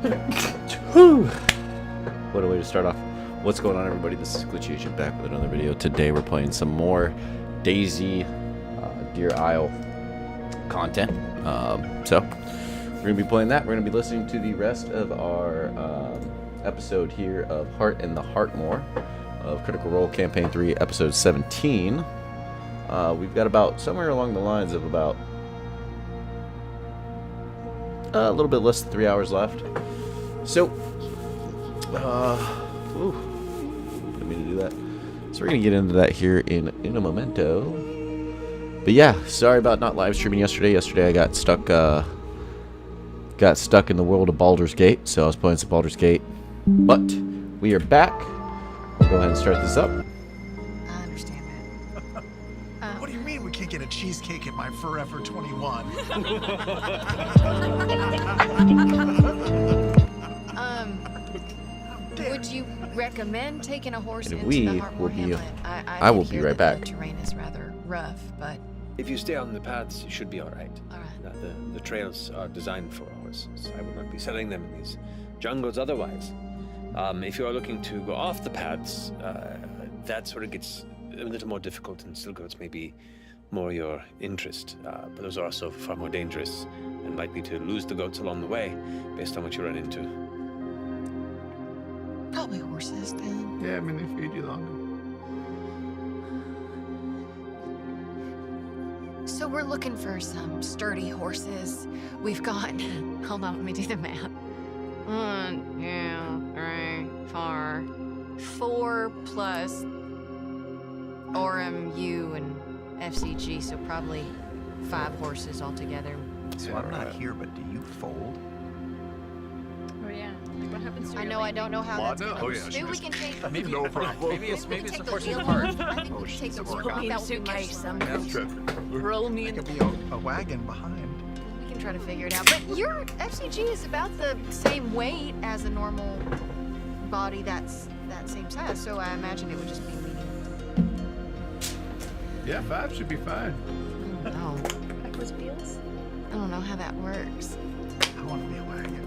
Whew. What a way to start off. What's going on, everybody? This is Glitchy Agent back with another video. Today we're playing some more dayz Deer Isle content. So we're going to be playing that. We're going to be listening to the rest of our episode here of Heart in the Heartmoor of Critical Role Campaign 3, Episode 17. We've got about somewhere along the lines of about a little bit less than 3 hours left. So, didn't mean to do that. So we're gonna get into that here in a momento. But yeah, sorry about not live streaming yesterday. Yesterday I got stuck in the world of Baldur's Gate, so I was playing some Baldur's Gate. But we are back. We'll go ahead and start this up. I understand that. What do you mean we can't get a cheesecake at my Forever 21? Would you recommend taking a horse And into we the Heartmoor will be- Hamlet? I will did be hear right that back. The terrain is rather rough, but If you stay on the paths, you should be all right. all right. The trails are designed for horses. I would not be selling them in these jungles otherwise. If you are looking to go off the paths, that sort of gets a little more difficult, and still goats may be more your interest. But those are also far more dangerous and likely to lose the goats along the way based on what you run into. Probably horses then. Yeah, I mean, they feed you longer. So we're looking for some sturdy horses. We've got. Hold on, let me do the math. 1, 2, 3, 4. 4 plus RMU and FCG, so probably 5 horses altogether. So I'm not here, but do you fold? Oh yeah. What happens to I your know I lady? don't know how Well, that's no. gonna. Oh, yeah, she Maybe we just- can take. Maybe no problem. Maybe it's we can the take horse's wheel cart. off. I think we can take the wheel off. That would be much simpler. That's true. Roll me There in could the be a wagon behind. We can try to figure it out. But your FCG is about the same weight as a normal body that's that same size, so I imagine it would just be medium. Yeah, 5 should be fine. Oh, backwards wheels. I don't know how that works. I want to be a wagon.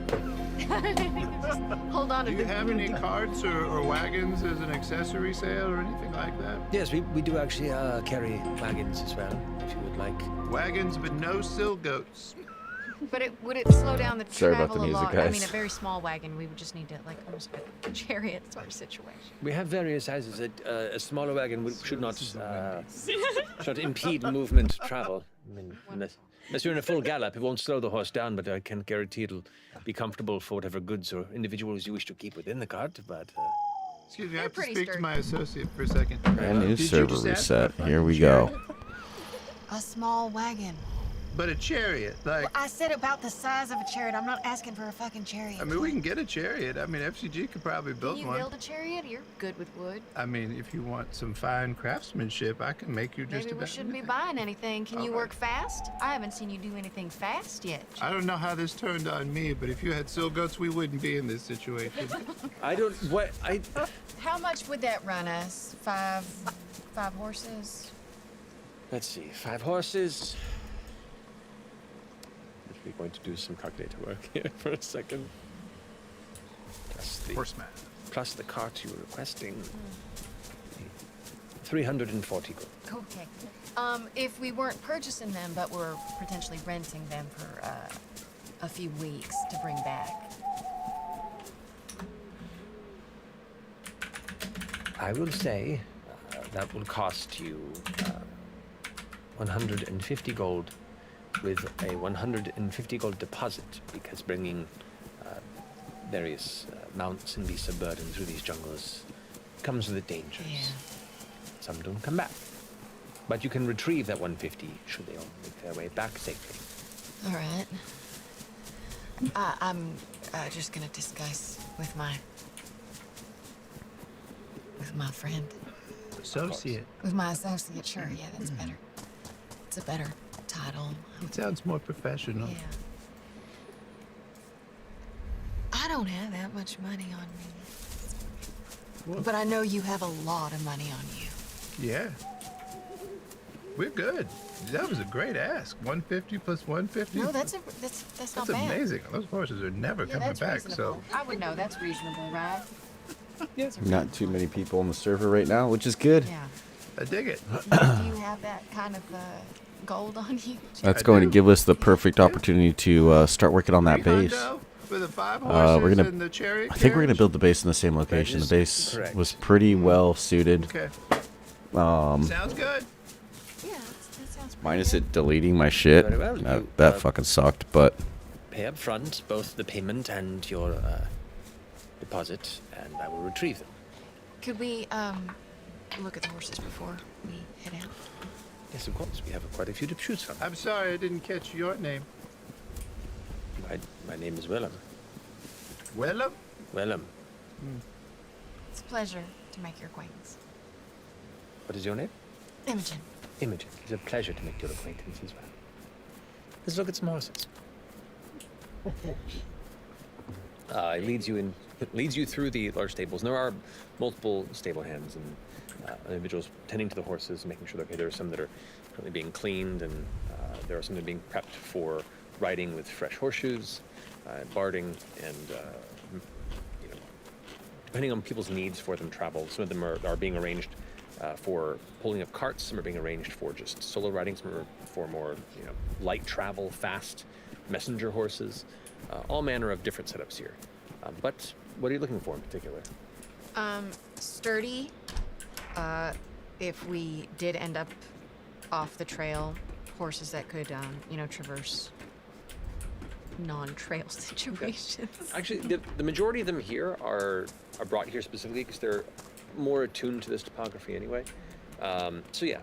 Just hold on Do to you the have any carts or wagons as an accessory sale or anything like that? Yes, we do actually carry wagons as well, if you would like. Wagons, but no sill goats. But would it slow down the Sorry travel about the music, a lot? I mean, guys. a very small wagon. We would just need to like almost like a chariot sort of situation. We have various sizes. A smaller wagon should not impede movement travel. I mean, unless you're in a full gallop, it won't slow the horse down, but I can guarantee it'll be comfortable for whatever goods or individuals you wish to keep within the cart. But Excuse me, I They're have to pretty speak to sturdy. my associate for a second. Brand new Did you server just ask reset. for a Here we fucking go. chariot? A small wagon. But a chariot, like, Well, I said about the size of a chariot. I'm not asking for a fucking chariot. I mean, we can get a chariot. I mean, FCG could probably Can build you one. build a chariot? You're good with wood. I mean, if you want some fine craftsmanship, I can make you just Maybe we about shouldn't be anything. buying anything. Can you Okay. work fast? I haven't seen you do anything fast yet. I don't know how this turned on me, but if you had sill goats, we wouldn't be in this situation. I don't. What I. How much would that run us? 5 horses? Let's see. 5 horses. We're going to do some calculator work here for a second. Horseman. Plus the cart you were requesting. 340 gold. Okay. If we weren't purchasing them, but were potentially renting them for a few weeks to bring back. I will say that will cost you 150 gold with a 150 gold deposit, because bringing various mounts and beasts of burden through these jungles comes with dangers. Yeah. Some don't come back. But you can retrieve that 150 should they all make their way back safely. All right. I'm just gonna discuss with my friend, Associate. with my associate. Sure, yeah, that's better. It's a better title. It sounds more professional. Yeah. I don't have that much money on me. Well- But I know you have a lot of money on you. Yeah. We're good. That was a great ask. 150 plus 150. No, that's not That's bad. amazing. Those horses are never Yeah, coming that's back. reasonable. I would know that's reasonable, right? Not too many people on the server right now, which is good. Yeah. So I dig it. Do you have that kind of gold on you? That's I going to do. give us the perfect opportunity to start working on that Three base. hundo for the 5 we're horses gonna- and the chariot. I think we're going to carriage? build the base in the same location. The is base correct. was pretty well suited. Okay. Um, Sounds good. Yeah, that sounds pretty minus good. it deleting my shit. Very well. That, You, that fucking sucked, but Pay up front both the payment and your deposit, and I will retrieve them. Could we look at the horses before we head out? Yes, of course. We have quite a few to choose from. I'm sorry I didn't catch your name. My name is Willem. Willem? Willem. It's a pleasure to make your acquaintance. What is your name? Imogen. Imogen. It's a pleasure to make your acquaintance as well. Let's look at some horses. It leads you through the large stables. And there are multiple stable hands and individuals tending to the horses, making sure that there are some that are currently being cleaned, and there are some that are being prepped for riding with fresh horseshoes, barding, and you know, depending on people's needs for them travel. Some of them are being arranged for pulling of carts. Some are being arranged for just solo riding. Some are for more light travel, fast messenger horses. All manner of different setups here. But what are you looking for in particular? Sturdy. If we did end up off the trail, horses that could, traverse non-trail situations. Actually, the majority of them here are brought here specifically because they're more attuned to this topography anyway. So yeah,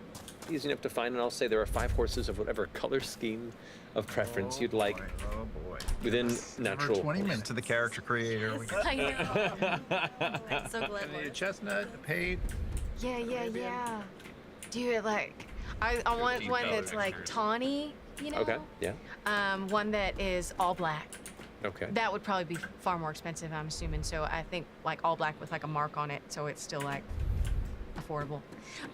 easy enough to find. And I'll say there are 5 horses of whatever color scheme of preference you'd like Oh boy. within natural. 20 minutes to the character creator. We got I know. I'm so glad. I need a chestnut, a paint. Yeah. Do you like? I want one that's like tawny, Okay. Yeah. One that is all black. Okay. That would probably be far more expensive, I'm assuming. So I think like all black with like a mark on it, so it's still like affordable.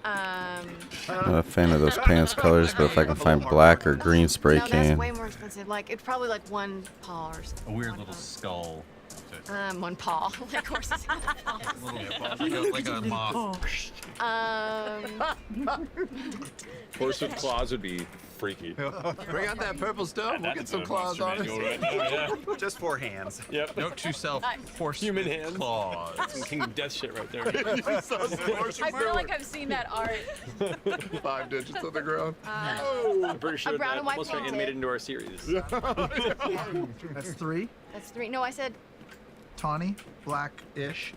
I'm not a fan of those pants colors, but if I can find black or green spray no, that's can. way more expensive. Like it's probably like one paw or something. A weird One little paw. skull. One paw. Like horses have paws. Like a moth. Horse with claws would be freaky. Bring out that purple stuff. We'll get some claws on it. just 4 hands. Yep. Note to self, horse Human with hands. claws. Some King Death shit right there. I feel like I've seen that art. 5 digits on the ground. I'm pretty sure brown that and white almost got painted. animated into our series. That's 3. That's 3. No, I said Tawny, black-ish,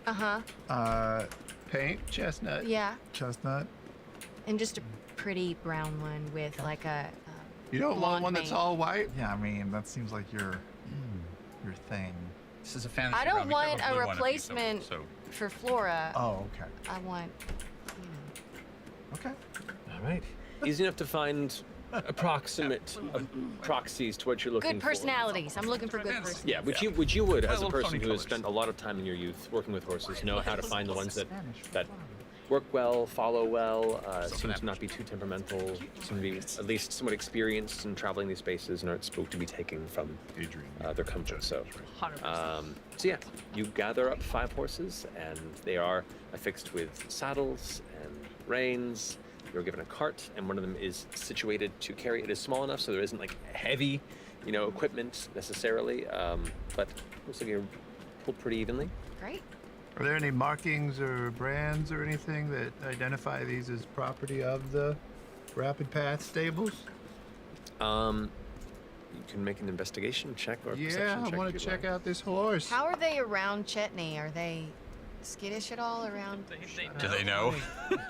Paint, chestnut. yeah, chestnut. and just a pretty brown one with like a. You don't want blonde one that's mane. all white? Yeah, I mean that seems like your thing. This is a fantasy. I don't realm. We want probably a want piece of it, replacement So, for Flora. Oh, okay. I want, Okay. All right. Easy enough to find approximate proxies to what you're looking good for. personalities. I'm looking for good personalities. Yeah, which you would, as a little person funny who has colors. spent a lot of time in your youth working with horses, know how to find the ones that work well, follow well, seem to not be too temperamental, seem to be at least somewhat experienced in traveling these spaces, and aren't spooked to be taken from their comfort. So, so yeah, you gather up 5 horses, and they are affixed with saddles and reins. You're given a cart, and one of them is situated to carry. It is small enough, so there isn't like heavy, equipment necessarily, but looks like you're pulled pretty evenly. Great. Are there any markings or brands or anything that identify these as property of the Rapid Path stables? You can make an investigation check or a Yeah, perception I check. want if to you'd check like. out this horse. How are they around Chetney? Are they skittish at all around? do they know?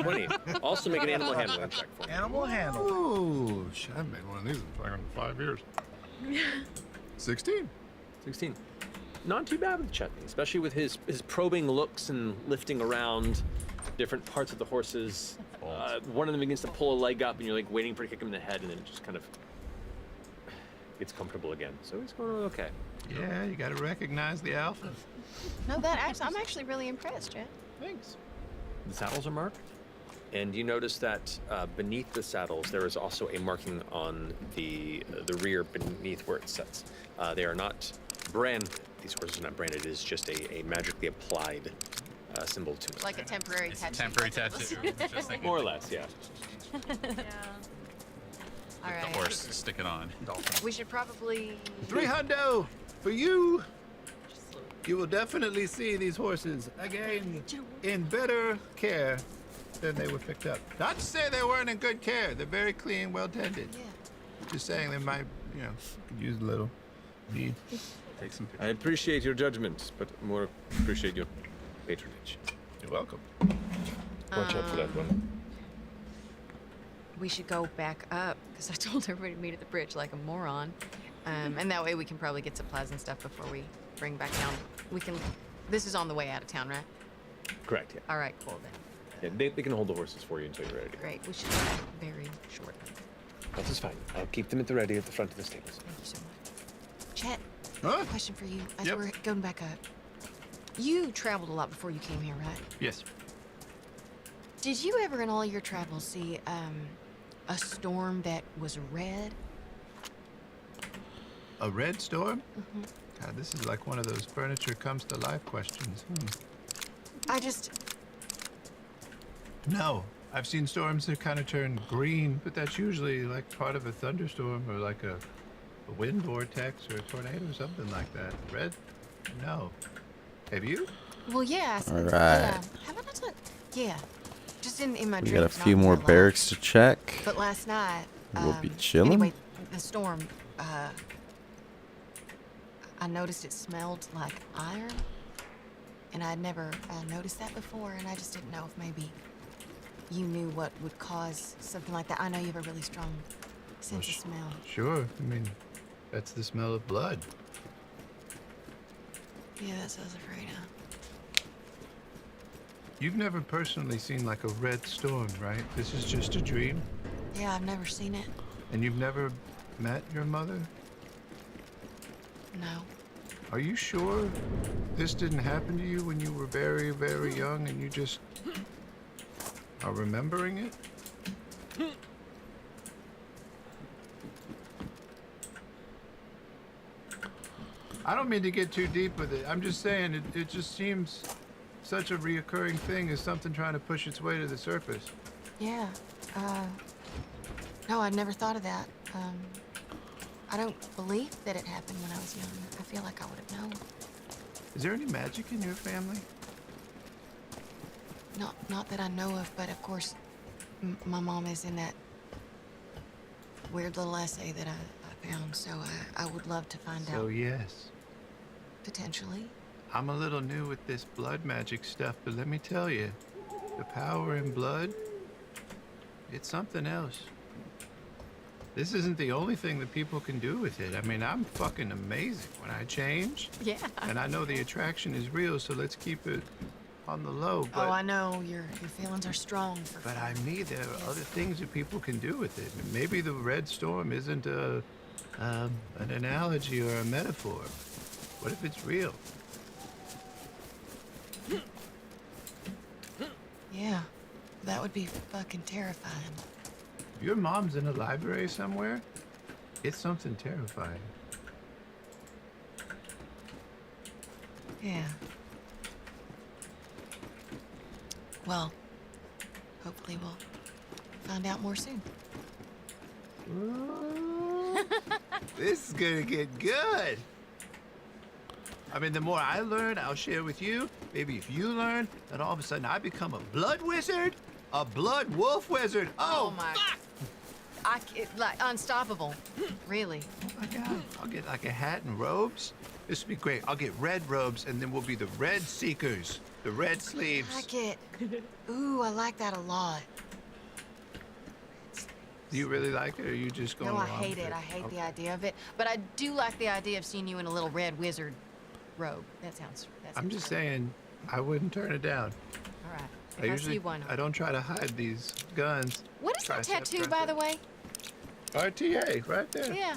20. Also make an animal handling check for me. Animal handle. Ooh, shit, I haven't made one of these in fucking 5 years. 16. 16. Not too bad with Chetney, especially with his probing looks and lifting around different parts of the horses. One of them begins to pull a leg up, and you're like waiting for it to kick him in the head, and then it just kind of gets comfortable again. So he's going okay. Yeah, you got to recognize the alpha. No, I'm actually really impressed, Jet. Thanks. The saddles are marked. And you notice that beneath the saddles there is also a marking on the rear beneath where it sets. They are not branded. These horses are not branded. It is just a magically applied symbol to it. Like a temporary It's tattoo. a temporary tattoo. Just like More or less, yeah. Yeah. All the right. horse, stick it on. We should probably. 300 for you. You will definitely see these horses again in better care than they were picked up. Not to say they weren't in good care. They're very clean, well tended. Yeah. Just saying they might, could use a little feed. Take some I appreciate your judgment, but more appreciate your patronage. You're welcome. Watch out for that one. We should go back up because I told everybody to meet at the bridge like a moron, and that way we can probably get supplies and stuff before we bring back down. We can. This is on the way out of town, right? Correct, yeah. All right, cool then. Yeah, they can hold the horses for you until you're ready to go. Great. We should be back very shortly. That is fine. I'll keep them at the ready at the front of the stables. Thank you so much. Chet, Huh? question for you. As Yep. we're going back up, you traveled a lot before you came here, right? Yes. Did you ever in all your travels see a storm that was red? A red storm? God, this is like one of those furniture comes to life questions. I just. No. I've seen storms that kind of turn green, but that's usually like part of a thunderstorm or like a wind vortex or a tornado or something like that. Red? No. Have you? Well, yeah. All right. Yeah. Have I not told? Yeah. Just in my We dreams. got a not few in more real life. barracks to check. But last night. We'll be chilling. Anyway, the storm. I noticed it smelled like iron, and I'd never noticed that before, and I just didn't know if maybe you knew what would cause something like that. I know you have a really strong sense of smell. Sure. I mean, that's the smell of blood. Yeah, that's what I was afraid of. You've never personally seen like a red storm, right? This is just a dream? Yeah, I've never seen it. And you've never met your mother? No. Are you sure this didn't happen to you when you were very, very young and you just are remembering it? I don't mean to get too deep with it. I'm just saying it just seems such a reoccurring thing as something trying to push its way to the surface. Yeah. No, I'd never thought of that. I don't believe that it happened when I was young. I feel like I would have known. Is there any magic in your family? Not that I know of, but of course, my mom is in that weird little essay that I found, so I would love to find So out. yes. Potentially. I'm a little new with this blood magic stuff, but let me tell you, the power in blood, it's something else. This isn't the only thing that people can do with it. I mean, I'm fucking amazing when I change. Yeah. And I know the attraction is real, so let's keep it on the low. But, Oh, I know. Your feelings are strong for but I mean, there are other things that people can do with it. Maybe the red storm isn't an analogy or a metaphor. What if it's real? Yeah. That would be fucking terrifying. If your mom's in a library somewhere, it's something terrifying. Yeah. Well, hopefully we'll find out more soon. This is gonna get good. I mean, the more I learn, I'll share with you. Maybe if you learn, then all of a sudden I become a blood wizard, a blood wolf wizard. Oh, my. fuck! Like unstoppable. Really. Oh my God! I'll get like a hat and robes. This would be great. I'll get red robes, and then we'll be the red seekers, the red sleeves. I like it. Ooh, I like that a lot. Do you really like it, or are you just going No, I along hate with it. I hate Okay. the idea of it. But I do like the idea of seeing you in a little red wizard robe. That sounds I'm just great. saying, I wouldn't turn it down. All right. I If I usually see one. I don't try to hide these guns. What is that Tricep, tattoo, by the way? RTA, right there. Yeah.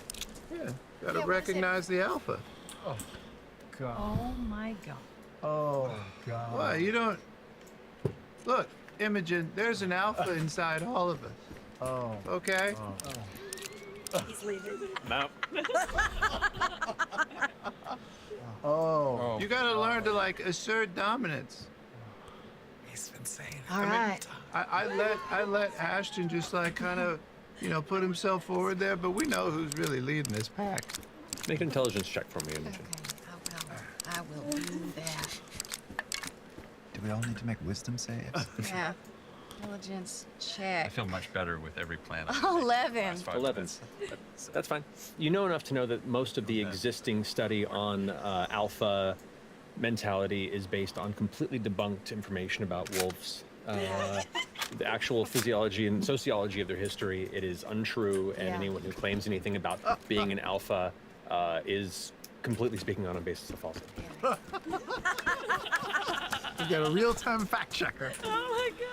Yeah. Gotta Yeah, what is it? recognize the alpha. Oh my god. Why, you don't... Look, Imogen, there's an alpha inside all of us. Oh. Okay? He's leaving. No. Oh. You gotta learn to like assert dominance. He's been saying it. All right. I let Ashton just like kind of, put himself forward there, but we know who's really leading this pack. Make an intelligence check for me, Okay, Imogen. I will do that. Do we all need to make wisdom saves? Yeah. Intelligence I check. feel much better with every plan. 11. 11. That's fine. You know enough to know that most of the existing study on alpha mentality is based on completely debunked information about wolves. The actual physiology and sociology of their history, it is untrue, and Yeah. anyone who claims anything about being an alpha is completely speaking on a basis of falsehood. We got a real-time fact checker. Oh my god.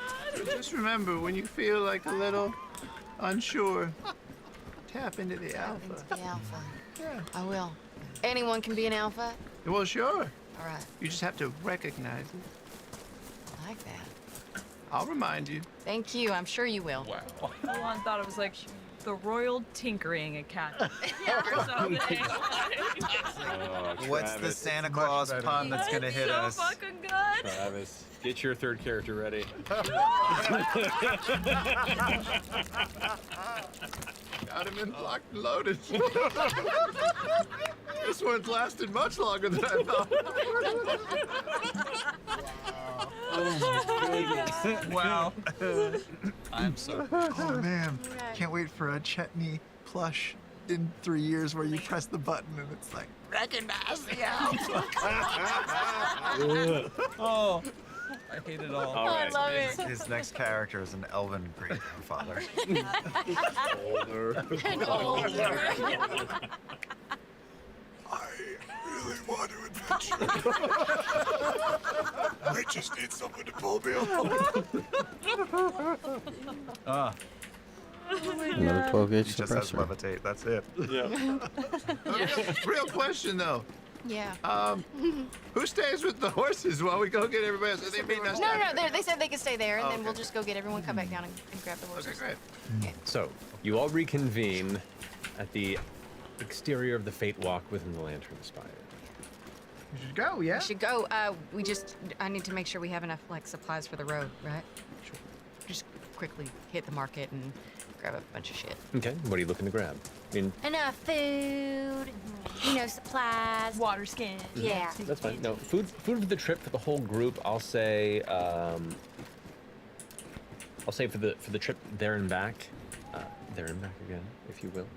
Just remember, when you feel like a little unsure, tap into the Tap alpha. into the alpha. Yeah. I will. Anyone can be an alpha? Well, sure. All right. You just have to recognize it. I like that. I'll remind you. Thank you. I'm sure you will. Wow. Alon thought it was like the Royal Tinkering Academy or something. What's the Santa Claus pun that's gonna hit so us? fucking good. Travis, get your third character ready. Got him in locked and loaded. This one's lasted much longer than I thought. Wow. I'm so. Oh man, can't wait for a Chetney plush in 3 years where you press the button and it's like, recognize the alpha. Oh, I hate it all. All right. love it. His next character is an elven great grandfather. And older. I really want to adventure. I just need someone to pull me over. Ah, Another 12-gauge He just has suppressor. levitate. That's it. Real question though. Yeah. Who stays with the horses while we go get everybody else? Are they meeting us? No, down here? they said they could stay there, and Oh, then we'll okay. just go get everyone, come back down and grab the horses. Okay, great. So, you all reconvene at the exterior of the Fate Walk within the Lantern Spire. We should go, yeah? We should go. I need to make sure we have enough like supplies for the road, right? Sure. Just quickly hit the market and grab a bunch of shit. Okay, what are you looking to grab? I mean, Enough food, supplies. Water skin. Yeah. that's fine. No, food for the trip for the whole group. I'll say for the trip there and back, there and back again, if you will.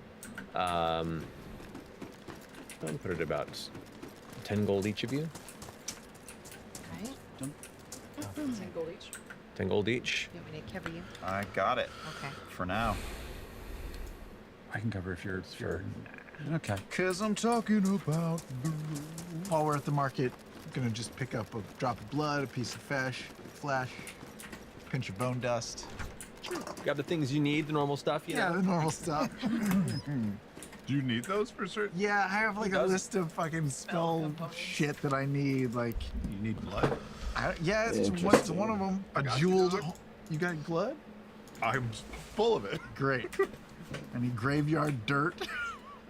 I'll put it about 10 gold each of you. Right? 10 gold each. 10 gold each. You want me to cover you? I got it Okay. for now. I can cover if you're sure. Okay. Cause I'm talking about while we're at the market, I'm gonna just pick up a drop of blood, a piece of flesh, pinch of bone dust. Grab the things you need, the normal stuff, you Yeah, know. the normal stuff. Do you need those for certain? Yeah, I have like a list of fucking spell shit that I need. Like, You need blood? yeah, it's one of them. A got you, jeweled. dog. You got blood? I'm full of it. Great. I need graveyard dirt.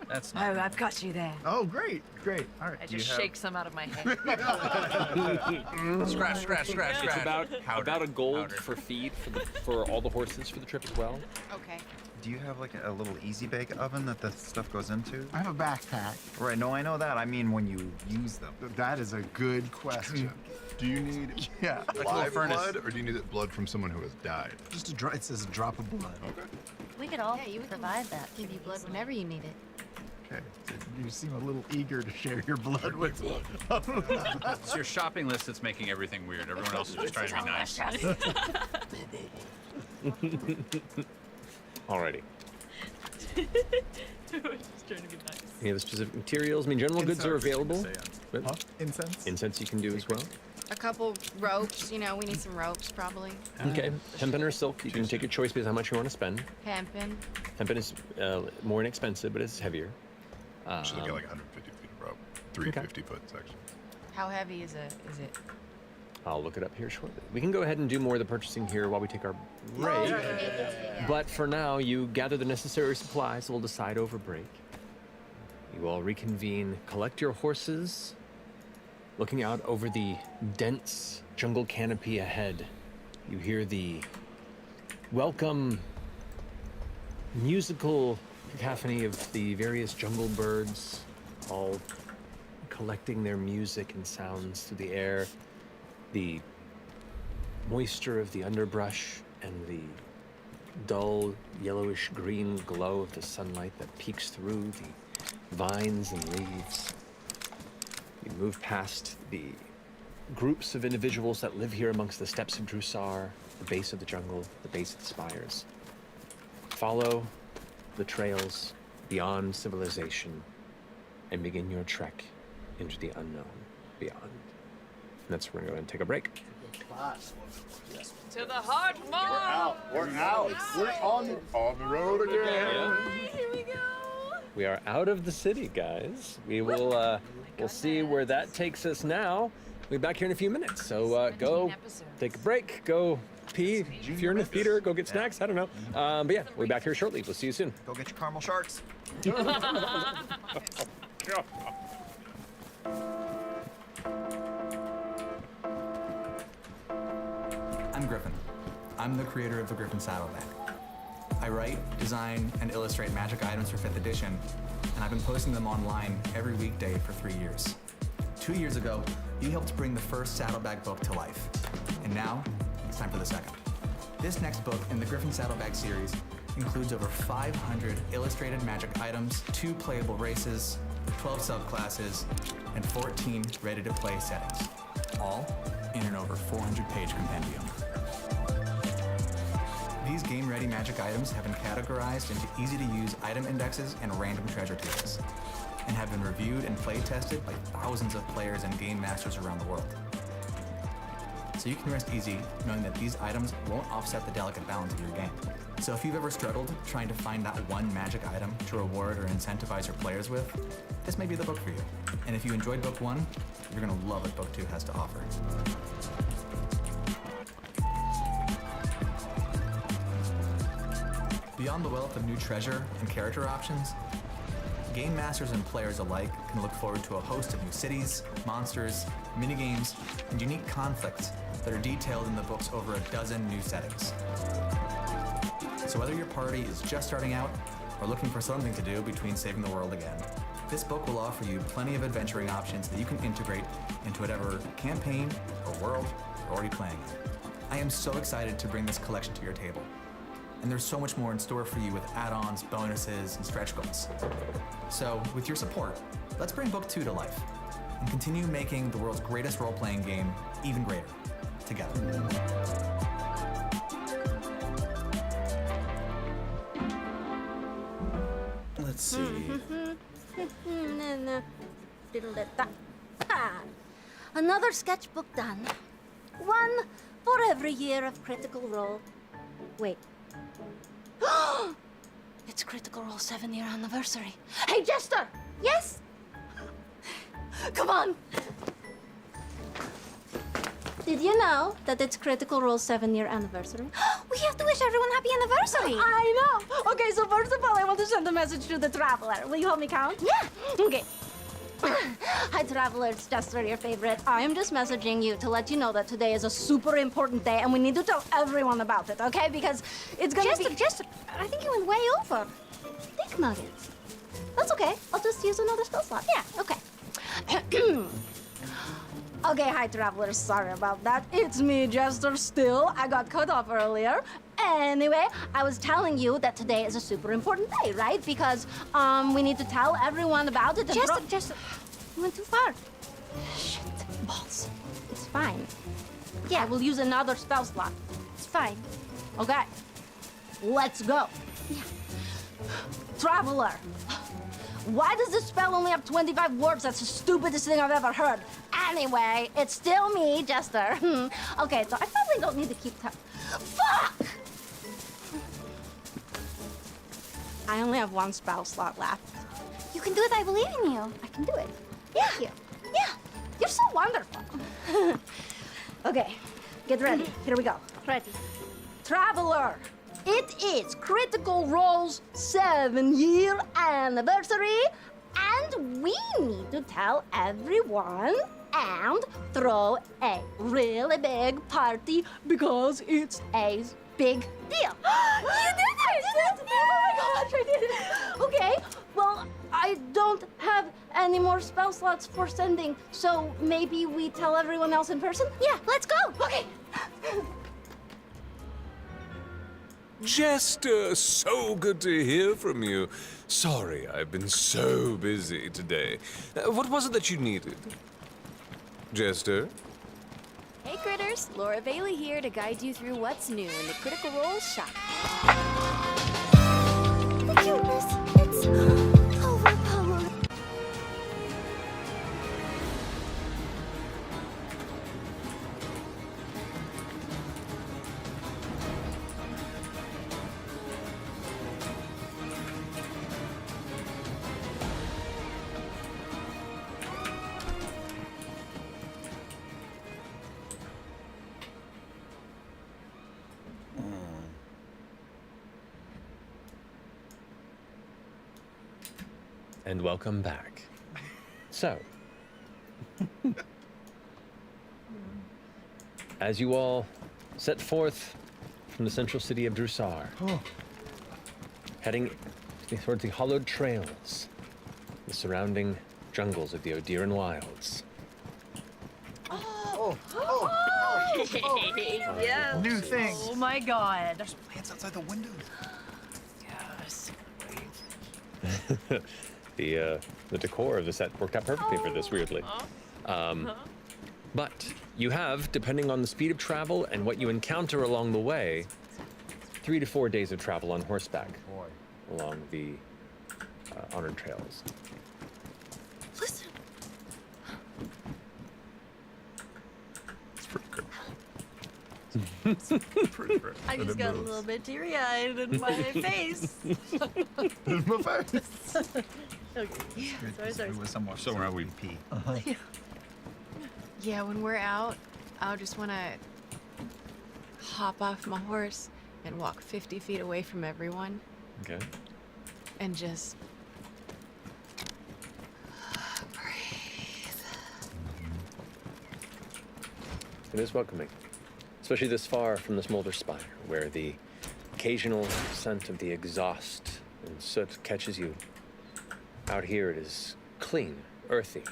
That's Oh, not. I've got you there. Oh, great. All right. I Do you just have- shake some out of my head. Scratch. It's about a gold Powder. for feed for all the horses for the trip as well. Okay. Do you have like a little easy bake oven that the stuff goes into? I have a backpack. Right. No, I know that. I mean, when you use them. That is a good question. Do you need Yeah. live furnace. blood, or do you need it blood from someone who has died? Just a it says a drop of blood. We could all Yeah, you can provide that. Give you blood whenever you need it. Okay. You seem a little eager to share your blood with me. It's your shopping list that's making everything weird. Everyone else is just trying to be nice. Alrighty. Just trying to be nice. Any other specific materials? I mean, general goods are available. Say, But Incense? incense you can do as well. A couple ropes. We need some ropes probably. Okay. Hempen or silk, you can take a choice based on how much you want to spend. Hempen. Hempen is more inexpensive, but it's heavier. Should look at like 150 feet of rope, 350-foot section. How heavy is it? I'll look it up here shortly. We can go ahead and do more of the purchasing here while we take our break. But for now, you gather the necessary supplies. We'll decide over break. You all reconvene, collect your horses. Looking out over the dense jungle canopy ahead, you hear the welcome musical cacophony of the various jungle birds, all collecting their music and sounds through the air. The moisture of the underbrush and the dull yellowish green glow of the sunlight that peeks through the vines and leaves. You move past the groups of individuals that live here amongst the steppes of Drusar, the base of the jungle, the base of the spires. Follow the trails beyond civilization and begin your trek into the unknown beyond. And that's where we're going to take a break. To the heart mall. We're out. We're on the road again. Here we go. We are out of the city, guys. We will we'll see where that takes us now. We'll be back here in a few minutes. So go take a break, go pee. If you're in the theater, go get snacks. I don't know. But yeah, we'll be back here shortly. We'll see you soon. Go get your caramel sharks. I'm Griffin. I'm the creator of the Griffin Saddlebag. I write, design, and illustrate magic items for 5th edition, and I've been posting them online every weekday for 3 years. 2 years ago, you helped bring the first Saddlebag book to life, and now it's time for the second. This next book in the Griffin Saddlebag series includes over 500 illustrated magic items, 2 playable races, 12 subclasses, and 14 ready-to-play settings, all in an over 400-page compendium. These game-ready magic items have been categorized into easy-to-use item indexes and random treasure tables, and have been reviewed and play-tested by thousands of players and game masters around the world. So you can rest easy knowing that these items won't offset the delicate balance of your game. So if you've ever struggled trying to find that one magic item to reward or incentivize your players with, this may be the book for you. And if you enjoyed book 1, you're going to love what book 2 has to offer. Beyond the wealth of new treasure and character options, game masters and players alike can look forward to a host of new cities, monsters, minigames, and unique conflicts that are detailed in the book's over a dozen new settings. So whether your party is just starting out or looking for something to do between saving the world again, this book will offer you plenty of adventuring options that you can integrate into whatever campaign or world you're already playing. I am so excited to bring this collection to your table. And there's so much more in store for you with add-ons, bonuses, and stretch goals. So, with your support, let's bring Book 2 to life and continue making the world's greatest role-playing game even greater, together. Let's see. Another sketchbook done. One for every year of Critical Role. Wait. It's Critical Role 7-year anniversary. Hey, Jester! Yes? Come on! Did you know that it's Critical Role's 7-year anniversary? We have to wish everyone happy anniversary. I know! Okay, so first of all, I want to send a message to the Traveler. Will you help me count? Yeah. Okay. Hi, Traveler. It's Jester, your favorite. I am just messaging you to let you know that today is a super important day, and we need to tell everyone about it, okay? Because it's gonna be... Jester, I think you went way over. Think nuggets. That's okay. I'll just use another spell slot. Yeah, okay. Okay, hi, Travelers. Sorry about that. It's me, Jester, still. I got cut off earlier. Anyway, I was telling you that today is a super important day, right? Because, we need to tell everyone about it. Jester, you went too far. Shit, balls. It's fine. Yeah, we'll use another spell slot. It's fine. Okay. Let's go. Yeah. Traveler. Why does this spell only have 25 words? That's the stupidest thing I've ever heard. Anyway, it's still me, Jester. Okay, so I probably don't need to keep Fuck! I only have one spell slot left. You can do it. I believe in you. I can do it. Yeah. Thank you. Yeah. You're so wonderful. Okay, get ready. Here we go. Ready. Traveler, it is Critical Role's 7-year anniversary, and we need to tell everyone and throw a really big party because it's a big deal. You did it! I did it! Oh my gosh, I did it! Okay, well, I don't have any more spell slots for sending, so maybe we tell everyone else in person? Yeah, let's go. Okay. Jester, so good to hear from you. Sorry, I've been so busy today. What was it that you needed? Jester? Hey critters, Laura Bailey here to guide you through what's new in the Critical Role shop. The cuteness. It's overpowering. And welcome back. So, as you all set forth from the central city of Drusar, heading towards the hollowed trails, the surrounding jungles of the Odiran Wilds. Yes. New thing. Oh my god. Plants outside the windows. Yes. The decor of the set worked out perfectly for this, weirdly. But you have, depending on the speed of travel and what you encounter along the way, 3 to 4 days of travel on horseback along the honored trails. Listen. I just got a little bit teary-eyed in my face. My face. Okay. Sorry. Somewhere we pee. Yeah, when we're out, I'll just want to hop off my horse and walk 50 feet away from everyone Okay. and just It is welcoming, especially this far from the smolder spire, where the occasional scent of the exhaust and soot catches you. Out here it is clean, earthy,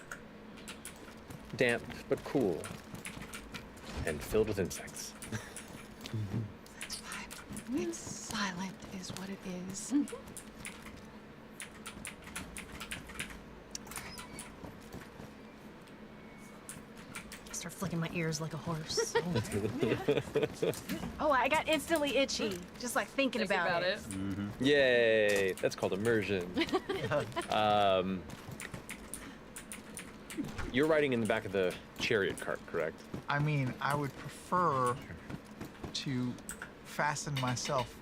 damp but cool, and filled with insects. That's fine. It's silent, is what it is. Start flicking my ears like a horse. Oh, I got instantly itchy just like thinking about it. Yay! That's called immersion. You're riding in the back of the chariot cart, correct? I mean, I would prefer to fasten myself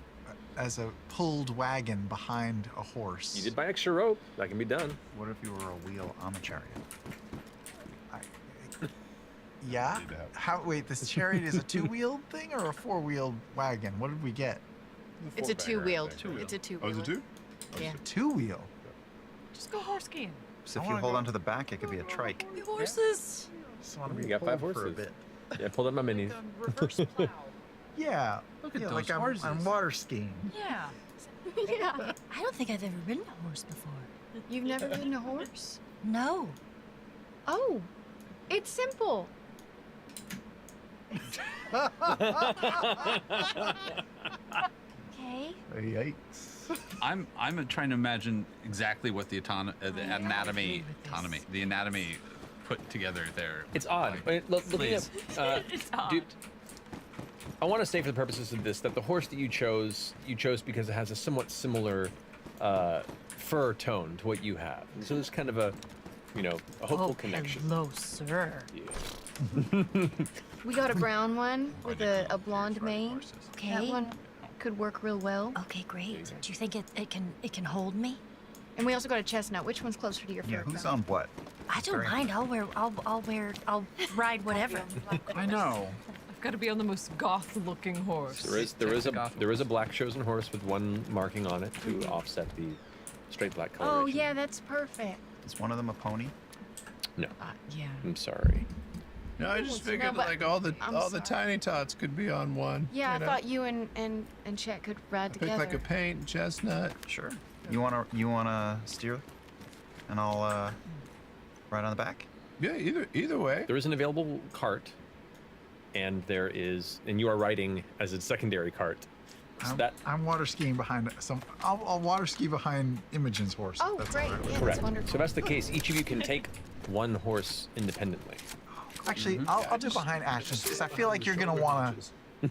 as a pulled wagon behind a horse. You did buy extra rope. That can be done. What if you were a wheel on the chariot? Yeah? How? Wait, this chariot is a two-wheeled thing or a four-wheeled wagon? What did we get? It's a two-wheeled. It's a two-wheeled. Oh, is it two? Yeah. Two-wheel. Just go horse skiing. So if I you wanna hold go- onto the back, it could be a trike. The horses. Just want to You be got 5 pulled for a horses. bit. Yeah, pulled up my minis. Reverse plow. Yeah. Look at yeah, those like I'm horses. water skiing. Yeah. Yeah. I don't think I've ever ridden a horse before. You've never ridden a horse? No. Oh, it's simple. Okay. Yikes. I'm trying to imagine exactly what the anatomy put together there. It's odd. Looking at, It's odd. dude, I want to say for the purposes of this that the horse that you chose because it has a somewhat similar fur tone to what you have. So there's kind of a hopeful connection. Hello, sir. We got a brown one with a blonde mane. Okay. That one could work real well. Okay, great. Do you think it can hold me? And we also got a chestnut. Which one's closer to your Yeah, favorite? who's on what? I don't mind. I'll ride whatever. I know. I've got to be on the most goth-looking horse. There is a black chosen horse with one marking on it to offset the straight black Oh, coloration. yeah, that's perfect. Is one of them a pony? No, Yeah. I'm sorry. No, I just figured but like all the I'm tiny tots could be on one. Yeah, you I know? thought you and Chet could ride Pick together. like a paint chestnut. Sure. You wanna steer, and I'll ride on the back. Yeah, either way. There is an available cart, and you are riding as a secondary cart. So I'm water skiing behind I'll water ski behind Imogen's horse. Oh, That's great. all right. Yeah, correct. that's wonderful. So if that's the case, each of you can take one horse independently. Actually, I'll do behind Ashton because I feel like you're gonna wanna Do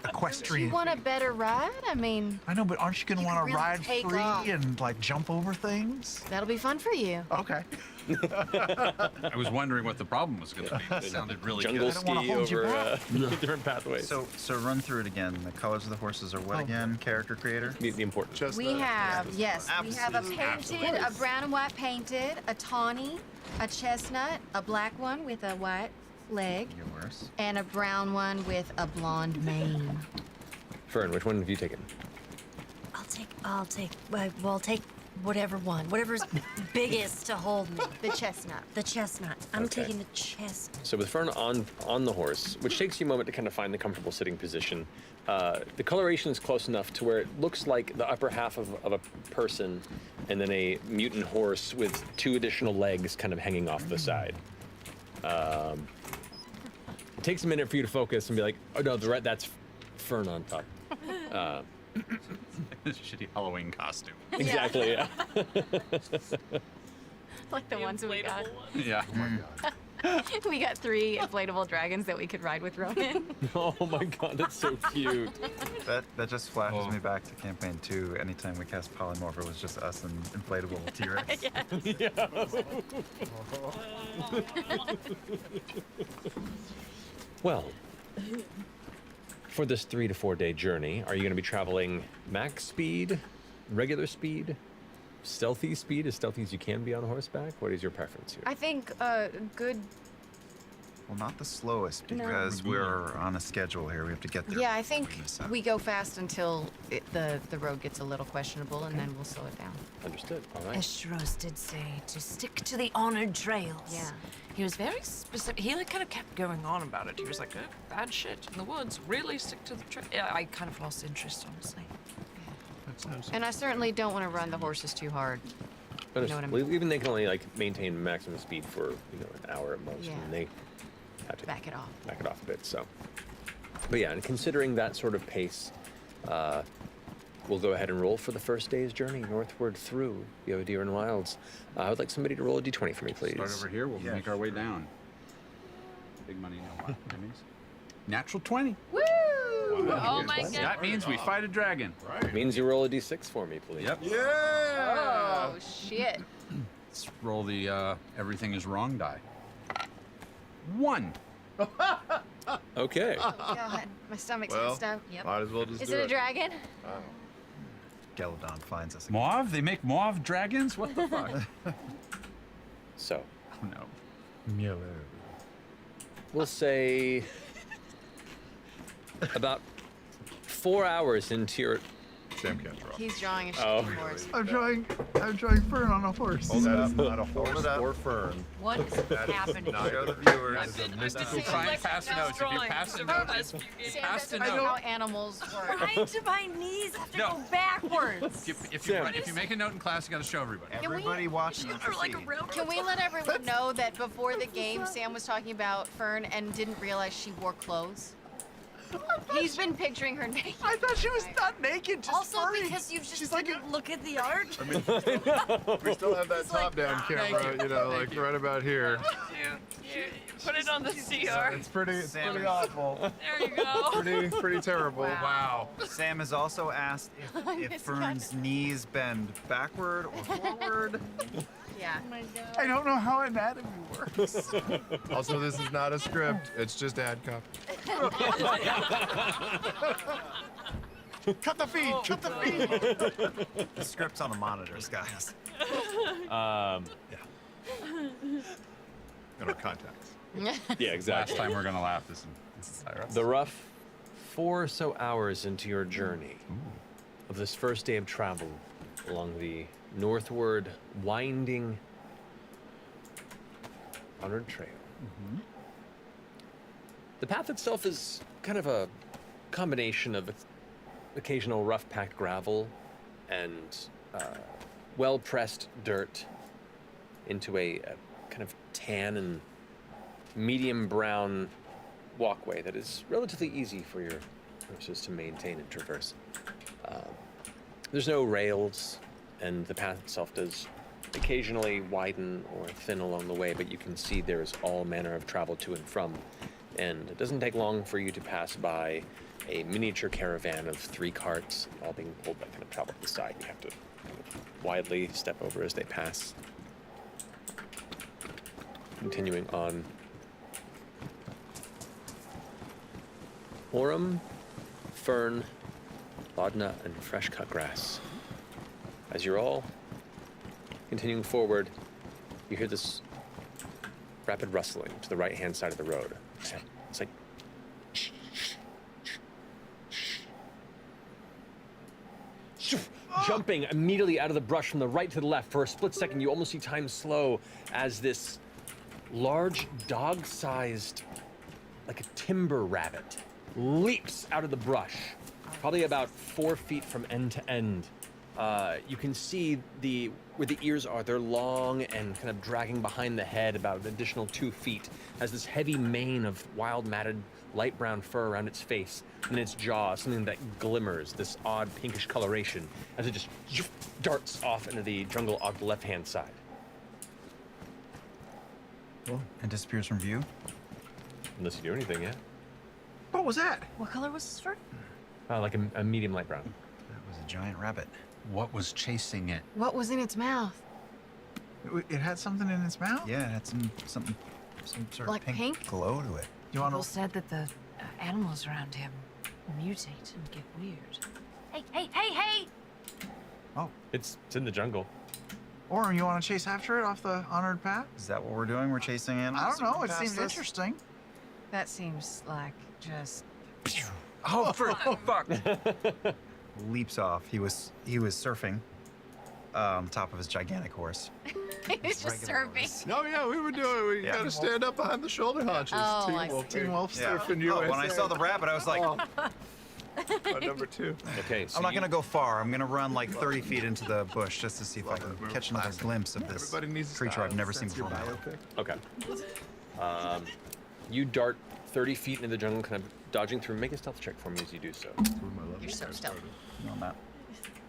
equestrian. you want a better ride? I mean, I know, but aren't you gonna You can wanna really ride take free off. and like jump over things? that'll be fun for you. Okay. I was wondering what the problem was going to be. It sounded really Jungle good. I don't wanna ski hold you over back. different pathways. So run through it again. The colors of the horses are what again? Character creator. the important. We have, yes, we have a Absolutely. painted, a brown and white painted, a tawny, a chestnut, a black one with a white leg, Yours. and a brown one with a blonde mane. Fern, which one have you taken? I'll take whatever's biggest to hold me. The chestnut. The chestnut. I'm Okay. taking the chestnut. So with Fern on the horse, which takes you a moment to kind of find the comfortable sitting position, the coloration is close enough to where it looks like the upper half of a person and then a mutant horse with 2 additional legs kind of hanging off the side. It takes a minute for you to focus and be like, oh no, that's Fern on top. Shitty Halloween costume. Exactly, yeah. Like the ones we got. Yeah. We got 3 inflatable dragons that we could ride with Ronan. Oh my god, that's so cute. That just flashes me back to campaign 2. Anytime we cast polymorph, it was just us and inflatable T-Rex. Well, for this 3 to 4 day journey, are you going to be traveling max speed, regular speed, stealthy speed, as stealthy as you can be on horseback? What is your preference here? I think good. Well, not the slowest No. because we're on a schedule here. We have to get there. Yeah, I think before this up. we go fast until the road gets a little questionable, and then we'll slow it down. Understood. All right. Estros did say to stick to the honored trails. Yeah. He was very specific. He like kind of kept going on about it. He was like, bad shit in the woods. Really stick to the trail. Yeah, I kind of lost interest, honestly. And I certainly don't want to run the horses too hard. You know what I mean? Even they can only like maintain maximum speed for an hour at most, Yeah. and they have to Back it off. back it off a bit. So, but yeah, and considering that sort of pace, we'll go ahead and roll for the first day's journey northward through the Ovadiran Wilds. I would like somebody to roll a d20 for me, please. Start over here. We'll make our way down. Big money, no what? That means natural 20. Woo! Oh my god. That means we fight a dragon. Means you roll a d6 for me, please. Yep. Oh shit! Let's roll the everything is wrong die. 1. Okay. Oh god, my stomach's Well, messed up. might as well just Is do it a dragon? Geladon finds us. Mauve? They make mauve dragons? What the fuck? So, Oh no. we'll say about 4 hours into your. Sam can't draw. He's drawing a Oh. shitty horse. I'm drawing Fern on a horse. That is not a horse or fern. What is happening? Show the viewers. Fine, pass notes. If you pass the notes, Sam pass the doesn't know how note. animals work. Right to my knees have to No. go backwards. If you make a note in class, you got to show everybody. Everybody watching has to see. Can we let everyone know that before the game, Sam was talking about Fern and didn't realize she wore clothes? He's been picturing her naked. I thought she was not naked, just Also, furry. because you just She's like didn't look at the art. We still have that top-down camera, like right about here. Put it on the CR. It's pretty awful. There you go. Pretty terrible. Wow. Sam has also asked if Fern's knees bend backward or forward. Yeah. I don't know how anatomy works. Also, this is not a script. It's just ad copy. Cut the feed! Cut the feed! The script's on the monitors, guys. In our contacts. Yeah, exactly. Last time we're gonna laugh is The rough 4 or so hours into your journey of this first day of travel along the northward winding honored trail. The path itself is kind of a combination of occasional rough packed gravel and well pressed dirt into a kind of tan and medium brown walkway that is relatively easy for your horses to maintain and traverse. There's no rails, and the path itself does occasionally widen or thin along the way, but you can see there is all manner of travel to and from. And it doesn't take long for you to pass by a miniature caravan of 3 carts, all being pulled by kind of travel to the side. You have to kind of widely step over as they pass. Continuing on. Aurum, fern, laudna, and fresh cut grass. As you're all continuing forward, you hear this rapid rustling to the right-hand side of the road. It's like jumping immediately out of the brush from the right to the left. For a split second, you almost see time slow as this large dog-sized, like a timber rabbit, leaps out of the brush, probably about 4 feet from end to end. You can see where the ears are. They're long and kind of dragging behind the head about an additional 2 feet. Has this heavy mane of wild matted light brown fur around its face, and its jaw, something that glimmers, this odd pinkish coloration, as it just darts off into the jungle off the left-hand side. And disappears from view? Unless you do anything, yeah. What was that? What color was this fur? Like a medium light brown. That was a giant rabbit. What was chasing it? What was in its mouth? It had something in its mouth? Yeah, it had some sort Like of pink? glow to it. You want People to? said that the animals around him mutate and get weird. Hey, hey, hey, hey! Oh, It's in the jungle. or you want to chase after it off the honored path? Is that what we're doing? We're chasing animals? I don't know. It past seems us? interesting. That seems like just. Oh, fuck! Leaps off. He was surfing on top of his gigantic horse. He's just surfing. No, yeah, we were doing. We gotta stand up behind the shoulder haunches. Oh, Team I Wolf, see. Team Wolf Yeah. surfing Oh, USA. when I saw the rabbit, I was like, Number 2. Okay, so I'm not gonna go far. I'm gonna run like 30 feet into the bush just to see if I can We're catch another classic. glimpse of this Everybody needs a creature style. I've never seen That's your before. biopic. Okay. You dart 30 feet into the jungle, kind of dodging through. Make a stealth check for me as you do so. You're so stealthy. On that.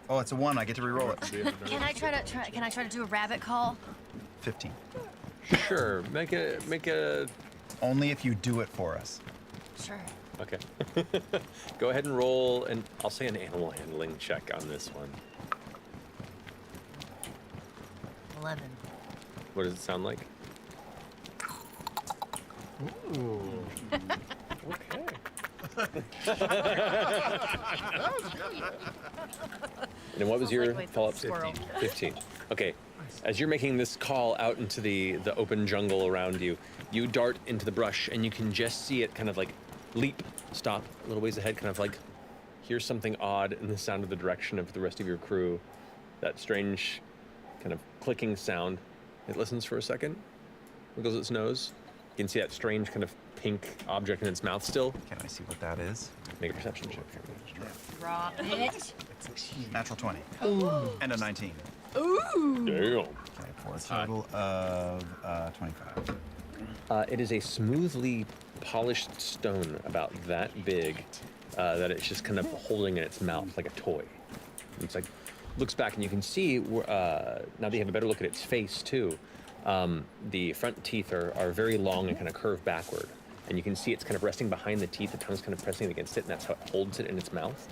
Oh, it's a 1. I get to re-roll it. Can I try to do a rabbit call? 15. Sure. Make a. Only if you do it for us. Sure. Okay. Go ahead and roll, and I'll say an animal handling check on this one. 11. What does it sound like? Ooh. Okay. And what was your like follow-up? squirrel. 15. Okay. As you're making this call out into the open jungle around you, you dart into the brush, and you can just see it kind of like leap, stop a little ways ahead, kind of like hear something odd in the sound of the direction of the rest of your crew. That strange kind of clicking sound. It listens for a second, wiggles its nose. You can see that strange kind of pink object in its mouth still. Can I see what that is? Make a perception check for me. Drop it. Natural 20. And a 19. Ooh. Damn. Okay, for a total of 25. It is a smoothly polished stone about that big that it's just kind of holding in its mouth like a toy. It's like, looks back and you can see, now that you have a better look at its face too, the front teeth are very long and kind of curve backward. And you can see it's kind of resting behind the teeth, the tongue's kind of pressing against it, and that's how it holds it in its mouth.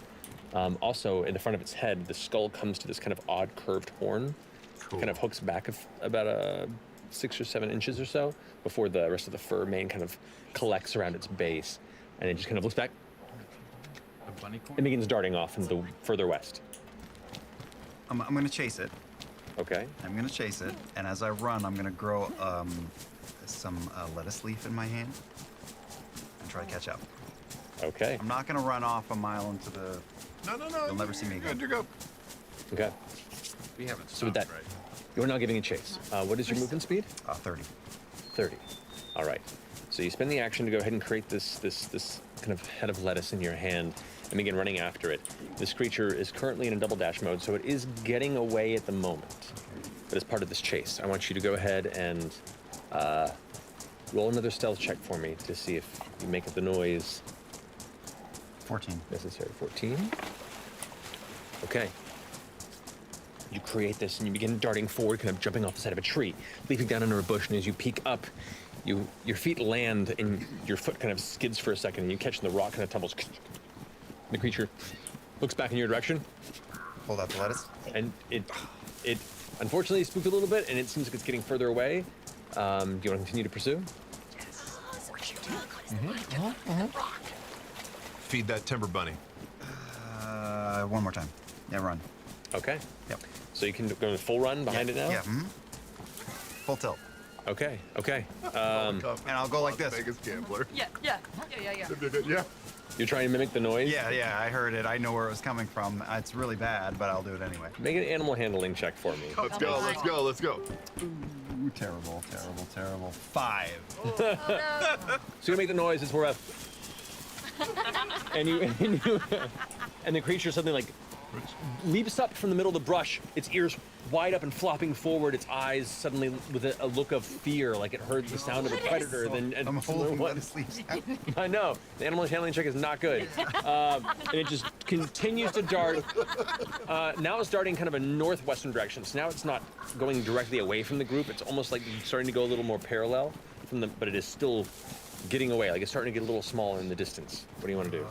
Also, in the front of its head, the skull comes to this kind of odd curved horn. Cool. Kind of hooks back about 6 or 7 inches or so before the rest of the fur mane kind of collects around its base. And it just kind of looks back, bunny corn? It begins darting off into the further west. I'm gonna chase it. Okay. I'm gonna chase it, and as I run, I'm gonna grow some lettuce leaf in my hand and try to catch up. Okay. I'm not gonna run off a mile into the. No. You'll never see me again. Good to go. Okay. We haven't So with stopped, that, right? you're now giving a chase. What is your movement speed? 30. 30. All right. So you spend the action to go ahead and create this kind of head of lettuce in your hand and begin running after it. This creature is currently in a double dash mode, so it is getting away at the moment. But as part of this chase, I want you to go ahead and roll another stealth check for me to see if you make the noise 14. necessary. 14. Okay. You create this and you begin darting forward, kind of jumping off the side of a tree, leaping down under a bush, and as you peek up, your feet land and your foot kind of skids for a second, and you catch the rock kind of tumbles. The creature looks back in your direction. Hold out the lettuce. And it unfortunately spooked a little bit, and it seems like it's getting further away. Do you want to continue to pursue? Feed that timber bunny. One more time. Yeah, run. Okay. Yep. So you can go in full run behind it now? Yeah. Full tilt. Okay. Okay. And I'll go like this. Vegas gambler. Yeah. Yeah. You're trying to mimic the noise? Yeah, I heard it. I know where it was coming from. It's really bad, but I'll do it anyway. Make an animal handling check for me. Let's go. Ooh, terrible. 5. So you make the noise, it's more of and the creature suddenly like leaps up from the middle of the brush, its ears wide up and flopping forward, its eyes suddenly with a look of fear, like it heard the sound of a predator. I'm holding lettuce leaves. I know. The animal handling check is not good. And it just continues to dart. Now it's darting kind of a northwestern direction. So now it's not going directly away from the group. It's almost like starting to go a little more parallel from them, but it is still getting away. Like it's starting to get a little smaller in the distance. What do you want to do?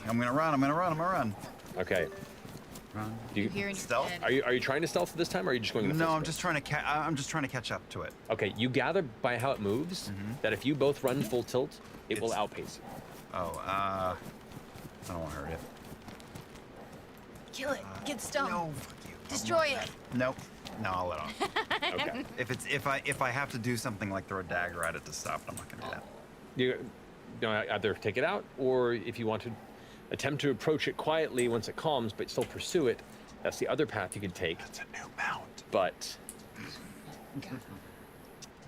I'm gonna run. Okay. Do you Here in your stealth? head. Are you trying to stealth this time, or are you just going? No, I'm just trying to catch up to it. Okay, you gather by how it moves that if you both run full tilt, it will outpace you. Oh, I don't want to hurt it. Kill it. Get stoned. No, fuck you. Destroy it. Nope. No, I'll let off. Okay. If I have to do something like throw a dagger at it to stop it, I'm not gonna do that. You know, either take it out, or if you want to attempt to approach it quietly once it calms, but still pursue it, that's the other path you could take. That's a new mount. But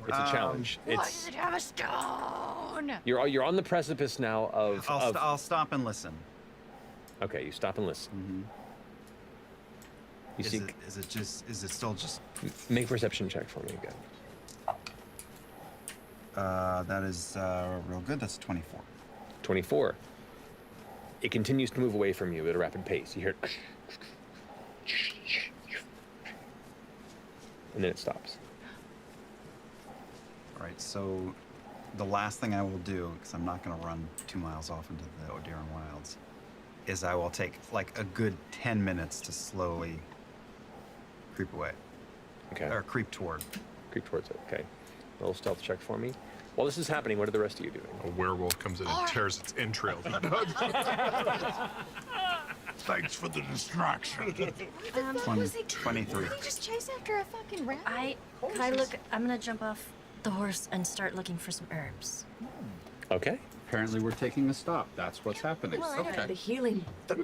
it's a challenge. Why does it have a stone? You're on the precipice now of. I'll stop and listen. Okay, you stop and listen. You see. Is it still just? Make a perception check for me again. That is real good. That's 24. 24. It continues to move away from you at a rapid pace. You hear it, and then it stops. All right. So, the last thing I will do, because I'm not going to run 2 miles off into the Odiran Wilds, is I will take like a good 10 minutes to slowly creep away. Okay. Or creep toward. Creep towards it. Okay. Roll stealth check for me. While this is happening, what are the rest of you doing? A werewolf comes in and tears its entrails. Thanks for the distraction. 23. Did he just chase after a fucking rabbit? I'm gonna jump off the horse and start looking for some herbs. Okay. Apparently we're taking a stop. That's what's happening. The healing. The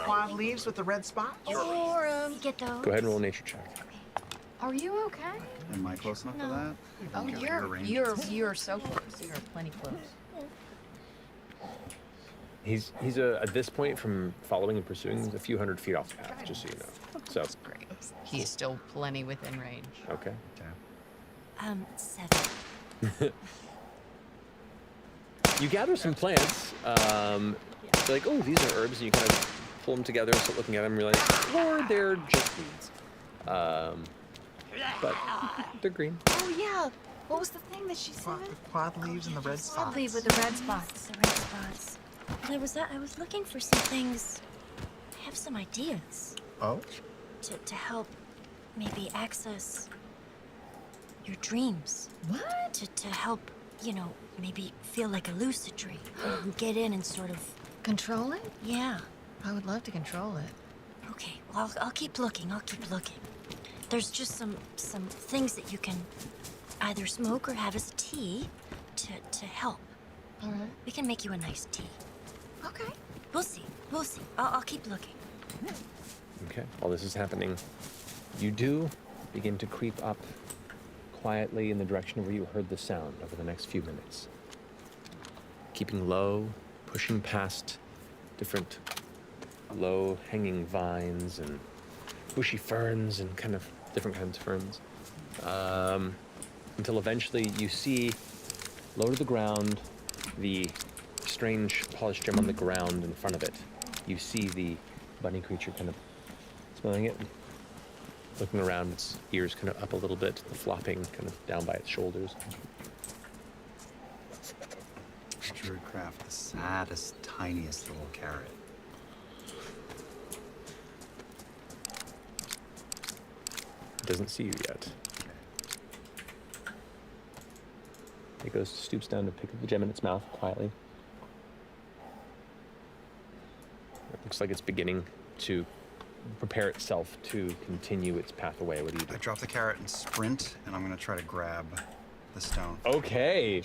quad leaves with the red spot? Or, Get those. Go ahead and roll a nature check. are you okay? Am I close enough for that? Oh, you're so close. You're plenty close. He's at this point from following and pursuing a few hundred feet off the path, just so you know. So That's great. He's still plenty within range. okay. 7. You gather some plants. You're like, oh, these are herbs, and you kind of pull them together and start looking at them and realize, or they're just weeds. But they're green. Oh yeah. What was the thing that she said? Quad leaves and the red spots. Quad leaf with the red spots. The red spots. And I was looking for some things. I have some ideas. Oh? To help maybe access your dreams. What? To help, maybe feel like a lucid dream. Get in and sort of Control it? Yeah. I would love to control it. Okay, well, I'll keep looking. I'll keep looking. There's just some things that you can either smoke or have as tea to help. All right. We can make you a nice tea. Okay. We'll see. We'll see. I'll keep looking. Okay, while this is happening, you do begin to creep up quietly in the direction of where you heard the sound over the next few minutes. Keeping low, pushing past different low-hanging vines and bushy ferns and kind of different kinds of ferns, until eventually you see, low to the ground, the strange polished gem on the ground in front of it. You see the bunny creature kind of smelling it, looking around, its ears kind of up a little bit, the flopping kind of down by its shoulders. Druidcraft, the saddest, tiniest little carrot. It doesn't see you yet. It goes, stoops down to pick up the gem in its mouth quietly. It looks like it's beginning to prepare itself to continue its path away. What do you do? I drop the carrot and sprint, and I'm gonna try to grab the stone. Okay.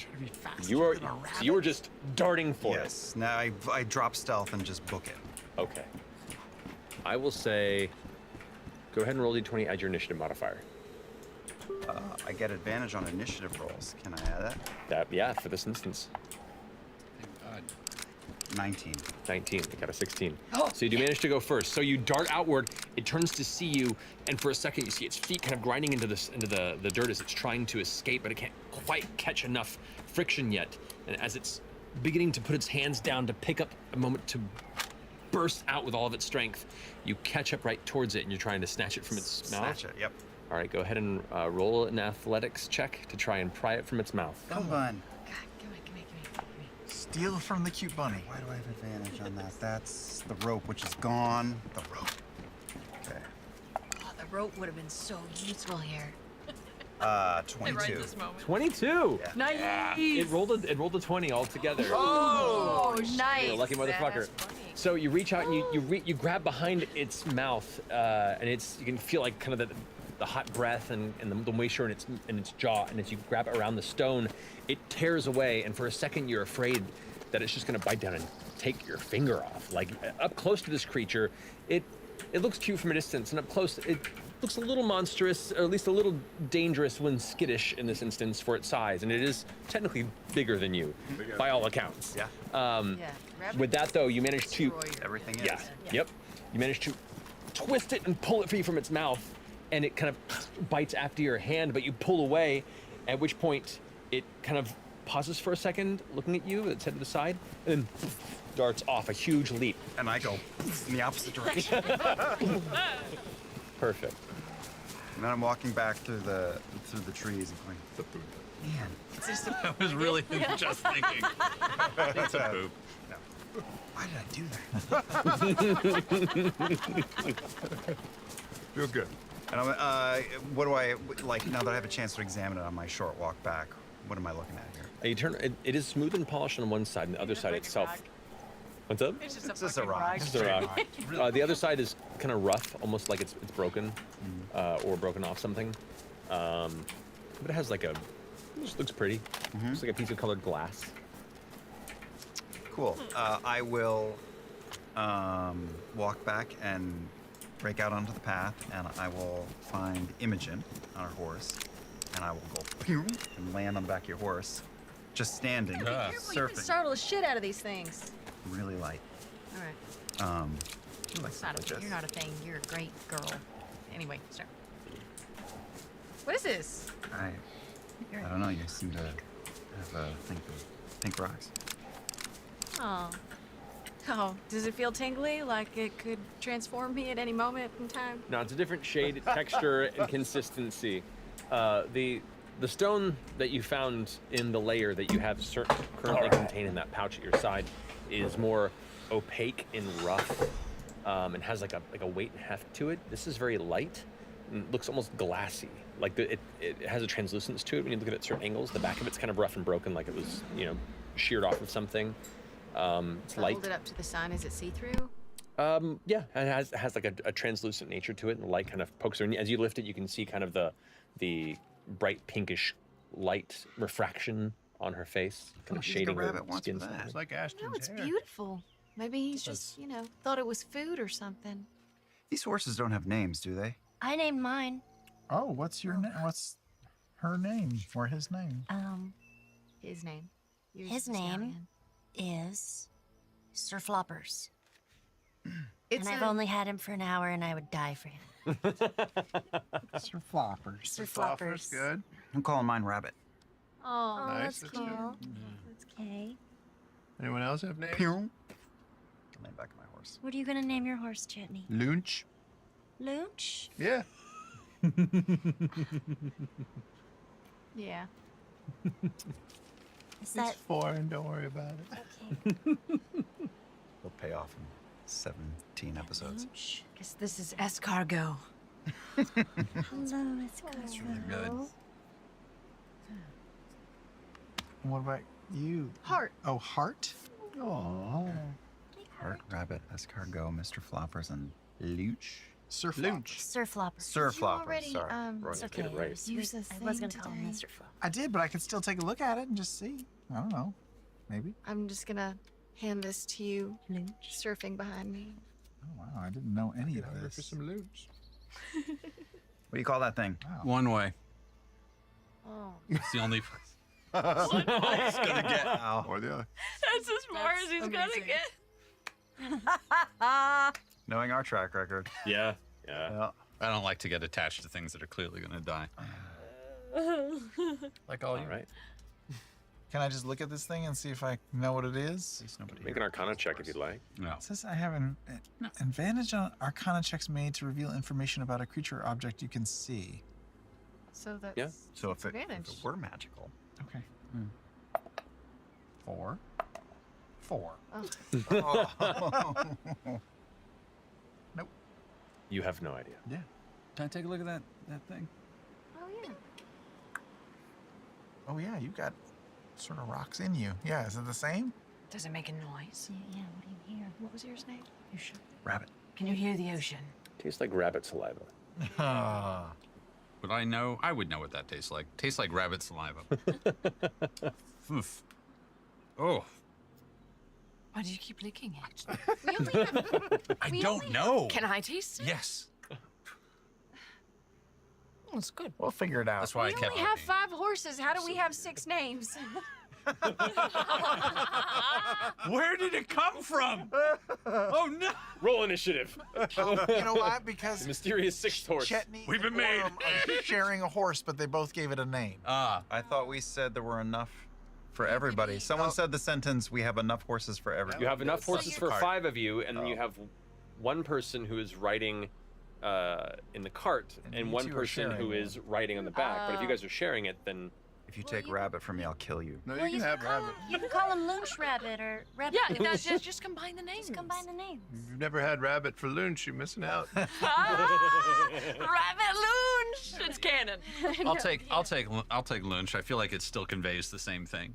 You were just darting for it. Yes. Now I drop stealth and just book it. Okay. I will say, go ahead and roll d20, add your initiative modifier. I get advantage on initiative rolls. Can I add that? Yeah, for this instance. 19. 19. I got a 16. So you do manage to go first. So you dart outward. It turns to see you, and for a second you see its feet kind of grinding into the dirt as it's trying to escape, but it can't quite catch enough friction yet. And as it's beginning to put its hands down to pick up a moment to burst out with all of its strength, you catch up right towards it, and you're trying to snatch it from its mouth. Snatch it. Yep. All right, go ahead and roll an athletics check to try and pry it from its mouth. Come on. Come on. Steal from the cute bunny. Why do I have advantage on that? That's the rope, which is gone. The rope. Okay. Oh, the rope would have been so useful here. 22. 22. Yeah. Nice. It rolled a 20 altogether. Oh, nice. You're a lucky motherfucker. So you reach out and you grab behind its mouth, and you can feel like kind of the hot breath and the moisture in its jaw. And as you grab it around the stone, it tears away. And for a second, you're afraid that it's just going to bite down and take your finger off. Like up close to this creature, it looks cute from a distance, and up close, it looks a little monstrous, or at least a little dangerous when skittish in this instance for its size. And it is technically bigger than you, by all accounts. Yeah. With that though, you manage to Everything is. yeah. Yep. You manage to twist it and pull it free from its mouth, and it kind of bites after your hand, but you pull away, at which point it kind of pauses for a second, looking at you, its head to the side, and then darts off a huge leap. And I go in the opposite direction. Perfect. And then I'm walking back through the trees and going, man, I was really just thinking. It's a poop. No. Why did I do that? Feel good. And what do I, like, now that I have a chance to examine it on my short walk back, what am I looking at here? You turn. It is smooth and polished on one side, and the other side itself. What's up? It's just It's just a rock. It's a rock. The other side is kind of rough, almost like it's broken, or broken off something. But it has like it just looks pretty. It's like a piece of colored glass. Cool. I will walk back and break out onto the path, and I will find Imogen on her horse, and I will go pew and land on the back of your horse, just standing, You can surfing, startle the shit out of these things. really light. All right. You like It's not stuff like you're this. not a thing. You're a great girl. Anyway, start. What is this? I don't know. You seem to have a thing for pink rocks. Oh. Oh, does it feel tingly? Like it could transform me at any moment in time? No, it's a different shade, texture, and consistency. The stone that you found in the layer that you have currently contained in that pouch at your side is more opaque and rough, and has like a weight and heft to it. This is very light and looks almost glassy. Like it has a translucence to it when you look at it at certain angles. The back of it's kind of rough and broken, like it was sheared off of something. It's light. Hold it up to the sun. Is it see-through? Yeah, and it has like a translucent nature to it, and the light kind of pokes through. And as you lift it, you can see kind of the bright pinkish light refraction on her face, kind of shading her skin. It's like Ashton's No, it's hair. beautiful. Maybe he's just, thought it was food or something. These horses don't have names, do they? I named mine. Oh, what's your name? What's her name or his name? His name. Yours His is the name stallion. is Sir Floppers. It's And I've only had him for an hour, and I would die for him. Sir Floppers. Sir Floppers. Good. I'm calling mine Rabbit. Oh, Nice, that's that's good. cool. That's okay. Anyone else have names? Pew. Lay back my horse. What are you gonna name your horse, Chutney? Lunch. Lunch? Yeah. Yeah. Is that It's foreign. Don't worry about it. It'll pay off in 17 episodes. Lunch? Guess this is escargot. Hello, it's really good. What about you? Heart. Oh, Heart? Oh. Heart, Rabbit, Escargot, Mr. Floppers, and Looch. Sir Lunch. Sir Floppers. Sir Did you Floppers, already, sorry. It's okay. Get it right. Use a I thing was gonna call him today. Mr. Floppers. I did, but I could still take a look at it and just see. I don't know. Maybe. I'm just gonna hand this to you, Lunch. surfing behind me. Oh, wow. I didn't know any of Hungry for this. some lunch. What do you call that thing? Wow. One way. Oh. It's the only. It's gonna get out. Or the other. That's as far as he's gonna get. Knowing our track record. Yeah. Yeah. I don't like to get attached to things that are clearly going to die. Like all All you. right. Can I just look at this thing and see if I know what it is? There's nobody Make here. an Arcana check if you'd like. No. It says I have an advantage on Arcana checks made to reveal information about a creature or object you can see. So that's Yeah. So if it advantage. were magical. Okay. 4. 4. Oh. Nope. You have no idea. Yeah. Can I take a look at that thing? Oh yeah. Oh yeah, you got sort of rocks in you. Yeah, is it the same? Does it make a noise? Yeah, what do you hear? What was yours name? Ocean. Rabbit. Can you hear the ocean? Tastes like rabbit saliva. Would I know? I would know what that tastes like. Tastes like rabbit saliva. Oof. Oh, Why do you keep licking it? We only have. I We don't only know. Can I taste it? Yes. Oh, it's good. We'll figure it out. That's why I We kept only have looking. 5 horses. How do we have 6 names? Where did it come from? Oh no! Roll initiative. You know why? Because Mysterious sixth horse. Chetney We've been and made. Orem are sharing a horse, but they both gave it a name. Ah, I thought we said there were enough for everybody. Someone said the sentence, we have enough horses for everybody. You have enough horses for Cart. 5 of you, and then you have one person who is riding in the cart, and you one two are person who sharing is riding on the back. But if you guys are sharing it, then If you take Rabbit from me, I'll kill you. No, Well, you can have Rabbit. You can call him Lunch Rabbit or Rabbit. Yeah, that's just combine the names. Just combine the names. If you've never had Rabbit for lunch, you're missing out. Rabbit lunch. It's canon. I'll take lunch. I feel like it still conveys the same thing.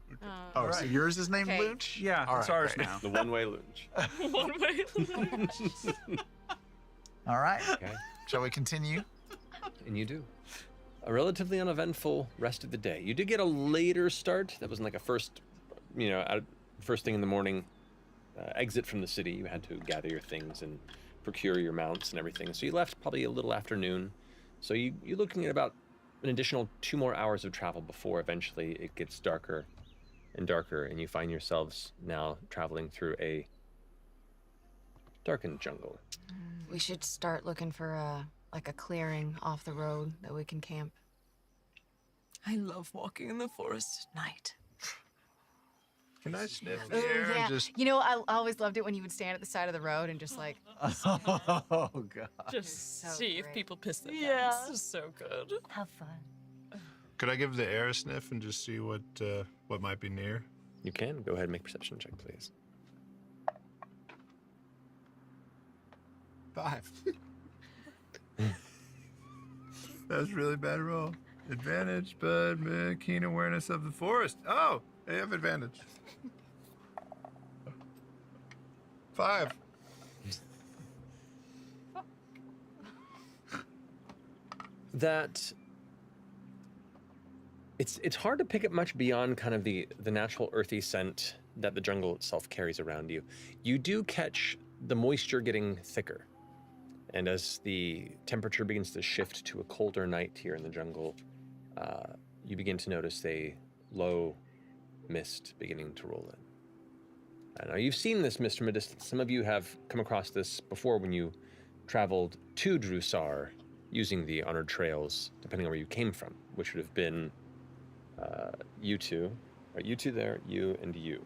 Oh, so yours is named Okay. Lunch? Yeah, All it's right, ours great. now. the one-way lunge. One way lunch. All right. Okay. Shall we continue? And you do. A relatively uneventful rest of the day. You did get a later start. That wasn't like a first thing in the morning exit from the city. You had to gather your things and procure your mounts and everything. So you left probably a little afternoon. So you're looking at about an additional 2 more hours of travel before eventually it gets darker and darker, and you find yourselves now traveling through a darkened jungle. We should start looking for a clearing off the road that we can camp. I love walking in the forest at night. Can I sniff the air Yeah. and just... You know, I always loved it when you would stand at the side of the road and just like Oh, God. Just so see great. if people piss their pants. It's just so good. Have fun. Could I give the air a sniff and just see what might be near? You can go ahead and make a perception check, please. 5. That was a really bad roll. Advantage, but keen awareness of the forest. Oh, I have advantage. 5. That it's hard to pick up much beyond kind of the natural earthy scent that the jungle itself carries around you. You do catch the moisture getting thicker. And as the temperature begins to shift to a colder night here in the jungle, you begin to notice a low mist beginning to roll in. Now, you've seen this mist from a distance. Some of you have come across this before when you traveled to Drusar using the honored trails, depending on where you came from, which would have been you two. Right, you two there, you and you.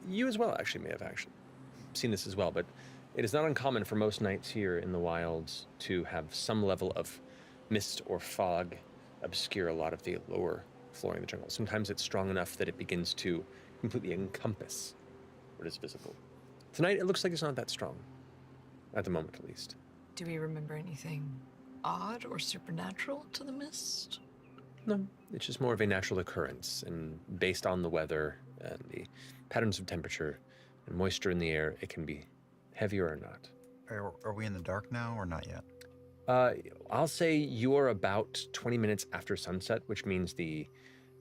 You as well, actually, may have actually seen this as well, but it is not uncommon for most nights here in the wilds to have some level of mist or fog obscure a lot of the lower flooring of the jungle. Sometimes it's strong enough that it begins to completely encompass what is visible. Tonight, it looks like it's not that strong, at the moment at least. Do we remember anything odd or supernatural to the mist? No, it's just more of a natural occurrence, and based on the weather and the patterns of temperature and moisture in the air, it can be heavier or not. Are we in the dark now or not yet? I'll say you are about 20 minutes after sunset, which means the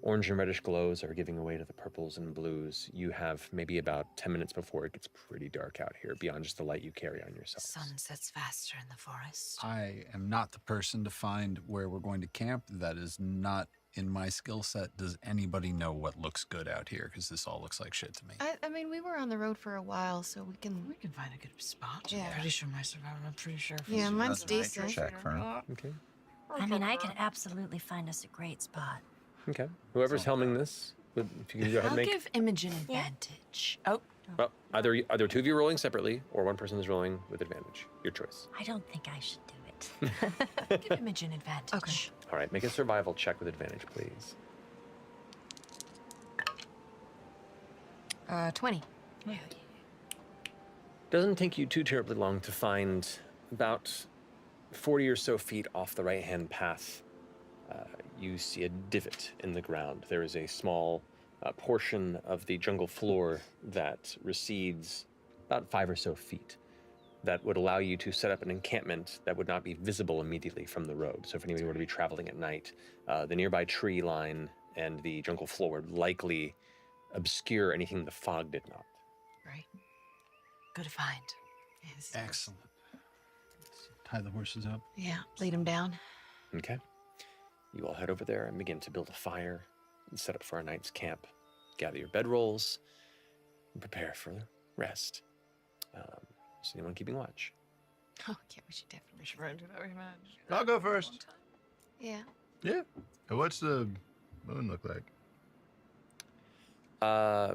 orange and reddish glows are giving away to the purples and blues. You have maybe about 10 minutes before it gets pretty dark out here, beyond just the light you carry on yourself. Sun sets faster in the forest. I am not the person to find where we're going to camp. That is not in my skill set. Does anybody know what looks good out here? Because this all looks like shit to me. I mean, we were on the road for a while, so we can find a good spot. Yeah. I'm pretty sure my survival. I'm pretty sure. Yeah, mine's decent. Check, Fern. Okay. I mean, I could absolutely find us a great spot. Okay. Whoever's helming this, if you can go ahead and I'll make. give Imogen advantage. Oh. Well, either two of you rolling separately, or one person is rolling with advantage. Your choice. I don't think I should do it. Give Imogen advantage. Okay. All right, make a survival check with advantage, please. 20. Yeah. Doesn't take you too terribly long to find about 40 or so feet off the right-hand path. You see a divot in the ground. There is a small portion of the jungle floor that recedes about 5 or so feet. That would allow you to set up an encampment that would not be visible immediately from the road. So if anybody were to be traveling at night, the nearby tree line and the jungle floor would likely obscure anything the fog did not. Right. Good find. Excellent. Let's tie the horses up. Yeah, lead them down. Okay. You all head over there and begin to build a fire and set up for a night's camp. Gather your bedrolls and prepare for rest. Is anyone keeping watch? Oh, yeah, we should definitely. Do that very much. I'll go first. Yeah. Yeah. And what's the moon look like?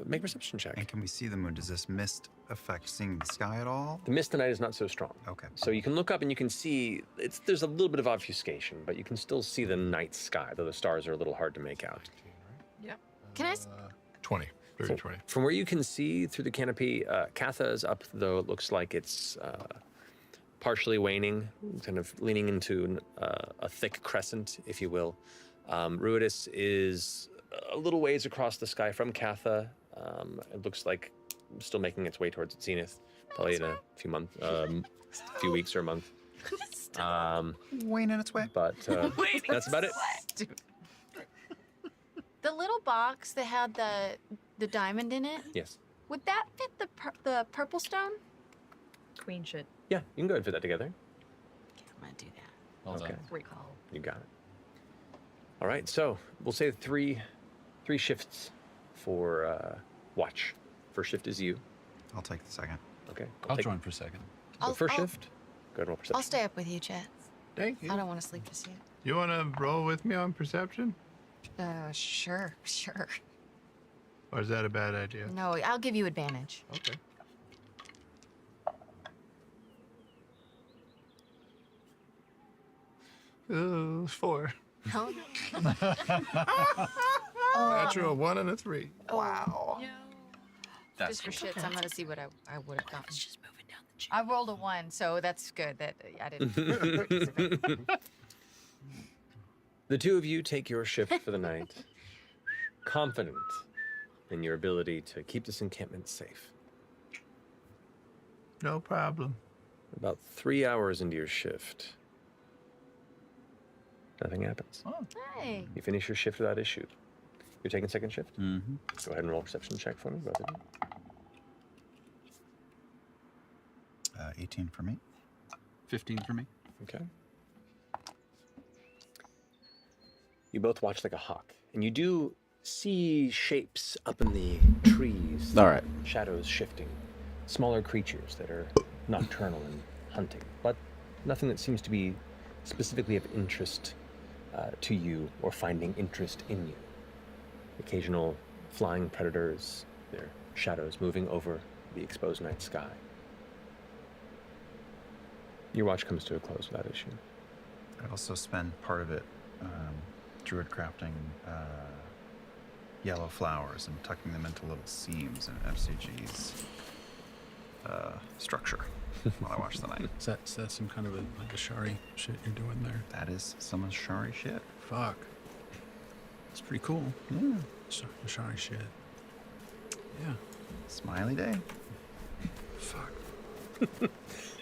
Make a perception check. And can we see the moon? Does this mist affect seeing the sky at all? The mist tonight is not so strong. Okay. So you can look up and you can see, there's a little bit of obfuscation, but you can still see the night sky, though the stars are a little hard to make out. Yep. Can I? 20. 30, 20. From where you can see through the canopy, Katha is up, though it looks like it's partially waning, kind of leaning into a thick crescent, if you will. Ruidus is a little ways across the sky from Katha. It looks like still making its way towards its zenith, probably in a few weeks or a month. Waning its way. But that's about it. The little box that had the diamond in it, Yes. would that fit the purple stone? Queen shit. Yeah, you can go ahead and fit that together. I'm gonna do that. Well Okay. done. Recall. You got it. All right, so we'll say three shifts for watch. First shift is you. I'll take the second. Okay. I'll join for a second. So first shift, go ahead and roll perception. I'll stay up with you, Chet. Thank you. I don't want to sleep just yet. You want to roll with me on perception? Sure. Or is that a bad idea? No, I'll give you advantage. Okay. Ooh, 4. Oh, Natural 1 and a 3. wow. That's Just for shits, I'm gonna see what I would have gotten. It's just moving down the chain. I rolled a 1, so that's good. That I didn't participate. The two of you take your shift for the night, confident in your ability to keep this encampment safe. No problem. About 3 hours into your shift, nothing happens. Hey. You finish your shift without issue. You're taking second shift? Mm-hmm. Go ahead and roll a perception check for me, both of you. 18 for me. 15 for me. Okay. You both watch like a hawk, and you do see shapes up in the trees. All right. Shadows shifting. Smaller creatures that are nocturnal and hunting, but nothing that seems to be specifically of interest to you or finding interest in you. Occasional flying predators, their shadows moving over the exposed night sky. Your watch comes to a close without issue. I also spend part of it druid crafting yellow flowers and tucking them into little seams in FCG's structure while I watch the night. Is that some kind of like a shari shit you're doing there? That is some shari shit. Fuck. It's pretty cool. Yeah. Shari shit. Yeah. Smiley day. Fuck.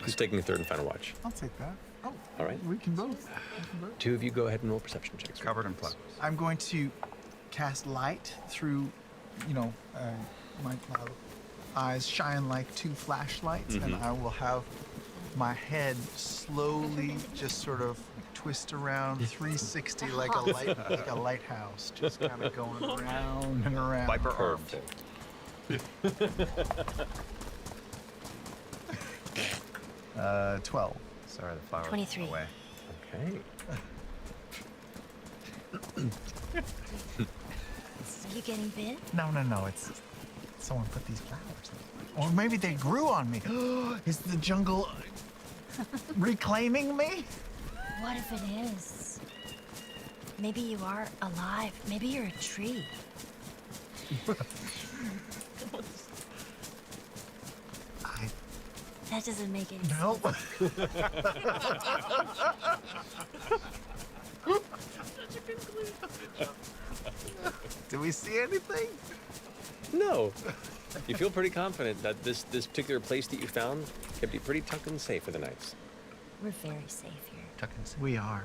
Who's taking a third and final watch? I'll take that. Oh, all right. We can both. Two of you go ahead and roll perception checks. Covered in flowers. I'm going to cast light through, my eyes shine like two flashlights, and I will have my head slowly just sort of twist around 360 like a lighthouse, just kind of going around and around. Viper armed. 12. Sorry, the flower 23. away. Okay. Are you getting bit? No, it's someone put these flowers there. Or maybe they grew on me. Is the jungle reclaiming me? What if it is? Maybe you are alive. Maybe you're a tree. That doesn't make any sense. Nope. Do we see anything? No. You feel pretty confident that this particular place that you found can be pretty tucked and safe for the night. We're very safe here. Tuck and safe. We are.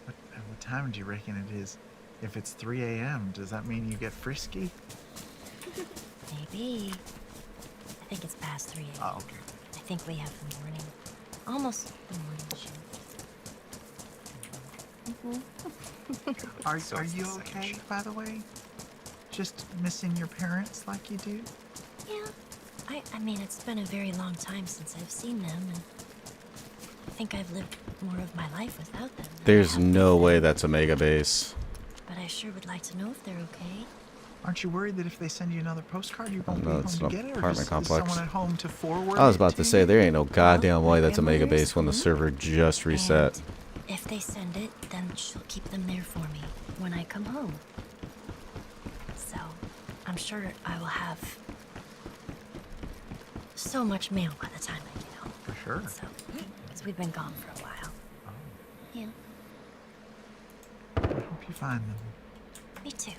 What time do you reckon it is? If it's 3 a.m., does that mean you get frisky? Maybe. I think it's past 3 a.m. Oh, okay. I think we have the morning. Almost the morning shift. Are you okay, by the way? Just missing your parents like you do? Yeah. I mean, it's been a very long time since I've seen them, and I think I've lived more of my life without them. There's no way that's a mega base. But I sure would like to know if they're okay. Aren't you worried that if they send you another postcard, you won't be No, home it's to an get it? Or apartment is complex. someone at home to forward I was it about to say, you? there ain't no goddamn way that's a mega base when the server just reset. If they send it, then she'll keep them there for me when I come home. So, I'm sure I will have so much mail by the time I get home. For sure. So, because we've been gone for a while. Yeah, I hope you find them. me too.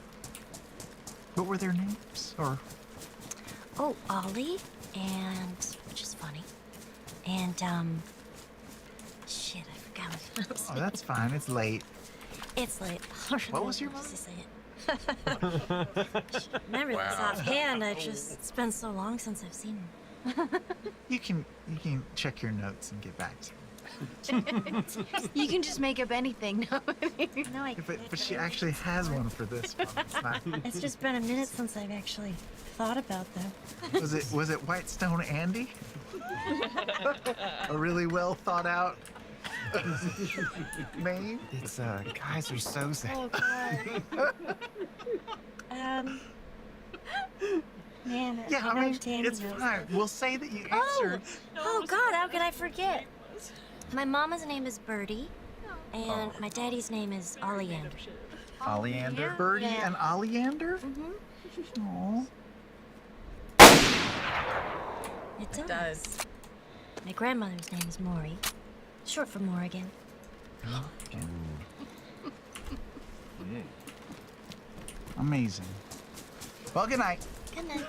What were their names? Or Oh, Ollie, and, which is funny, and, shit, I forgot what it was. oh, that's fine. It's late. It's late. What was your mother? Remember this offhand, it's been so long since I've seen him. You can check your notes and get back to me. You can just make up anything. No, I But she actually has one for this one. It's not. It's just been a minute since I've actually thought about them. Was it Whitestone Andy? A really well thought out name? It's Kaiser Soze. Oh, God. Man, Yeah, I mean, it's fine. We'll say that you answered. Oh, God, how could I forget? My mama's name is Birdie, and my daddy's name is Oleander. Oleander? Birdie and Oleander? Mm-hmm. Aw. It does. My grandmother's name is Maury, short for Morrigan. Amazing. Well, good night. Good night.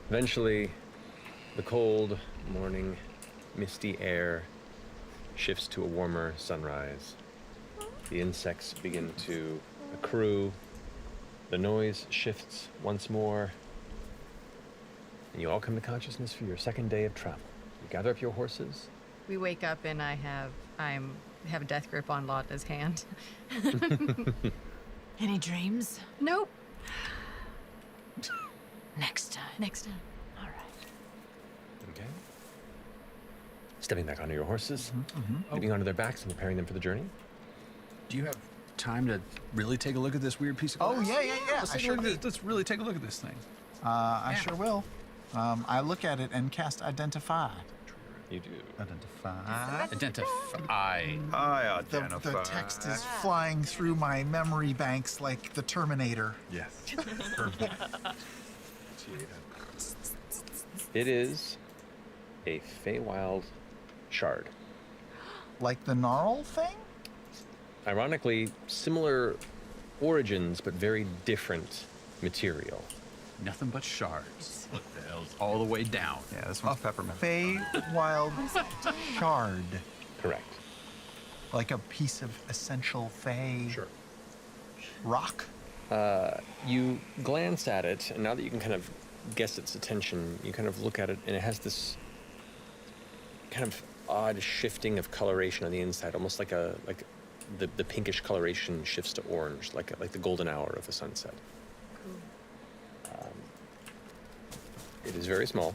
Eventually, the cold morning, misty air shifts to a warmer sunrise. The insects begin to accrue. The noise shifts once more. And you all come to consciousness for your second day of travel. You gather up your horses. We wake up and I have a death grip on Lotta's hand. Any dreams? Nope. Next time. Next time. All right. Okay. Stepping back onto your horses, leaping onto their backs and preparing them for the journey. Do you have time to really take a look at this weird piece of Oh, glass? yeah. Let's, let's really take a look at this thing. I sure will. I look at it and cast Identify. You do. Identify. Identify. I identify. The text is flying through my memory banks like the Terminator. Yes. It is a Feywild shard. Like the gnarl thing? Ironically, similar origins, but very different material. Nothing but shards. All the way down. Yeah, this one's peppermint. Feywild shard. Correct. Like a piece of essential Fey rock? You glance at it, and now that you can kind of guess its attention, you kind of look at it, and it has this kind of odd shifting of coloration on the inside, almost like the pinkish coloration shifts to orange, like the golden hour of a sunset. It is very small,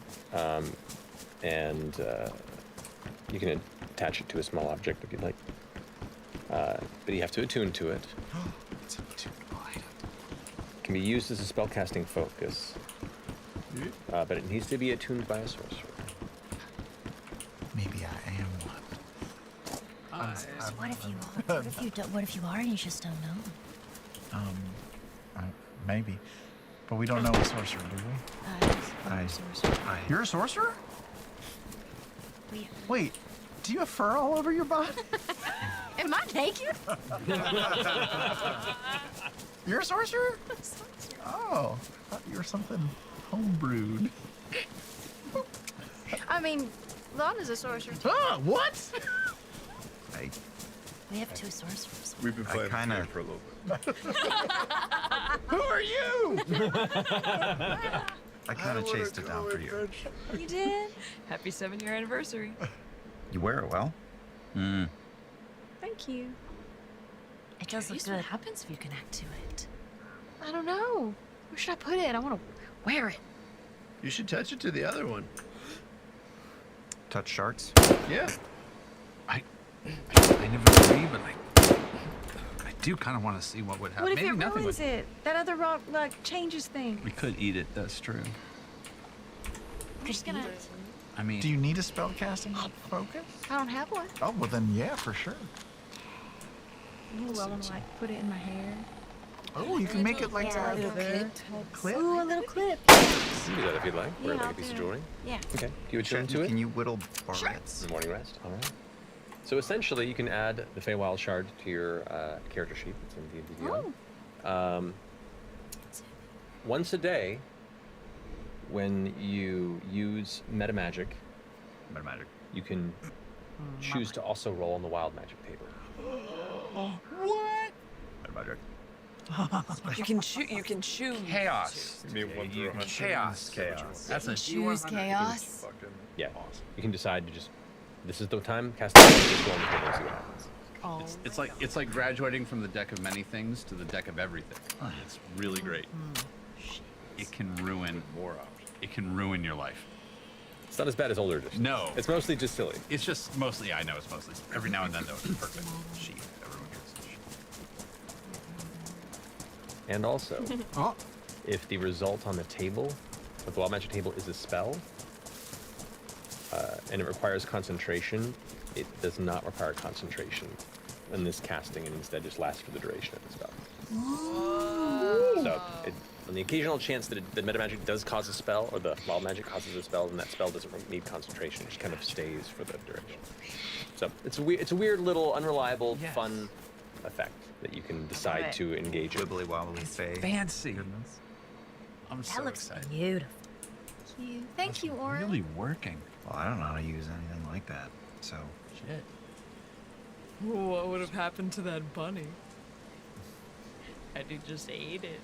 and you can attach it to a small object if you'd like. But you have to attune to it. It's an attunable item. It can be used as a spellcasting focus, but it needs to be attuned by a sorcerer. Maybe I am one. So what if you are and you just don't know? Maybe. But we don't know a sorcerer, do we? You're a sorcerer? Wait, do you have fur all over your body? Am I naked? You're a sorcerer? Oh, I thought you were something homebrewed. I mean, Lotta's a sorcerer. Ah, what? We have two sorcerers. We've been playing for a little bit. Who are you? I kind of chased it down for you. You did. Happy 7-year anniversary. You wear it well. Thank you. It does look Jeez, good. what happens if you connect to it? I don't know. Where should I put it? I want to wear it. You should touch it to the other one. Touch shards. Yeah. I never agree, but I do kind of want to see what would happen. What if Maybe it nothing ruins would. it? That other rock, changes things. We could eat it. That's true. I'm just gonna... I mean, Do you need a spellcasting focus? I don't have one. Oh, well then, yeah, for sure. Ooh, I want to, put it in my hair. Oh, you can make it like Yeah, a little clip. clip. Ooh, a little clip. You can do that if you'd like. Wear it Yeah, like a piece of I'll do jewelry. Yeah. Okay. Do you attune to it? Can you whittle barrettes? The morning rest. All right. So essentially, you can add the Feywild shard to your character sheet. It's in D&D Beyond. Once a day, when you use metamagic, you can choose to also roll on the wild magic table. What? You can choose. chaos. Chaos. That's a Choose chaos. Yeah. You can decide to just. This is the time. Cast the just roll on the table and see what happens. Oh. It's like graduating from the deck of many things to the deck of everything. It's really great. It can ruin It can ruin your life. It's not as bad as older editions. No. It's mostly just silly. It's just mostly, I know it's mostly, every now and then though, it's perfect. Sheet. Everyone gets a sheet. And also, if the result on the table, of the wild magic table, is a spell, and it requires concentration, it does not require concentration in this casting, and instead just lasts for the duration of the spell. So, on the occasional chance that the metamagic does cause a spell, or the wild magic causes a spell, then that spell doesn't need concentration. It just kind of stays for the duration. So it's a weird little unreliable, fun effect that you can decide to engage in. Wibbly wobbly fey. Fancy. Goodness. I'm That so looks excited. beautiful. Cute. Thank you, Oren. Really working. Well, I don't know how to use anything like that, so. Shit. What would have happened to that bunny? And he just ate it.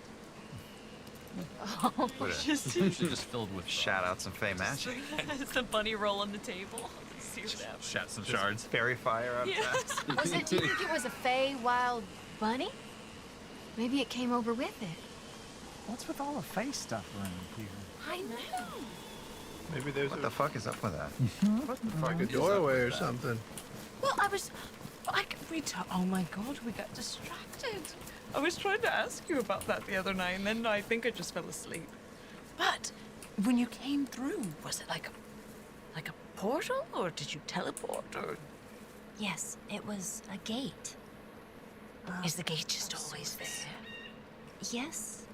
Oh, just Usually just filled with Shout out some Fey magic. It's the bunny roll on the table. See what happens. Shat some shards. Fairy fire out of that. Was it? Do you think it was a Fey wild bunny? Maybe it came over with it. What's with all the face stuff around here? I know. Maybe there's What the fuck is up with that? like a doorway or something. Well, oh my god, we got distracted. I was trying to ask you about that the other night, and then I think I just fell asleep. But when you came through, was it like a portal, or did you teleport, or Yes, it was a gate. is the gate just always there? Yes.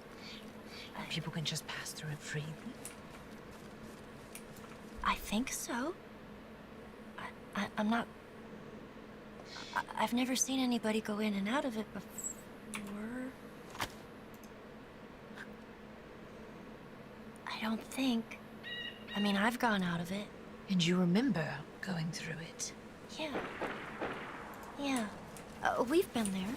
People can just pass through it freely. I think so. I'm not. I've never seen anybody go in and out of it before. I don't think. I mean, I've gone out of it. And you remember going through it? Yeah. Yeah. We've been there.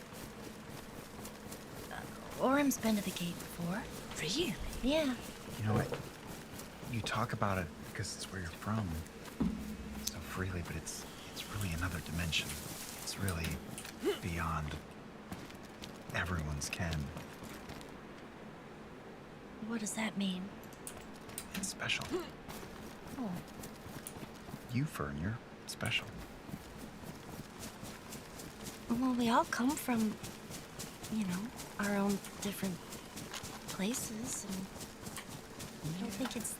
Orem's been to the gate before. Really? Yeah. You know what? You talk about it because it's where you're from so freely, but it's really another dimension. It's really beyond everyone's ken. What does that mean? It's special. Oh. You, Fern, you're special. Well, we all come from, our own different places, and I don't think it's...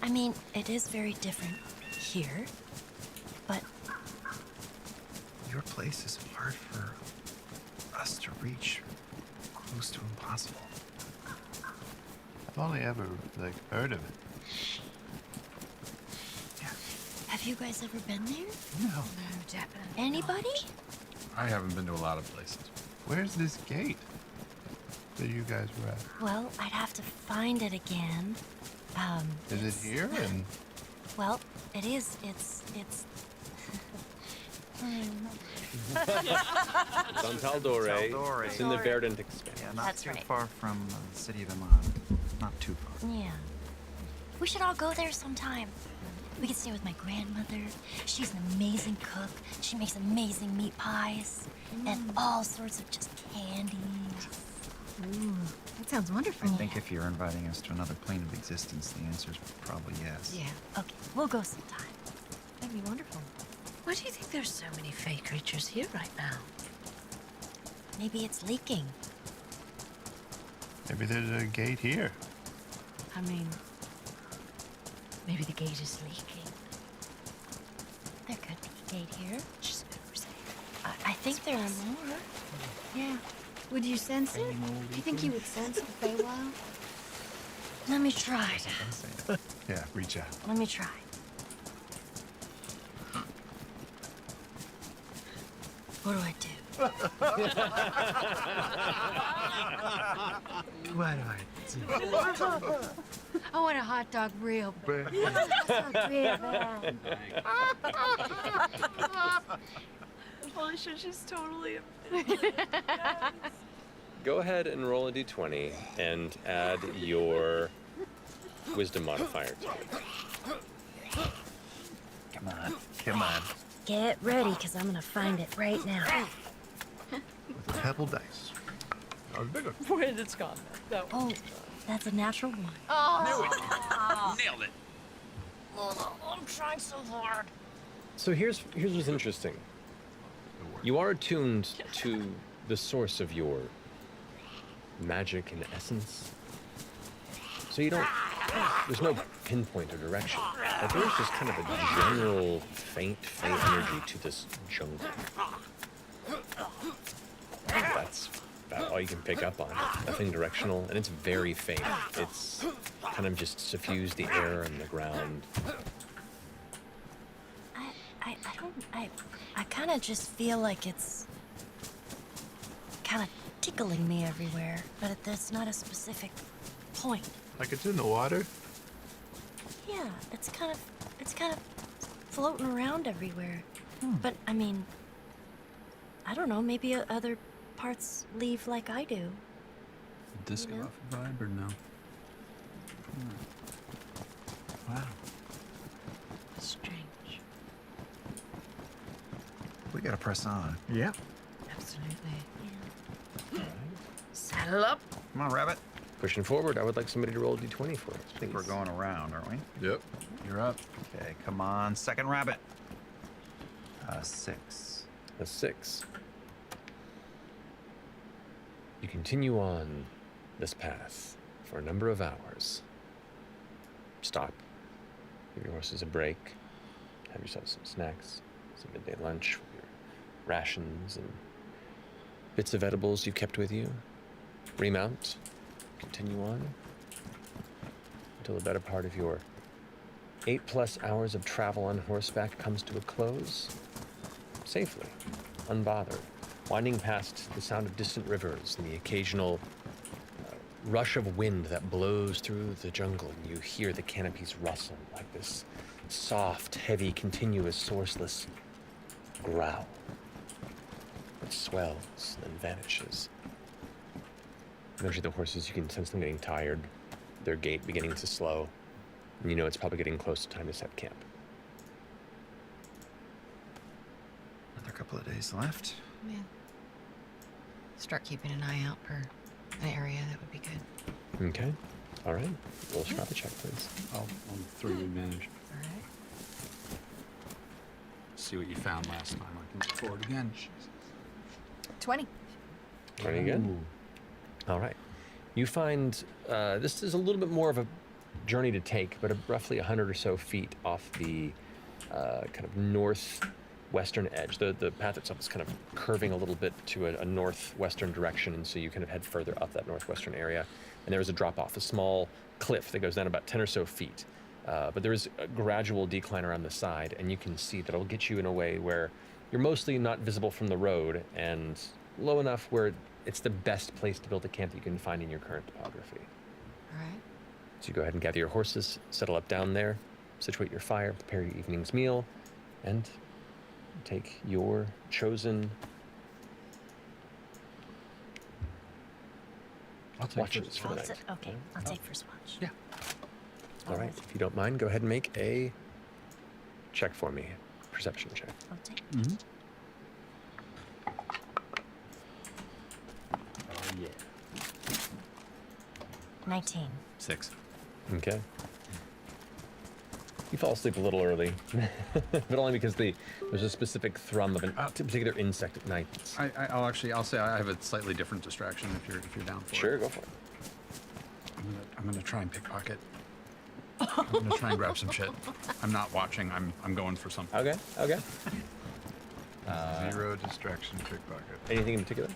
I mean, it is very different here, but... Your place is hard for us to reach, close to impossible. I've only ever, heard of it. Have you guys ever been there? No. No, definitely. Anybody? I haven't been to a lot of places. Where's this gate that you guys were at? Well, I'd have to find it again. Is it here? And Well, it is. It's... It's on Taldore. Taldore. It's in the Verdant Expanse. Yeah, not That's too right. far from the city of Iman. Not too far. Yeah. We should all go there sometime. We could stay with my grandmother. She's an amazing cook. She makes amazing meat pies and all sorts of just candies. Ooh, that sounds wonderful. I think if you're inviting us to another plane of existence, the answer is probably yes. Yeah. Okay, we'll go sometime. That'd be wonderful. Why do you think there's so many fey creatures here right now? Maybe it's leaking. maybe there's a gate here. I mean, maybe the gate is leaking. There could be a gate here. Just never say. I think there are more. Yeah. Would you sense it? Do you think you would sense the Feywild? Let me try. Yeah, reach out. Let me try. What do I do? What do I do? I want a hot dog real bad. Holy shit, she's totally Go ahead and roll a d20 and add your wisdom modifier to it. Come on. Come on. Get ready, because I'm going to find it right now. With a pebble dice. That was bigger. Where it's gone. That Oh, that's a natural one. Oh. Nailed it. I'm trying so hard. So here's what's interesting. You are attuned to the source of your magic and essence. So you don't, there's no pinpoint or direction. But there's just kind of a general faint energy to this jungle. That's about all you can pick up on. Nothing directional, and it's very faint. It's kind of just suffused the air and the ground. I kind of just feel like it's kind of tickling me everywhere, but there's not a specific point. Like it's in the water? Yeah, it's kind of floating around everywhere. But I mean, I don't know, maybe other parts leave like I do. Disco off vibe or no? Wow. Strange. We gotta press on. Yeah. Absolutely. Saddle up. Come on, rabbit. Pushing forward, I would like somebody to roll a d20 for us, I think we're going around, aren't we? Yep. You're up. Okay, come on. Second rabbit. 6. A 6. You continue on this path for a number of hours. Stop. Give your horses a break. Have yourself some snacks, some midday lunch with your rations and bits of edibles you've kept with you. Remount. Continue on until the better part of your 8+ hours of travel on horseback comes to a close. Safely, unbothered, winding past the sound of distant rivers and the occasional rush of wind that blows through the jungle, and you hear the canopies rustle like this soft, heavy, continuous, sourceless growl. It swells, then vanishes. Eventually the horses, you can sense them getting tired, their gait beginning to slow, and you know it's probably getting close to time to set camp. Another couple of days left. Yeah. Start keeping an eye out for an area that would be good. Okay. All right. Roll a Strava check, please. I'll 3 advantage. All right. See what you found last time. I can look forward again. 20. Very good. All right. You find this is a little bit more of a journey to take, but roughly 100 or so feet off the kind of northwestern edge. The path itself is kind of curving a little bit to a northwestern direction, and so you kind of head further up that northwestern area. And there is a drop-off, a small cliff that goes down about 10 or so feet. But there is a gradual decline around the side, and you can see that it'll get you in a way where you're mostly not visible from the road and low enough where it's the best place to build a camp that you can find in your current topography. All right. So you go ahead and gather your horses, settle up down there, situate your fire, prepare your evening's meal, and take your chosen watches for the night. Okay, I'll take first watch. Yeah. All right. If you don't mind, go ahead and make a check for me. Perception check. I'll take. Mm-hmm. Oh, yeah. 19. 6. Okay. You fall asleep a little early, but only because there's a specific thrum of a particular insect at night. I'll say I have a slightly different distraction if you're down for it. Sure, go for it. I'm gonna try and pickpocket. I'm gonna try and grab some shit. I'm not watching. I'm going for something. Okay. Okay. 0 distraction pickpocket. Anything in particular?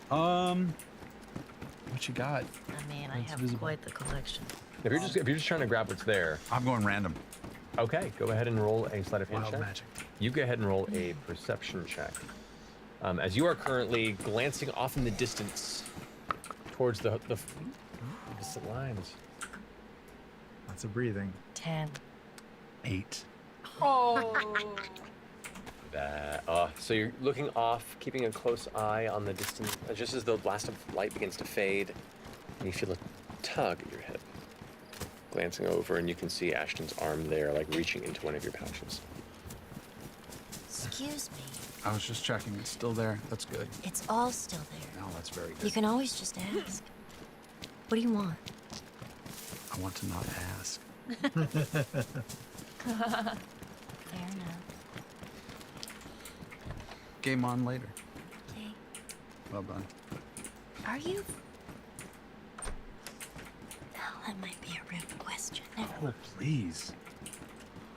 What you got? I mean, I What's have visible? quite the collection. If you're just trying to grab what's there, I'm going random. okay. Go ahead and roll a sleight of hand Wild check. magic. You go ahead and roll a perception check. As you are currently glancing off in the distance towards the distant lines. Lots of breathing. 10. 8. Oh. So you're looking off, keeping a close eye on the distance, just as the blast of light begins to fade, and you feel a tug at your hip. Glancing over, and you can see Ashton's arm there, like reaching into one of your pouches. Excuse me. I was just checking. It's still there. That's good. It's all still there. No, that's very You good. can always just ask. What do you want? I want to not ask. Fair enough. Game on later. Okay. Well done. Are you... Oh, that might be a rude question. Oh, please.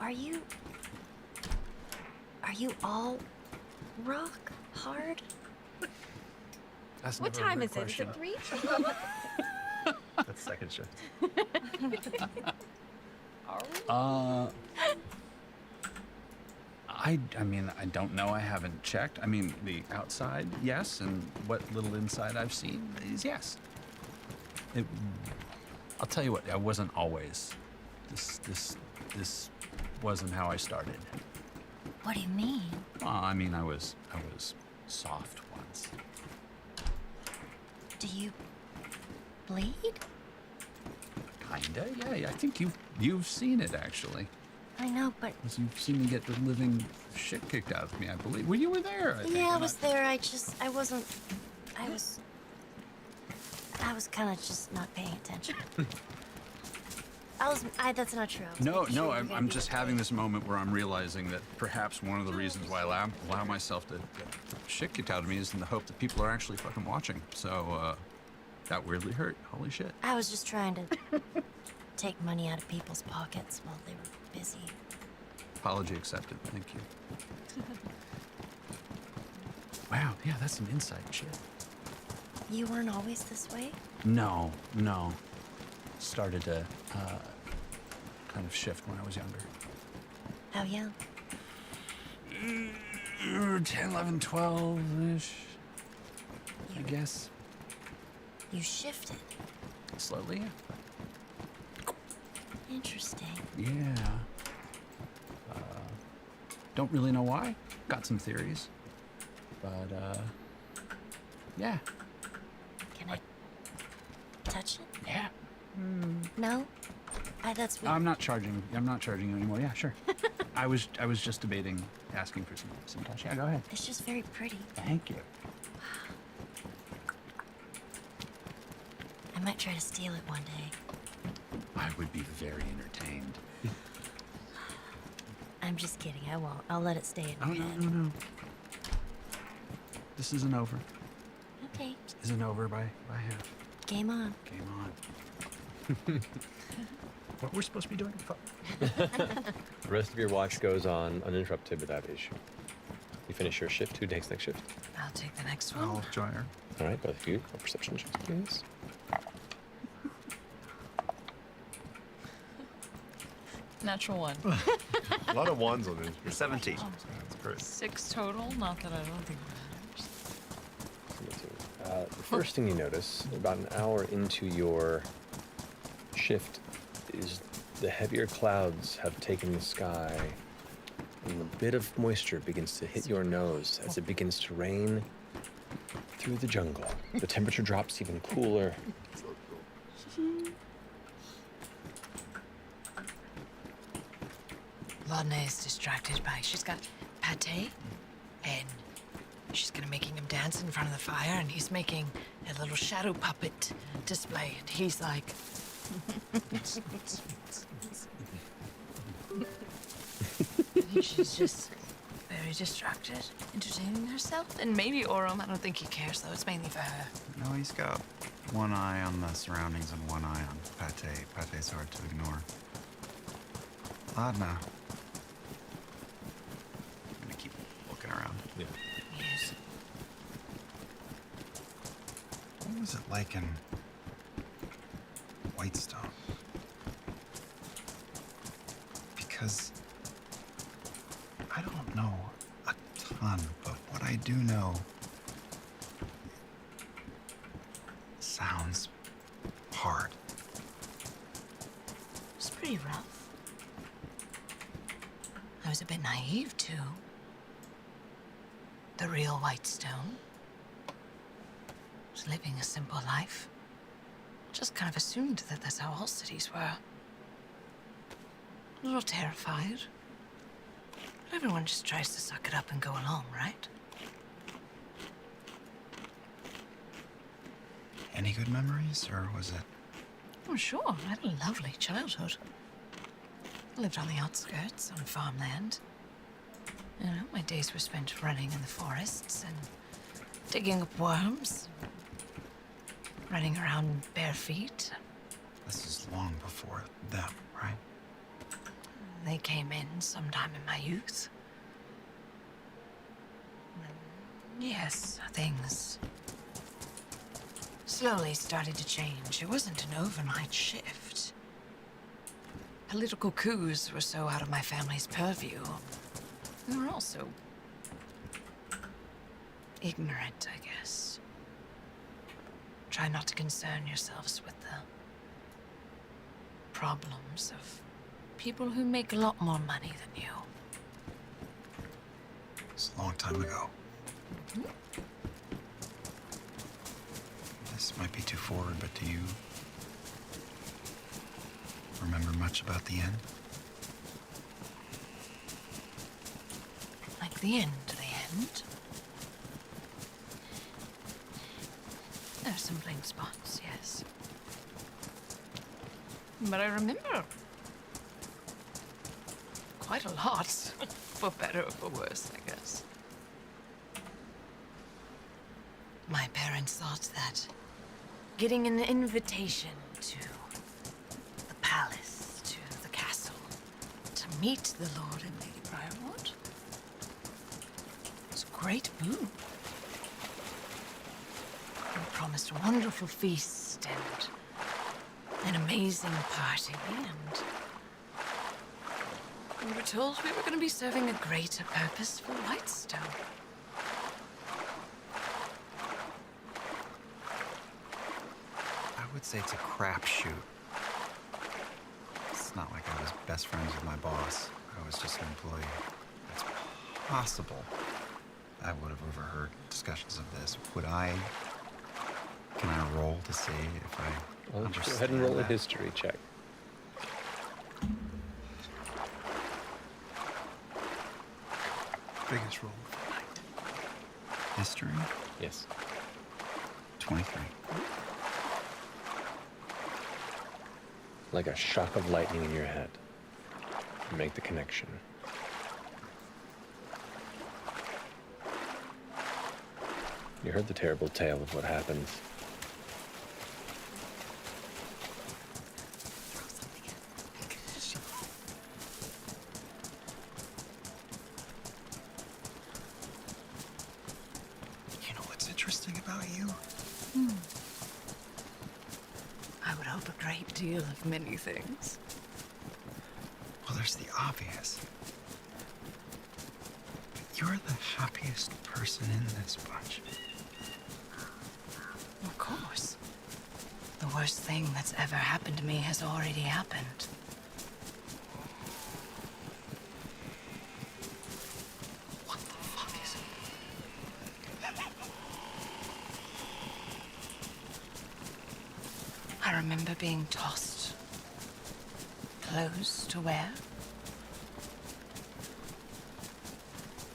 Are you all rock hard? That's What never a time rude is it? Is question. it 3? That's second shift. I mean, I don't know. I haven't checked. I mean, the outside, yes, and what little inside I've seen is yes. I'll tell you what. I wasn't always. This wasn't how I started. What do you mean? Well, I mean, I was soft once. Do you bleed? Kinda, yeah. I think you've seen it actually. I know, but 'Cause you've seen me get the living shit kicked out of me, I believe. Well, you were there. I think, yeah, I and was there. I was kind of just not paying attention. That's not true. I was No, making sure you were I'm gonna be just okay. having this moment where I'm realizing that perhaps one of the reasons why I allow myself to get shit kicked out of me is in the hope that people are actually fucking watching. So, that weirdly hurt. Holy shit. I was just trying to take money out of people's pockets while they were busy. Apology accepted. Thank you. Wow, yeah, that's some inside shit. You weren't always this way? No. Started to kind of shift when I was younger. How young? 10, 11, 12-ish, I guess. You shifted. Slowly, yeah. Interesting. Yeah. Don't really know why. Got some theories. But, yeah. Can I touch it? Yeah. No? That's weird. I'm not charging you anymore. Yeah, sure. I was just debating asking for some touch. Yeah, go ahead. It's just very pretty. Thank you. I might try to steal it one day. I would be very entertained. I'm just kidding. I won't. I'll let it stay in Oh, your head. no. This isn't over. Okay. This isn't over by half. Game on. Game on. What we're supposed to be doing? The rest of your watch goes on uninterrupted without issue. You finish your shift. Who takes next shift? I'll take the next one. I'll join her. All right, both of you. A perception check, please. Natural one. A lot of ones on this. You're 17. That's great. 6 total. Not that I don't think matters. The first thing you notice, about an hour into your shift, is the heavier clouds have taken the sky, and a bit of moisture begins to hit your nose as it begins to rain through the jungle. The temperature drops even cooler. Lorna is distracted by, she's got pate, and she's gonna making him dance in front of the fire, and he's making a little shadow puppet display, and he's like, she's just very distracted, entertaining herself, and maybe Orum, I don't think he cares though, it's mainly for her. No, he's got one eye on the surroundings and one eye on Pate. Pate's hard to ignore. Ladna. I'm gonna keep looking around. Yeah. Yes. What was it like in Whitestone? Because I don't know a ton, but what I do know sounds hard. It's pretty rough. I was a bit naive, too. The real Whitestone. Was living a simple life. Just kind of assumed that that's how all cities were. A little terrified. But everyone just tries to suck it up and go along, right? Any good memories, or was it? Oh, sure. I had a lovely childhood. Lived on the outskirts, on farmland. You know, my days were spent running in the forests and digging up worms. Running around bare feet. This is long before them, right? They came in sometime in my youth. Yes, things slowly started to change. It wasn't an overnight shift. Political coups were so out of my family's purview. You're also ignorant, I guess. Try not to concern yourselves with the problems of people who make a lot more money than you. It's a long time ago. This might be too forward, but do you remember much about the end? Like the end, the end? There are some blank spots, yes. But I remember quite a lot, for better or for worse, I guess. My parents thought that getting an invitation to the palace, to the castle, to meet the Lord and Lady Briarwood was a great boon. We promised a wonderful feast and an amazing party, and we were told we were going to be serving a greater purpose for Whitestone. I would say it's a crapshoot. It's not like I was best friends with my boss. I was just an employee. It's possible I would have overheard discussions of this. Can I roll to see if I Well, understand go ahead and roll a that? history check. Biggest roll of the night. History? Yes. 23. Like a shock of lightning in your head. You make the connection. You heard the terrible tale of what happened. You know what's interesting about you? I would hope a great deal of many things. Well, there's the obvious. You're the happiest person in this bunch. Of course. The worst thing that's ever happened to me has already happened. What the fuck is it? I remember being tossed. Clothes to wear.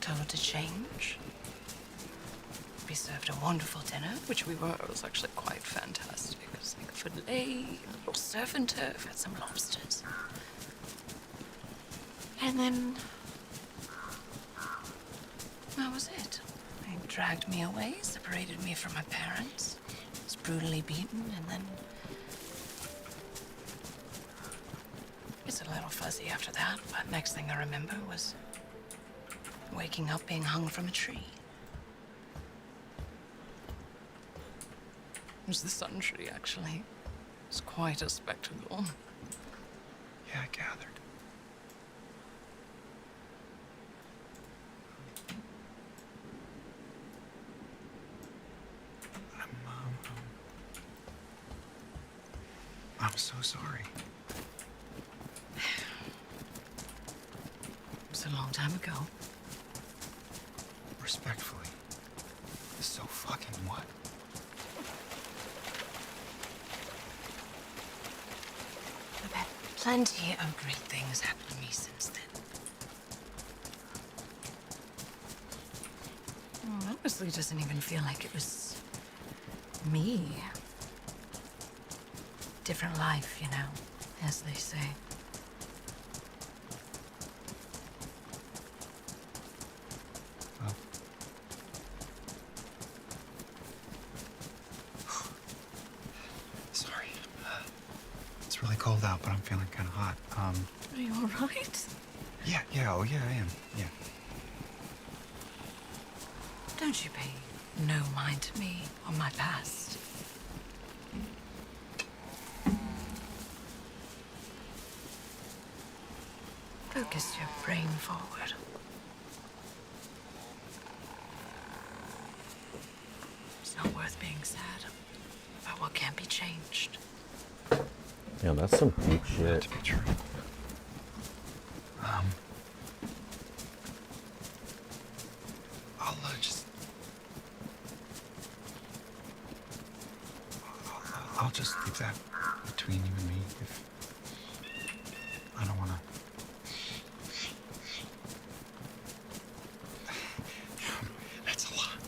Told to change. We served a wonderful dinner, which we were. It was actually quite fantastic. It was like a filet, a little surf and turf, had some lobsters. And then that was it. They dragged me away, separated me from my parents. I was brutally beaten, and then it's a little fuzzy after that, but next thing I remember was waking up being hung from a tree. It was the sun tree, actually. It was quite a spectacle. Yeah, I gathered. I'm so sorry. It was a long time ago. Respectfully. So fucking what? I've had plenty of great things happen to me since then. It honestly doesn't even feel like it was me. Different life, you know, as they say. Well. Sorry. It's really cold out, but I'm feeling kind of hot. Are you all right? Yeah, oh yeah, I am. Yeah. Don't you pay no mind to me or my past. Focus your brain forward. sad about what can't be changed. Damn, that's some deep shit. To be true. I'll just leave that between you and me. If I don't want to. That's a lot.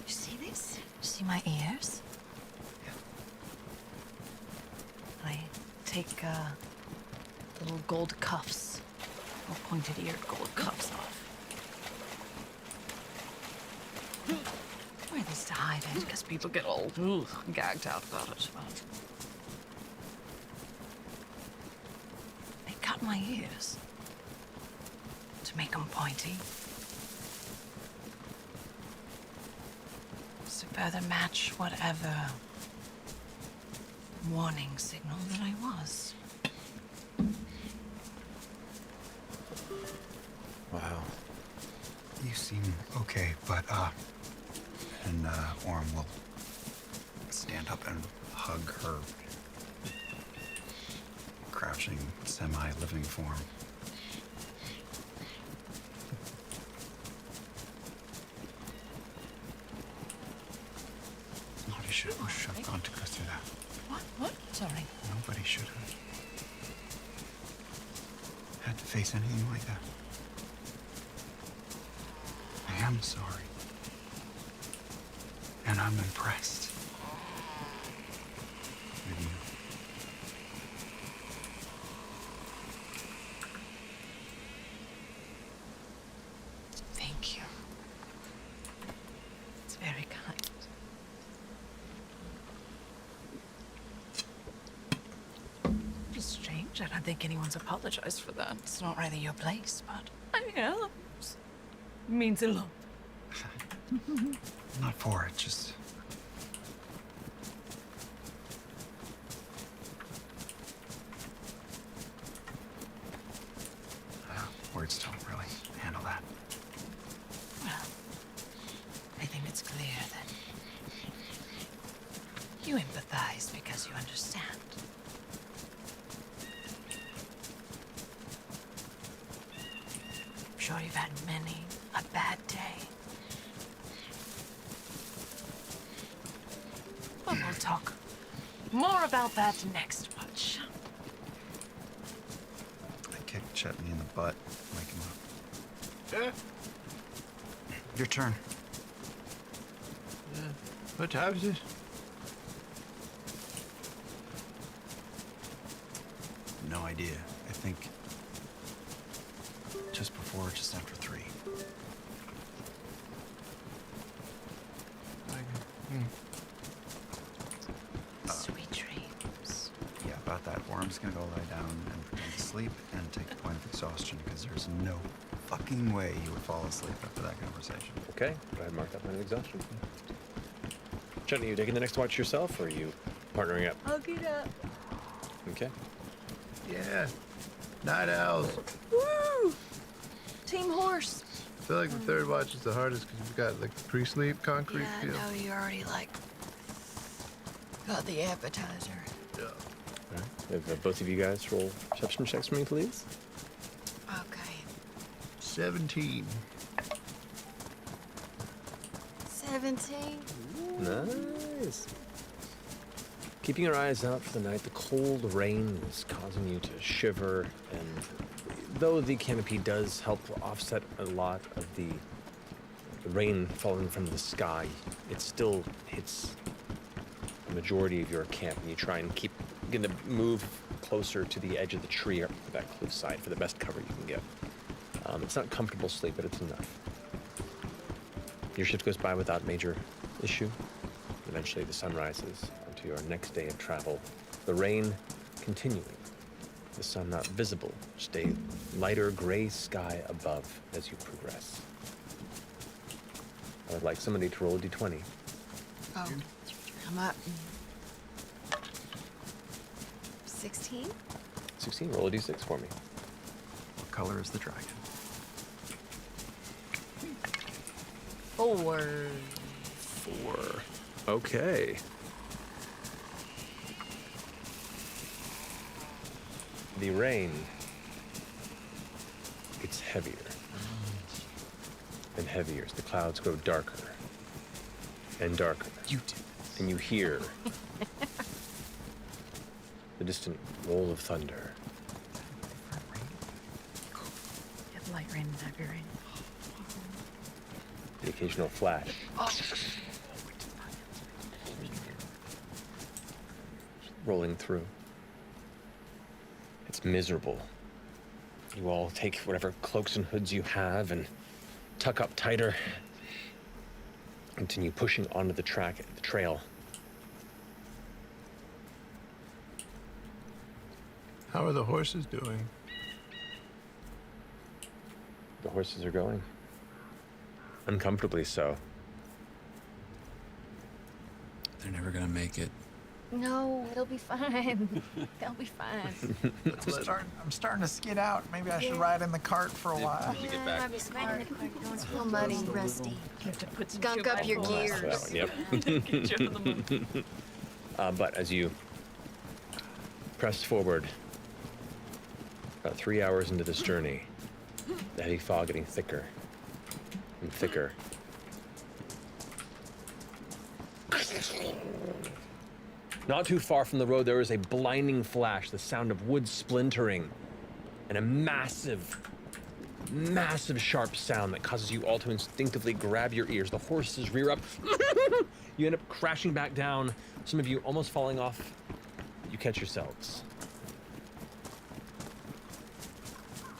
You see this? You see my ears? I take little gold cuffs, or pointed-eared gold cuffs off. Where these to hide it, because people get all gagged out about it. But they cut my ears to make them pointy. To further match whatever warning signal that I was. Wow. You seem okay, but and Orm will stand up and hug her crouching semi-living form. Nobody should have gone to go through that. What? Sorry. Nobody should have had to face anything like that. I am sorry. And I'm impressed with you. Thank you. It's very kind. It's strange. I don't think anyone's apologized for that. It's not really your place, but it means a lot. Not for it, just. Words don't really handle that. Well, I think it's clear that you empathize because you understand. I'm sure you've had many a bad day. But we'll talk more about that next watch. I kicked Chetney in the butt, wake him up. Yeah. Your turn. What time is it? No idea. I think just before, just after 3. Sweet dreams. Yeah, about that. Orm's gonna go lie down and pretend to sleep and take a point of exhaustion because there's no fucking way he would fall asleep after that conversation. Okay, go ahead and mark that point of exhaustion. Jenny, you taking the next watch yourself, or are you partnering up? I'll get up. Okay. Yeah. Night owls. Woo! Team horse. I feel like the third watch is the hardest because we've got like pre-sleep concrete Yeah, feel. no, you already got the appetizer. Yeah. All right. If both of you guys roll perception checks for me, please. Okay. 17. 17. Nice. Keeping your eyes out for the night, the cold rain is causing you to shiver, and though the canopy does help offset a lot of the rain falling from the sky, it still hits the majority of your camp, and you try and begin to move closer to the edge of the tree or that cliffside for the best cover you can get. It's not comfortable sleep, but it's enough. Your shift goes by without major issue. Eventually the sun rises onto your next day of travel. The rain continuing. The sun not visible, just a lighter gray sky above as you progress. I would like somebody to roll a d20. Oh, I'm up. 16? 16, roll a d6 for me. What color is the dragon? 4. 4. Okay. The rain gets heavier and heavier as the clouds grow darker and darker. And you hear the distant roll of thunder. You have light rain and heavy rain. The occasional flash. Rolling through. It's miserable. You all take whatever cloaks and hoods you have and tuck up tighter. Continue pushing onto the trail. How are the horses doing? The horses are going. Uncomfortably so. They're never gonna make it. No, it'll be fine. They'll be fine. I'm starting to skid out. Maybe I should ride in the cart for a while. I'd be smart. It's a little muddy, rusty. You have to put some Gunk up your That gears. one, yep. But as you press forward, about 3 hours into this journey, the heavy fog getting thicker and thicker. Not too far from the road, there is a blinding flash, the sound of wood splintering, and a massive, massive sharp sound that causes you all to instinctively grab your ears. The horses rear up. You end up crashing back down, some of you almost falling off. You catch yourselves.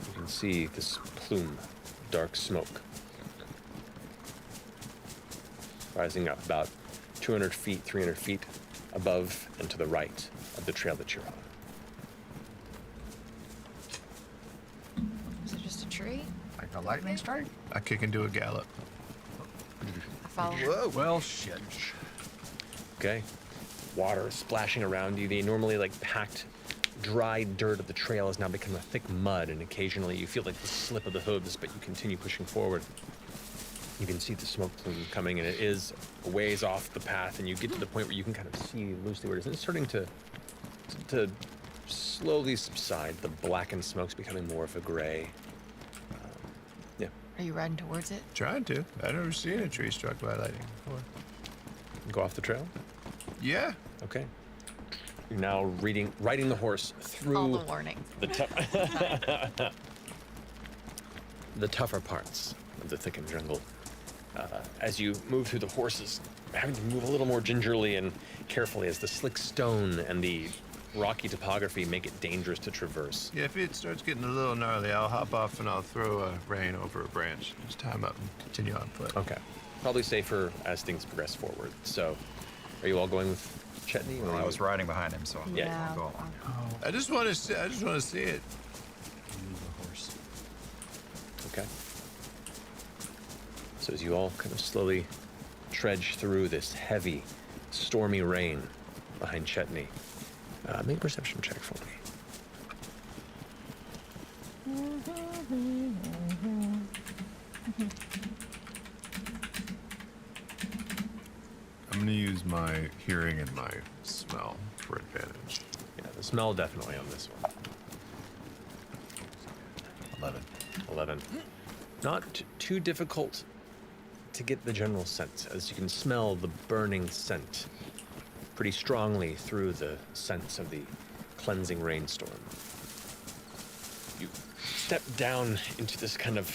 You can see this plume of dark smoke rising up about 200 feet, 300 feet above and to the right of the trail that you're on. Is it just a tree? Like a lightning strike? I kick into a gallop. I follow. Whoa. Well, shit. Okay. Water splashing around you. The normally like packed, dry dirt of the trail has now become a thick mud, and occasionally you feel like the slip of the hooves, but you continue pushing forward. You can see the smoke plume coming, and it is a ways off the path, and you get to the point where you can kind of see loosely where it is. And it's starting to slowly subside. The blackened smoke's becoming more of a gray. Yeah. Are you riding towards it? Trying to. I've never seen a tree struck by lightning before. Go off the trail? Yeah. Okay. You're now riding the horse through All the warning. the tougher parts of the thickened jungle. As you move through the horses, having to move a little more gingerly and carefully as the slick stone and the rocky topography make it dangerous to traverse. Yeah, if it starts getting a little gnarly, I'll hop off and I'll throw a rein over a branch. Just tie 'em up and continue on foot. Okay. Probably safer as things progress forward. So, are you all going with Chetney? Well, I was riding behind him, so Yeah. I'll go along. I just want to see. I just want to see it. Okay. So as you all kind of slowly trudge through this heavy, stormy rain behind Chetney, make a perception check for me. I'm gonna use my hearing and my smell for advantage. Yeah, the smell definitely on this one. 11. Not too difficult to get the general sense, as you can smell the burning scent pretty strongly through the scents of the cleansing rainstorm. You step down into this kind of,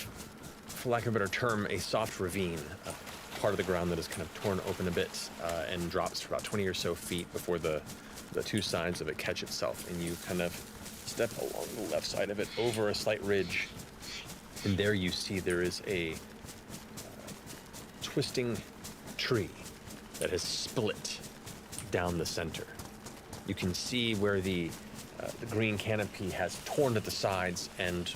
for lack of a better term, a soft ravine, a part of the ground that is kind of torn open a bit and drops for about 20 or so feet before the two sides of it catch itself, and you kind of step along the left side of it over a slight ridge, and there you see there is a twisting tree that has split down the center. You can see where the green canopy has torn at the sides, and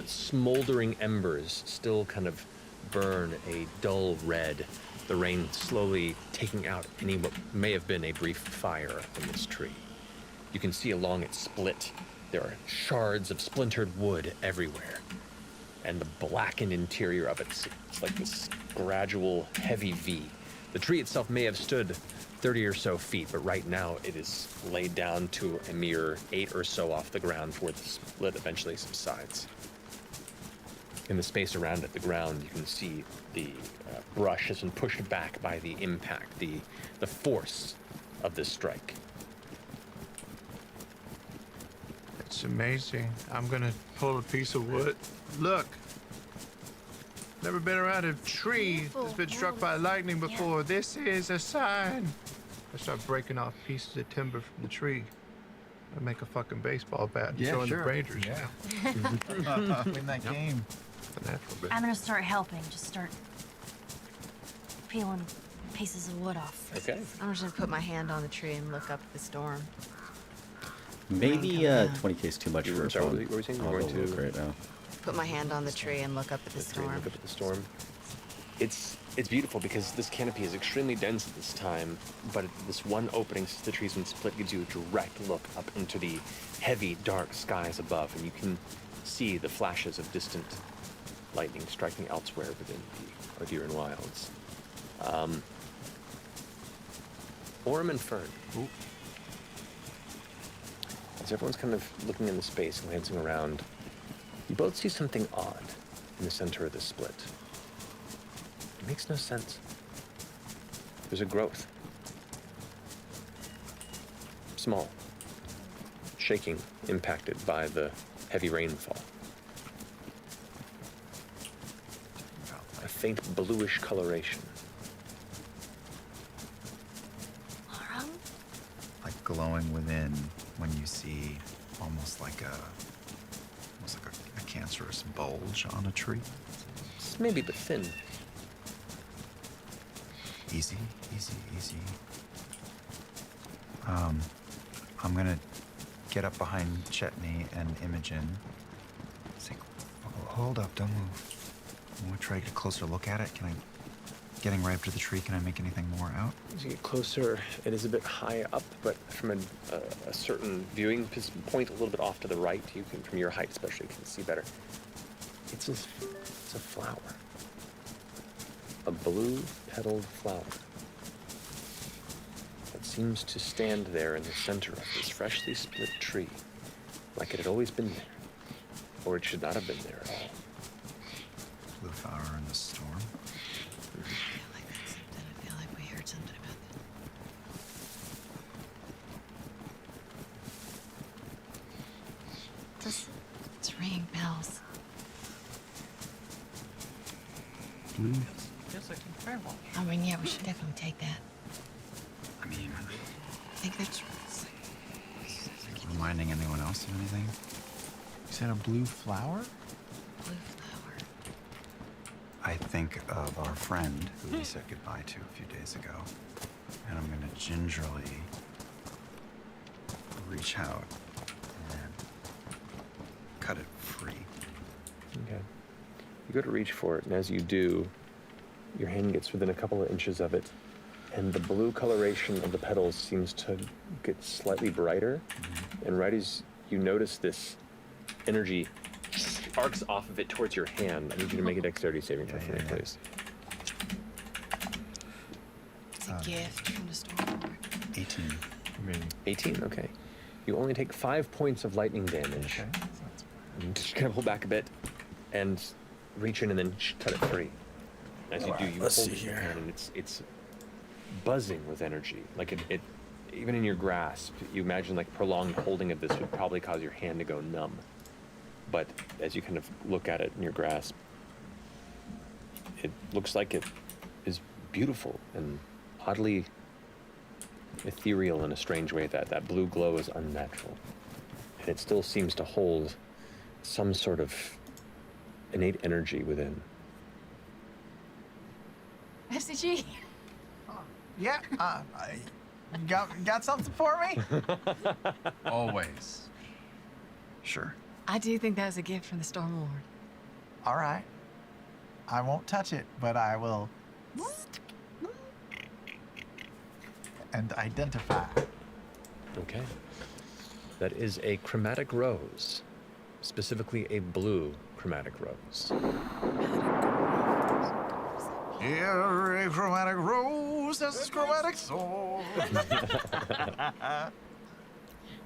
smoldering embers still kind of burn a dull red, the rain slowly taking out any what may have been a brief fire in this tree. You can see along its split there are shards of splintered wood everywhere, and the blackened interior of it. It's like this gradual, heavy V. The tree itself may have stood 30 or so feet, but right now it is laid down to a mere 8 or so off the ground before the split eventually subsides. In the space around it, the ground, you can see the brush has been pushed back by the impact, the force of this strike. It's amazing. I'm gonna pull a piece of wood. Look. Never been around a tree that's been struck by lightning before. This is a sign. I start breaking off pieces of timber from the tree. I make a fucking baseball bat and throw in the Rangers. Yeah. Win that game. The natural bit. I'm gonna start helping. Just start peeling pieces of wood off. Okay. I'm just gonna put my hand on the tree and look up at the storm. Maybe 20k is too much for a Sorry, phone. what were you saying? I'll You're go going to look right now. Put my hand on the tree and look up at the storm. Look up at the storm. It's beautiful because this canopy is extremely dense at this time, but this one opening since the tree's been split gives you a direct look up into the heavy, dark skies above, and you can see the flashes of distant lightning striking elsewhere within the Odiran Wilds. Orm and Fern. Ooh. As everyone's kind of looking into space, glancing around, you both see something odd in the center of the split. It makes no sense. There's a growth. Small. Shaking, impacted by the heavy rainfall. A faint bluish coloration. Like glowing within when you see almost like a cancerous bulge on a tree. It's maybe a bit thin. Easy, easy, easy. I'm gonna get up behind Chetney and Imogen. Say, hold up, don't move. I'm gonna try to get a closer look at it. Getting right up to the tree, can I make anything more out? As you get closer, it is a bit high up, but from a certain viewing point, a little bit off to the right, you can, from your height especially, you can see better. It's a flower. A blue-petaled flower that seems to stand there in the center of this freshly split tree, like it had always been there, or it should not have been there at all. Blue flower in the storm. I feel like we heard something about that. It's ringing bells. Feels like incredible. I mean, yeah, we should definitely take that. I mean, I think that's reminding anyone else of anything? You said a blue flower? blue flower. I think of our friend who we said goodbye to a few days ago, and I'm gonna gingerly reach out and cut it free. Okay. You go to reach for it, and as you do, your hand gets within a couple of inches of it, and the blue coloration of the petals seems to get slightly brighter. And right as you notice this energy arcs off of it towards your hand, I need you to make a dexterity saving throw for me, please. It's a gift from the storm lord. 18. 18, okay. You only take 5 points of lightning damage. You just kind of pull back a bit and reach in and then cut it free. As you do, you let's hold see it in your here. hand and it's buzzing with energy. Like it even in your grasp, you imagine like prolonged holding of this would probably cause your hand to go numb. But as you kind of look at it in your grasp, it looks like it is beautiful and oddly ethereal in a strange way. That blue glow is unnatural. And it still seems to hold some sort of innate energy within. FCG. Yeah, got something for me? Always. Sure. I do think that was a gift from the storm lord. All right. I won't touch it, but I will. And identify. Okay. That is a chromatic rose, specifically a blue chromatic rose. Every chromatic rose has its chromatic soul.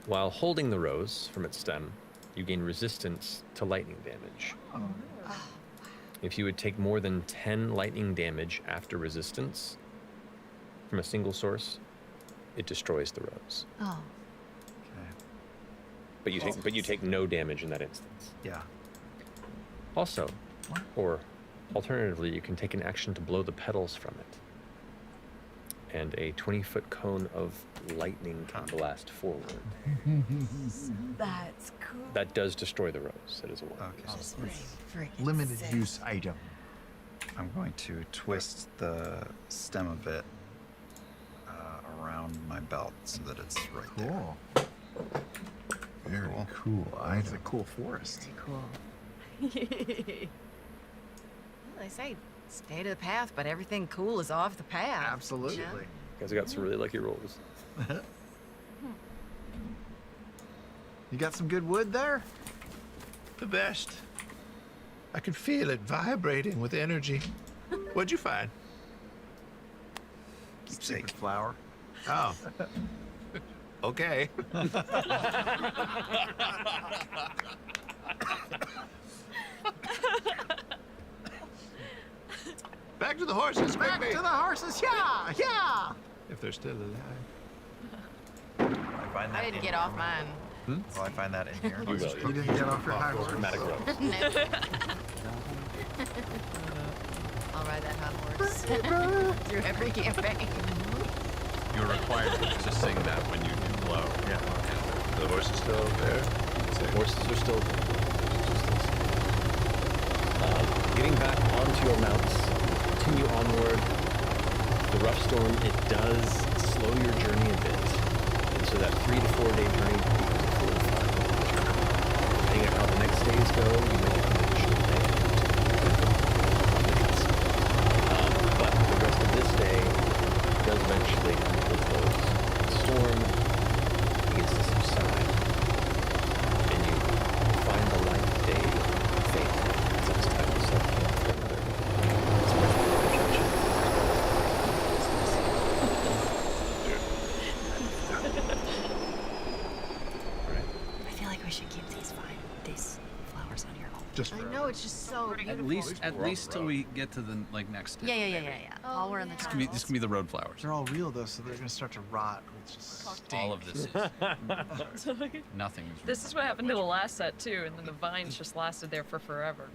While holding the rose from its stem, you gain resistance to lightning damage. If you would take more than 10 lightning damage after resistance from a single source, it destroys the rose. Oh. But you take no damage in that instance. Yeah. Also, or alternatively, you can take an action to blow the petals from it. And a 20-foot cone of lightning can blast forward. That's cool. That does destroy the rose. That is a 1. Okay. Limited use item. I'm going to twist the stem a bit around my belt so that it's right Cool. there. Very cool. It's a cool forest. Cool. Well, they say stay to the path, but everything cool is off the path. Absolutely. You know? You guys have got some really lucky rolls. You got some good wood there? The best. I could feel it vibrating with energy. What'd you find? Secret flower. Oh. Okay. Back to the horses, Back quickly. to the horses, yeah, yeah. If they're still alive. I find that I didn't in- get off mine. Will I find that in here? You will. You didn't get off your high horse. Chromatic rose. No. I'll ride that hot horse through every campaign. You're required to sing that when you do blow. Yeah. The horse is still there. The horses are still getting back onto your mounts, continue onward. The rough storm, it does slow your journey a bit. And so that 3 to 4 day journey becomes a 4 to 5 day journey. Depending on how the next days go, you may have an additional day but the rest of this day does eventually come to a close. The storm begins to subside, and you find the light of day fade. So it's time to set camp for another adventure. I feel like we should keep these flowers on your home. Just I know, it's just so beautiful. At least till we get to the next day. Yeah. While we're in the This can be the road flowers. They're all real though, so they're gonna start to rot. Which just All of this is nothing is This is what happened to the last set too, and then the vines just lasted there for forever.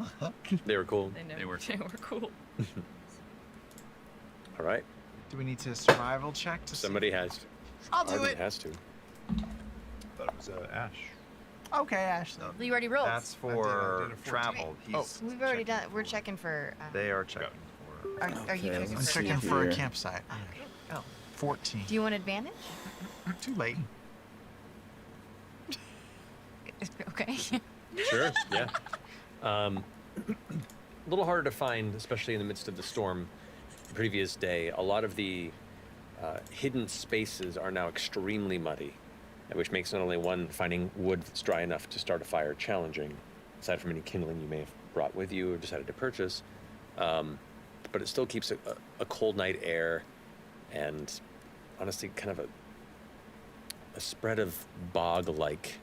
They were cool. They were cool. All right. Do we need to survival check to Somebody has. I'll do Arden it. has to. Thought it was Ash. Okay, Ash. You already rolled. That's for travel. Oh, He's we've already done. We're checking for. They are checking for. Are you checking I'm for? checking for a campsite. Oh. 14. Do you want advantage? Too late. Okay. Sure, yeah. A little harder to find, especially in the midst of the storm the previous day. A lot of the hidden spaces are now extremely muddy, which makes not only finding wood that's dry enough to start a fire challenging, aside from any kindling you may have brought with you or decided to purchase, but it still keeps a cold night air and honestly kind of a spread of bog-like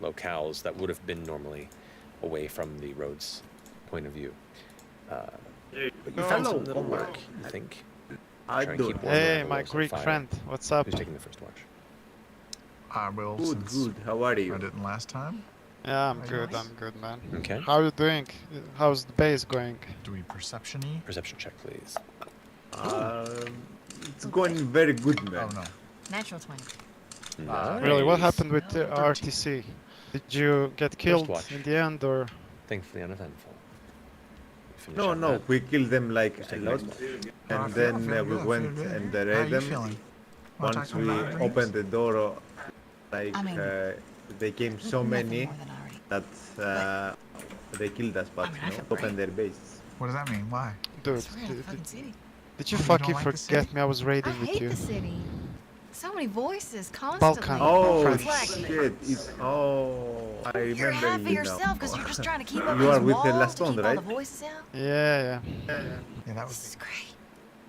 locales that would have been normally away from the road's point of view. But you found some little work, I think. Try and keep warm Hey, around the my walls of Greek fire. friend, what's up? Who's taking the first watch? I will. Good, since good. How are you? I didn't last time. Yeah, I'm Are you good. nice? I'm good, man. Okay. How are you doing? How's the base going? Doing perception-y? Perception check, please. It's going very good, man. Oh no. Natural 20. Really, what Nice. happened with the RTC? Did you get killed watch. in the end, or? Thankfully uneventful. Finish No, up no, that. we killed them like a Take lot, next. and then we went and raided them. feeling? Once talk we about dreams? opened the door, like I mean, they came so nothing many more than already. that they killed us, but opened their base. What does that mean? Why? Dude, We're in the fucking city. did you Oh, you fucking don't like the forget city? me? I was I raiding with hate you. the city. So many voices constantly. Balkan. Oh It's like shit! It's I remember you're half of you yourself now. because you're just trying to keep up You are these with the walls last to one, keep all right? the voices out. Yeah. Yeah, that This is great.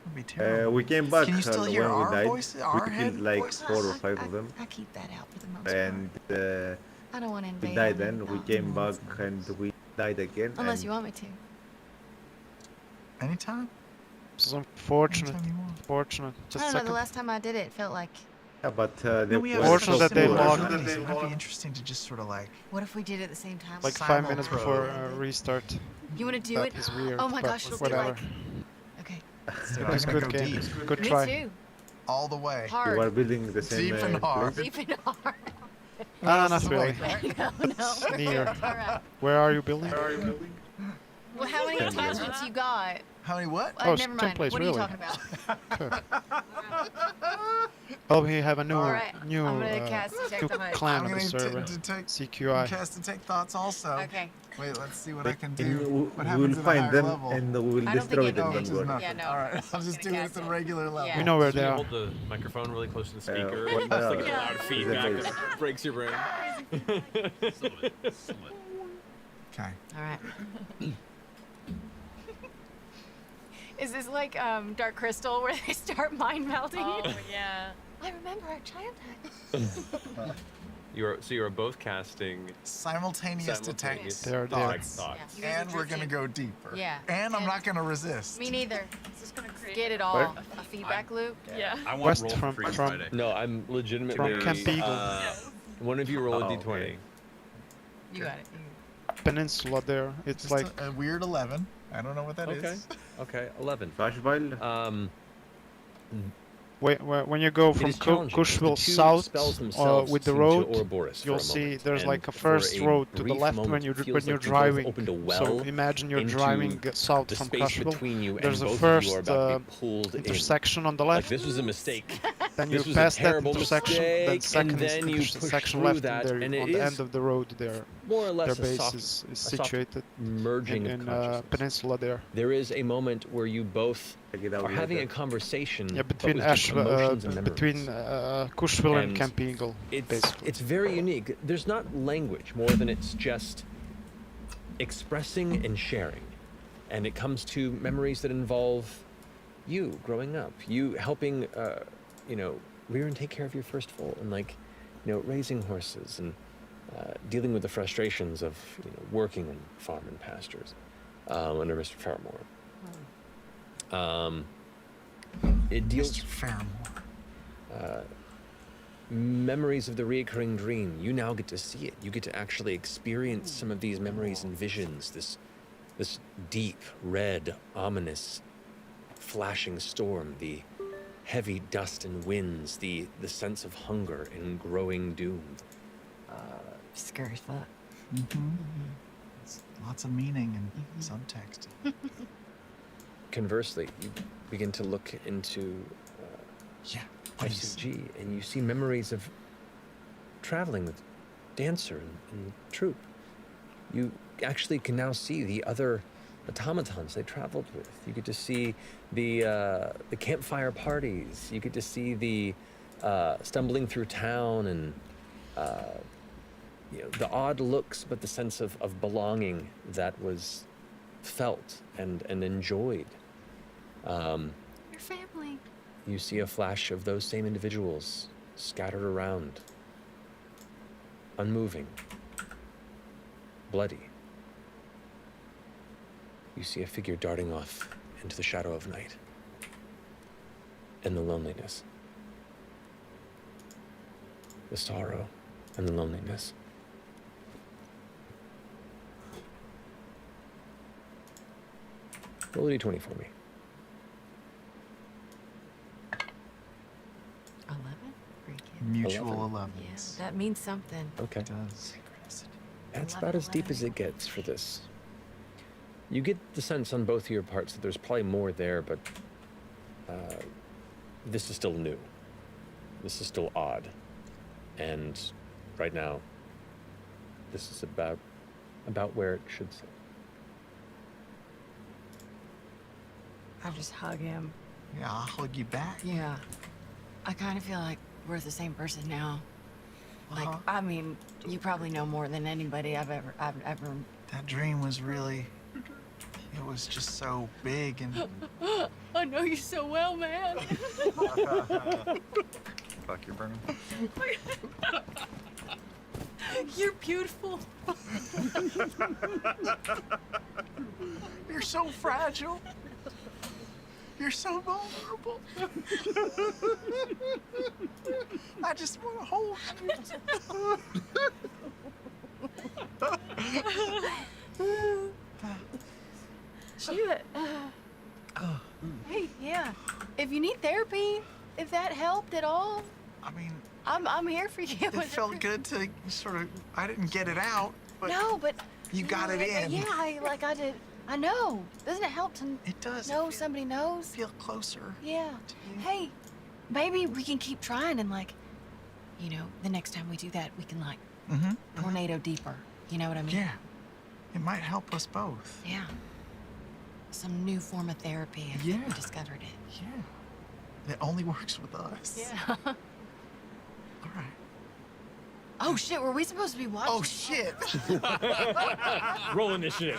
would be terrible. We came back Can you still hear when we our died. voices, We our head killed like voices? 4 or 5 of them, I keep that out for the most and I don't want to we invade. died. other Then we thoughts. came back and we died again. Unless and you want me to. Anytime? It's unfortunate. Anytime you want. Fortunate. I Just a don't know. The second. last time I did it, it felt like. Yeah, but No, we have Fortunate such that they similar logged- abilities. It might be interesting to just sort of like. What if we did it at the same time? Like 5 minutes before restart. You want to do That it? is weird, Oh my but gosh, it'll be whatever. like. Okay. Let's do It it. was I'm gonna good go game. deep. Good Me try. too. All the way. Hard. we are building the same. Deep and hard. Deep and hard. Ah, not This is really. like- no. It's near. All right. Where are you building? Well, how many attachments you got? How many what? Oh, Never same mind. place, What are really. you talking about? Oh, we have a new All right, new I'm gonna cast Detect new the Hunt. clan I'm on the gonna server. detect CQI. cast and take thoughts also. Okay. Wait, let's see what I can And do. we What will happens at a find higher them level? and we will I don't think destroy it them. knows. Don't worry. Nothing. Yeah, no. All right, I'll just do it at the regular level. Yeah. We know where So they you are. hold the microphone really close to the speaker. what- and it's like a yeah. loud feedback that breaks your brain. Okay. All right. Is this like Dark Crystal where they start mind melting? Oh, yeah. I remember our childhood. You're both casting Simultaneous detect They're thoughts. thoughts. Yeah. And we're gonna go deeper. Yeah. And I'm not gonna resist. Me neither. Is this gonna create Get it all. A feedback loop. Yeah. I want West roll from- free from- Friday. No, I'm legitimately. From Camp Eagle. One of you roll a Oh, d20. okay. You got it. Peninsula there. It's Just like a weird 11. I don't know what that is. Okay. Okay, 11. Flashbile. when you go It from is challenging. Cushville The two south spells themselves with the seem to road, Ouroboros for you'll a see moment, there's and like a for first a road to the brief left moment, when it feels you're like you both driving. opened a So well imagine you're into driving south the from space Cushville. between you, There's and a both first of you are about to be pulled intersection on the in. left. Like this was a mistake. Then you This was a pass that terrible intersection. Then mistake, second and then you is push intersection through left, that, and and there it on the is end of the road there. more or less Their a base soft, is a soft situated merging in of consciousness. Peninsula there. There is a moment where you both Check it out are having a later. conversation Yeah, but between with just emotions and between memories. Cushville and And Camp Eagle, basically. It's very unique. There's not language more than it's just expressing and sharing. And it comes to memories that involve you growing up, you helping, rear and take care of your first foal, and raising horses and dealing with the frustrations of working in farm and pastures under Mr. Fairmore. It deals Mr. Fairmore. Memories of the reoccurring dream. You now get to see it. You get to actually experience some of these memories and visions. This deep, red, ominous, flashing storm. The heavy dust and winds. The sense of hunger and growing doom. Scary thought. It's lots of meaning and subtext. Conversely, you begin to look into ICG, and you see memories of traveling with Dancer and Troop. You actually can now see the other automatons they traveled with. You get to see the campfire parties. You get to see the stumbling through town and the odd looks, but the sense of belonging that was felt and enjoyed. Your family. You see a flash of those same individuals scattered around, unmoving, bloody. You see a figure darting off into the shadow of night and the loneliness, the sorrow and the loneliness. Roll a d20 for me. 11? Pretty good. Mutual 11. 11s. That means something. Okay. It does. That's about as deep as it gets for this. You get the sense on both of your parts that there's probably more there, but this is still new. This is still odd. And right now, this is about where it should sit. I'll just hug him. Yeah, I'll hug you back. Yeah. I kind of feel like we're the same person now. Like, I mean, you probably know more than anybody I've ever. That dream was really. It was just so big and. I know you so well, man. Fuck, you're burning. You're beautiful. You're so fragile. You're so vulnerable. I just want to hold you. Shoot. Hey, yeah. If you need therapy, if that helped at all, I mean, I'm here for you. it felt good to sort of. I didn't get it out, but No, but you got it in. Yeah, I did. I know. Doesn't it help to It does. know somebody knows? Feel closer. Yeah. Hey, maybe we can keep trying and like, you know, the next time we do that, we can like tornado deeper. You know what I mean? Yeah. It might help us both. Yeah. Some new form of therapy if Yeah. we discovered it. Yeah. It only works with us. Yeah. All right. Oh shit, were we supposed to be watching? Oh shit. Roll initiative.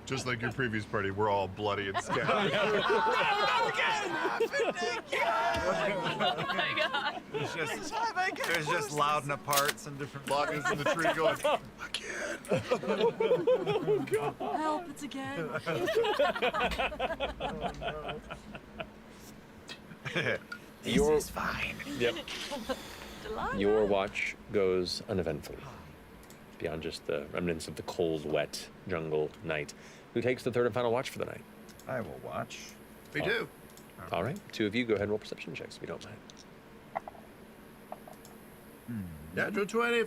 Just like your previous party, we're all bloody and scattered. Oh my god. There's just loud parts and different Laga's in the tree going, Help, it's again. This is fine. Yep. Your watch goes uneventful. Beyond just the remnants of the cold, wet jungle night. Who takes the third and final watch for the night? I will watch. We do. All right. Two of you go ahead and roll perception checks if you don't mind. Natural 20.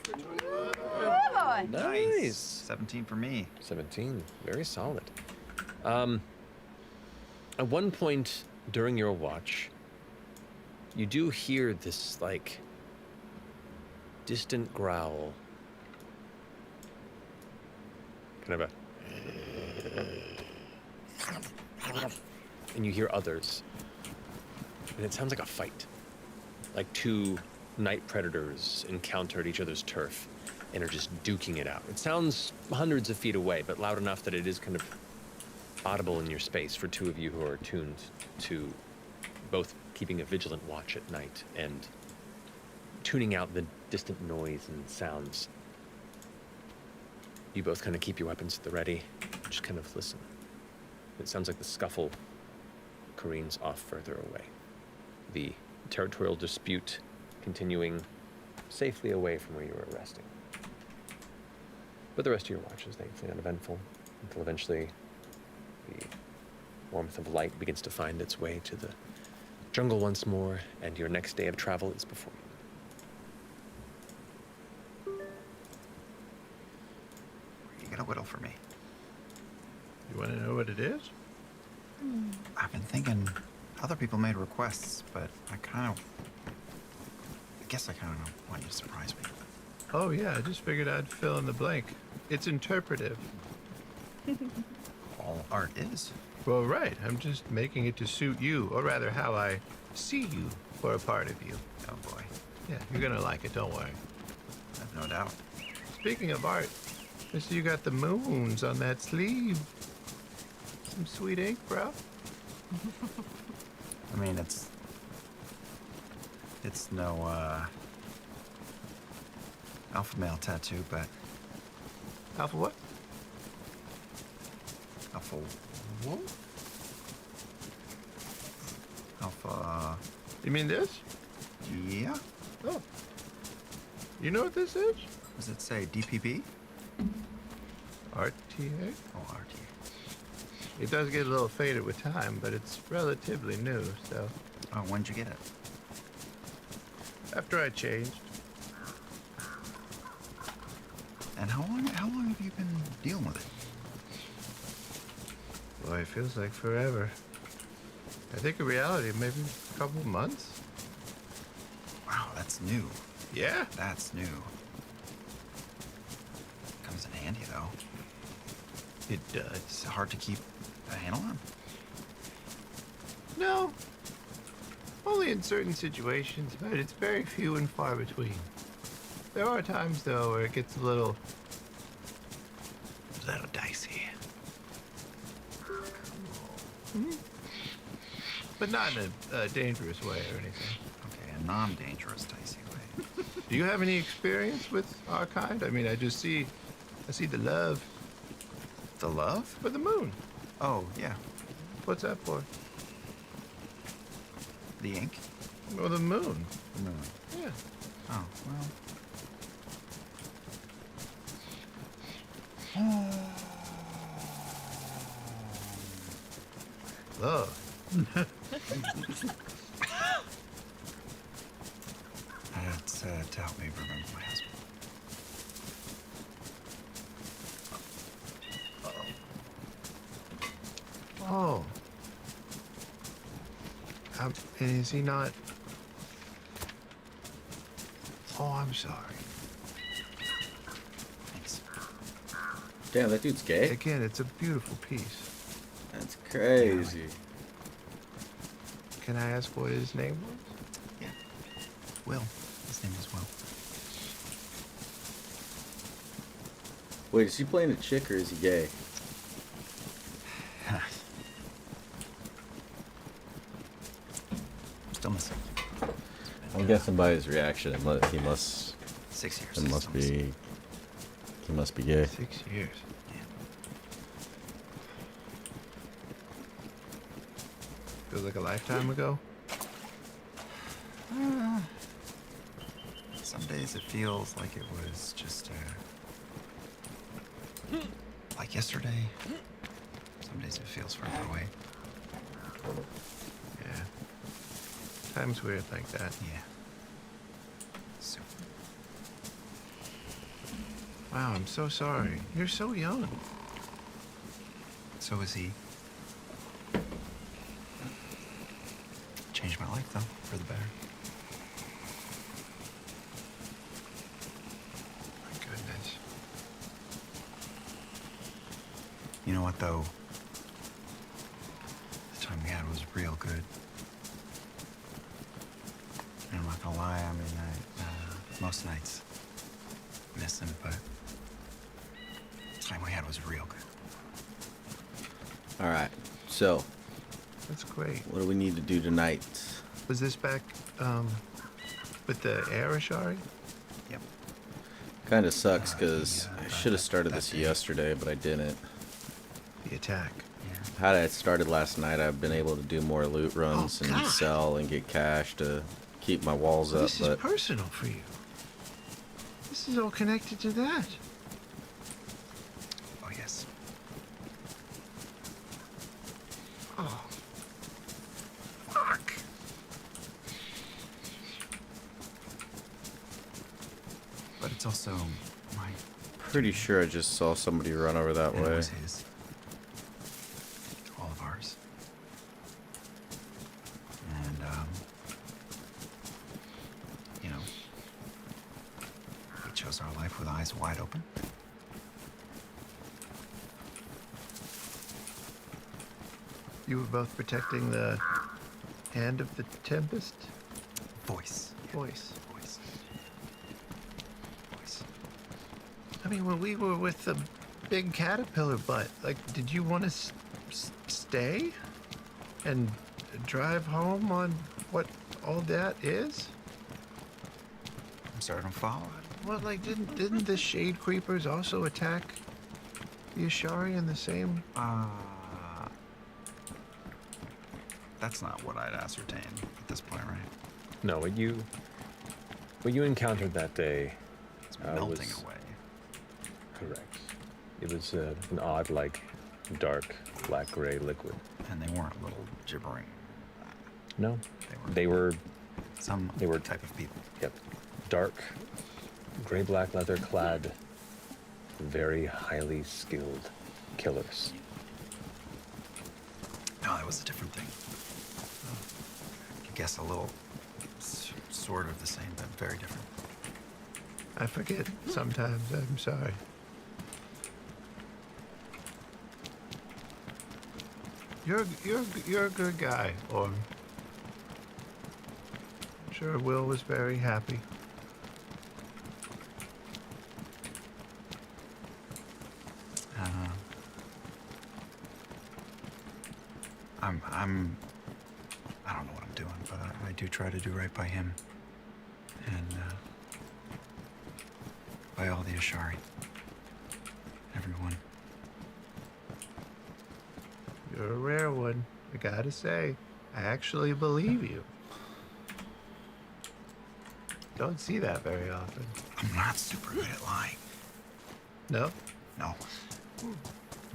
Nice. 17 for me. 17. Very solid. At one point during your watch, you do hear this, like, distant growl. Kind of a... And you hear others. And it sounds like a fight. Like two night predators encountered each other's turf and are just duking it out. It sounds hundreds of feet away, but loud enough that it is kind of audible in your space for two of you who are tuned to both keeping a vigilant watch at night and tuning out the distant noise and sounds. You both kind of keep your weapons at the ready, just kind of listen. It sounds like the scuffle careens off further away. The territorial dispute continuing safely away from where you were resting. But the rest of your watch is thankfully uneventful until eventually the warmth of light begins to find its way to the jungle once more, and your next day of travel is before you. You got a whittle for me. You want to know what it is? I've been thinking other people made requests, but I guess I kind of want you to surprise me. Oh, yeah, I just figured I'd fill in the blank. It's interpretive. All art is. Well, right. I'm just making it to suit you, or rather, how I see you for a part of you. Oh, boy. Yeah, you're gonna like it, don't worry. I have no doubt. Speaking of art, I see you got the moons on that sleeve. Some sweet ink, bro. I mean, it's no, alpha male tattoo, but... Alpha what? Alpha what? Alpha... You mean this? Yeah. Oh. You know what this is? Does it say DPP? RTA? Oh, RTA. It does get a little faded with time, but it's relatively new, so... Oh, when'd you get it? After I changed. And how long have you been dealing with it? Boy, it feels like forever. I think in reality, maybe a couple months. Wow, that's new. Yeah? That's new. Comes in handy, though. It does. It's hard to keep a handle on. No. Only in certain situations, but it's very few and far between. There are times, though, where it gets a little dicey. But not in a dangerous way or anything. Okay, a non-dangerous dicey way. Do you have any experience with our kind? I mean, I see the love. The love? For the moon. Oh, yeah. What's that for? The ink? Or the moon. The moon. Yeah. Oh, well. Love. That's to help me remember my husband. Oh. And is he not? Oh, I'm sorry. Thanks. Damn, that dude's gay? Again, it's a beautiful piece. That's crazy. Can I ask what his name was? Yeah. Will. His name is Will. Wait, is he playing a chick or is he gay? Still missing. I'm guessing by his reaction, he must. 6 years. It must be. He must be gay. 6 years. Feels like a lifetime ago. Some days it feels like it was just like yesterday. Some days it feels further away. Yeah. Time's weird like that. Yeah. Super. Wow, I'm so sorry. You're so young. So is he. Changed my life though, for the better. My goodness. You know what though? The time we had was real good. And I'm not gonna lie, I mean, most nights miss him, but the time we had was real good. All right, so. That's great. What do we need to do tonight? Was this back with the air Ashari? Yep. Kind of sucks because I should have started this yesterday, but I didn't. The attack. Had I started last night, I've been able to do more loot runs and sell and get cash to keep my walls up. This is personal for you. This is all connected to that. Oh, yes. Oh. Fuck. But it's also my... Pretty sure I just saw somebody run over that way. It was his. All of ours. And, you know, we chose our life with eyes wide open. You were both protecting the hand of the Tempest? Voice. Voice. Voice. Voice. I mean, when we were with the big caterpillar butt, like, did you want to stay and drive home on what all that is? I'm sorry, I don't follow. Well, like, didn't the Shade Creepers also attack the Ashari in the same? That's not what I'd ascertain at this point, right? No, what you encountered that day Melting was away. correct. It was an odd, like, dark, black-gray liquid. And they weren't little gibbering. No, they were some they were type of people. Yep, dark, gray-black leather-clad, very highly skilled killers. No, that was a different thing. I guess a little sort of the same, but very different. I forget sometimes. I'm sorry. You're a good guy, or sure Will was very happy. I don't know what I'm doing, but I do try to do right by him. And, by all the Ashari. Everyone. You're a rare one, I gotta say. I actually believe you. Don't see that very often. I'm not super good at lying. No? No. No,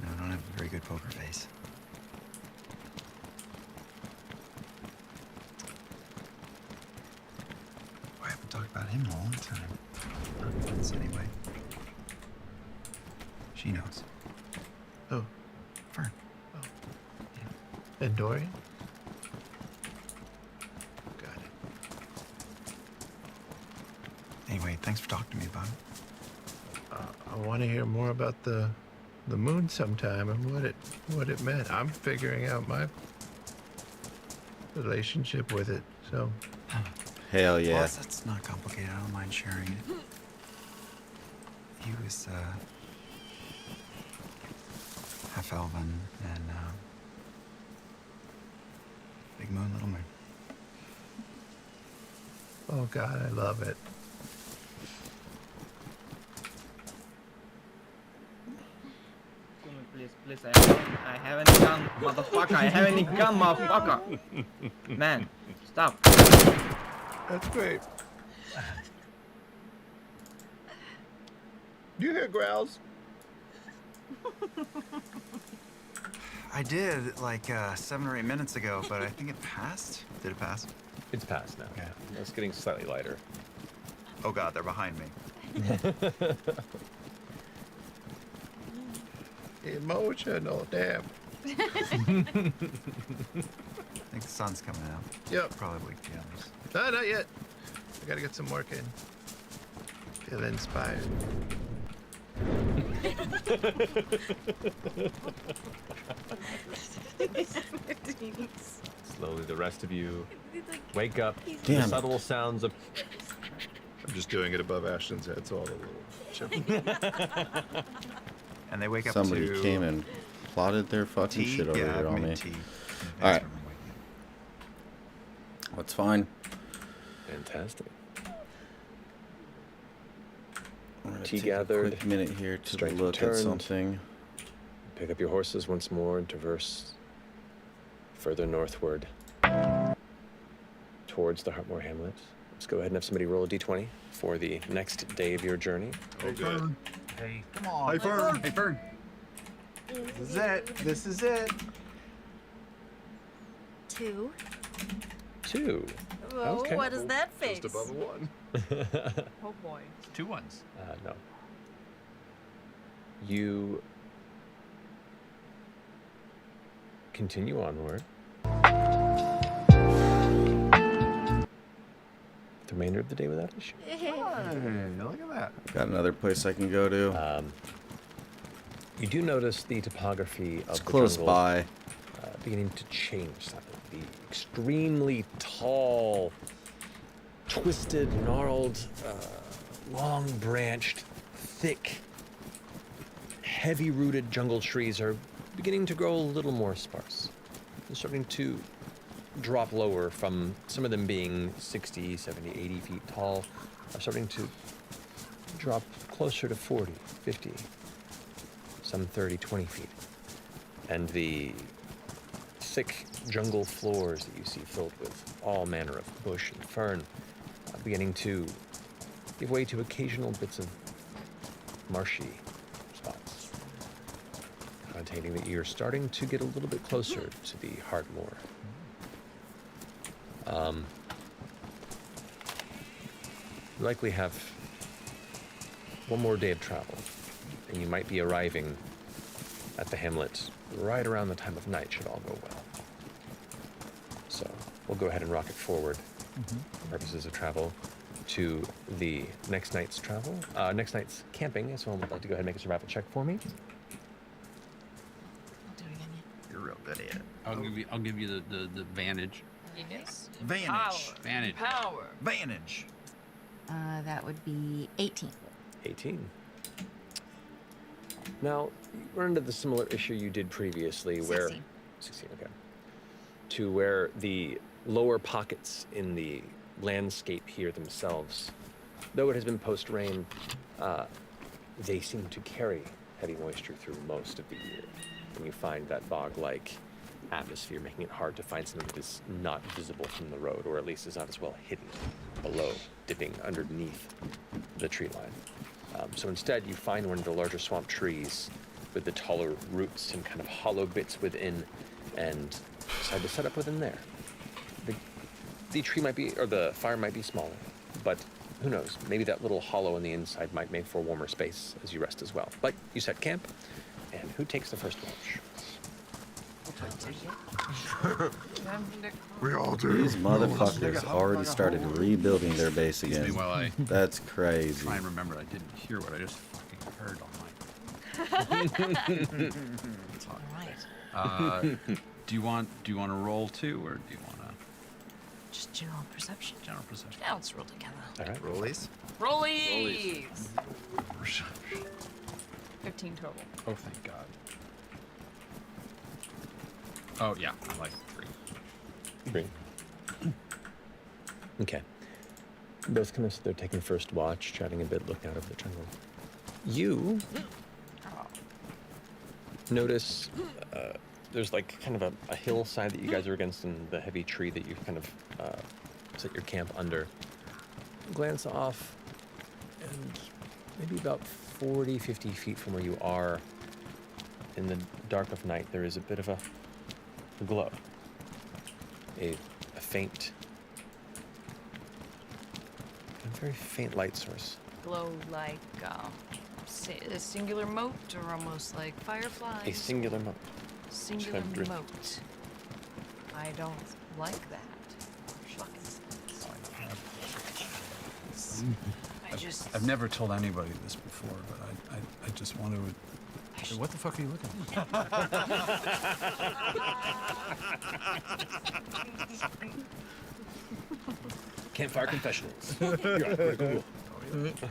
I don't have a very good poker face. I haven't talked about him in a long time. Once anyway. She knows. Oh. Fern. And Dorian? Got it. Anyway, thanks for talking to me about it. I want to hear more about the moon sometime and what it meant. I'm figuring out my relationship with it, so. Hell yeah. Well, that's not complicated. I don't mind sharing it. He was half elven and big moon, little moon. Oh God, I love it. Please, I haven't gun, motherfucker. I haven't gun, motherfucker. Man, stop. That's great. Do you hear growls? I did like 7 or 8 minutes ago, but I think it passed. Did it pass? It's passed now. Yeah. It's getting slightly lighter. Oh God, they're behind me. Emotional, damn. I think the sun's coming out. Yep. Probably wake the others. No, not yet. I gotta get some work in. Feel inspired. Slowly, the rest of you wake up. Damn The it. subtle sounds of. I'm just doing it above Ashton's head, so all the little chip. And they wake up Somebody to came and plotted their fucking tea. shit over Yeah, here I've on made me. tea. Alright. That's fine. Fantastic. I'm gonna Tea take gathered. a quick minute here to strength look at returned. something. Pick up your horses once more and traverse further northward towards the Hartmoor Hamlet. Let's go ahead and have somebody roll a d20 for the next day of your journey. Oh, good. Hey, come on. Hey, Fern. Hey, Fern. This is it. This is it. 2. 2. Oh, Okay. what is that face? Just above a 1. Oh boy. 2 ones. No. You continue onward. The remainder of the day without issue. Hey, look at that. Got another place I can go to. You do notice the topography of It's the close jungle, by. beginning to change slightly. The extremely tall, twisted, gnarled, long-branched, thick, heavy-rooted jungle trees are beginning to grow a little more sparse. They're starting to drop lower from some of them being 60, 70, 80 feet tall, are starting to drop closer to 40, 50, some 30, 20 feet. And the thick jungle floors that you see filled with all manner of bush and fern are beginning to give way to occasional bits of marshy spots, connotating that you're starting to get a little bit closer to the Hartmoor. You likely have one more day of travel, and you might be arriving at the hamlet right around the time of night, should all go well. So we'll go ahead and rocket forward for purposes of travel to the next night's next night's camping. If someone would like to go ahead and make a survival check for me. I'll do it again, You're real good at it. I'll give you the advantage. Yes. Vantage. Power. Vantage. Power. Vantage. That would be 18. 18. Now, you run into the similar issue you did previously where... 16, okay. To where the lower pockets in the landscape here themselves, though it has been post-rain, they seem to carry heavy moisture through most of the year. And you find that bog-like atmosphere making it hard to find something that is not visible from the road, or at least is not as well hidden below, dipping underneath the tree line. So instead, you find one of the larger swamp trees with the taller roots and kind of hollow bits within, and decide to set up within there. The tree might be, or the fire might be smaller, but who knows? Maybe that little hollow on the inside might make for a warmer space as you rest as well. But you set camp, and who takes the first watch? We all do. These motherfuckers already started rebuilding their base Excuse me again. while I That's crazy. try and remember I didn't hear what I just fucking heard on my. It's hot. Do you want to roll too, or do you want to? Just general perception. General perception. Yeah, let's roll together. All right. Rollies. Rollies! 15 total. Oh, thank God. Oh, yeah, I like 3. 3. Okay. Both kind of sit there taking first watch, chatting a bit, looking out over the jungle. You notice there's like kind of a hillside that you guys are against and the heavy tree that you've kind of set your camp under. Glance off, and maybe about 40, 50 feet from where you are, in the dark of night, there is a bit of a glow. A faint, a very faint light source. Glow like a singular moat, or almost like fireflies. A singular moat. Singular Kind of moat. I don't like that. I've never told anybody this before, but I just want to. Hey, what the fuck are you looking at? Campfire confessionals. You're on Google.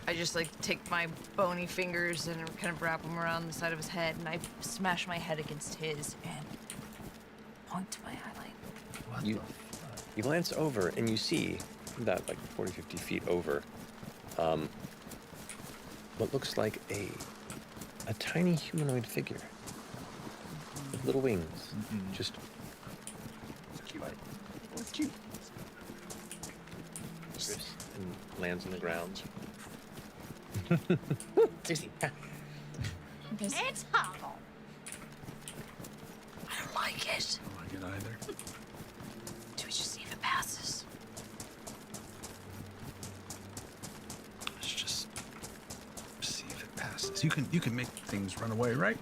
I just like take my bony fingers and kind of wrap them around the side of his head, and I smash my head against his and point to my highlight. You glance over and you see that like 40, 50 feet over, what looks like a tiny humanoid figure with little wings. Just cute. And lands on the ground. Seriously. It's hollow. I don't like it. I don't like it either. Do we just see if it passes? Let's just see if it passes. You can make things run away, right?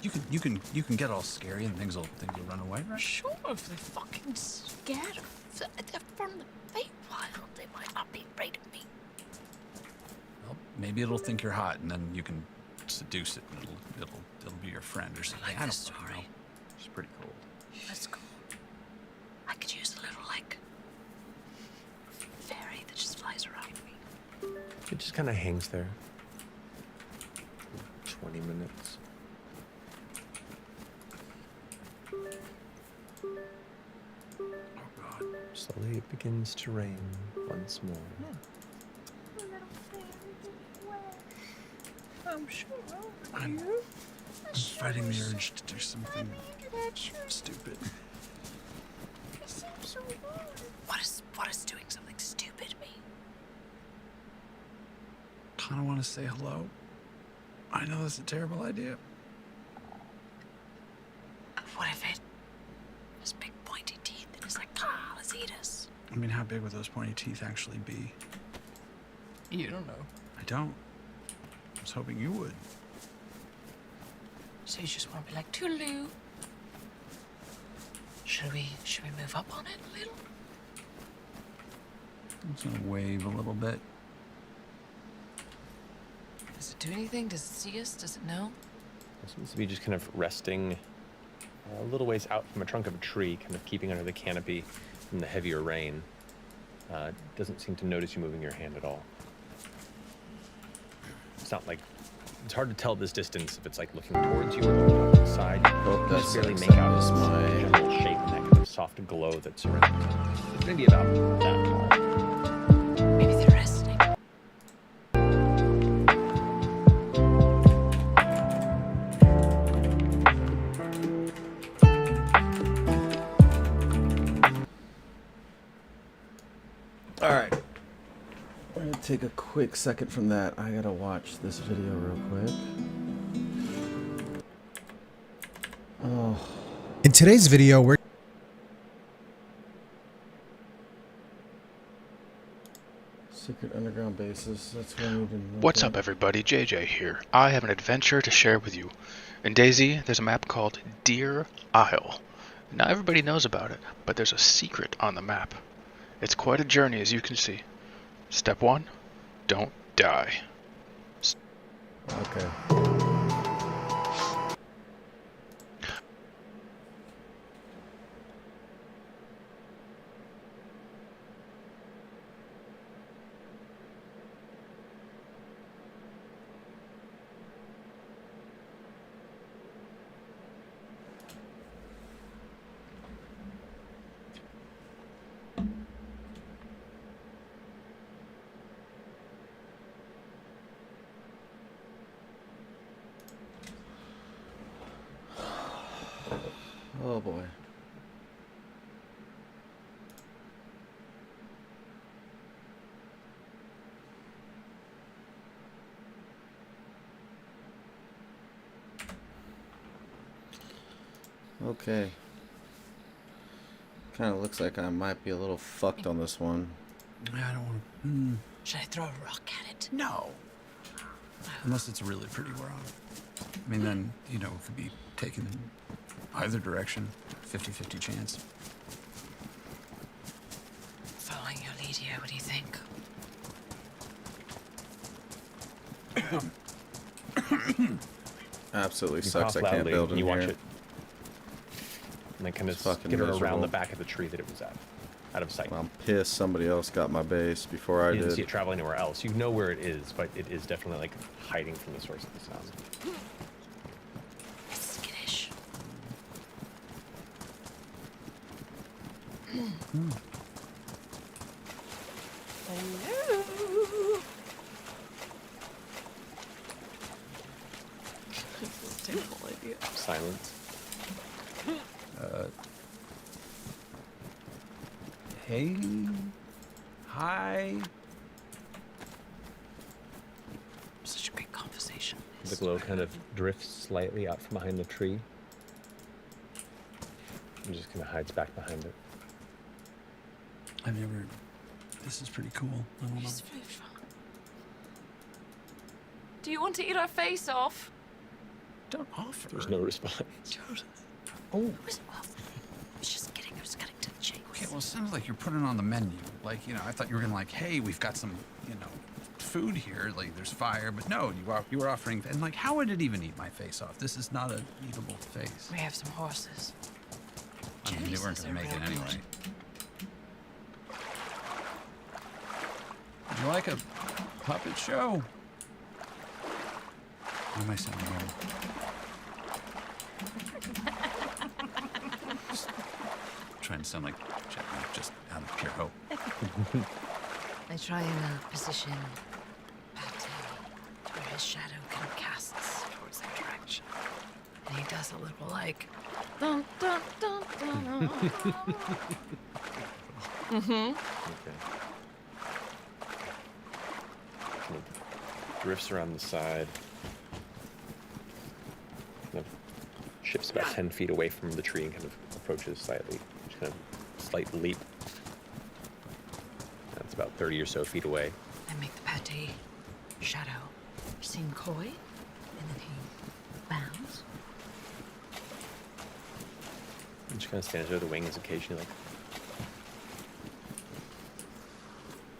You can get all scary and things will run away, right? Sure, if they're fucking scared. They're from the Feywild. They might not be afraid of me. Well, maybe it'll think you're hot, and then you can seduce it, and it'll be your friend or something. I like this story. She's pretty cool. That's cool. I could use a little, like, fairy that just flies around me. It just kind of hangs there. 20 minutes. Slowly it begins to rain once more. I'm sure. I'm fighting the urge to do something stupid. What is doing something stupid mean? Kind of want to say hello. I know that's a terrible idea. What if it has big pointy teeth and is like, ah, let's eat us? I mean, how big would those pointy teeth actually be? You don't know. I don't. I was hoping you would. So you just want to be like, toodaloo. Should we move up on it a little? I'm just gonna wave a little bit. Does it do anything? Does it see us? Does it know? It seems to be just kind of resting a little ways out from a trunk of a tree, kind of keeping under the canopy from the heavier rain. Doesn't seem to notice you moving your hand at all. It's not like, it's hard to tell this distance if it's like looking towards you or looking off to the side. You just barely make out its general shape and that kind of soft glow that surrounds it. It's maybe about that tall. Maybe they're resting. All right. We're gonna take a quick second from that. I gotta watch this video real quick. Oh. In today's video, we're Secret underground bases. That's what I need to know. What's up, everybody? JJ here. I have an adventure to share with you. In DayZ, there's a map called Deer Isle. Not everybody knows about it, but there's a secret on the map. It's quite a journey, as you can see. Step 1, don't die. Okay. Oh boy. Okay. Kind of looks like I might be a little fucked on this one. I don't want to. Should I throw a rock at it? No. Unless it's really pretty wrong. I mean, then, you know, it could be taken in either direction. 50-50 chance. Following your lead here, what do you think? Absolutely You sucks. I cough can't loudly build in and you here. watch it. And then kind of Fucking skitter around miserable. the back of the tree that it was at, out of sight. I'm pissed somebody else got my base before I You didn't did. see it travel anywhere else. You know where it is, but it is definitely like hiding from the source of the sound. It's skittish. Hello. That's a terrible idea. Silence. Hey. Hi. Such a great conversation. The glow kind of drifts slightly out from behind the tree. And just kind of hides back behind it. I've never. This is pretty cool. I don't know. It's very fun. Do you want to eat our face off? Don't offer. There's no response. Oh. Well, I was just kidding. I was cutting to the chase. Okay, well, it sounds like you're putting it on the menu. Like, you know, I thought you were gonna like, hey, we've got some, you know, food here. Like, there's fire. But no, you were offering. And like, how would it even eat my face off? This is not an eatable face. We have some horses. I mean, they weren't gonna make it anyway. Would you like a puppet show? Why am I sounding weird? Just trying to sound like Chapman, just out of pure hope. I try and position Pate where his shadow kind of casts towards that direction. And he does a little like dun dun dun dun. Mm-hmm. Okay. Kind of drifts around the side. Kind of shifts about 10 feet away from the tree and kind of approaches slightly. Just kind of slight leap. That's about 30 or so feet away. I make the Pate shadow seem coy, and then he bounds. And just kind of stands there, the wings occasionally like.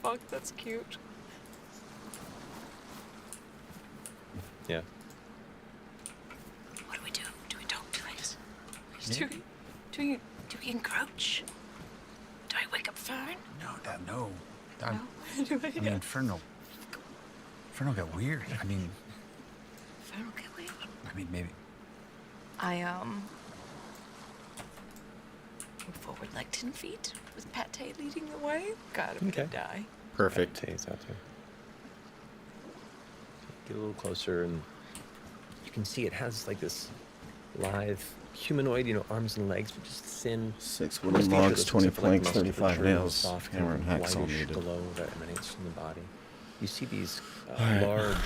Fuck, that's cute. Yeah. What do we do? Do we talk to it? Do we encroach? Do I wake up Fern? No, Dad, no. Dad, No? Do I mean, Fern will get weird. I mean, Fern will get weird. I mean, maybe. I move forward like 10 feet with Pate leading the way. God, I'm gonna die. Perfect. Pate's out there. Get a little closer, and you can see it has like this lithe humanoid, arms and legs, but just thin. 6 wooden logs, 20 planks, 35 nails, soft, hammer and hacksaw whitish needed. glow that emanates from the body. You see these Alright. large,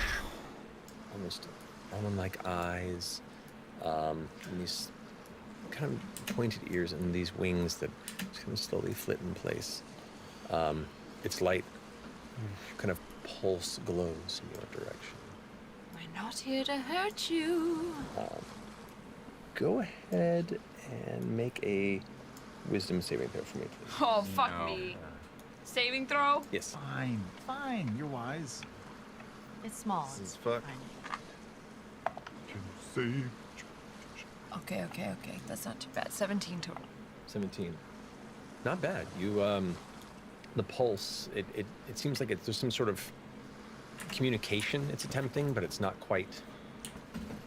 almost almond-like eyes, and these kind of pointed ears, and these wings that just kind of slowly flit in place. Its light kind of pulse glows in your direction. We're not here to hurt you. Go ahead and make a wisdom saving throw for me, please. Oh, fuck me. Saving throw? Yes. Fine, you're wise. It's small. This is fuck. Okay. That's not too bad. 17 total. 17. Not bad. You, the pulse, it seems like there's some sort of communication it's attempting, but it's not quite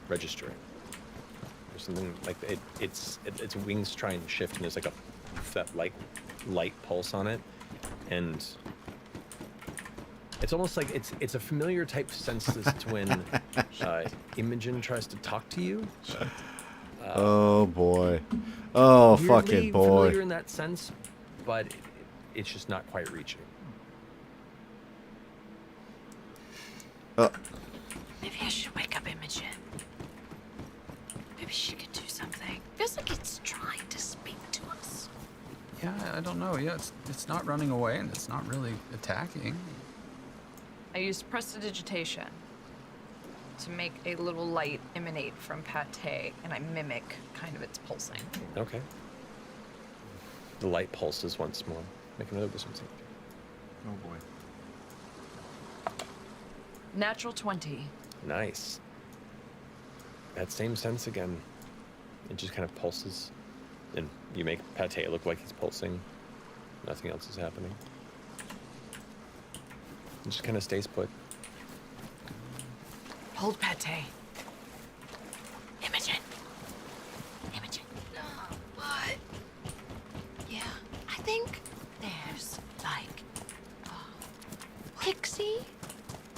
registering. There's something like its wings try and shift, and there's like that light pulse on it, and it's almost like it's a familiar type sense as to when Imogen tries to talk to you. Oh boy. Oh Weirdly fucking boy. familiar in that sense, but it's just not quite reaching. Maybe I should wake up Imogen. Maybe she could do something. Feels like it's trying to speak to us. Yeah, I don't know. Yeah, it's not running away and it's not really attacking. I used prestidigitation to make a little light emanate from Pate, and I mimic kind of its pulsing. Okay. The light pulses once more. Make another wisdom save. Oh boy. Natural 20. Nice. That same sense again. It just kind of pulses, and you make Pate look like he's pulsing. Nothing else is happening. It just kind of stays put. Hold Pate. Imogen. What? Yeah, I think there's like a pixie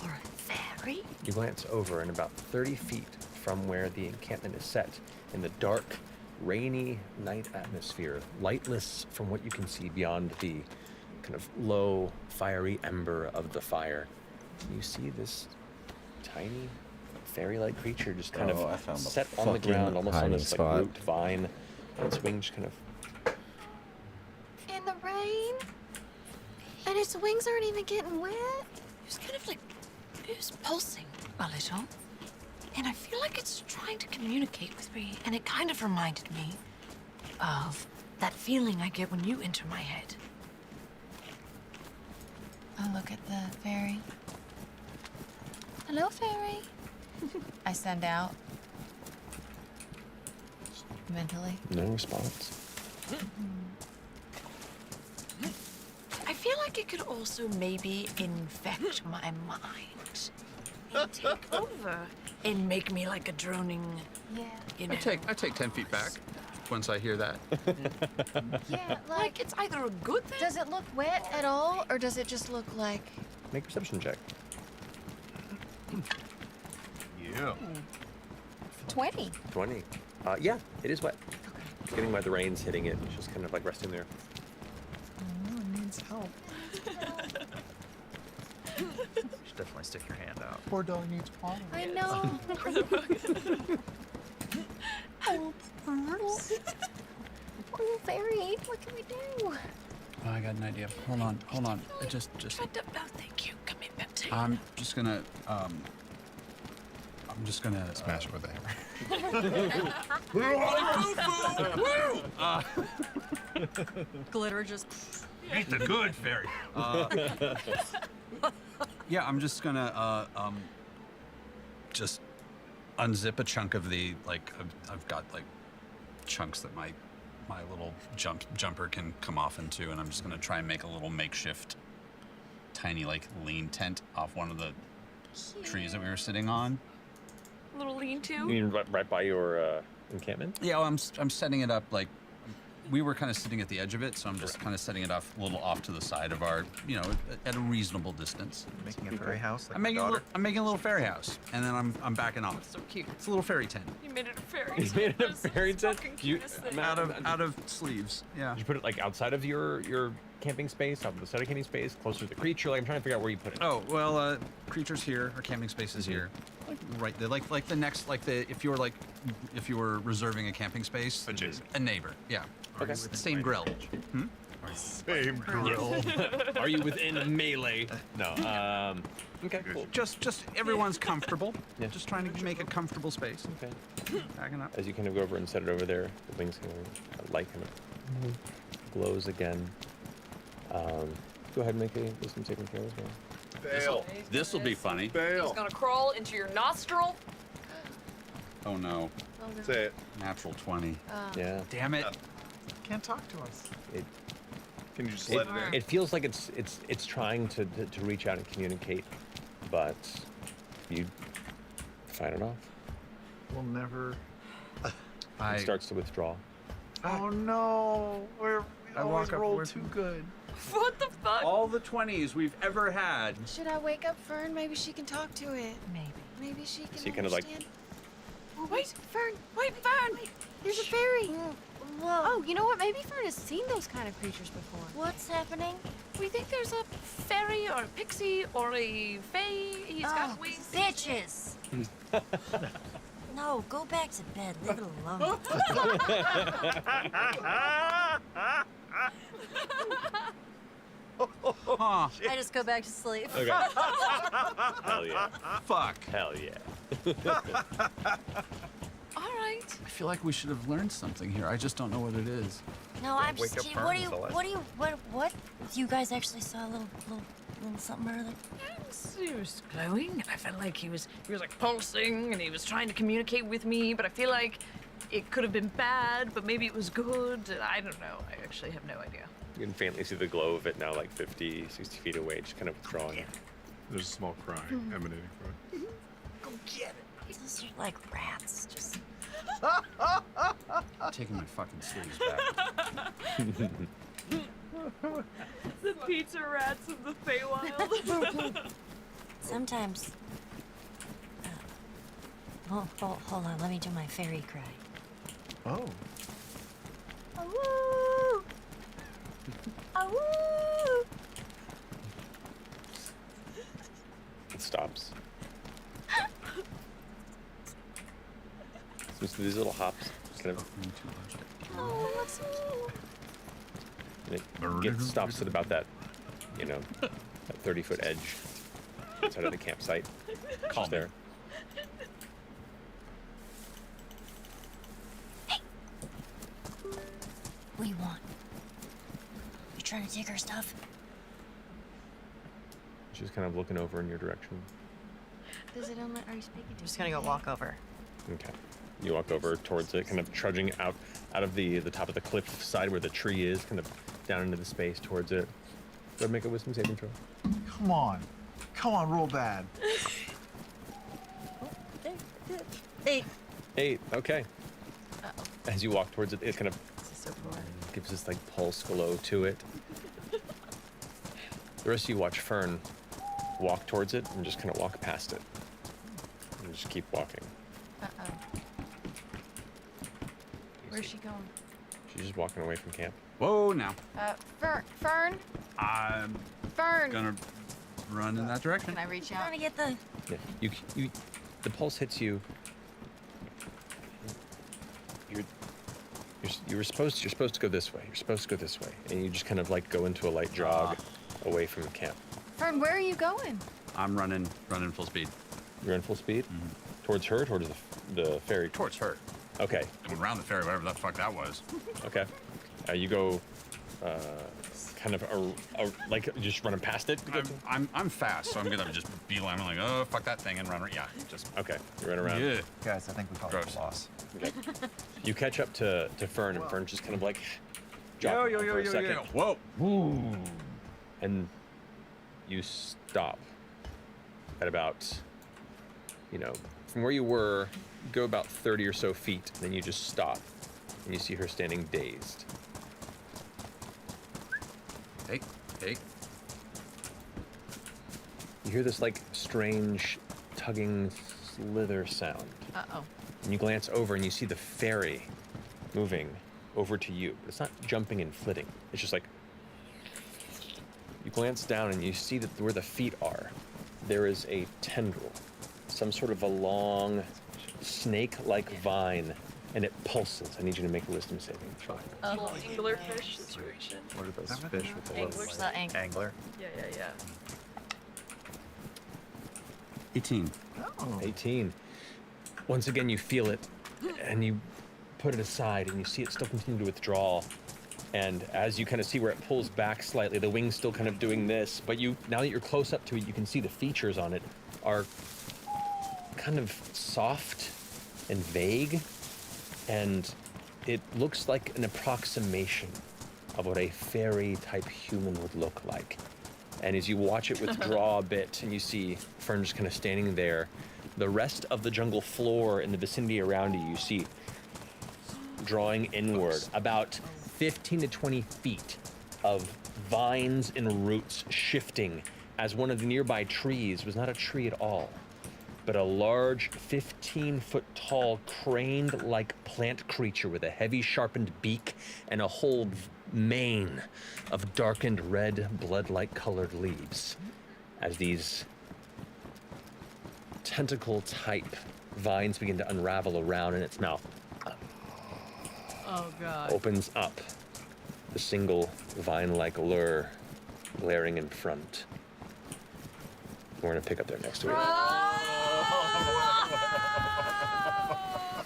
or a fairy. You glance over, and about 30 feet from where the encampment is set, in the dark, rainy night atmosphere, lightless from what you can see beyond the kind of low, fiery ember of the fire, you see this tiny, fairy-like creature just kind I of found the set on the fucking ground, almost on hiding this spot. like root vine, and its wings kind of. In the rain? And its wings aren't even getting wet? It was pulsing a little. And I feel like it's trying to communicate with me. And it kind of reminded me of that feeling I get when you enter my head. I look at the fairy. Hello, fairy. I send out. Mentally. No response. I feel like it could also maybe infect my mind. And take over. And make me like a droning, you know. I take 10 feet back once I hear that. Yeah, like it's either a good thing. Does it look wet at all, or does it just look like... Make a perception check. Yeah. 20? 20. Yeah, it is wet. It's getting wet. The rain's hitting it. It's just kind of like resting there. Oh, it needs help. You should definitely stick your hand out. Poor dog needs water. I know. Oh, Purse. Poor fairy. What can we do? Oh, I got an idea. Hold on. It just. No, thank you. Come in, Pepsi. I'm just gonna Smash it with a hammer. Glitter just... Eat the good fairy. Yeah, I'm just gonna just unzip a chunk of the I've got like chunks that my little jumper can come off into, and I'm just gonna try and make a little makeshift, tiny like lean tent off one of the trees that we were sitting on. Little lean-to. You mean right by your encampment? Yeah, well, I'm setting it up like we were kind of sitting at the edge of it, so I'm just kind of setting it off a little off to the side of our, at a reasonable distance. Making a fairy house. Like I'm making a little fairy house, and then I'm backing off. So cute. It's a little fairy tent. You made it a fairy. You made it a fairy tent? Out of sleeves. Yeah. Did you put it like outside of your camping space, out of the side of camping space, closer to the creature? Like I'm trying to figure out where you put it. Oh well, creatures here, our camping space is here. Right there, like the next, if you were reserving a camping space, a neighbor, yeah. Okay. Same grill. Same grill. Are you within melee? No. Okay, cool. Just everyone's comfortable. Yeah. Just trying to make a comfortable space. Okay. Backing up. As you kind of go over and set it over there, the wings kind of light kind of glows again. Go ahead and make a wisdom saving throw as well. Fail. This will be funny. He's Fail. gonna crawl into your nostril. Oh no. Say it. Natural 20. Yeah. Damn it. Can't talk to us. Can you just let it in? It feels like it's trying to reach out and communicate, but you fight it off. We'll never. It starts to withdraw. Oh no! We I always walk up roll with- too good. What the fuck? All the 20s we've ever had. Should I wake up Fern? Maybe she can talk to it. Maybe. Maybe she can So you kind of like understand. Wait, Fern! Wait, Fern! There's a fairy! Whoa. Oh, you know what? Maybe Fern has seen those kind of creatures before. What's happening? We think there's a fairy or a pixie or a fae. He's got wings. Bitches! No, go back to bed. Leave it alone. Huh. I just go back to sleep. Okay. Hell yeah. Fuck. Hell yeah. All right. I feel like we should have learned something here. I just don't know what it is. No, I'm Wake just up kidding. Fern What do is you, the what? You guys actually saw a little something earlier? He was glowing. I felt like he was like pulsing and he was trying to communicate with me, but I feel like it could have been bad, but maybe it was good. I don't know. I actually have no idea. You can faintly see the glow of it now, like 50, 60 feet away, just kind of withdrawing. There's a small cry emanating from it. Go get it. Those are like rats. Just. Taking my fucking sleeves back. The pizza rats of the Feywild. Sometimes. Hold on. Let me do my fairy cry. Oh. Awoo! Awoo! It stops. So these little hops just kind of. Oh, that's so cute. And it stops at about that, that 30-foot edge outside of the campsite. Just there. What do you want? You trying to take our stuff? She's kind of looking over in your direction. Does it only? Are you speaking to? I'm just gonna go walk over. Okay. You walk over towards it, kind of trudging out of the top of the cliff side where the tree is, kind of down into the space towards it. Go ahead, make a wisdom saving throw. Come on. Come on, roll bad. 8. 8. Okay. Uh-oh. As you walk towards it, it kind of gives this like pulse glow to it. The rest of you watch Fern walk towards it and just kind of walk past it. And just keep walking. Uh-oh. Where's she going? She's just walking away from camp. Whoa, now. Fern? I'm Fern! gonna run in that direction. Can I reach out? Trying to get the. Yeah. You the pulse hits you. You're supposed to go this way. You're supposed to go this way. And you just kind of like go into a light jog away from the camp. Fern, where are you going? I'm running full speed. You're in full speed? Mm-hmm. Towards her, towards the ferry? Towards her. Okay. Around the ferry, whatever the fuck that was. Okay. You go kind of like just running past it? I'm fast, so I'm gonna just beeline. I'm like, oh fuck that thing and run. Yeah, just okay. You run around. Yeah. Guys, I think we call it a loss. Okay. You catch up to Fern, and Fern's just kind of like Yo, for a second. Whoa. Woo. And you stop at about, you know, from where you were, go about 30 or so feet, and then you just stop, and you see her standing dazed. Hey. You hear this like strange tugging slither sound. Uh-oh. And you glance over and you see the fairy moving over to you. It's not jumping and flitting. It's just like, you glance down and you see that where the feet are, there is a tendril, some sort of a long snake-like vine, and it pulses. I need you to make a wisdom saving throw. Anglerfish situation. What are those fish with the Angler's little the angler. angler? Yeah. 18. Oh. 18. Once again, you feel it, and you put it aside, and you see it still continue to withdraw. And as you kind of see where it pulls back slightly, the wing's still kind of doing this, but now that you're close up to it, you can see the features on it are kind of soft and vague, and it looks like an approximation of what a fairy-type human would look like. And as you watch it withdraw a bit, and you see Fern just kind of standing there, the rest of the jungle floor in the vicinity around you, you see drawing inward about 15 to 20 feet of vines and roots shifting as one of the nearby trees was not a tree at all, but a large 15-foot tall craned-like plant creature with a heavy sharpened beak and a whole mane of darkened red blood-like colored leaves as these tentacle-type vines begin to unravel around in its mouth. Oh god. Opens up, the single vine-like lure glaring in front. We're gonna pick up there next week.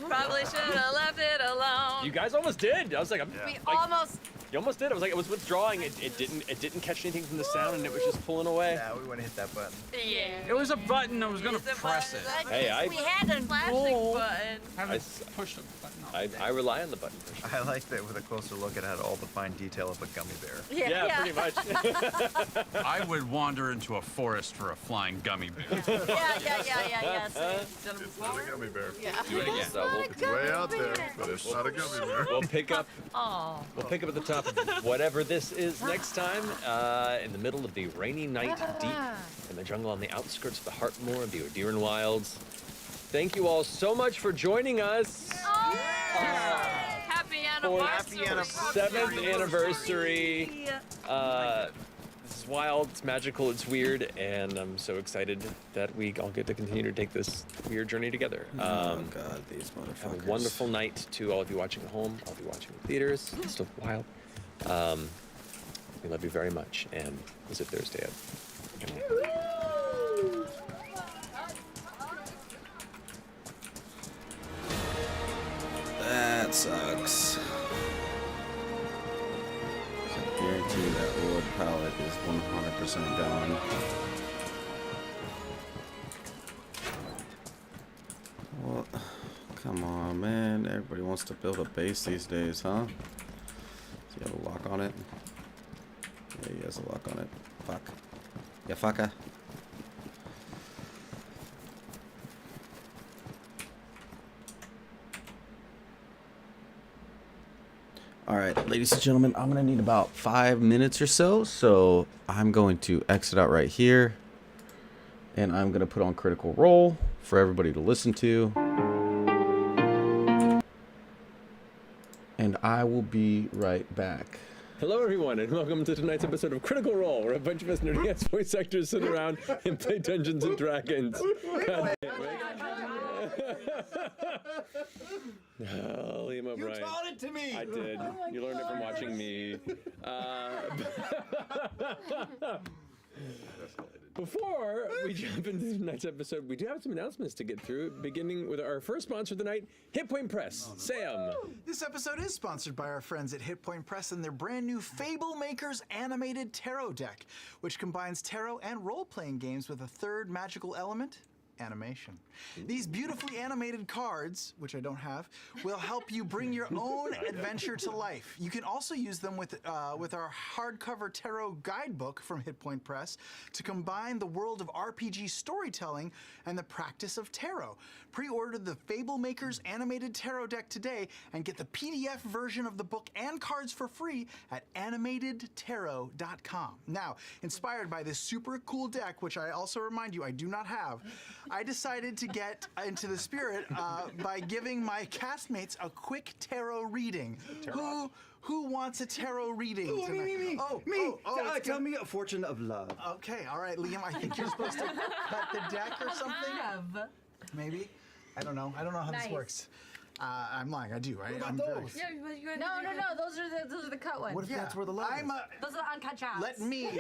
Probably should have left it alone. You guys almost did. I was like, We almost. You almost did. I was like, it was withdrawing. It didn't catch anything from the sound, and it was just pulling away. Yeah, we want to hit that button. Yeah. It was a button. I was gonna press it. Hey, We had a flashing button. Haven't pushed a button. I rely on the button pusher. I like that with a closer look, it had all the fine detail of a gummy bear. Yeah, pretty much. I would wander into a forest for a flying gummy bear. Yeah. Not a gummy bear. Yeah. Do it again. It's way out there, but it's not a gummy bear. We'll pick up. Oh. We'll pick up at the top of whatever this is next time, in the middle of the rainy night, deep in the jungle on the outskirts of the Heartmoor of the Odiran Wilds. Thank you all so much for joining us. Happy anniversary. 7th anniversary. This is wild, it's magical, it's weird, and I'm so excited that we all get to continue to take this weird journey together. Oh God, these motherfuckers. Have a wonderful night to all of you watching at home, all of you watching in theaters. It's still wild. We love you very much, and is it Thursday yet? That sucks. I guarantee that wood pallet is 100% gone. Well, come on, man. Everybody wants to build a base these days, huh? Does he have a lock on it? Yeah, he has a lock on it. Fuck. Yeah, fucker. Alright, ladies and gentlemen, I'm going to need about 5 minutes or so I'm going to exit out right here. And I'm going to put on Critical Role for everybody to listen to. And I will be right back. Hello, everyone, and welcome to tonight's episode of Critical Role, where a bunch of us nerdy-ass voice actors sit around and play Dungeons and Dragons. God damn it. Liam O'Brien. You taught it to me! I did. You learned it from watching me. Before we jump into tonight's episode, we do have some announcements to get through, beginning with our first sponsor of the night, Hit Point Press. Sam. This episode is sponsored by our friends at Hit Point Press and their brand new Fable Makers animated tarot deck, which combines tarot and role-playing games with a third magical element, animation. These beautifully animated cards, which I don't have, will help you bring your own adventure to life. You can also use them with our hardcover tarot guidebook from Hit Point Press to combine the world of RPG storytelling and the practice of tarot. Pre-order the Fable Makers animated tarot deck today and get the PDF version of the book and cards for free at animatedtarot.com. Now, inspired by this super cool deck, which I also remind you I do not have, I decided to get into the spirit by giving my castmates a quick tarot reading. Who wants a tarot reading tonight? Me. Tell me a fortune of love. Okay, all right, Liam. I think you're supposed to cut the deck or something. Maybe. I don't know how this works. I'm lying. I do. What about those? No. Those are the cut ones. What if that's where the love is? Those are the uncut jobs. Let me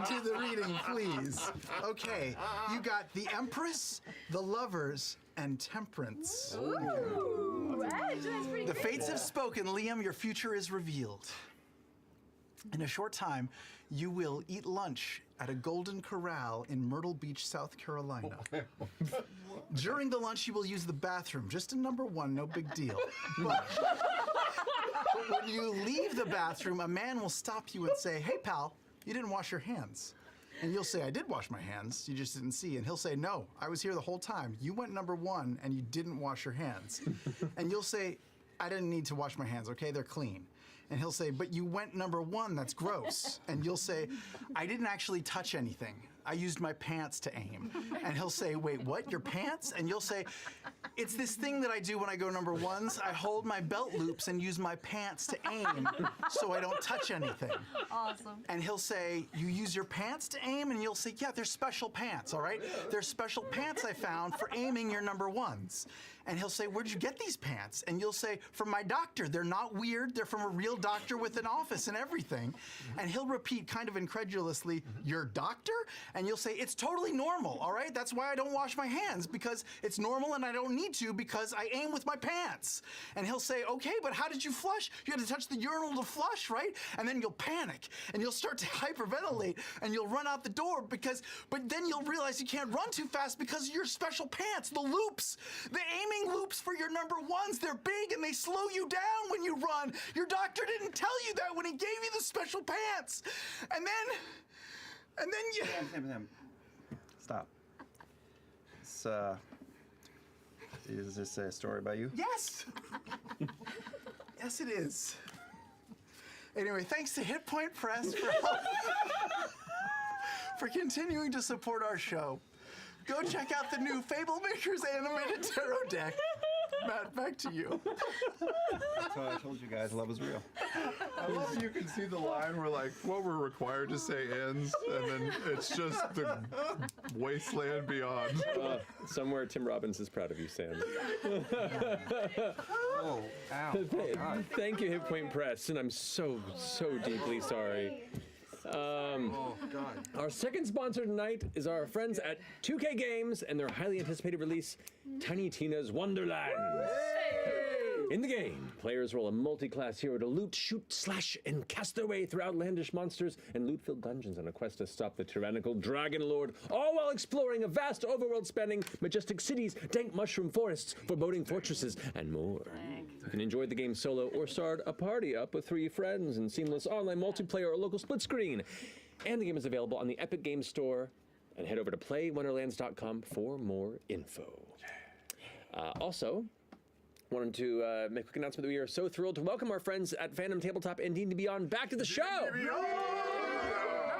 do the reading, please. Okay, you got the Empress, the Lovers, and Temperance. Ooh, that's pretty The good. fates have spoken, Liam. Your future is revealed. In a short time, you will eat lunch at a Golden Corral in Myrtle Beach, South Carolina. During the lunch, you will use the bathroom. Just a number one, no big deal. But when you leave the bathroom, a man will stop you and say, "Hey, pal, you didn't wash your hands." And you'll say, "I did wash my hands, you just didn't see." And he'll say, "No, I was here the whole time. You went number one and you didn't wash your hands." And you'll say, "I didn't need to wash my hands, okay? They're clean." And he'll say, "But you went number one, that's gross." And you'll say, "I didn't actually touch anything. I used my pants to aim." And he'll say, "Wait, what, your pants?" And you'll say, "It's this thing that I do when I go number ones. I hold my belt loops and use my pants to aim so I don't touch anything." Awesome. And he'll say, "You use your pants to aim?" And you'll say, "Yeah, they're special pants, all right? They're special pants I found for aiming your number ones." And he'll say, "Where'd you get these pants?" And you'll say, "From my doctor. They're not weird. They're from a real doctor with an office and everything." And he'll repeat kind of incredulously, "Your doctor?" And you'll say, "It's totally normal, all right? That's why I don't wash my hands, because it's normal and I don't need to because I aim with my pants." And he'll say, "Okay, but how did you flush? You had to touch the urinal to flush, right?" And then you'll panic and you'll start to hyperventilate and you'll run out the door but then you'll realize you can't run too fast because of your special pants, the loops, the aiming loops for your number ones. They're big and they slow you down when you run. Your doctor didn't tell you that when he gave you the special pants." And then you... Sam. Stop. Is this a story about you? Yes! Yes, it is. Anyway, thanks to Hit Point Press for continuing to support our show. Go check out the new Fable Makers animated tarot deck. Matt, back to you. That's why I told you guys love is real. I love you can see the line where like what we're required to say ends, and then it's just the wasteland beyond. Somewhere Tim Robbins is proud of you, Sam. Oh, ow. Oh, God. Thank you, Hit Point Press, and I'm so deeply sorry. God. Our second sponsor tonight is our friends at 2K Games and their highly anticipated release, Tiny Tina's Wonderland. In the game, players roll a multi-class hero to loot, shoot, slash, and cast their way through outlandish monsters and loot-filled dungeons on a quest to stop the tyrannical Dragon Lord, all while exploring a vast overworld-spanning majestic cities, dank mushroom forests, foreboding fortresses, and more. You can enjoy the game solo or start a party up with 3 friends in seamless online multiplayer or local split screen. And the game is available on the Epic Games Store. And head over to playwonderlands.com for more info. Also, wanted to make a quick announcement that we are so thrilled to welcome our friends at Phantom Tabletop and D&D Beyond back to the show.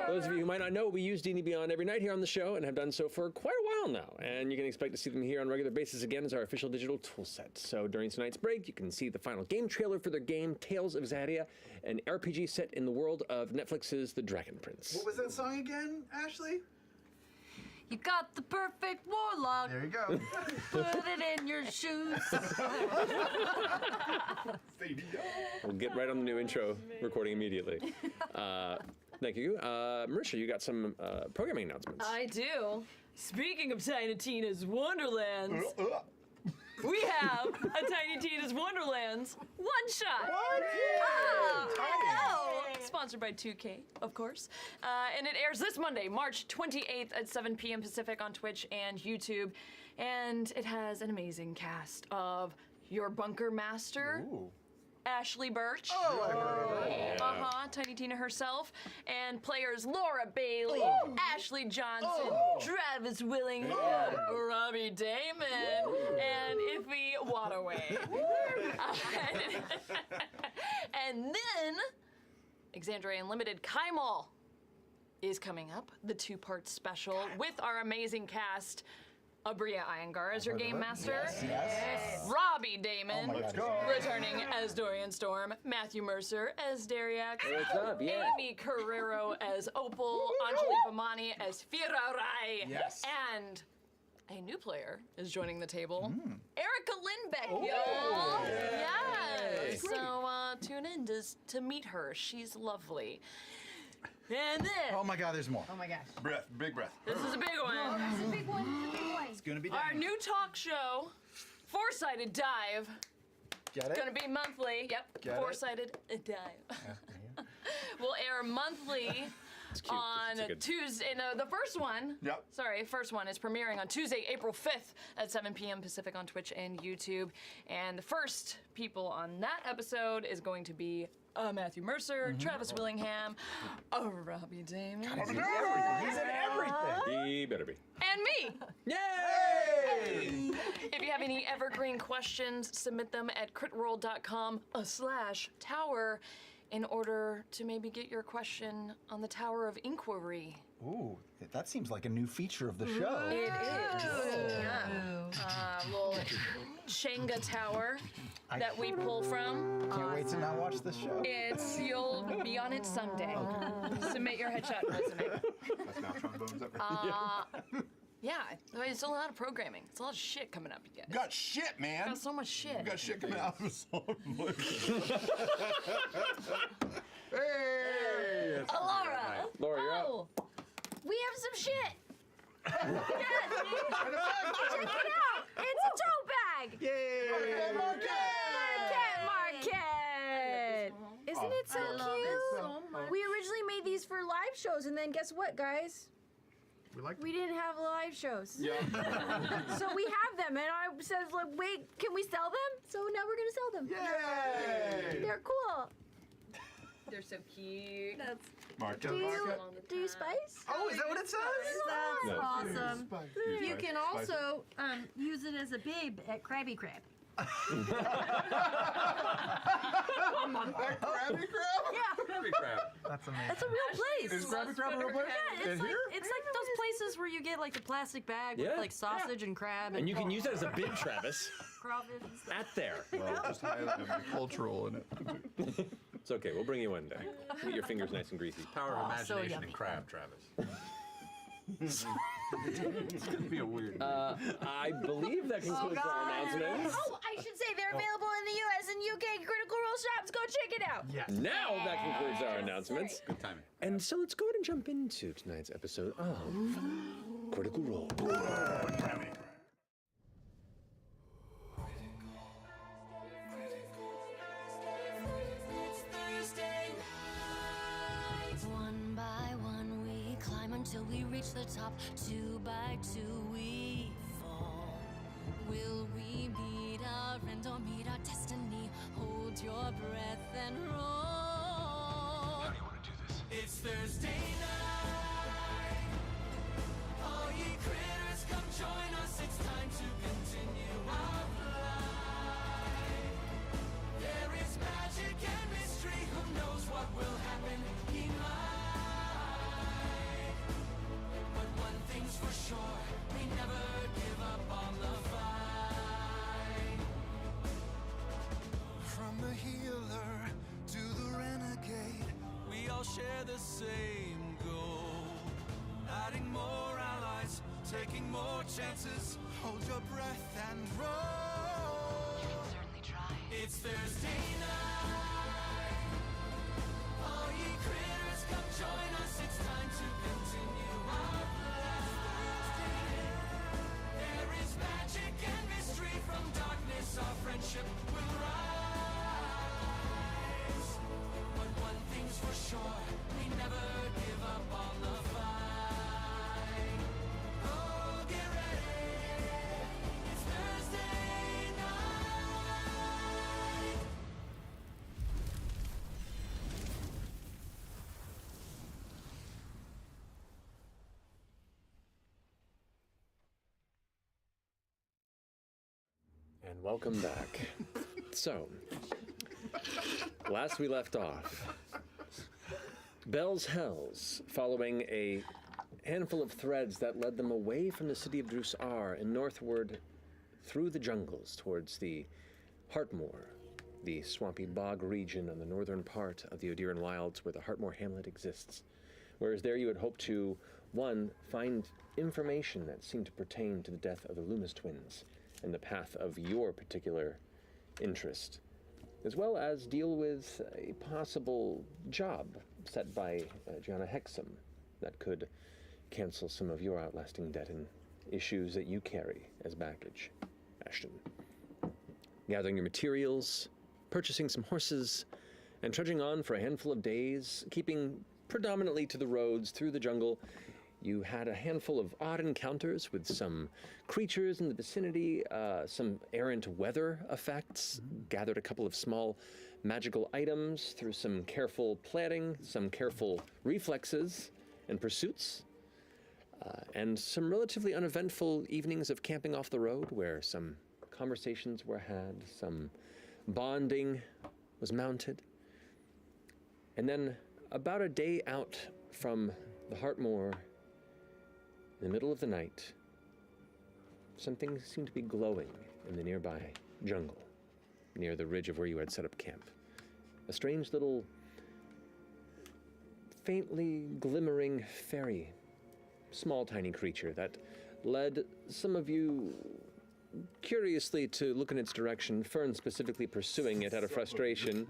Those of you who might not know, we use D&D Beyond every night here on the show and have done so for quite a while now. And you can expect to see them here on a regular basis again as our official digital tool set. So during tonight's break, you can see the final game trailer for their game, Tales of Xadia, an RPG set in the world of Netflix's The Dragon Prince. What was that song again, Ashley? You got the perfect warlock. There you go. Put it in your shoes. We'll get right on the new intro recording immediately. Thank you. Marisha, you got some programming announcements. I do. Speaking of Tiny Tina's Wonderlands, we have a Tiny Tina's Wonderlands one-shot. What? Hello. Sponsored by 2K, of course. And it airs this Monday, March 28th at 7 p.m. Pacific on Twitch and YouTube. And it has an amazing cast of your Bunker Master, Ashley Birch, Tiny Tina herself, and players Laura Bailey, Ashley Johnson, Travis Willing, Robbie Damon, and Iffy Waterway. And then Exandria Unlimited Kaimal is coming up, the 2-part special with our amazing cast. Abria Iyengar as your game master. Yes. Robbie Damon Let's go. returning as Dorian Storm. Matthew Mercer as Dariax. What's up? Yeah. Amy Carrero as Opal. Anjali Bhamani as Fira Rai. Yes. And a new player is joining the table. Erica Lindbeck, Oh. y'all. Yay. Yeah. So tune in to meet her. She's lovely. And then. Oh my God, there's more. Oh my gosh. Breath, big breath. This is a big one. This is a big one. This is a big one. It's gonna be Our done. new talk show, Four-Sided Dive. Get it? Gonna be monthly. Yep. Get it? Four-Sided Dive. Will air monthly on It's a good- Tuesday. No, the first one. Yep. Sorry, first one is premiering on Tuesday, April 5th at 7 p.m. Pacific on Twitch and YouTube. And the first people on that episode is going to be Matthew Mercer, Travis Willingham, Robbie Damon, He's in everything. He's in everything. He better be. and me. Yay! If you have any evergreen questions, submit them at critroll.com/tower in order to maybe get your question on the Tower of Inquiry. Ooh, that seems like a new feature of the show. It is. Yeah. Little Shenga Tower that we pull from. Can't wait to not watch the show. You'll be on it someday. Submit your headshot resume. That's now trombones up. Yeah, it's a lot of programming. It's a lot of shit coming up, you guys. Got shit, man. Got so much shit. Got shit coming out of us. Hey! Laura. Laura, you're up. Oh, we have some shit. Yes. Check it out. It's a tote bag. Yay! Market. Isn't it so cute? We originally made these for live shows, and then guess what, guys? We didn't have live shows. Yeah. So we have them, and I said, like, wait, can we sell them? So now we're gonna sell them. Yay! They're cool. They're so cute. That's. Market. Do you spice? Oh, is that what it says? That's No. awesome. Spice. You can Spice. also use it as a babe at Krabby Krab. Krabby Krab? Yeah. Krabby Krab. That's amazing. That's a real place. Is Krabby Krab a real place? Yeah, In it's like, here? it's like those places where you get like the plastic bag Yeah. with like sausage and crab And you can use that as a bid, Travis. crawfish and stuff. At there. Well, just highlighting the cultural in it. It's okay. We'll bring you one day. Get your fingers nice and greasy. Power of imagination yummy. and crab, Travis. It's gonna be a weird. I believe that concludes our announcements. Oh, I should say they're available in the U.S. and UK Critical Role shops. Go check it out. Yes. Now that concludes our announcements. Good timing. And so let's go ahead and jump into tonight's episode of Critical Role. One by one we climb until we reach the top. 2 by 2 we fall. Will we meet our end or meet our destiny? Hold your breath and roll. How do you want to do this? It's Thursday night. All ye critters, come join us. It's time to continue our flight. There is magic and mystery. Who knows what will happen? He might. But one thing's for sure, we never give up on the fight. From the healer to the renegade, we all share the same goal. Adding more allies, taking more chances. Hold your breath and roll. You can certainly try. It's Thursday night. All ye critters, come Join us, it's time to continue our quest. There is magic and mystery from darkness, our friendship will rise. But one thing's for sure, we never give up on the fight. Oh, get ready, it's Thursday night. And welcome back. So, last we left off, Bell's Hells, following a handful of threads that led them away from the city of Drusar and northward through the jungles towards the Heartmoor, the swampy bog region on the northern part of the Odiran Wilds where the Heartmoor hamlet exists. Whereas there you had hoped to, one, find information that seemed to pertain to the death of the Loomis twins and the path of your particular interest, as well as deal with a possible job set by Gianna Hexam that could cancel some of your outlasting debt and issues that you carry as baggage, Ashton. Gathering your materials, purchasing some horses, and trudging on for a handful of days, keeping predominantly to the roads through the jungle, you had a handful of odd encounters with some creatures in the vicinity, some errant weather effects, gathered a couple of small magical items through some careful planning, some careful reflexes and pursuits, and some relatively uneventful evenings of camping off the road where some conversations were had, some bonding was mounted. And then about a day out from the Heartmoor, in the middle of the night, something seemed to be glowing in the nearby jungle, near the ridge of where you had set up camp. A strange little, faintly glimmering fairy, small tiny creature that led some of you curiously to look in its direction, Fern specifically pursuing it out of frustration,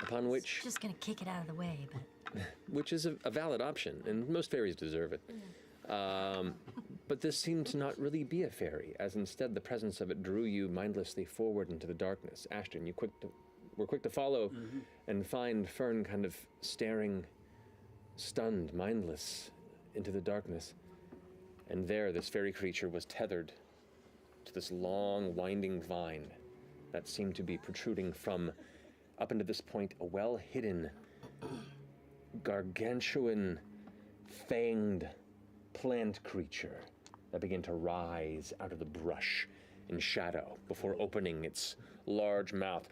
upon which... Just gonna kick it out of the way, but... Which is a valid option, and most fairies deserve it. But this seemed to not really be a fairy, as instead the presence of it drew you mindlessly forward into the darkness. Ashton, you were quick to follow and find Fern kind of staring, stunned, mindless, into the darkness. And there, this fairy creature was tethered to this long, winding vine that seemed to be protruding from, up until this point, a well-hidden, gargantuan, fanged plant creature that began to rise out of the brush in shadow before opening its large mouth.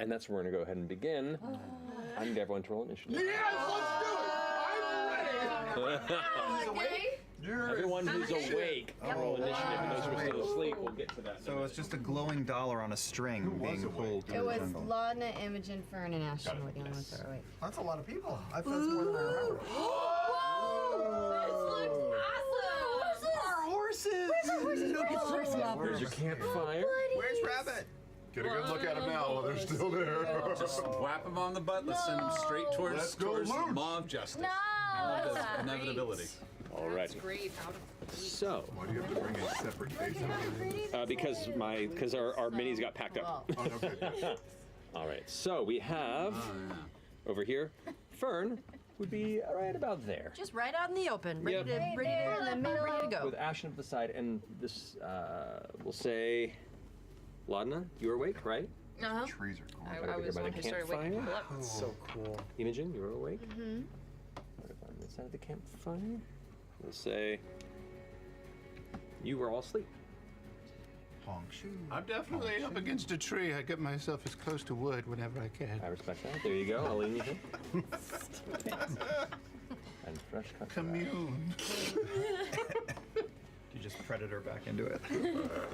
And that's where we're going to go ahead and begin. I need everyone to roll initiative. Yes, let's do it! I'm ready! Everyone who's awake, roll initiative, and those who are still asleep, we'll get to that. So it's just a glowing dollar on a string being pulled through It the was jungle. Laudna, Imogen, Fern, and Ashton were the only ones that were awake. That's a lot of people. I thought it's more than I remember. Our horses! Where's our horses? Where's your campfire? Where's Rabbit? Get a good look at them now while they're still there. Just whap them on the butt. Let's send them straight towards the maw of justice. No! That's inevitability. All right. Great. Out of So, Why do you have to bring a separate case? because our minis got packed up. Oh, no good. All right. So we have over here, Fern would be right about there. Just right out in the open, ready Yep. to go. With Ashton up the side, and this we'll say, Laudna, you were awake, right? Uh-huh. Trees are cool. I Over was by the one the who started waking campfire. people up. That's so cool. Imogen, you were awake. Mm-hmm. Right on this side of the campfire. We'll say you were all asleep. Honk shoe. I'm definitely up against a tree. I get myself as close to wood whenever I can. I respect that. There you go. I'll lean you in. And fresh cut. Commune. You just predator back into it.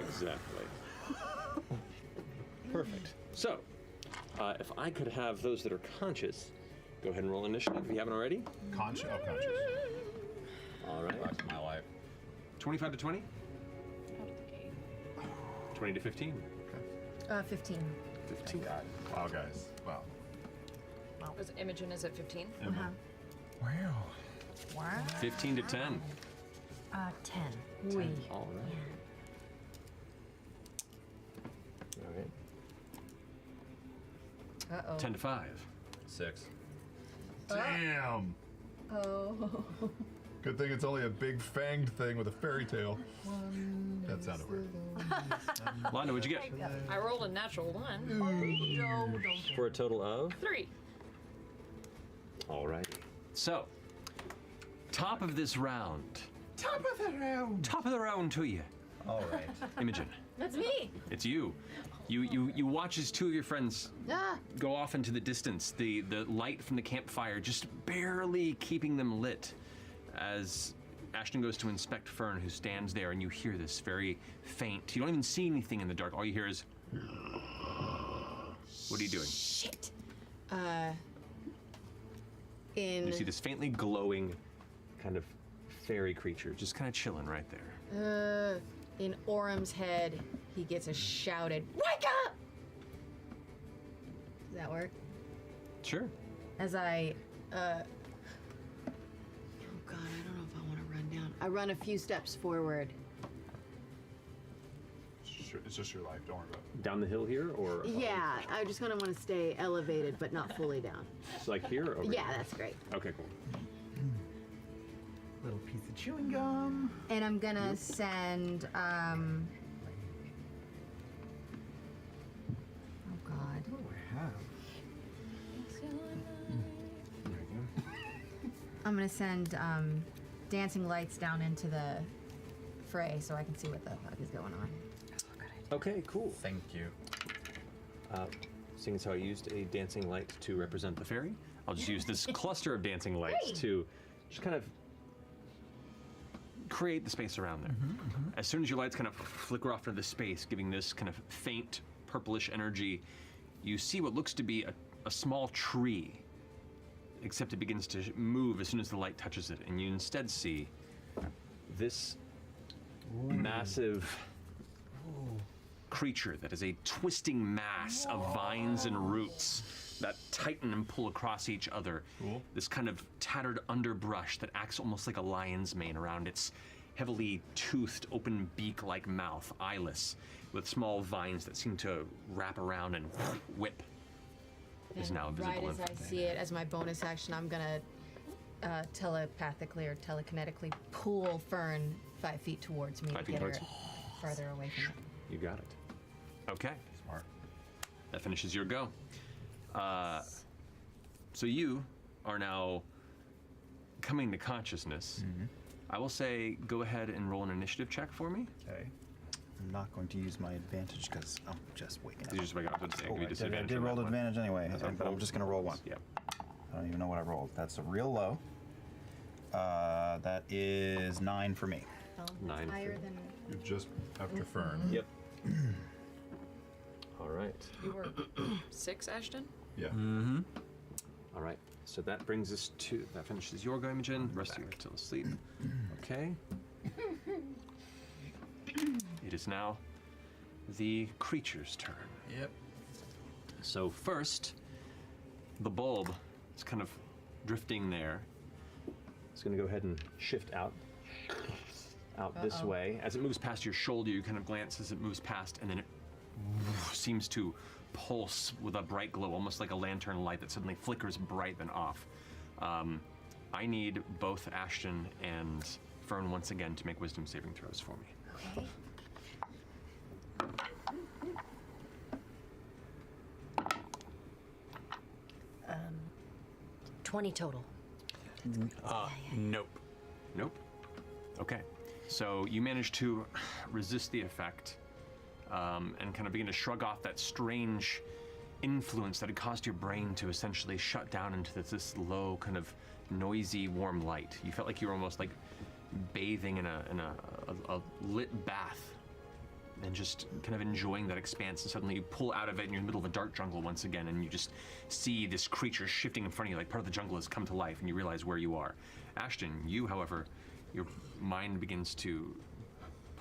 Exactly. Perfect. So, if I could have those that are conscious, go ahead and roll initiative if you haven't already. Conscious. All right. That's my life. 25 to 20? 20 to 15. 15. 15. Wow, guys. Wow. Was Imogen is at 15? Wow. Wow. 15 to 10. 10. 10. All right. All right. Uh-oh. 10 to 5. 6. Damn. Oh. Good thing it's only a big fanged thing with a fairy tale. That sounded weird. Londa, what'd you get? I rolled a natural 1. For a total of? 3. Alrighty. So, top of this round. Top of the round. Top of the round to you. All right. Imogen, That's me. it's you. You watch as two of your friends Ah. go off into the distance, the light from the campfire just barely keeping them lit as Ashton goes to inspect Fern, who stands there, and you hear this very faint. You don't even see anything in the dark. All you hear is, what are you doing? Shit. You see this faintly glowing kind of fairy creature just kind of chilling right there. In Orem's head, he gets a shouted, "Wake up!" Does that work? Sure. As I, oh God, I don't know if I want to run down. I run a few steps forward. It's just your life. Don't worry about it. Down the hill here, or? Yeah, I just kind of want to stay elevated, but not fully down. So like here, or over Yeah, here? that's great. Okay, cool. Little piece of chewing gum. And I'm gonna send, oh God. What do I have? I'm gonna send dancing lights down into the fray so I can see what the fuck is going on. Okay, cool. Thank you. Seeing as how I used a dancing light to represent the fairy, I'll just use this cluster of dancing lights to just kind of create the space around there. As soon as your lights kind of flicker off into the space, giving this kind of faint purplish energy, you see what looks to be a small tree, except it begins to move as soon as the light touches it, and you instead see this massive creature that is a twisting mass of vines and roots that tighten and pull across each other. This kind of tattered underbrush that acts almost like a lion's mane around its heavily toothed, open beak-like mouth, eyeless, with small vines that seem to wrap around and whip. Is now visible. Right as I see it, as my bonus action, I'm gonna telepathically or telekinetically pull Fern 5 feet towards me 5 to feet get towards her farther away from it. You got it. Okay. Smart. That finishes your go. So you are now coming to consciousness. I will say, go ahead and roll an initiative check for me. Okay. I'm not going to use my advantage because I'm just waking up. You just wake up. I'll give you I disadvantage did on roll that one. advantage anyway, That's but I'm just going to roll one. Yep. I don't even know what I rolled. That's a real low. That is 9 for me. 9 higher for than You're just after Fern. Yep. All right. You were 6, Ashton? Yeah. All right. So that brings us to, that finishes your go, Imogen. The rest of you are still asleep. Okay. It is now the creature's turn. Yep. So first, the bulb is kind of drifting there. It's going to go ahead and shift out this way. As it moves past your shoulder, you kind of glance as it moves past, and then it seems to pulse with a bright glow, almost like a lantern light that suddenly flickers bright then off. I need both Ashton and Fern once again to make wisdom saving throws for me. Okay. 20 total. Nope. Nope. Okay. So you manage to resist the effect and kind of begin to shrug off that strange influence that had caused your brain to essentially shut down into this low, kind of noisy, warm light. You felt like you were almost like bathing in a lit bath and just kind of enjoying that expanse, and suddenly you pull out of it and you're in the middle of a dark jungle once again, and you just see this creature shifting in front of you, like part of the jungle has come to life, and you realize where you are. Ashton, you, however, your mind begins to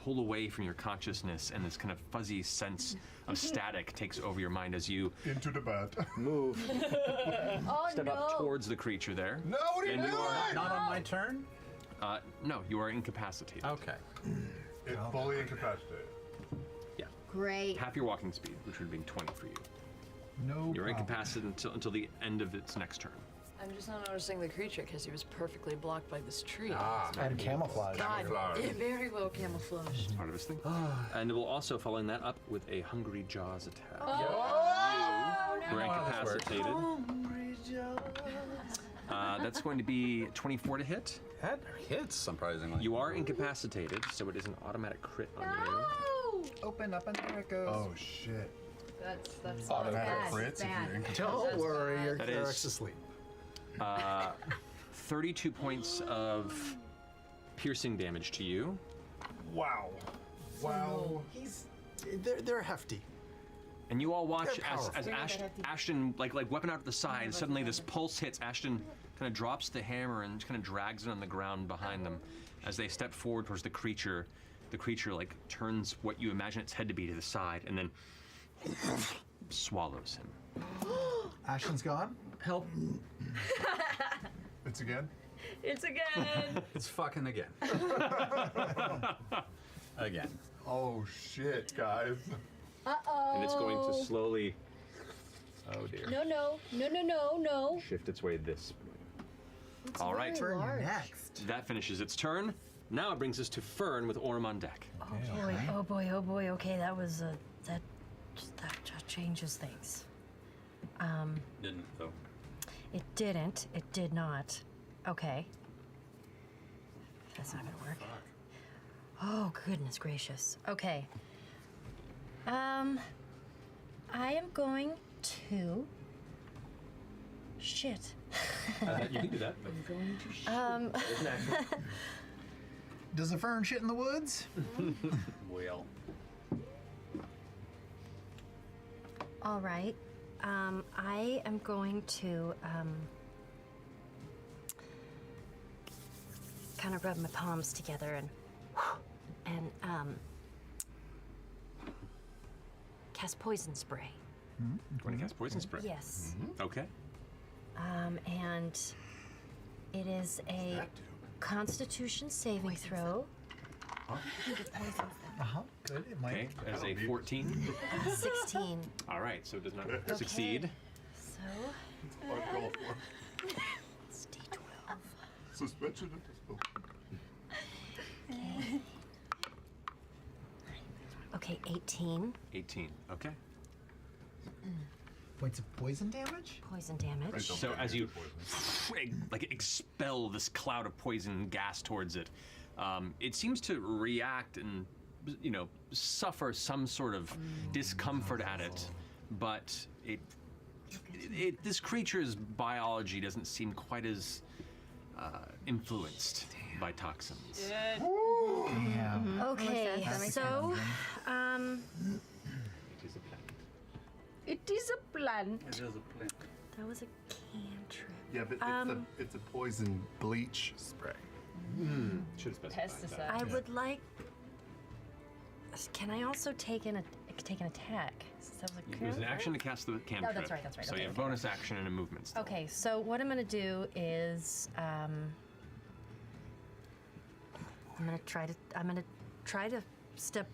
pull away from your consciousness, and this kind of fuzzy sense of static takes over your mind as you into the bed. Move. Oh Step up towards the creature there. No, what are you doing? Not on my turn? No, you are incapacitated. Okay. It's fully incapacitated. Yeah. Great. Half your walking speed, which would have been 20 for you. No You're problem. incapacitated until the end of its next turn. I'm just not noticing the creature because he was perfectly blocked by this tree. And camouflage. God, yeah, very well camouflaged. Part of his thing. And we'll also following that up with a Hungry Jaws attack. Oh, You were incapacitated. That's going to be 24 to hit. That hits, surprisingly. You are incapacitated, so it is an automatic crit on you. Open up and there it goes. Oh shit. That's Automatic crits if you're incapacitated. Don't worry, your That cleric's is- asleep. 32 points of piercing damage to you. Wow. Wow. They're hefty. And you all watch They're as powerful. Ashton, like weapon out to the side, suddenly this pulse hits. Ashton kind of drops the hammer and kind of drags it on the ground behind them. As they step forward towards the creature like turns what you imagine its head to be to the side and then swallows him. Ashton's gone? Help. It's again? It's again. It's fucking again. Again. Oh shit, guys. Uh-oh. And it's going to slowly, oh dear, No. shift its way this way. It's All right. very large. Next. That finishes its turn. Now it brings us to Fern with Orm on deck. Oh boy. Okay, that was that changes things. Didn't, though. It didn't. It did not. Okay. That's not gonna work. Oh, goodness gracious. Okay. I am going to... Shit. You can do that. I'm going to... Does the fern shit in the woods? Well. All right. I am going to kind of rub my palms together and cast poison spray. Want to cast poison spray? Yes. Okay. And it is a Constitution saving throw. Uh-huh. Good. It might. Okay, as a 14. 16. All right, so it does not succeed. So It's D12. Suspension of disbelief. Okay, 18 18. Okay. Points of poison damage? poison damage. So as you like expel this cloud of poison gas towards it, it seems to react and suffer some sort of discomfort at it, but this creature's biology doesn't seem quite as influenced by toxins. Damn. Okay, so It is a plant. It is a plant. It is a plant. that was a cantrip. Yeah, but it's a poison bleach spray. Should have specified Pesticide. I would like. Can I also take an attack? Since that was a There's an cantrip? action to cast the cantrip. that's right, that's right. So Okay, you have okay. bonus action and a movement still. Okay, so what I'm gonna do is I'm gonna try to step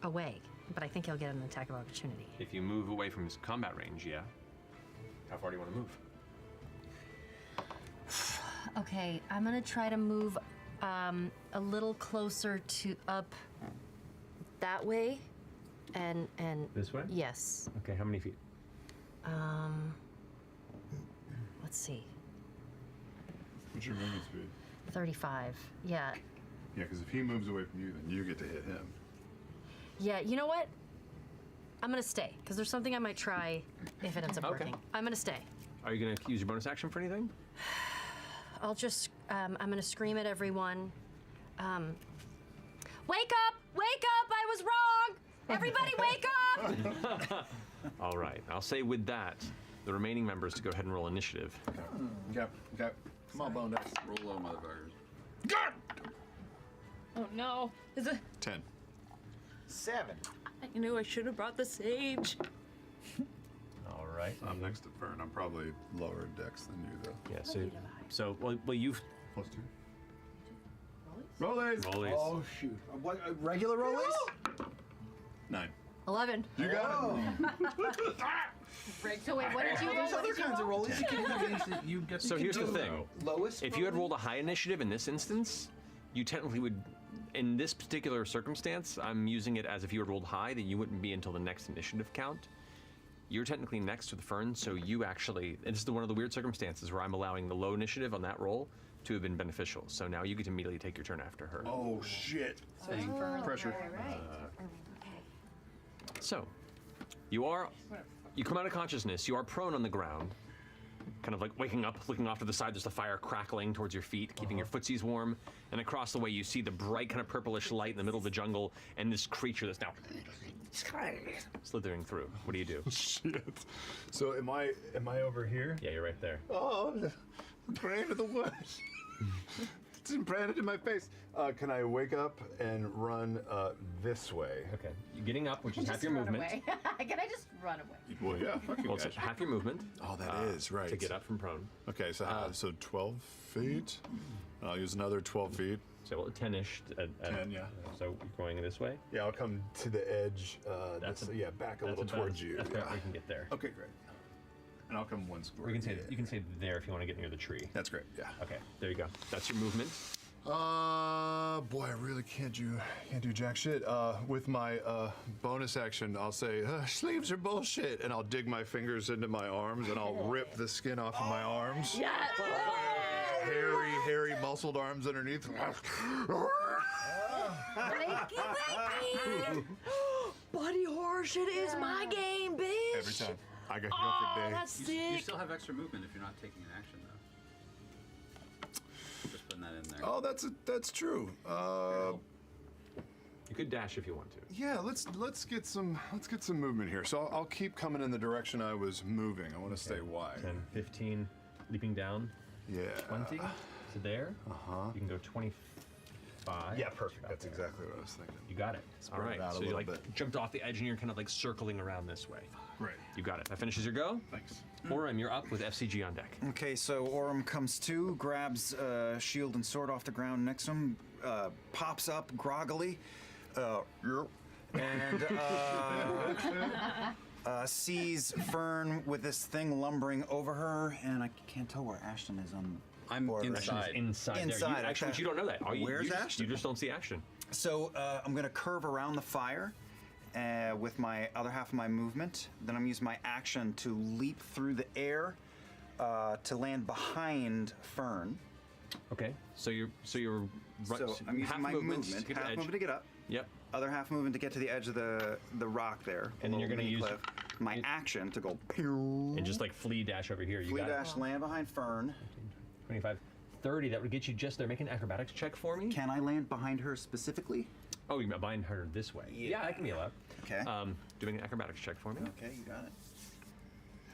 away, but I think he'll get an attack of opportunity. If you move away from his combat range, yeah. How far do you want to move? Okay, I'm gonna try to move a little closer to up that way, and This way? yes. Okay, how many feet? Let's see, What's your movement speed? 35. Yeah, Yeah, because if he moves away from you, then you get to hit him. yeah. You know what? I'm gonna stay because there's something I might try if it ends up Okay. working. I'm gonna stay. Are you going to use your bonus action for anything? I'll just I'm gonna scream at everyone. Wake up! Wake up! I was wrong! Everybody wake up! All right, I'll say with that, the remaining members to go ahead and roll initiative. Okay. Come on, Bone Dice. Roll low, motherfuckers. Oh no. Is it? 10. 7. I knew I should have brought the sage. All right. I'm next to Fern. I'm probably lower dex than you, though. Yeah, well, you've... Plus 2. Rollies! Rollies. Oh, shoot. What, regular rollies? 9. 11. You got it. So wait, what did you? There's other kinds of rollies you can do. So here's the thing. Lowest. If you had rolled a high initiative in this instance, you technically would, in this particular circumstance, I'm using it as if you had rolled high, then you wouldn't be until the next initiative count. You're technically next to the Fern, so you actually, and this is one of the weird circumstances where I'm allowing the low initiative on that roll to have been beneficial. So now you get to immediately take your turn after her. Oh, shit. Pressure. So, you come out of consciousness, you are prone on the ground, kind of like waking up, looking off to the side, there's the fire crackling towards your feet, keeping your footsies warm, and across the way you see the bright kind of purplish light in the middle of the jungle, and this creature that's now slithering through. What do you do? Shit. So am I over here? Yeah, you're right there. Oh, the brain of the woods. It's imprinted in my face. Can I wake up and run this way? Okay. You're getting up, which is half your movement. Can I just run away? Well, yeah. Fucking Well, it's half your movement. Oh, that is right. To get up from prone. Okay, so so 12 feet. I'll use another 12 feet. So 10-ish. 10, yeah. So you're going this way? Yeah, I'll come to the edge. Back a little towards you. That's about we can get there. Okay, great. And I'll come one square. You can say there if you want to get near the tree. That's great. Yeah. Okay, there you go. That's your movement. Boy, I really can't do jack shit. With my bonus action, I'll say sleeves are bullshit, and I'll dig my fingers into my arms, and I'll rip the skin off of my arms. Yes! Hairy, muscled arms underneath. Body horror shit is my game, bitch. Every time. I got to go for days. That's sick. You still have extra movement if you're not taking an action, though. Just putting that in there. Oh, that's true. You could dash if you want to. Yeah, let's get some movement here. So I'll keep coming in the direction I was moving. I want to stay wide. 10, 15, leaping down. Yeah. 20 to there. You can go 25. Yeah, perfect. That's exactly what I was thinking. You got it. Spread All right. it out a So you little like bit. jumped off the edge and you're kind of like circling around this way. Right. You got it. That finishes your go. Thanks. Orem, you're up with FCG on deck. Okay, so Orem comes to, grabs shield and sword off the ground next to him, pops up groggily, and sees Fern with this thing lumbering over her, and I can't tell where Ashton is on. I'm Inside Inside, there. You, actually, okay. you don't know that. Where's you Ashton? You just don't see Ashton. So I'm going to curve around the fire with my other half of my movement. Then I'm using my action to leap through the air to land behind Fern. Okay. So you're So I'm using my movement, half movement to get up. Yep. Other half movement to get to the edge of the rock there. And then you're going to use my action to go. And just like flee dash over here. You Flee got dash, land behind Fern. 25, 30. That would get you just there. Make an acrobatics check for me. Can I land behind her specifically? Oh, you mean behind her this way? Yeah, that can be allowed. Okay. Doing an acrobatics check for me. Okay, you got it.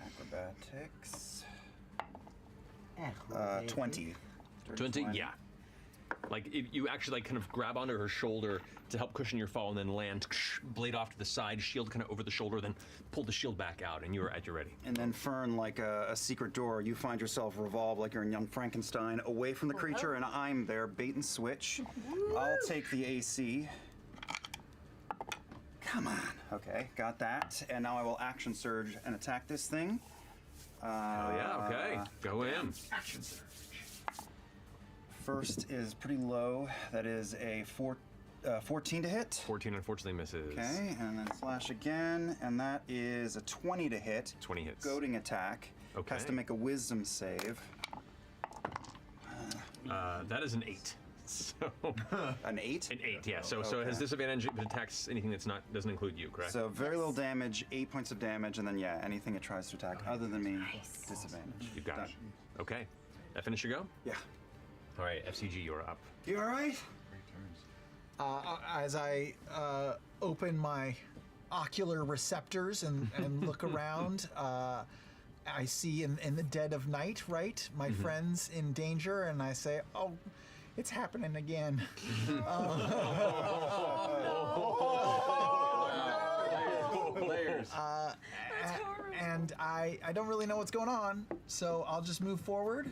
Acrobatics. 20. 20, yeah. Like if you actually like kind of grab onto her shoulder to help cushion your fall, and then land, blade off to the side, shield kind of over the shoulder, then pull the shield back out, and you're at your ready. And then Fern, like a secret door, you find yourself revolved like you're in Young Frankenstein, away from the creature, and I'm there, bait and switch. I'll take the AC. Come on. Okay, got that. And now I will action surge and attack this thing. Oh yeah, okay. Go in. Action surge. First is pretty low. That is a 14 to hit. 14 unfortunately misses. Okay, and then slash again, and that is a 20 to hit. 20 hits. Goading attack. Okay. Has to make a wisdom save. That is an 8. So an 8? An 8, yeah. So it has disadvantage if it attacks anything that's doesn't include you, correct? So very little damage, 8 points of damage, and then anything it tries to attack other than me, disadvantage. You've got it. Okay. That finish your go? Yeah. All right, FCG, you're up. You all right? As I open my ocular receptors and look around, I see in the dead of night, right, my friends in danger, and I say, oh, it's happening again. course. And I don't really know what's going on, so I'll just move forward.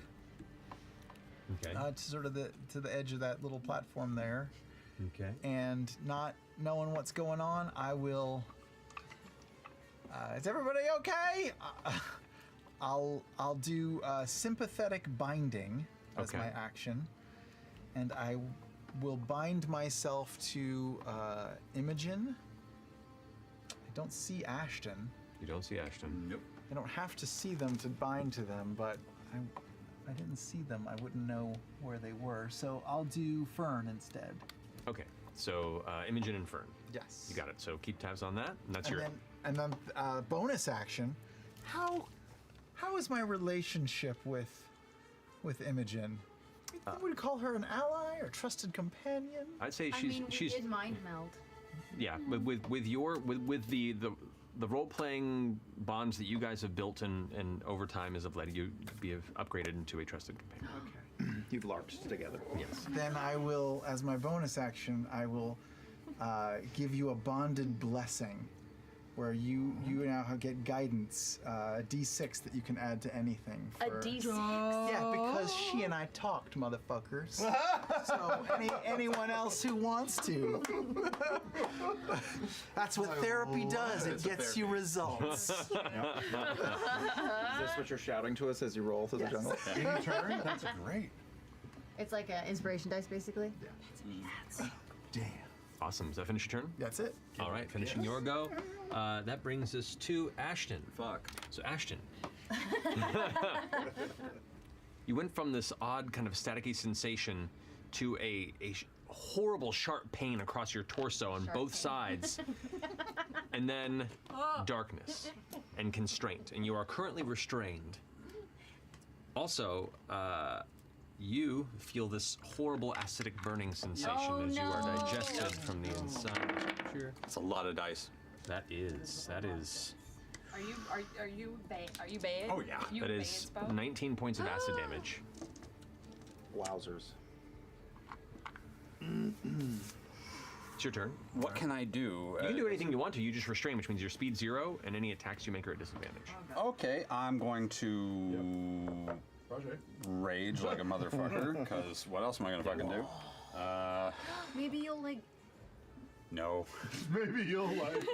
Okay. To sort of to the edge of that little platform there. Okay. And not knowing what's going on, I will. Is everybody okay? I'll do sympathetic binding as my action, and I will bind myself to Imogen. I don't see Ashton. You don't see Ashton. Nope. I don't have to see them to bind to them, but if I didn't see them, I wouldn't know where they were. So I'll do Fern instead. Okay, so Imogen and Fern. Yes. You got it. So keep tabs on that, and that's your. And then bonus action. How is my relationship with Imogen? I would call her an ally or trusted companion. I'd say she's. did mind meld. Yeah, but with the role-playing bonds that you guys have built and over time as of late, you have upgraded into a trusted companion. Okay. You've LARPed together. Yes. Then I will, as my bonus action, I will give you a bonded blessing, where you now get guidance, a D6 that you can add to anything. A D6? Yeah, because she and I talked, motherfuckers. So anyone else who wants to. That's what therapy does. It gets you results. Is this what you're shouting to us as you roll through the jungle? In turn? That's great. It's like an inspiration dice, basically. Yeah. Damn. Awesome. Does that finish your turn? That's it. All right, finishing your go. That brings us to Ashton. Fuck. So Ashton. You went from this odd kind of staticky sensation to a horrible sharp pain across your torso on both sides, and then darkness and constraint, and you are currently restrained. Also, you feel this horrible acidic burning sensation as you are digested from the inside. Sure. That's a lot of dice. That is. Are you bad? Oh yeah. You That is 19 points of acid damage. Wowzers. It's your turn. What can I do? You can do anything you want to. You just restrain, which means your speed 0, and any attacks you make are at disadvantage. Okay, I'm going to rage like a motherfucker, because what else am I going to fucking do? Maybe you'll like. No. Maybe you'll like.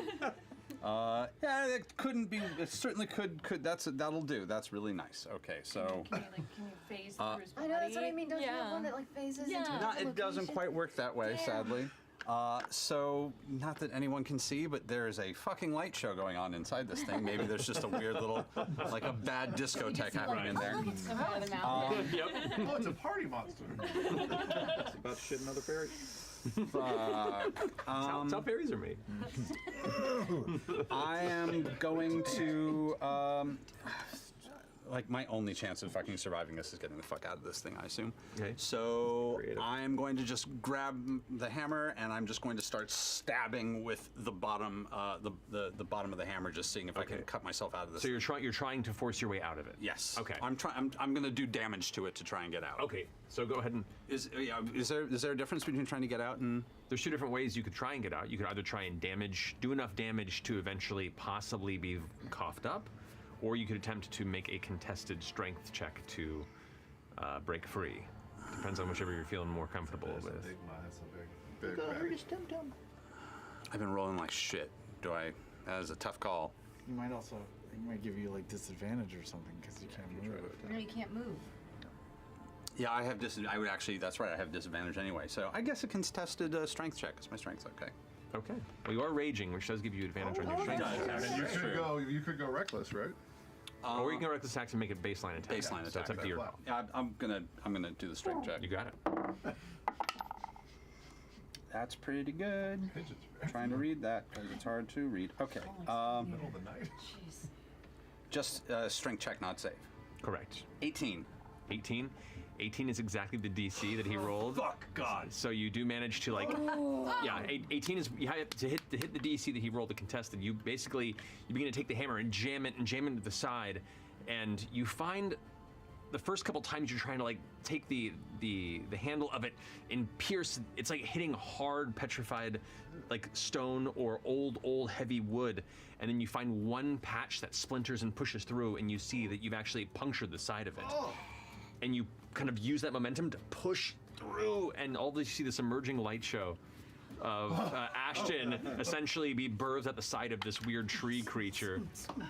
Yeah, it couldn't be. It certainly could. That'll do. That's really nice. Okay, so. Can you phase through his body? I know, that's what I mean. Don't you have one that like phases into a Not, it location? doesn't quite work that way, sadly. So, not that anyone can see, but there's a fucking light show going on inside this thing. Maybe there's just a weird little, like a bad discotheque happening in there. Yep. Oh, it's a party monster. It's about to shit another fairy. Fuck. That's how fairies are made. I am going to, like, my only chance of fucking surviving this is getting the fuck out of this thing, I assume. Okay. So I'm going to just grab the hammer and I'm just going to start stabbing with the bottom, the bottom of the hammer, just seeing if I can cut myself out of this. So you're trying to force your way out of it. Yes. Okay. I'm going to do damage to it to try and get out. Okay. So go ahead and. Is there a difference between trying to get out and? There's two different ways you could try and get out. You could either try and do enough damage to eventually possibly be coughed up, or you could attempt to make a contested strength check to break free. Depends on whichever you're feeling more comfortable with. That's a big bag. I've been rolling like shit. That is a tough call. You might give you like disadvantage or something because you can't move. No, you can't move. Yeah, I have I would actually. That's right. I have disadvantage anyway. So I guess a contested strength check. Because my strength's okay. Okay. Well, you are raging, which does give you advantage on your strength check. You could go reckless, right? Or you can go reckless attacks and make it baseline attack. Baseline So it's up to your call. Yeah, I'm gonna do the strength check. You got it. That's pretty good. Trying to read that because it's hard to read. Okay. Middle of the night. Jeez. Just strength check, not save. Correct. 18. 18. 18 is exactly the DC that he rolled. Fuck God. So you do manage to yeah. 18 is you have to hit the DC that he rolled the contested. You begin to take the hammer and jam it into the side, and you find the first couple times you're trying to like take the handle of it and pierce, it's like hitting hard petrified like stone or old heavy wood, and then you find one patch that splinters and pushes through, and you see that you've actually punctured the side of it. And you kind of use that momentum to push through, and all of you see this emerging light show of Ashton essentially be birthed at the side of this weird tree creature. Oh,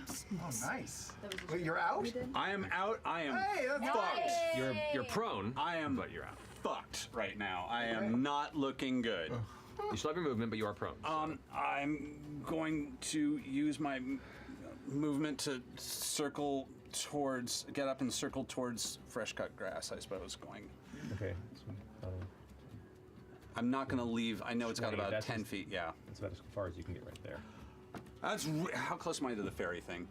nice. Wait, you're out? I am out. I am Hey, that's fucked. You're prone. I am but you're out. fucked right now. I am not looking good. You still have your movement, but you are prone. I'm going to use my movement to get up and circle towards fresh cut grass, I suppose, going. Okay. I'm not going to leave. I know it's got 20, about that's 10 just- feet, yeah. That's about as far as you can get right there. How close am I to the ferry thing?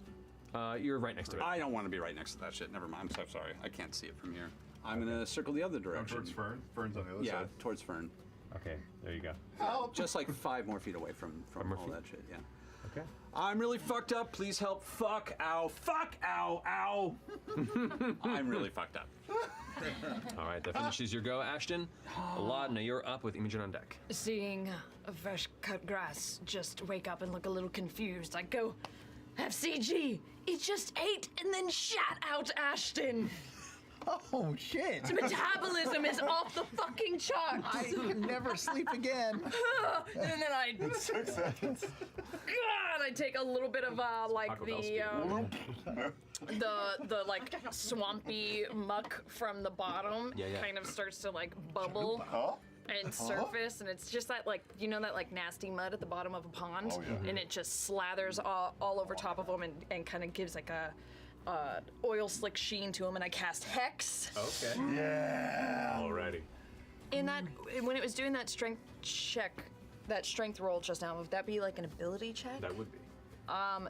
You're right next to it. I don't want to be right next to that shit. Never mind. I'm so sorry. I can't see it from here. I'm going to circle the other direction. Towards Fern? Fern's on the other yeah, side. towards Fern. Okay, there you go. Help! Just like 5 more feet away from more all feet? that shit, yeah. Okay. I'm really fucked up. Please help. Fuck. Ow. Fuck. Ow. Ow. I'm really fucked up. All right, that finishes your go, Ashton. Laudna, you're up with Imogen on deck. Seeing fresh cut grass, just wake up and look a little confused. I go, FCG, it just ate and then shat out Ashton. Oh, shit. Its metabolism is off the fucking charts. I can never sleep again. And then I, 6 seconds. God, I take a little bit of like the like swampy muck from the bottom. Yeah. Kind of starts to like bubble and surface, and it's just that like that like nasty mud at the bottom of a pond, and it just slathers all over top of them and kind of gives like a oil slick sheen to them, and I cast Hex. Okay. Yeah. Alrighty. In that, when it was doing that strength check, that strength roll just now, would that be like an ability check? That would be.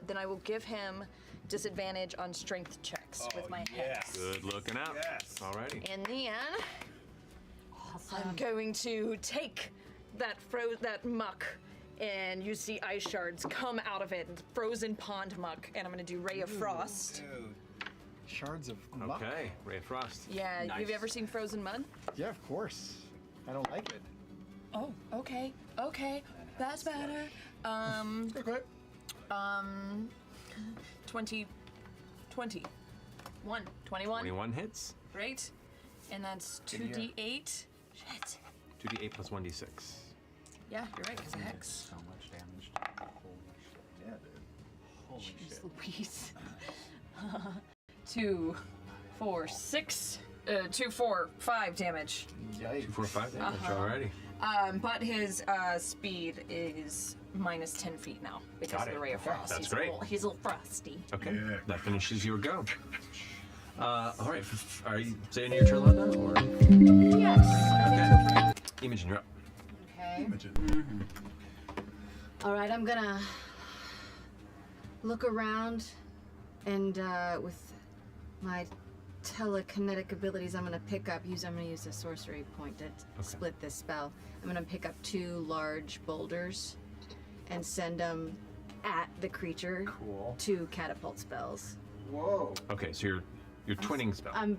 Then I will give him disadvantage on strength checks with my Hex. Good looking out. Yes. Alrighty. And then I'm going to take that muck, and you see ice shards come out of it, frozen pond muck, and I'm gonna do Ray of Frost. Dude. Shards of muck. Okay, Ray of Frost. Yeah, Nice. have you ever seen frozen mud? Yeah, of course. I don't like it. Oh, okay, that's better. Okay. 21. 21 hits. Great. And that's 2d8. Shit. 2d8 plus 1d6. Yeah, you're right, it's a hex. So much damage. Holy shit. Yeah, dude. Holy Jeez shit. Louise. 2, 4, 6. 2, 4, 5 damage. 2, 4, 5 damage. Alrighty. But his speed is minus 10 feet now because Got of the it. Ray of Frost. That's he's great. He's a little frosty. Okay, Yeah. that finishes your go. All right, are you saying your turn, Laudna, or? Yes. Okay. Imogen, you're up. Okay. All right, I'm gonna look around, and with my telekinetic abilities, I'm gonna use a sorcery point to split this spell. I'm gonna pick up 2 large boulders and send them at the creature. Cool. 2 catapult spells. Whoa. Okay, so you're twinning spell.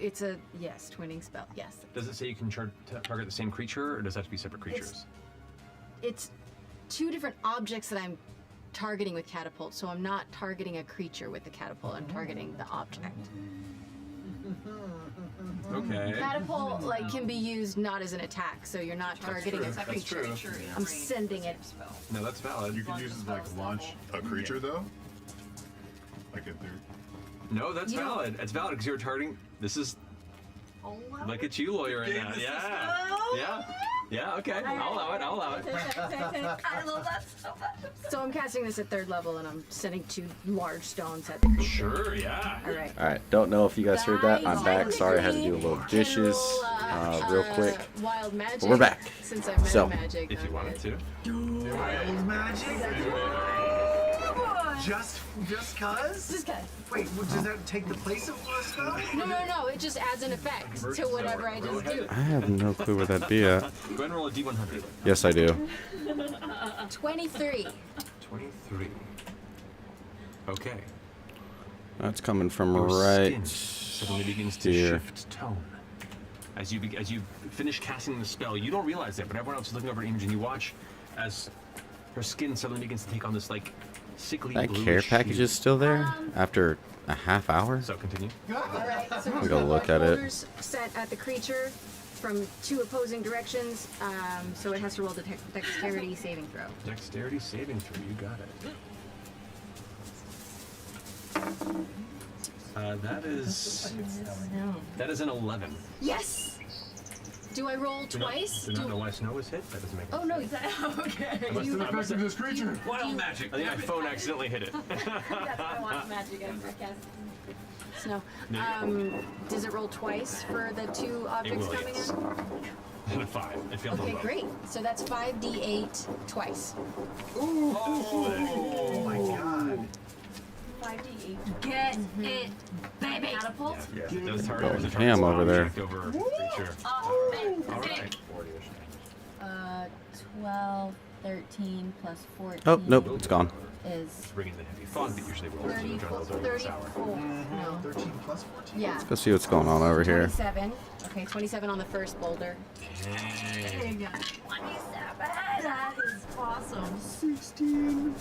It's a twinning spell. Yes. Does it say you can target the same creature, or does that have to be separate creatures? It's 2 different objects that I'm targeting with catapult, so I'm not targeting a creature with the catapult, I'm targeting the object. Okay. Catapult can be used not as an attack, so you're not targeting a creature. I'm sending it. No, that's valid. You can use it to like launch a creature though? Like if they're... No, that's valid. It's valid because you're targeting. This is. Look at you, lawyer, in that. Yeah, okay. I'll allow it. I love that so much. So I'm casting this at 3rd level, and I'm sending 2 large stones at the creature. Sure, yeah. All right. All right, don't know if you guys heard that. I'm back. Sorry, I had to do a little dishes real quick. Wild magic. But we're back. Since I've So, magic. If you wanted to. Wild magic? Just cause? Just cause. Wait, does that take the place of a spell? No. It just adds an effect to whatever I just do. I have no clue where that'd be at. Go ahead and roll a d100. Yes, I do. 23. 23. Okay. That's coming from Your right skin suddenly begins to here. shift tone. As you finish casting the spell, you don't realize it, but everyone else is looking over at Imogen. You watch as her skin suddenly begins to take on this like sickly That bluish care package hue. is still there after a half hour. So continue. Alright, so I'll go look at it. boulders set at the creature from 2 opposing directions, so it has to roll the dexterity saving throw. Dexterity saving throw. You got it. That is an 11. Yes! Do I roll twice? Do not know why snow was hit. That doesn't make Oh no, okay. What's the effect of this creature? Wild magic. I think my phone accidentally hit it. That's why I want magic. I cast snow. Does it roll twice for the 2 objects will, coming yes. in? And a 5. It failed on Okay, both. great. So that's 5d8 twice. Oh my god. 5d8. Get it, baby. Catapult. Yeah, those Going targets ham over there. over creature. All right. 12, 13 plus 14. Oh, nope, it's gone. Is Bringing the heavy fog that usually rolls in the jungle during this hour. 34. No. 13 plus 14? Yeah. Let's go see what's going on over here. 27. Okay, 27 on the first boulder. There you go. 27. That is awesome. 16,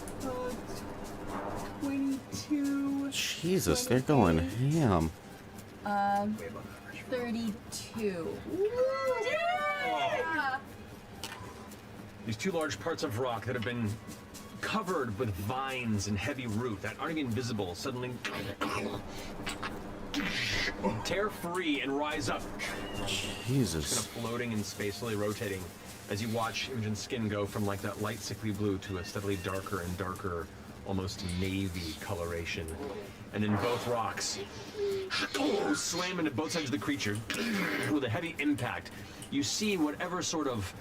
22. Jesus, they're going ham. 32. Yeah. These 2 large parts of rock that have been covered with vines and heavy root that aren't even visible suddenly tear free and rise up. Jesus. Kind of floating in space, slowly rotating as you watch Imogen's skin go from like that light sickly blue to a steadily darker and darker, almost navy coloration. And then both rocks slam into both sides of the creature with a heavy impact. You see whatever sort of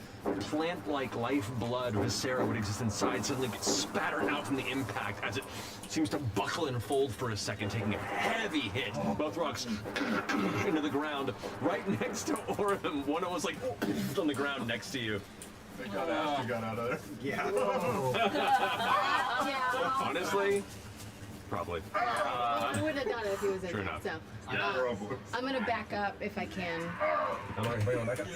plant-like lifeblood viscera would exist inside suddenly gets spattered out from the impact as it seems to buckle and fold for a second, taking a heavy hit. Both rocks into the ground right next to Orem. One was like on the ground next to you. Thank God Ashton got out of there. Yeah. Honestly, probably. I wouldn't have done it if he was in True there. enough. So, I'm gonna back up if I can, How long are you back up?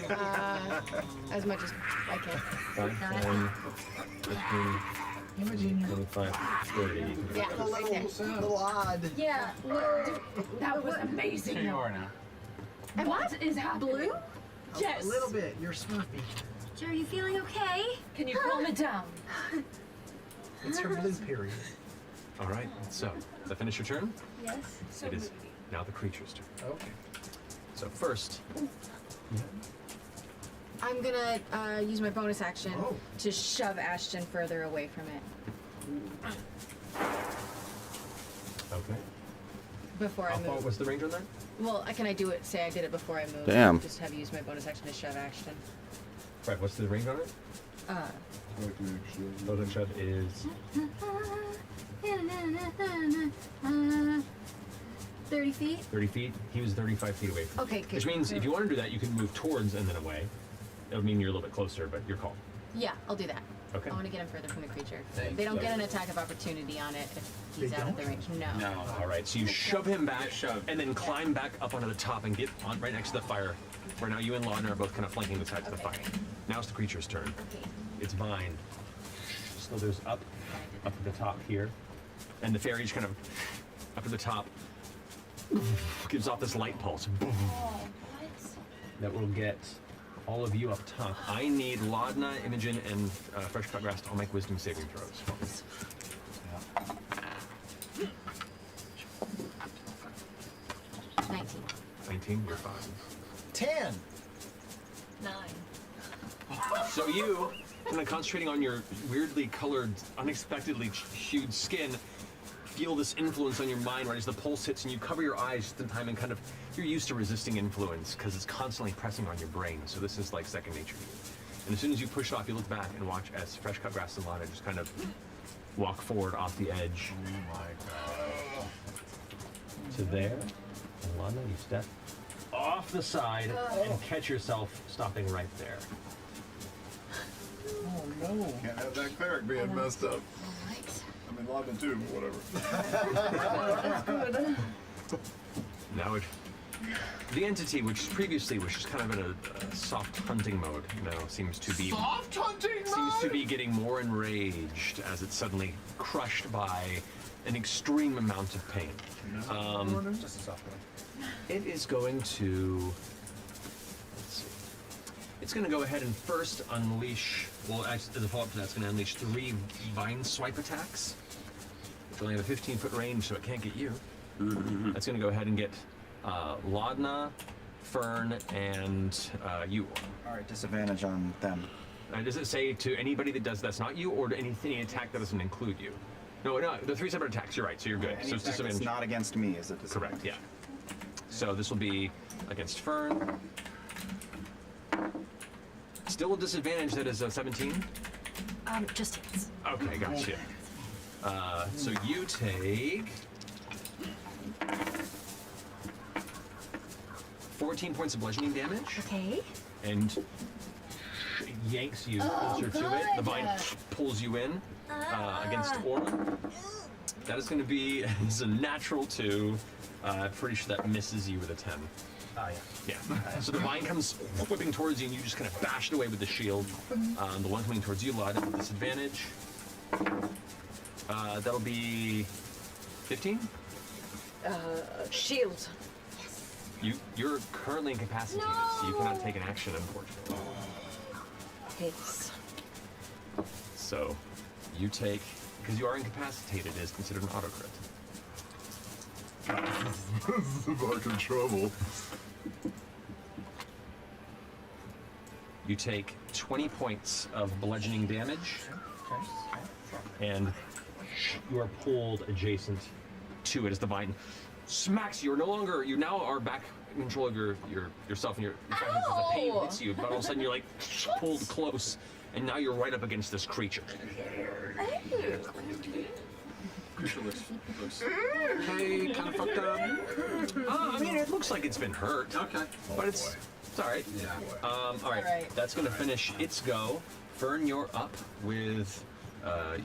as much as I can. 5, 10, 15, 25, 30. Yeah, right there. Little odd. Yeah. That was amazing. Here you are now. And what is blue? A little bit. You're snuffy. Joe, are you feeling okay? Can you calm it down? It's her blue period. All right, so, does that finish your turn? Yes. It is now the creature's turn. Okay. So first, I'm gonna use my bonus action to shove Ashton further away from it okay. before I How far move. was the range on that? Well, can I do it? Say I did it before I move. Damn. Just have you use my bonus action to shove Ashton. Right, what's the range on it? Total shove is 30 feet. 30 feet. He was 35 feet away from you. Okay, good. Which means if you want to do that, you can move towards and then away. That would mean you're a little bit closer, but your call. Yeah, I'll do that. Okay. I want to get him further from the creature. Thanks. They don't get an attack of opportunity on it if he's out of the range. No. All right, so you shove him back and then climb back up onto the top and get on right next to the fire. Where now you and Laudner are both kind of flanking the sides of the fire. Now it's the creature's turn. It's vine. Slithers up to the top here. And the fairy's kind of up to the top. Gives off this light pulse. That will get all of you up top. I need Laudna, Imogen, and Fresh Cut Grass to all make wisdom saving throws. 19. 19, you're fine. 10. 9. So you, kind of concentrating on your weirdly colored, unexpectedly hued skin, feel this influence on your mind right as the pulse hits and you cover your eyes just in time and kind of, you're used to resisting influence because it's constantly pressing on your brain. So this is like second nature to you. And as soon as you push it off, you look back and watch as Fresh Cut Grass and Lana just kind of walk forward off the edge. Oh my God. To there. And Lana, you step off the side and catch yourself stopping right there. Oh no. Can't have that cleric being messed up. I mean, logged in too, but whatever. That's good. Now the entity, which previously was just kind of in a soft hunting mode, now seems to be Soft hunting seems to be getting more enraged as it's suddenly crushed by an extreme amount of pain. Just a soft one. It is going to. Let's see. It's going to go ahead and first unleash. Well, as a follow-up to that, it's going to unleash 3 vine swipe attacks. It's only have a 15-foot range, so it can't get you. That's going to go ahead and get Laudna, Fern, and you. All right, disadvantage on them. Does it say to anybody that does that's not you, or to any attack that doesn't include you? No, the 3 separate attacks. You're right, so you're good. Any So it's attack disadvantage. that's not against me, is it? Correct. Yeah. So this will be against Fern. Still a disadvantage. That is a 17. Just hits. Okay, gotcha. So you take 14 points of bludgeoning damage. Okay. And it yanks you closer to it. The vine pulls you in against Aura. That is going to be it's a natural 2. Pretty sure that misses you with a 10. Oh, yeah. Yeah. So the vine comes whipping towards you, and you just kind of bash it away with the shield. The one coming towards you, Lod, at disadvantage. That'll be 15. Shield. You're currently incapacitated, so you cannot take an action, unfortunately. Yes. So you take, because you are incapacitated, it is considered an auto crit. This is fucking trouble. You take 20 points of bludgeoning damage, and you are pulled adjacent to it as the vine smacks you. You now are back in control of yourself, and the pain hits you, but all of a sudden you're like pulled close, and now you're right up against this creature. Creature looks okay, kind of fucked up. I mean, it looks like it's been hurt. Okay. But it's all right. Yeah. All right. That's gonna finish its go. Fern, you're up with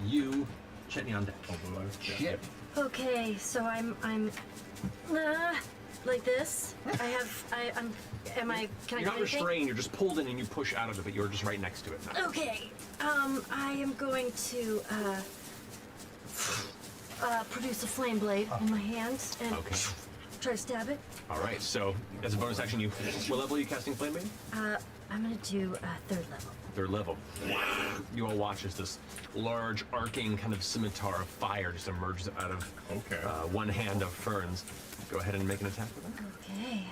you, Chetney on deck. Shit. Okay, so I'm like this. Can I You're do not anything? restrained. You're just pulled in, and you push out of it. But you're just right next to it now. Okay. I am going to produce a flame blade in my hands and try to stab it. All right. So as a bonus action, what level are you casting Flame Blade? I'm gonna do 3rd level. 3rd level. You all watch as this large arcing kind of scimitar of fire just emerges out of one hand of Fern's. Go ahead and make an attack with it. Okay.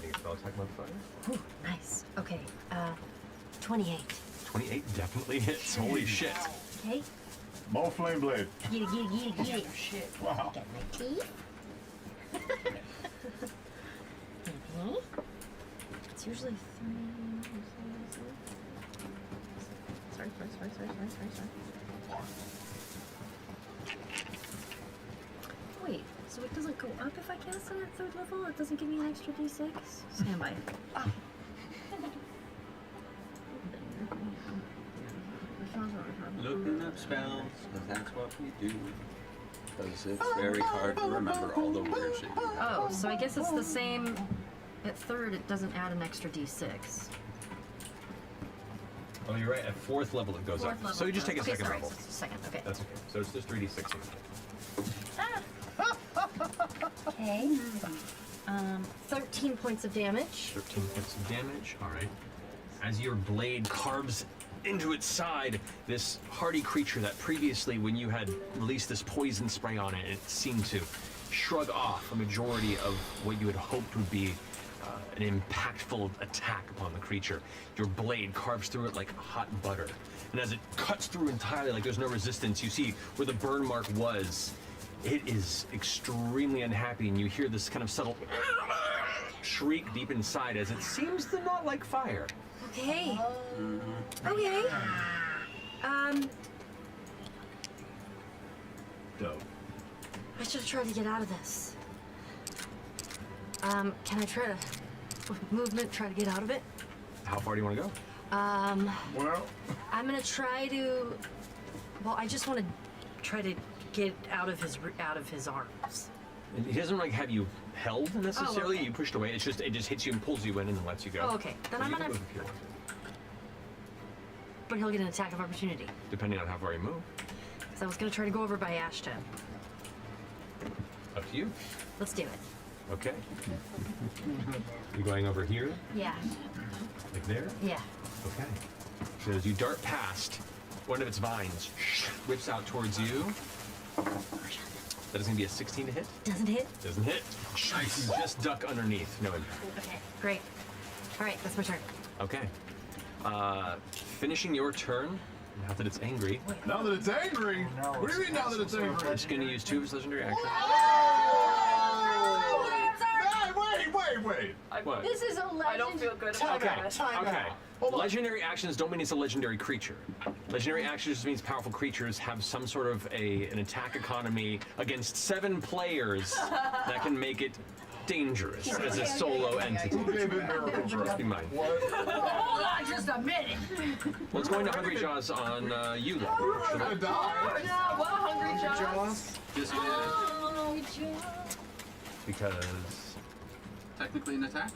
Make a spell attack modifier. Ooh, nice. Okay. 28. 28 definitely hits. Holy shit. Okay. More flame blade. Get it. Shit. Wow. Get my teeth. It's usually 3. Sorry. Wait, so it doesn't go up if I cast it at 3rd level? It doesn't give me an extra d6? Stand by. Looking up spells, because that's what we do. Because it's very hard to remember all the weird shit. Oh, so I guess it's the same. At 3rd, it doesn't add an extra d6. Oh, you're right. At 4th level, it goes up. Level. So you just take a Okay, 2nd sorry, level. Second, okay. That's okay. So it's just 3d6. Okay. 13 points of damage. 13 points of damage. All right. As your blade carves into its side, this hardy creature that previously, when you had released this poison spray on it, it seemed to shrug off a majority of what you had hoped would be an impactful attack upon the creature. Your blade carves through it like hot butter. And as it cuts through entirely, like there's no resistance, you see where the burn mark was. It is extremely unhappy, and you hear this kind of subtle shriek deep inside as it seems to not like fire. Okay. Okay. Dope. I should try to get out of this. Can I try to movement, try to get out of it? How far do you want to go? Well, I'm gonna try to. Well, I just want to try to get out of his arms. And he doesn't like have you held necessarily. okay. You pushed away. It just hits you and pulls you in and then lets you go. Oh, okay. Then So I'm you can gonna. move if you want, But he'll get an attack of opportunity. depending on how far you move. So I was gonna try to go over by Ashton. Up to you. Let's do it. Okay. You going over here, Yeah. like there? Yeah. Okay. So as you dart past, one of its vines whips out towards you. That is going to be a 16 to hit. Doesn't hit. Doesn't hit. Nice. You just duck underneath. No impact. Okay. Great. All right. That's my turn. Okay. Finishing your turn. Now that it's angry. Now that it's angry? What do you mean now that it's angry? It's going to use 2 of its legendary actions. Wait. What? This is a legend. I don't feel good about that. Okay. Legendary actions don't mean it's a legendary creature. Legendary actions just means powerful creatures have some sort of an attack economy against 7 players that can make it dangerous as a solo entity. Just be mine. Hold on just a minute. Let's go into Hungry Jaws on you, though. I'm gonna die. Yeah, well, Hungry Jaws. Because, Technically an attack?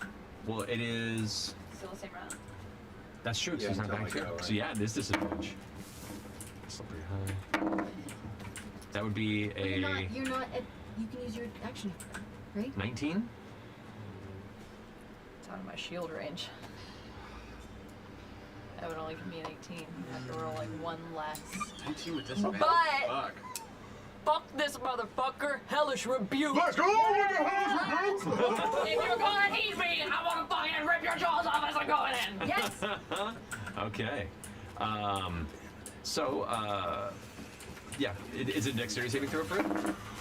well, it is. Still the same round. That's true, because Yeah, he's not until back I here. go, right? So yeah, it is disadvantage. Slippery high. That would be You're not. a You can use your action, right? 19. It's out of my shield range. That would only give me an 18. I have to roll like 1 less. 19 with disadvantage. But fuck this motherfucker! Hellish rebuke! Let's go with the hellish rebuke! If you're gonna eat me, I wanna fucking rip your jaws off as I'm going in! Yes! Okay. Yeah, is it a dexterity saving throw for it?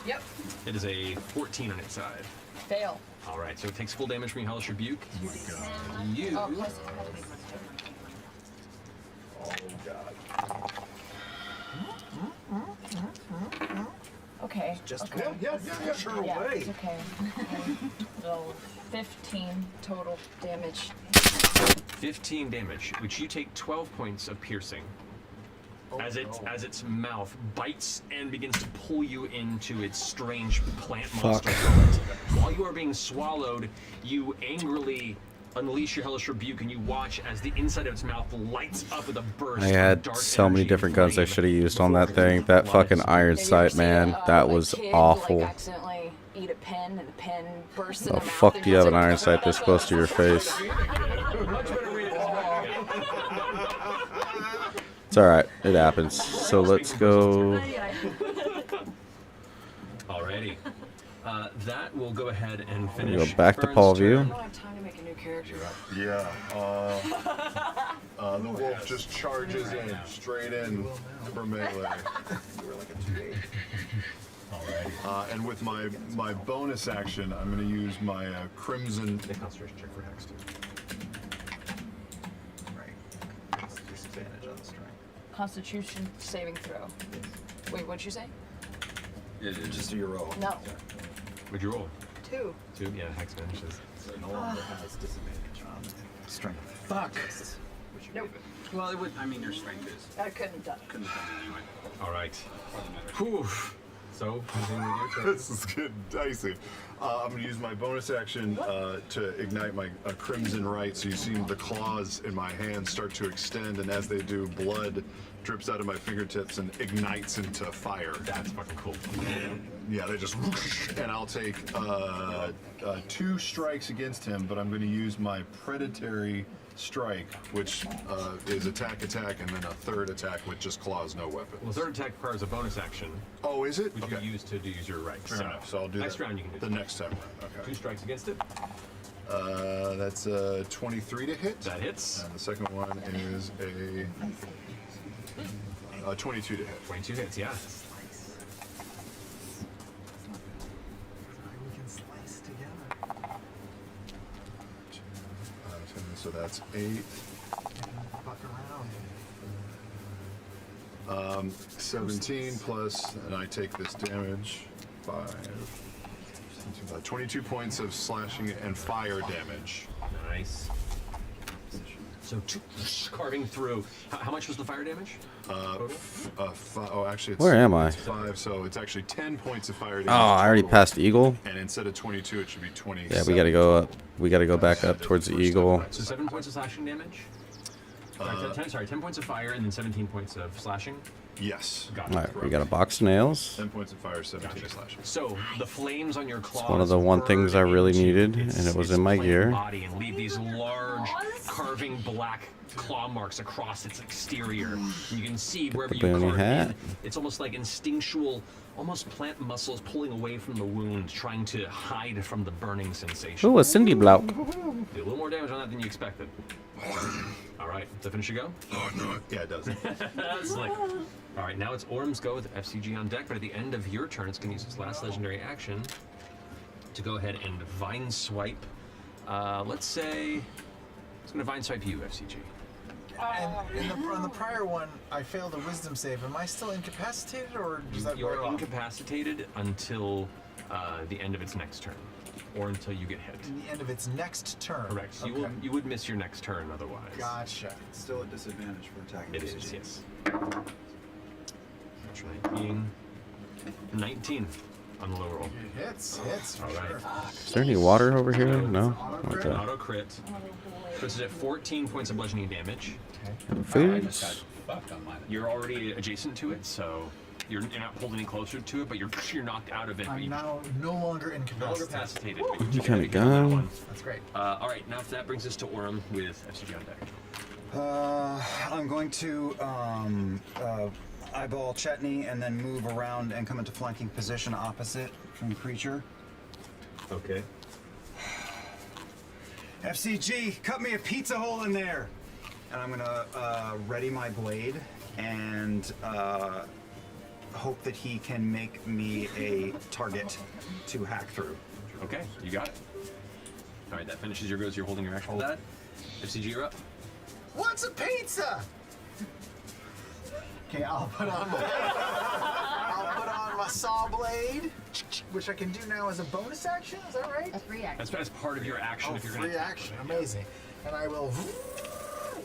Yep. It is a 14 on its side. Fail. All right, so it takes full damage from your hellish rebuke. Oh my god. You. Oh, plus it had to be okay. Okay. Yeah, sure Yeah, away. it's okay. So 15 total damage. 15 damage, which you take 12 points of piercing. As its mouth bites and begins to pull you into its strange plant monster gullet. While you are being swallowed, you angrily unleash your hellish rebuke and you watch as the inside of its mouth lights up with a burst I of had dark so many energy different guns I flame should have used on that thing. That fucking iron sight, man. That was awful. Like accidentally eat a pen and the pen bursts The in their mouth. fuck and do you have an just- iron sight this close to your face? It's alright, it happens. So let's go. Alrighty. That will go ahead and We'll finish. go back to Fern's Paul View. turn. I don't have time to make a new character. Yeah. The wolf just charges in, straight in for melee. And with my bonus action, I'm going to use my crimson. Concentration check for Hex. Disadvantage on the strength. Constitution saving throw. Wait, what'd you say? Just do your roll. No. Would you roll? 2. 2? Yeah, Hex finishes. So it no longer has disadvantage on strength. Fuck. Nope. Well, it would. I mean, your strength is. I couldn't have done it. Couldn't have done it anyway. All right. Whew. So, continue with your turn. This is getting dicey. I'm going to use my bonus action to ignite my crimson right. So you see the claws in my hands start to extend, and as they do, blood drips out of my fingertips and ignites into fire. That's fucking cool. Yeah, they just whoosh, and I'll take 2 strikes against him, but I'm going to use my predatory strike, which is attack, and then a third attack with just claws, no weapons. Well, third attack requires a bonus action. Oh, is it? Which Okay. you use to use your right. Fair enough. So I'll do next that. round you can do the that. next time round. Okay. 2 strikes against it. That's 23 to hit. That hits. And the second one is a 22 to hit. 22 hits, yeah. So that's 8. 17 plus, and I take this damage. 22 points of slashing and fire damage. Nice. So carving through. How much was the fire damage? Actually, it's Where am I? 5, so it's actually 10 points of fire damage. Oh, I already total. passed the eagle. And instead of 22, it should be 20. Yeah, we gotta go up. We gotta go back up towards the eagle. So 7 points of slashing damage? 10 points of fire and then 17 points of slashing? Yes. Got All right, we got a box of nails. 10 points of fire, 17 slashing. So the flames on your claws. It's one of the one things I really needed, and it was in my gear. Body and leave these large carving black claw marks across its exterior. And you can see wherever you Boonie carve hat. in, it's almost like instinctual, almost plant muscles pulling away from the wound, trying to hide from the burning sensation. Ooh, a Cindy block. Do a little more damage on that than you expected. All right, does that finish your go? Oh, no. Yeah, it does. That's like, all right, now it's Orm's go with FCG on deck, but at the end of your turn, it's going to use its last legendary action to go ahead and vine swipe. Let's say it's going to vine swipe you, FCG. And on the prior one, I failed a wisdom save. Am I still incapacitated, or does that wear You're off? incapacitated until the end of its next turn, or until you get hit. The end of its next turn. Correct. So Okay. you would miss your next turn otherwise. Gotcha. Still a disadvantage for attacking. It is, yes. Try being 19 on the low roll. It hits. All right. Is there any water over here? No. Okay. Auto crit. This is at 14 points of bludgeoning damage. Foods. You're already adjacent to it, so you're not pulled any closer to it, but you're knocked out of it. But I'm you now no longer incapacitated. incapacitated. But You kind of gone. That's great. All right, now that brings us to Orem with FCG on deck. I'm going to eyeball Chetney and then move around and come into flanking position opposite from the creature. Okay. FCG, cut me a pizza hole in there. And I'm gonna ready my blade and hope that he can make me a target to hack through. Okay, you got it. All right, that finishes your goes. You're holding your action for that. FCG, you're up. What's a pizza? Okay, I'll put on my saw blade, which I can do now as a bonus action. Is that right? A free action. That's part of your action. Oh, if you're free gonna action. Amazing. And I will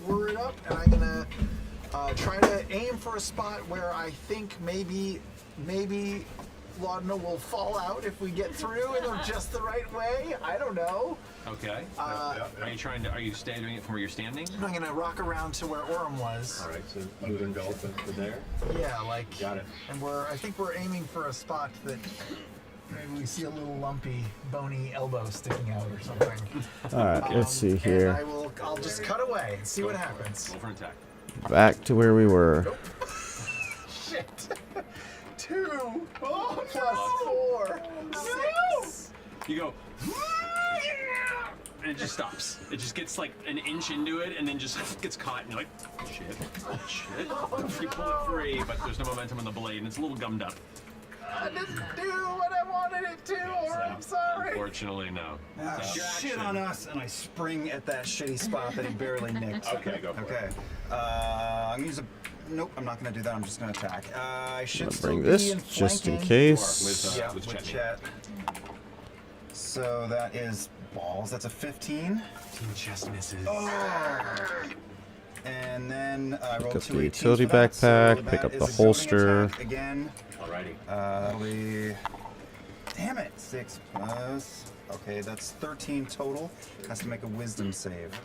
whir it up, and I'm gonna try to aim for a spot where I think maybe Laudna will fall out if we get through in just the right way. I don't know. Okay. Are you doing it from where you're standing? I'm gonna rock around to where Orem was. All right, so moving belt to there. Yeah, like. Got it. And I think we're aiming for a spot that maybe we see a little lumpy, bony elbow sticking out or something. All right, let's see And here. I'll just cut away and see what happens. Roll for an attack. Back to where we were. Shit. 2 plus 4. 6. You go, and it just stops. It just gets like an inch into it, and then just gets caught, and you're like, shit. You pull it free, but there's no momentum on the blade, and it's a little gummed up. I didn't do what I wanted it to, or I'm sorry. Unfortunately, no. Shit on us, and I spring at that shitty spot that he barely nicked. Okay, go for it. I'm gonna use a. Nope, I'm not gonna do that. I'm just gonna attack. I should I'm gonna still bring be this in just in flanking. case. Yeah, with Chet. So that is balls. That's a 15. 15 chest misses. Oh. And then I rolled Pick up 2 the 18s utility for that, so backpack, that pick up is the a goading holster. attack again. Alrighty. Damn it. 6 plus. Okay, that's 13 total. Has to make a wisdom save.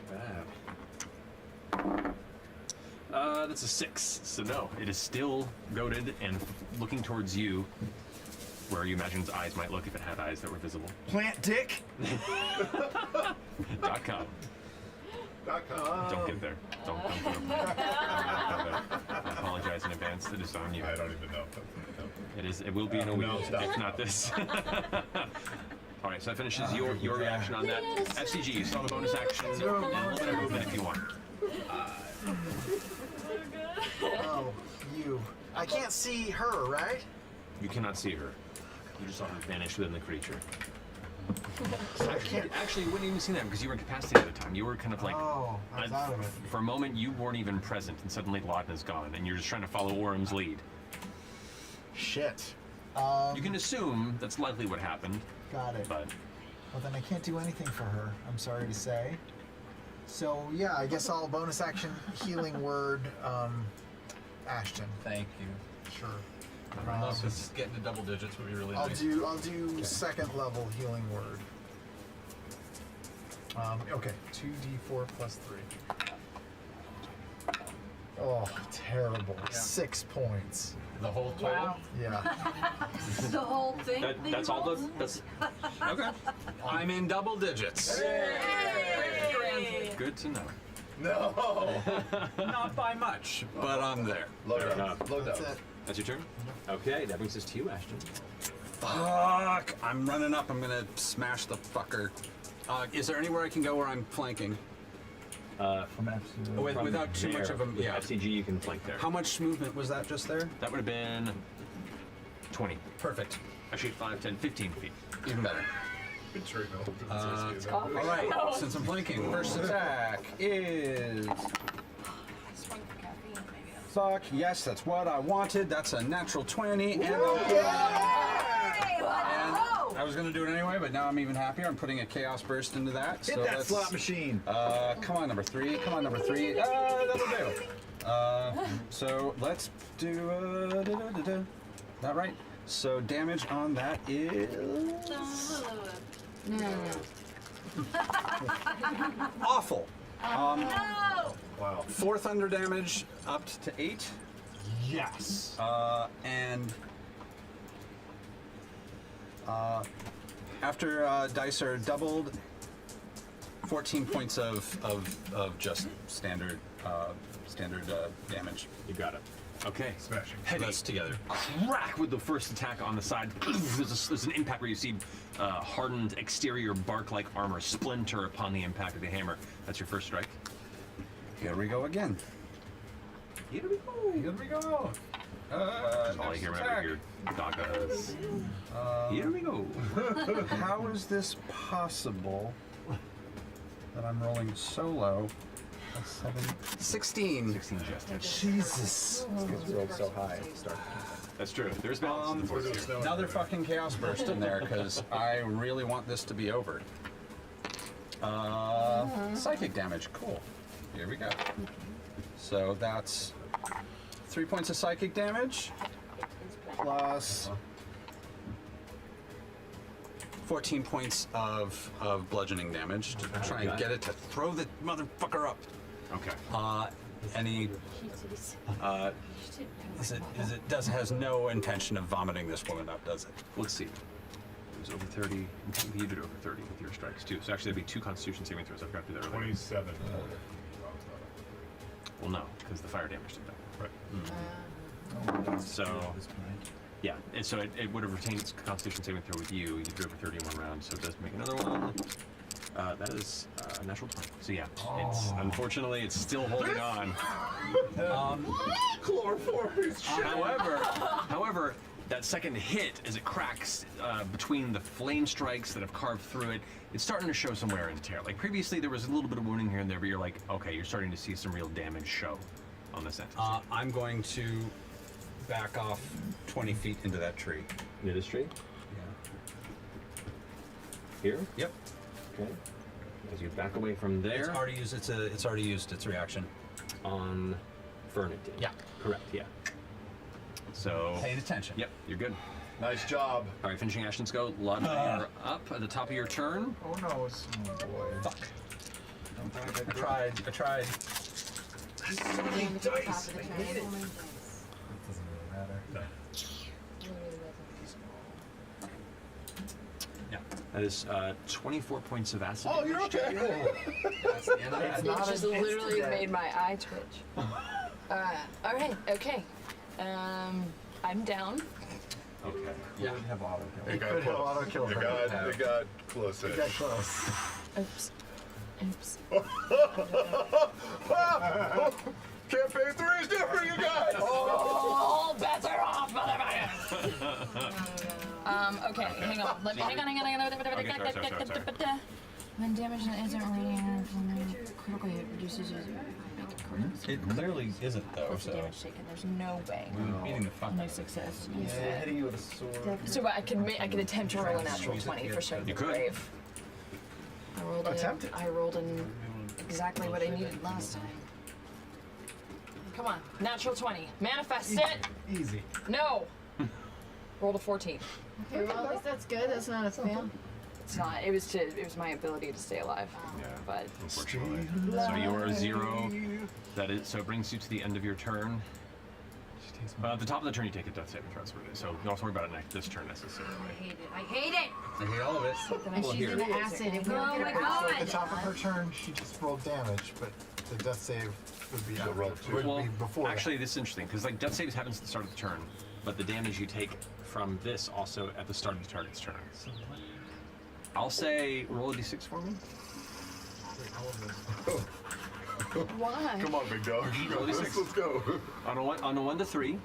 That's a 6. So no, it is still goaded and looking towards you, where you imagine its eyes might look if it had eyes that were visible. Plant dick. .com. Don't get there. Don't go there. I apologize in advance. It is on you. I don't even know. It is. It will be in a week, if not this. All right, so that finishes your reaction on that. FCG, you saw the bonus action and a little bit of movement if you want. Oh, you. I can't see her, right? You cannot see her. You just saw her vanish within the creature. Actually, you wouldn't even see that because you were incapacitated at the time. You were kind of like, Oh, I was out of it. for a moment, you weren't even present, and suddenly Laudna's gone, and you're just trying to follow Orem's lead. Shit. You can assume that's likely what happened. Got it. But Well, then I can't do anything for her. I'm sorry to say. So yeah, I guess I'll bonus action healing word, Ashton. Thank you. Sure. Just getting to double digits would be really I'll nice. do second level healing word. Okay, 2d4 plus 3. Oh, terrible. 6 points. The whole total? Wow. Yeah. The whole thing? That's all the. That's okay. I'm in double digits. Good to know. No. Not by much, but I'm there. Load Fair up. enough. Load up. That's your turn? Okay, that brings us to you, Ashton. Fuck! I'm running up. I'm gonna smash the fucker. Is there anywhere I can go where I'm flanking? From Without too much of a... Yeah. FCG, you can flank there. How much movement was that just there? That would have been 20. Perfect. Actually, 5, 10, 15 feet. Even better. All right, since I'm flanking, first attack is... Fuck, yes, that's what I wanted. That's a natural 20. And I was going to do it anyway, but now I'm even happier. I'm putting a Chaos Burst into that. Hit that slot machine. Come on, number 3. Come on, number 3. That'll do. So let's do... that right? So damage on that is... Awful. No! Wow. 4 thunder damage up to 8. Yes. And after dice are doubled, 14 points of just standard damage. You got it. Okay. Smashing. That's together. Crack with the first attack on the side. There's an impact where you see hardened exterior bark-like armor splinter upon the impact of the hammer. That's your first strike. Here we go again. Here we go. Here we go. That's all I hear whenever I hear Dagas. Here we go. How is this possible that I'm rolling solo? 16. 16 Jester. Jesus. It's rolled so high. That's true. There's balance in the force here. Another fucking Chaos Burst in there, because I really want this to be over. Psychic damage, cool. Here we go. So that's 3 points of psychic damage, plus 14 points of bludgeoning damage to try and get it to throw the motherfucker up. Okay. Has no intention of vomiting this woman up, does it? Let's see. It was over 30. You did over 30 with your strikes too. So actually, that'd be 2 Constitution saving throws. I forgot to do that earlier. 27. Well, no, because the fire damage did that. Right. So, yeah, and so it would have retained its Constitution saving throw with you. You did over 30 in 1 round, so it does make another one. That is a natural 20. So yeah, it's unfortunately it's still holding on. Chloroform. However, that second hit as it cracks between the flame strikes that have carved through it, it's starting to show some wear and tear. Like previously, there was a little bit of wounding here and there, but you're like, okay, you're starting to see some real damage show on this entity. I'm going to back off 20 feet into that tree. Near this tree? Yeah. Here? Yep. Okay. As you back away from there. It's already used. It's already used its reaction. On Fern it did. Yeah. Correct. Yeah. So. Paying attention. Yep. You're good. Nice job. All right. Finishing actions go. Lud, you're up at the top of your turn. Oh no, it's boy. Fuck. I tried. So many dice. I hate it. Doesn't really matter. Yeah. That is 24 points of acid. Oh, you're okay. That's the end of that. It's It not just an literally insta-death. made my eye twitch. All right, okay. I'm down. Okay. Yeah. Have auto kill. It got could have close. auto kill It her. got close. It got close. Oops. Campaign 3 is different, you guys. All bets are off, motherfucker! Okay, hang on. Hang on. sorry. When damage isn't really critical hit reduces It clearly isn't though. That's the damage taken. There's no way. Beating the fuck. No success. Yeah, hitting you with a sword. So I could attempt to roll a natural 20 for strength You of could. grave. I rolled Attempt it. I rolled an exactly what I needed last time. Come on, natural 20. Manifest it. Easy. No. Rolled a 14. Okay, well, at least that's good. That's not a fail. It's not. It was my ability to stay alive. Yeah. But unfortunately. So you are 0. That is. So it brings you to the end of your turn. At the top of the turn, you take a death saving throw. So you don't have to worry about it this turn necessarily. I hate it. I hate it. I hate all of it. And she's in the acid. And we don't get her So out. at the top of her turn, she just rolled damage, but the death save would be Well, before actually, this is interesting because like death saves happens at the start of the turn, but the damage you take from this also at the start of the target's turn. I'll say roll a d6 for me. why? Come on, big dog. Roll a d6. Let's go. On a 1 to 3,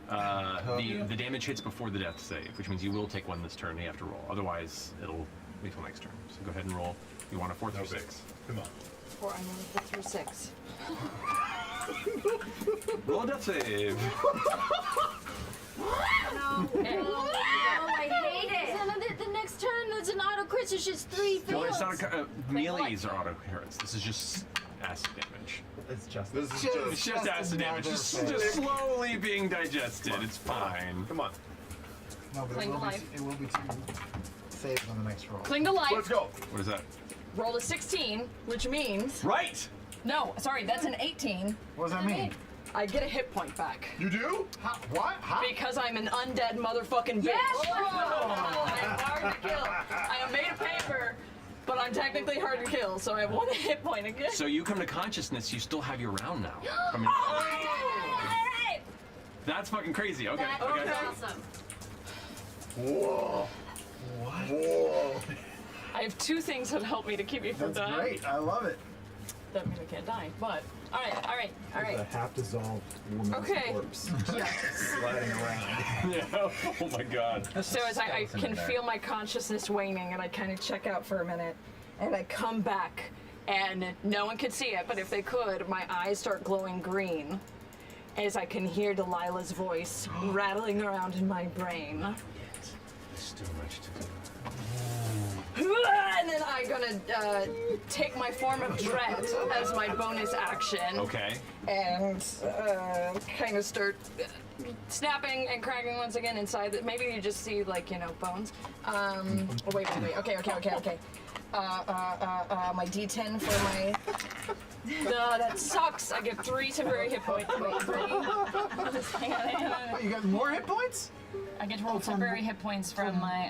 the damage hits before the death save, which means you will take 1 this turn. You have to roll. Otherwise, it'll be till next turn. So go ahead and roll. You want a 4 through 6. Come on. 4. I'm gonna through 6. Roll a death save. No, I hate it. The next turn, there's an auto crit, so it's just 3 fails. No, it's not melees are auto crits. This is just acid damage. It's just. It's just acid damage. Just slowly being digested. It's fine. Come on. No, but Cling to life. it will be 2 saves on the next roll. Cling to life. Let's go. What is that? Roll a 16, which means. Right. No, sorry, that's an 18. What does that mean? I get a hit point back. You do? How? What? How? Because I'm an undead motherfucking bitch. Yes! I'm hard to kill. I am made of paper, but I'm technically hard to kill, so I have 1 hit point again. So you come to consciousness, you still have your round now. That's fucking crazy. Okay. That's Okay. awesome. Whoa. What? Whoa. I have 2 things that help me to keep me from That's dying. great. I love it. That means I can't die, but all right. A half-dissolved woman's Okay. corpse Yeah. sliding around. Yeah. Oh my god. So as I can feel my consciousness waning, and I kind of check out for a minute, and I come back, and no one could see it, but if they could, my eyes start glowing green, as I can hear Delilah's voice rattling around in my brain. There's still much to do. And then I'm gonna take my form of dread as my bonus action. Okay. And kind of start snapping and cracking once again inside. Maybe you just see like bones. Wait. Okay. My D10 for my. No, that sucks. I get 3 temporary hit points. Wait, 3. Hang on. You got more hit points? I get to roll temporary hit points from my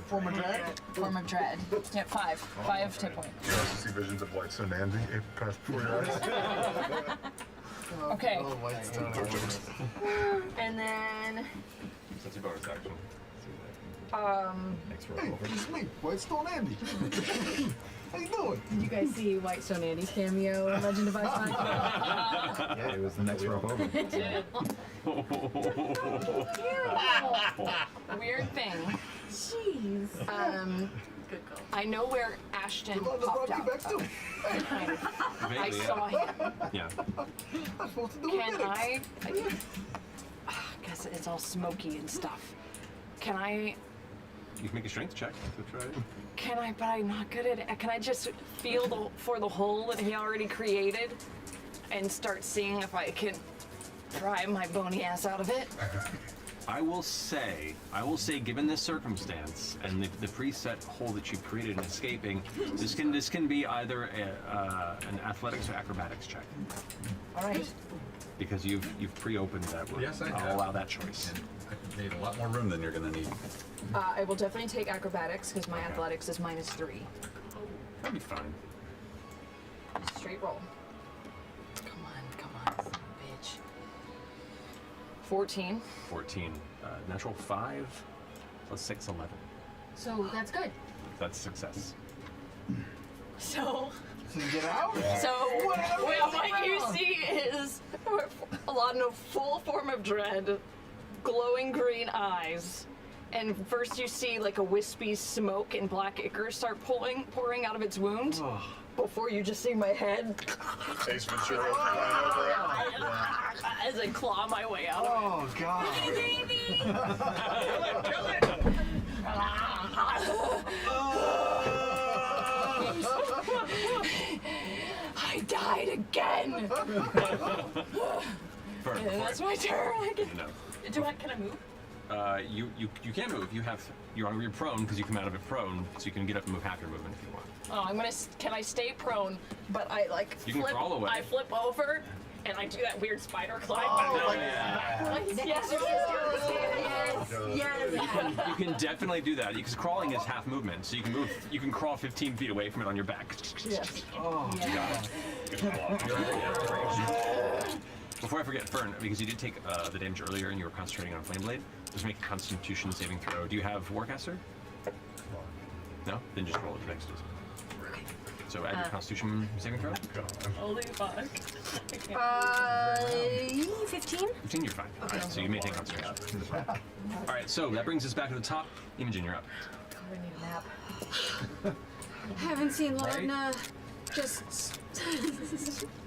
Form of dread. Form of dread. Yeah, 5. 5 hit points. You also see visions of White Stone Andy pass before your eyes. Okay. Oh, Whitestone. And then That's your bonus action. Hey, it's me, Whitestone Andy. How you doing? Did you guys see Whitestone Andy's cameo in Legend of Ice Hockey? Yeah, it was the next rope over. It did. Weird thing. Jeez. Good call. I know where Ashton popped out. I Vaguely, saw him. Yeah. I'm supposed to do Can I guess it's all smoky and stuff. Can I? You can make a strength check to try. Can I? But I'm not good at it. Can I just feel for the hole that he already created, and start seeing if I can pry my bony ass out of it? I will say, given this circumstance and the preset hole that you've created in escaping, this can be either an athletics or acrobatics check. All right. Because you've pre-opened that room. Yes, I I'll have. allow that choice. I made a lot more room than you're gonna need. I will definitely take acrobatics because my athletics is -3. That'd be fine. Straight roll. Come on, son of a bitch. 14. 14. Natural 5 plus 6, 11. So that's good. That's success. So you get out? So what you see is Alana, full form of dread, glowing green eyes, and first you see like a wispy smoke and black ichor start pouring out of its wound. Before you just see my head Ace Ventura flying over it. as I claw my way out of it. Oh God! Baby! Kill it! I hide again. That's my turn. No. Can I move? You can move. You're prone because you come out of it prone, so you can get up and move half your movement if you want. Oh, can I stay prone? But I like You can flip. crawl away. I flip over, and I do that weird spider climb. Yes. You can definitely do that because crawling is half movement, so you can move. You can crawl 15 feet away from it on your back. Yes. Oh, you got it. Good call. Before I forget, Fern, because you did take the damage earlier and you were concentrating on Flame Blade, just make a Constitution saving throw. Do you have Warcaster? No? Then just roll it for next. So add your Constitution saving throw. Holy fuck. 15? 15, you're fine. Okay. Alright, so you maintain concentration. Alright, so that brings us back to the top. Imogen, you're up. I need a nap. Haven't seen Lorna just.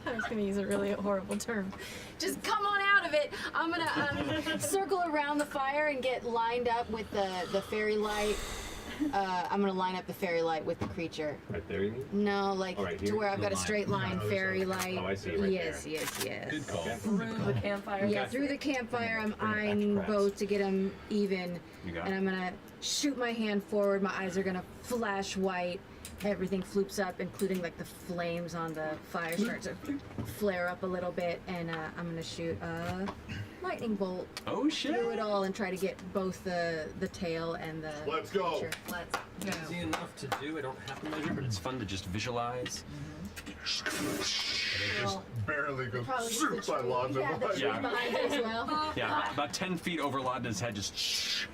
I was gonna use a really horrible term. Just come on out of it. I'm gonna circle around the fire and get lined up with the fairy light. I'm gonna line up the fairy light with the creature. Right there, you mean? No, like to where I've got a straight line fairy light. Oh, I see. Right yes, there. yes. Good call. Through the campfire. Yeah, through the campfire, I'm eyeing both to get them even. You got and it. I'm gonna shoot my hand forward. My eyes are gonna flash white. Everything floops up, including like the flames on the fire start to flare up a little bit, and I'm gonna shoot a lightning bolt. Oh shit! Through it all and try to get both the tail and the. Let's go. creature. Let's go. Easy enough to do. I don't have to measure, but it's fun to just visualize. Well, Barely goes probably shoot the by tree- Lodge yeah, the tree Yeah. behind it as well. Yeah, about 10 feet over Laudna's head, just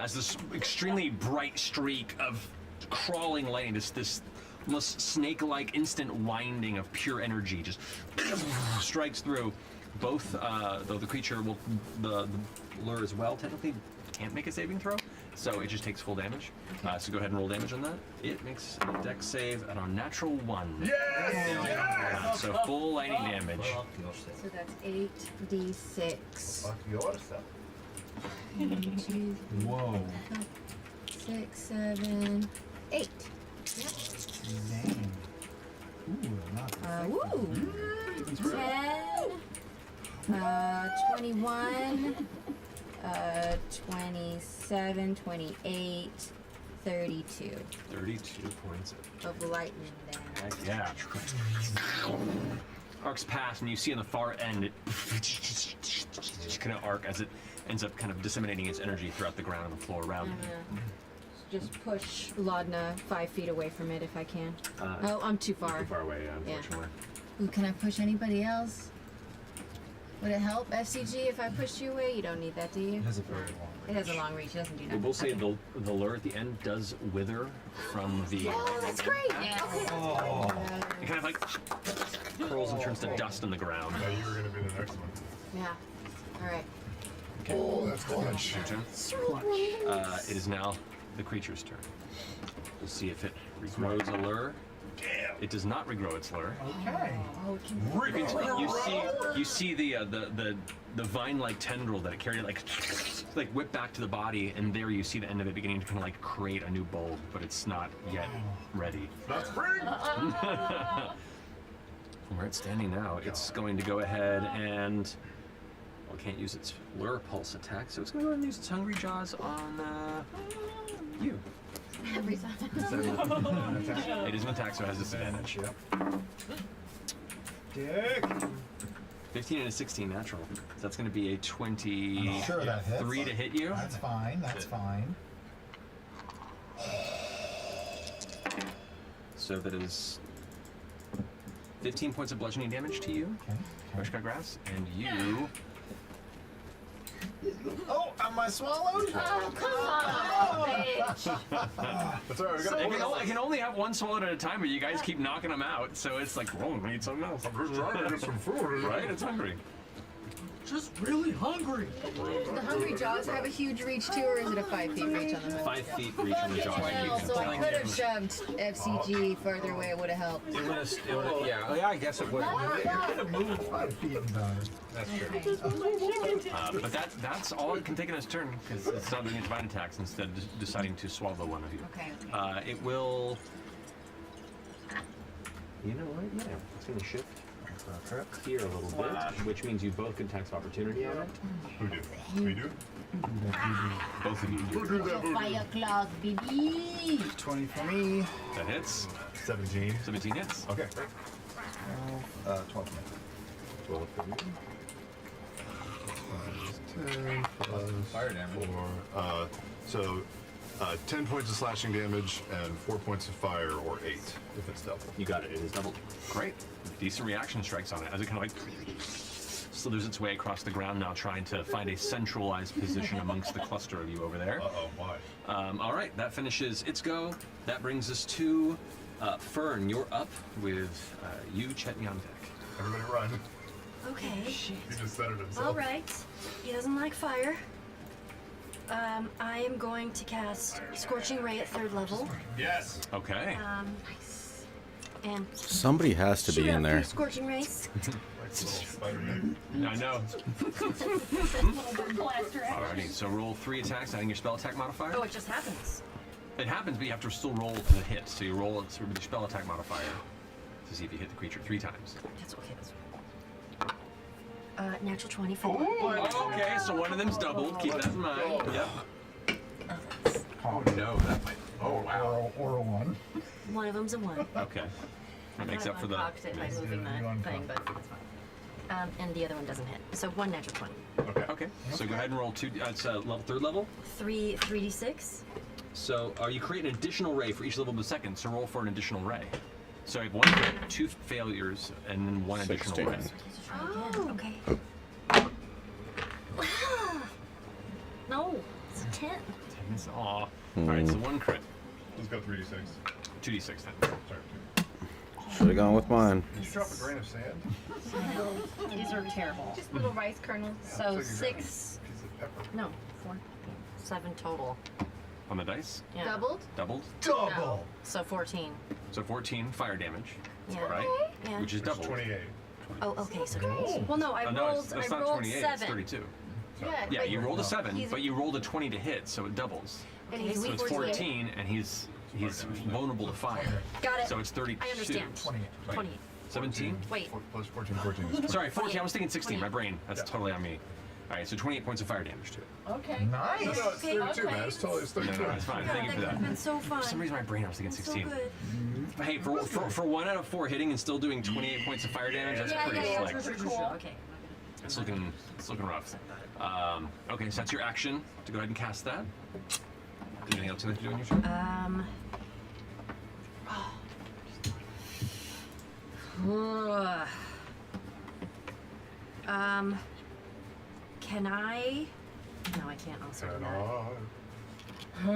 as this extremely bright streak of crawling lightning, this almost snake-like instant winding of pure energy just strikes through. Both, though the creature will, the lure as well technically can't make a saving throw, so it just takes full damage. So go ahead and roll damage on that. It makes a dex save at a natural 1. Yes! So full lightning damage. So that's 8d6. Whoa. 6, 7, 8. Dang. Ooh, not Woo! 10, 21, 27, 28, 32 32 points of lightning damage. Heck yeah. Arcs past, and you see on the far end it just kind of arc as it ends up kind of disseminating its energy throughout the ground and the floor around. Just push Laudna 5 feet away from it if I can. Uh, Oh, I'm too far. Too far away, yeah, unfortunately. Ooh, can I push anybody else? Would it help, FCG, if I pushed you away? You don't need that, do you? It has a very long It has a long reach. It doesn't do We nothing. will say the lure at the end does wither from the. Oh, that's great! It kind of like curls and turns to dust on the ground. Yeah, you were gonna be the next one. Yeah. All right. Okay. Oh, that's clutch. Your turn. It is now the creature's turn. We'll see if it regrows a lure. It does not regrow its lure. Okay. You see the vine-like tendril that it carried, like whip back to the body, and there you see the end of it beginning to kind of like create a new bulb, but it's not yet ready. That's spring. From where it's standing now, it's going to go ahead and it can't use its lure pulse attack, so it's going to go ahead and use its hungry jaws on you. Every time. It is an attack, so it has disadvantage. Dick. 15 and a 16 natural. So that's going to be a 23 I'm sure that hits. to hit you. That's fine. That's fine. So that is 15 points of bludgeoning damage to you, Reshka Grass, and you. Oh, am I swallowed? Oh, come on, bitch. That's all right. We got I can only have one swallowed at a time, but you guys keep knocking them out, so it's like, oh, we need something else. I'm just trying to get some food. Right? It's hungry. Just really hungry. Do the hungry jaws have a huge reach too, or is it a 5 feet reach on the hungry 5 feet reach on the jaw. Well, so I could have shoved FCG further away. It would have helped. It would have, yeah. Oh, yeah, I guess it would. You could have moved 5 feet and done it. That's true. But that's all it can take in its turn, because it's not doing its divine attacks, instead of deciding to swallow one of you. Okay. It will You know what? Yeah, it's going to shift here a little bit, which means you both get tax opportunity on it. Who do? We do? Both of you do. Fire claws, baby. 20 for me. That hits. 17. 17 hits. Okay. 12. 12 for me. 10 plus fire damage. 4. So 10 points of slashing damage and 4 points of fire, or 8 if it's double. You got it. It is doubled. Great. Decent reaction strikes on it as it kind of like slithers its way across the ground now, trying to find a centralized position amongst the cluster of you over there. Uh-oh, why? All right, that finishes its go. That brings us to Fern. You're up with you, Chetney, on deck. Everybody run. Okay. He just centered himself. All right. He doesn't like fire. I am going to cast Scorching Ray at 3rd level. Yes. Okay. And Somebody has to be shoot in out there. 3 Scorching Rays. I know. Alrighty, so roll 3 attacks, adding your spell attack modifier. Oh, it just happens. It happens, but you have to still roll to the hit. So you roll it with your spell attack modifier to see if you hit the creature 3 times. That's okay. Natural 24. Okay, so one of them's doubled. Keep that in mind. Yep. Oh no, that might. Oh wow. Or a 1. One of them's a 1. Okay. That makes up for the. Cocked it by moving that thing, but it's fine. And the other one doesn't hit. So 1 natural 20. Okay. So go ahead and roll 2. It's level 3rd level. 3d6. So you create an additional ray for each level of the second. So roll for an additional ray. So you have 1 crit, 2 failures, and then 1 additional ray. Oh, okay. No, it's a 10. 10's aw. Alright, so 1 crit. Let's go 3d6. 2d6 then. Sorry. Should have gone with mine. Did you drop a grain of sand? These are terrible. Just little rice kernels. So Looks like you got a 6. piece of pepper. No, 4. 7 total. On the dice? Yeah. Doubled? Doubled. Double! So 14. So 14 fire damage. Yeah. Right? Yeah. Which is doubled. 28. Oh, okay, so well, no, I Oh, no, rolled. it's I not rolled 28, 7. it's 32. Yeah, You rolled a 7, he's- but you rolled a 20 to hit, so it doubles. And he's So it's weak. 14, and he's vulnerable to fire. Got it. So it's 32. I understand. 28. 28. 17? Wait. Plus 14, 14. Sorry, 14. I was thinking 16. My brain. That's totally on me. All right, so 28 points of fire damage to it. Okay. Nice. No, it's 32, man. It's totally, it's 32. No, it's fine. Thank you for That that. would have been so fun. For some reason, my brain, I was thinking So 16. good. Hey, for 1 out of 4 hitting and still doing 28 points of fire damage, that's pretty slick. That's pretty cool. Okay. It's looking rough. Okay, so that's your action to go ahead and cast that. Anything else you like to do on your turn? Can I? No, I can't also do that. I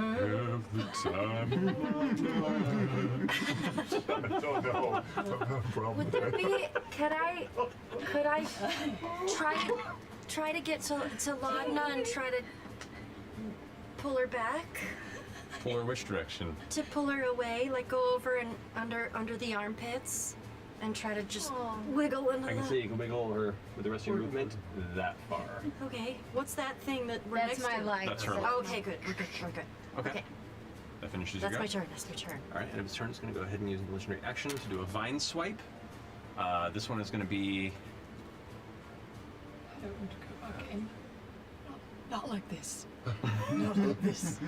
don't know. Would there be? Could I try to get to Ladna and try to pull her back? Pull her which direction? To pull her away, like go over and under the armpits, and try to just wiggle into I can the. say you can wiggle her with the rest of your movement that far. Okay, what's that thing that we're That's next my to? light. That's her. Oh, okay, good. We're good. We're good. Okay. That finishes That's your my go. turn. That's my turn. All right, and its turn is going to go ahead and use a legendary action to do a vine swipe. This one is going to be. I don't want to go back in. Not like this. Not like this.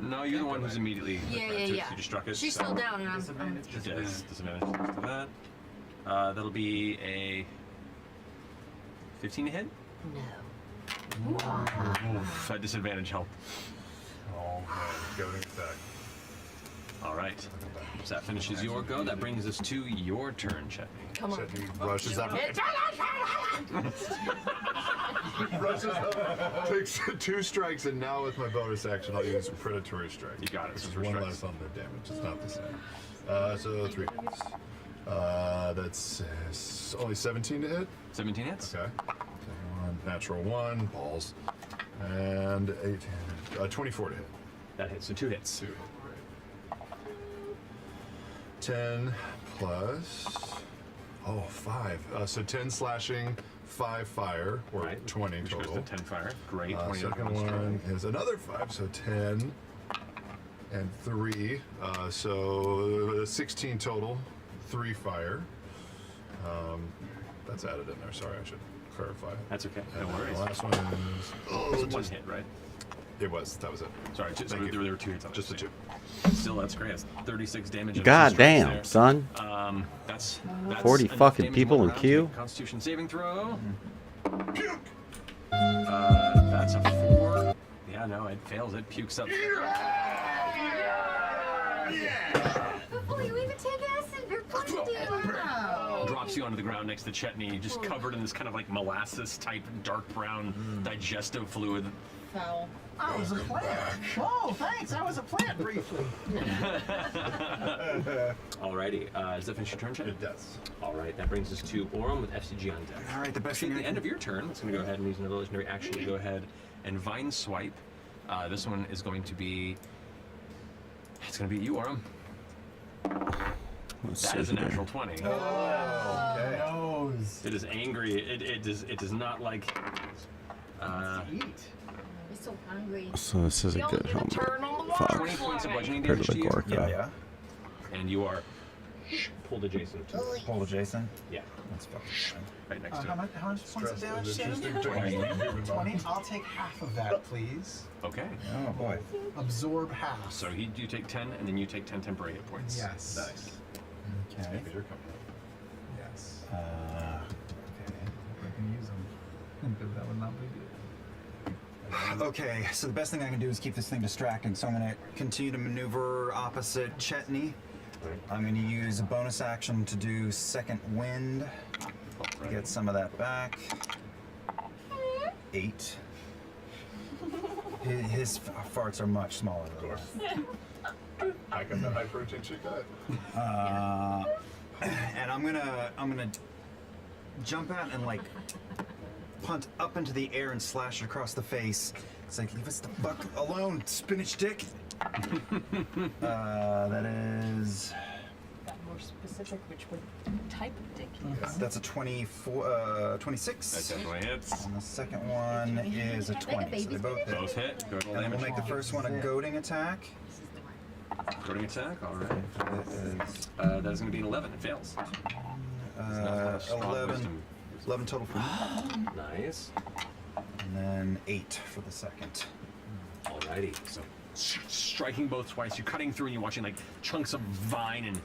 No, you're the one who's immediately. Yeah. You just struck it. She's so- still down, and I'm. Yes, disadvantage to that. That'll be a 15 to hit. No. That disadvantage help. Oh, man. Goading attack. All right. So that finishes your go. That brings us to your turn, Chetney. Come on. He rushes up. Rushes up. Takes 2 strikes, and now with my bonus action, I'll use a predatory strike. You got it. Which So is 3 1 strikes. less on the damage. It's not the same. So 3 hits. That's only 17 to hit. 17 hits. Okay. Natural 1, balls. And 18. 24 to hit. That hits. So 2 hits. 2. Great. 10 plus. Oh, 5. So 10 slashing, 5 fire, or Right. 20 Which goes total. to 10 fire. Great. 20 on the Second bonus roll. one is another 5, so 10 and 3. So 16 total. 3 fire. That's added in there. Sorry, I should clarify. That's okay. And No then worries. The last one is. It was one hit, right? It was. That was it. Sorry, so there were 2 hits on it. Just the 2. Still, that's great. That's 36 damage. and God 2 strikes damn, there. son. That's 40 enough fucking damage people one in round. queue? Make a Constitution saving throw. That's a 4. Yeah, no, it fails. It pukes up. Oh, you even take acid. You're funny, dude. Drops you onto the ground next to Chetney, just covered in this kind of like molasses type dark brown digestive fluid. Foul. I was a plant. Oh, thanks. I was a plant briefly. Alrighty, does that finish your turn, Chet? It does. Alright, that brings us to Orem with FCG on deck. All right, the best Actually, thing at the end of your turn, it's going to go ahead and use another legendary action to go ahead and Vine Swipe. This one is going to be... It's going to be you, Orem. That is a natural 20. Oh, okay. It is angry. It does not like... He's so hungry. So this is a good helmet. 20 points of bludgeoning Compared damage to to the you. Gorka. And you are pulled adjacent to it. Hold adjacent? Yeah. That's fucking Right next to How it. much points of damage? is interesting. 20. I'll take half of that, please. Okay. Oh, boy. Absorb half. So you take 10, and then you take 10 temporary hit points. Yes. Nice. Okay. Because you're coming Yes. Okay. I can use them. But that would not be good. Okay, so the best thing I can do is keep this thing distracting. So I'm going to continue to maneuver opposite Chetney. I'm going to use a bonus action to do Second Wind. Get some of that back. 8. His farts are much smaller than yours. I got that high protein shit gut. And I'm gonna jump out and like punt up into the air and slash it across the face. It's like, leave us the fuck alone, spinach dick. That is. More specific, which type of dick That's a 26. That definitely hits. And the second one is a 20. So they both hit. Both hit. Good roll And then we'll damage. make the first one a goading attack. Goading attack. All right. That is going to be an 11. It fails. It's not a strong 11 wisdom. 11 total for me. Nice. And then 8 for the second. Alrighty. So striking both twice, you're cutting through and you're watching like chunks of vine and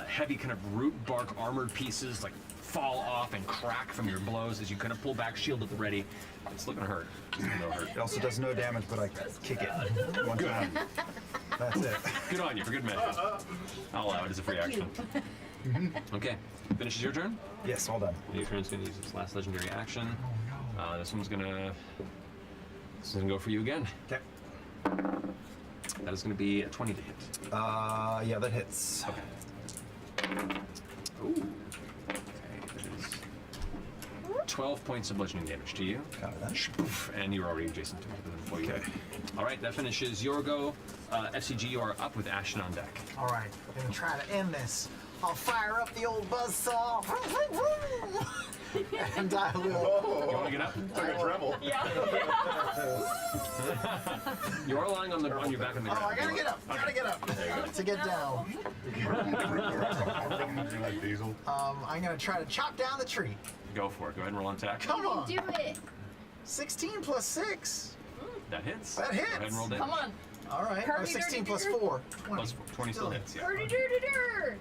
heavy kind of root bark armored pieces like fall off and crack from your blows as you kind of pull back, shield at the ready. It's looking to hurt. No hurt. It also does no damage, but I kick it one time. That's it. Good on you for good measure. I'll allow it as a free action. Okay. Finishes your turn? Yes, all done. Your turn's gonna use its last legendary action. This one's gonna go for you again. Okay. That is gonna be a 20 to hit. Yeah, that hits. Okay. Ooh. Okay, that is 12 points of bludgeoning damage to you. Got that. And you're already adjacent to it before you. Okay. All right, that finishes your go. FCG, you are up with Ashen on deck. All right, I'm gonna try to end this. I'll fire up the old buzzsaw. And I will. You want to get up? Took a dribble. Yeah. You are lying on your back on the ground. Oh, I gotta get up. Gotta get up to get down. Diesel. I'm gonna try to chop down the tree. Go for it. Go ahead and roll on attack. Come on. Do it. 16 plus 6. That hits. That hits. Go ahead and roll damage. Come on. All right. Hurdy, 16 dirty, plus dirty. 4. 20. Plus 20 still hits, yeah. Hurdy-durdy-dur.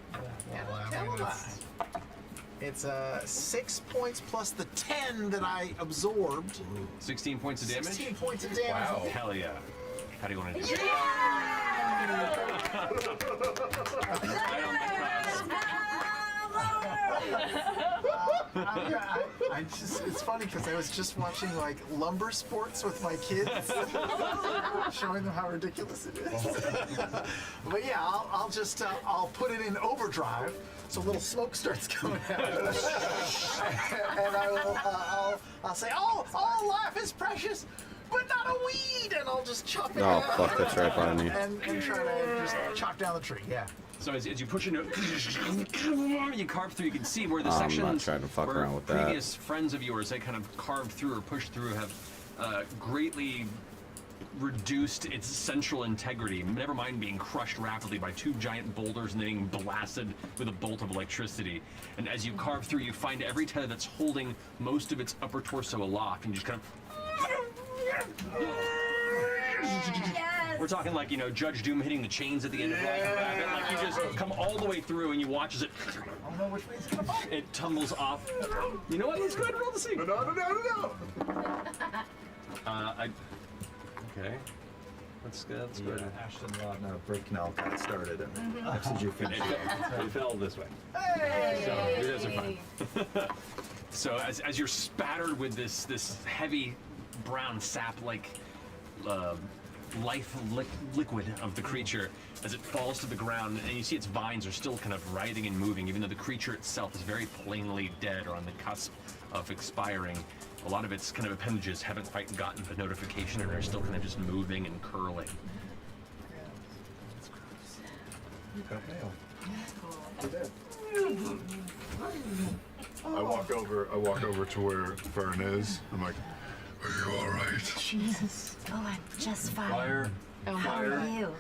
It's 6 points plus the 10 that I absorbed. 16 points of damage? 16 points of damage. Wow. Hell yeah. How do you want to do it? I just, it's funny because I was just watching like lumber sports with my kids, showing them how ridiculous it is. But yeah, I'll put it in overdrive so a little smoke starts coming out. And I'll say, oh, life is precious, but not a weed, and I'll just chop it Oh, down. fuck, that's right behind me. And try to just chop down the tree, yeah. So as you push into it, you carve through, you can see where the I'm not sections trying to fuck where around with that. previous friends of yours, they kind of carved through or pushed through, have greatly reduced its central integrity, never mind being crushed rapidly by two giant boulders and then being blasted with a bolt of electricity. And as you carve through, you find every tether that's holding most of its upper torso aloft, and you just kind of... We're talking like, you know, Judge Doom hitting the chains at the end of Roger Rabbit. Like, you just come all the way through and you watch as it... I don't know which way it's gonna fall. It tumbles off. You know what? Let's go ahead and roll the scene. No. Okay. Let's go. Ashton Rodno, Bird Canal got started and FCG finished. It fell this way. Hey! So you guys are fine. So as you're spattered with this heavy brown sap like liquid of the creature, as it falls to the ground, and you see its vines are still kind of writhing and moving, even though the creature itself is very plainly dead or on the cusp of expiring. A lot of its kind of appendages haven't quite gotten the notification and are still kind of just moving and curling. I walk over to where Fern is. I'm like, are you all right? Jesus. Oh, I'm just fine. Fire. Oh, how are you?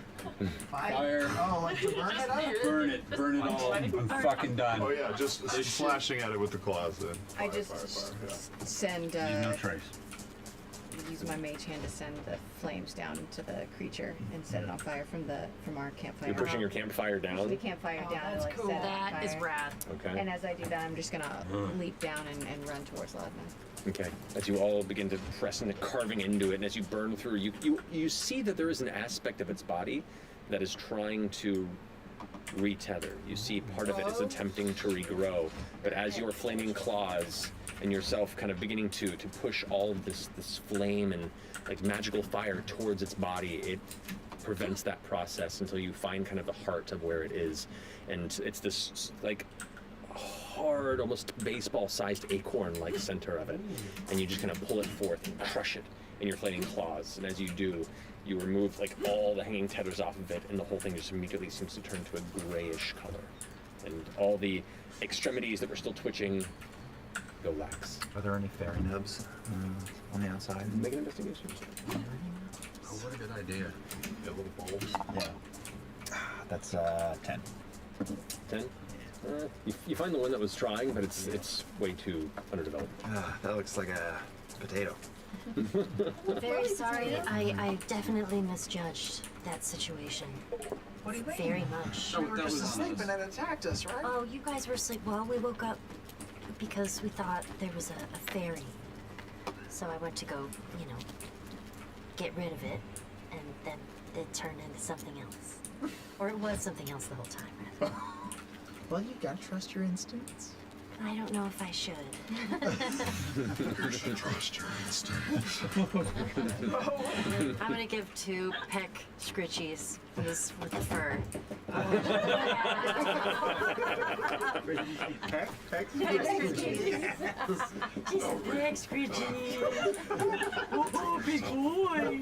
Fire. Oh, like to burn it up? Burn it all. I'm fucking done. Oh yeah, just slashing at it with the claws then. I just send. No trace. Use my mage hand to send the flames down to the creature and set it on fire from our campfire. You're pushing your campfire down? The campfire down. That's like, cool. set it on That is fire. rad. Okay. And as I do that, I'm just gonna leap down and run towards Laudna. Okay. As you all begin to press into carving into it, and as you burn through, you see that there is an aspect of its body that is trying to retether. You see part of it is attempting to regrow, but as your flaming claws and yourself kind of beginning to push all of this flame and like magical fire towards its body, it prevents that process until you find kind of the heart of where it is, and it's this like hard, almost baseball-sized acorn-like center of it, and you just kind of pull it forth and crush it in your flaming claws. And as you do, you remove like all the hanging tethers off of it, and the whole thing just immediately seems to turn to a grayish color, and all the extremities that were still twitching go lax. Are there any fairy nubs on the outside? Make an investigation. Oh, what a good idea. Yeah, little bulbs. Yeah. That's 10. 10. You find the one that was trying, but it's way too underdeveloped. That looks like a potato. Very sorry. I definitely misjudged that situation. What do you mean? Very much. We were just asleep and it attacked us, right? Oh, you guys were asleep. Well, we woke up because we thought there was a fairy. So I went to go, get rid of it, and then it turned into something else. Or it was something else the whole time, rather. Well, you gotta trust your instincts. I don't know if I should. You should trust your instincts. I'm gonna give 2 peck scritchies with the fur. Peck scritchies. Just a peck scritchies. Oh, big boy.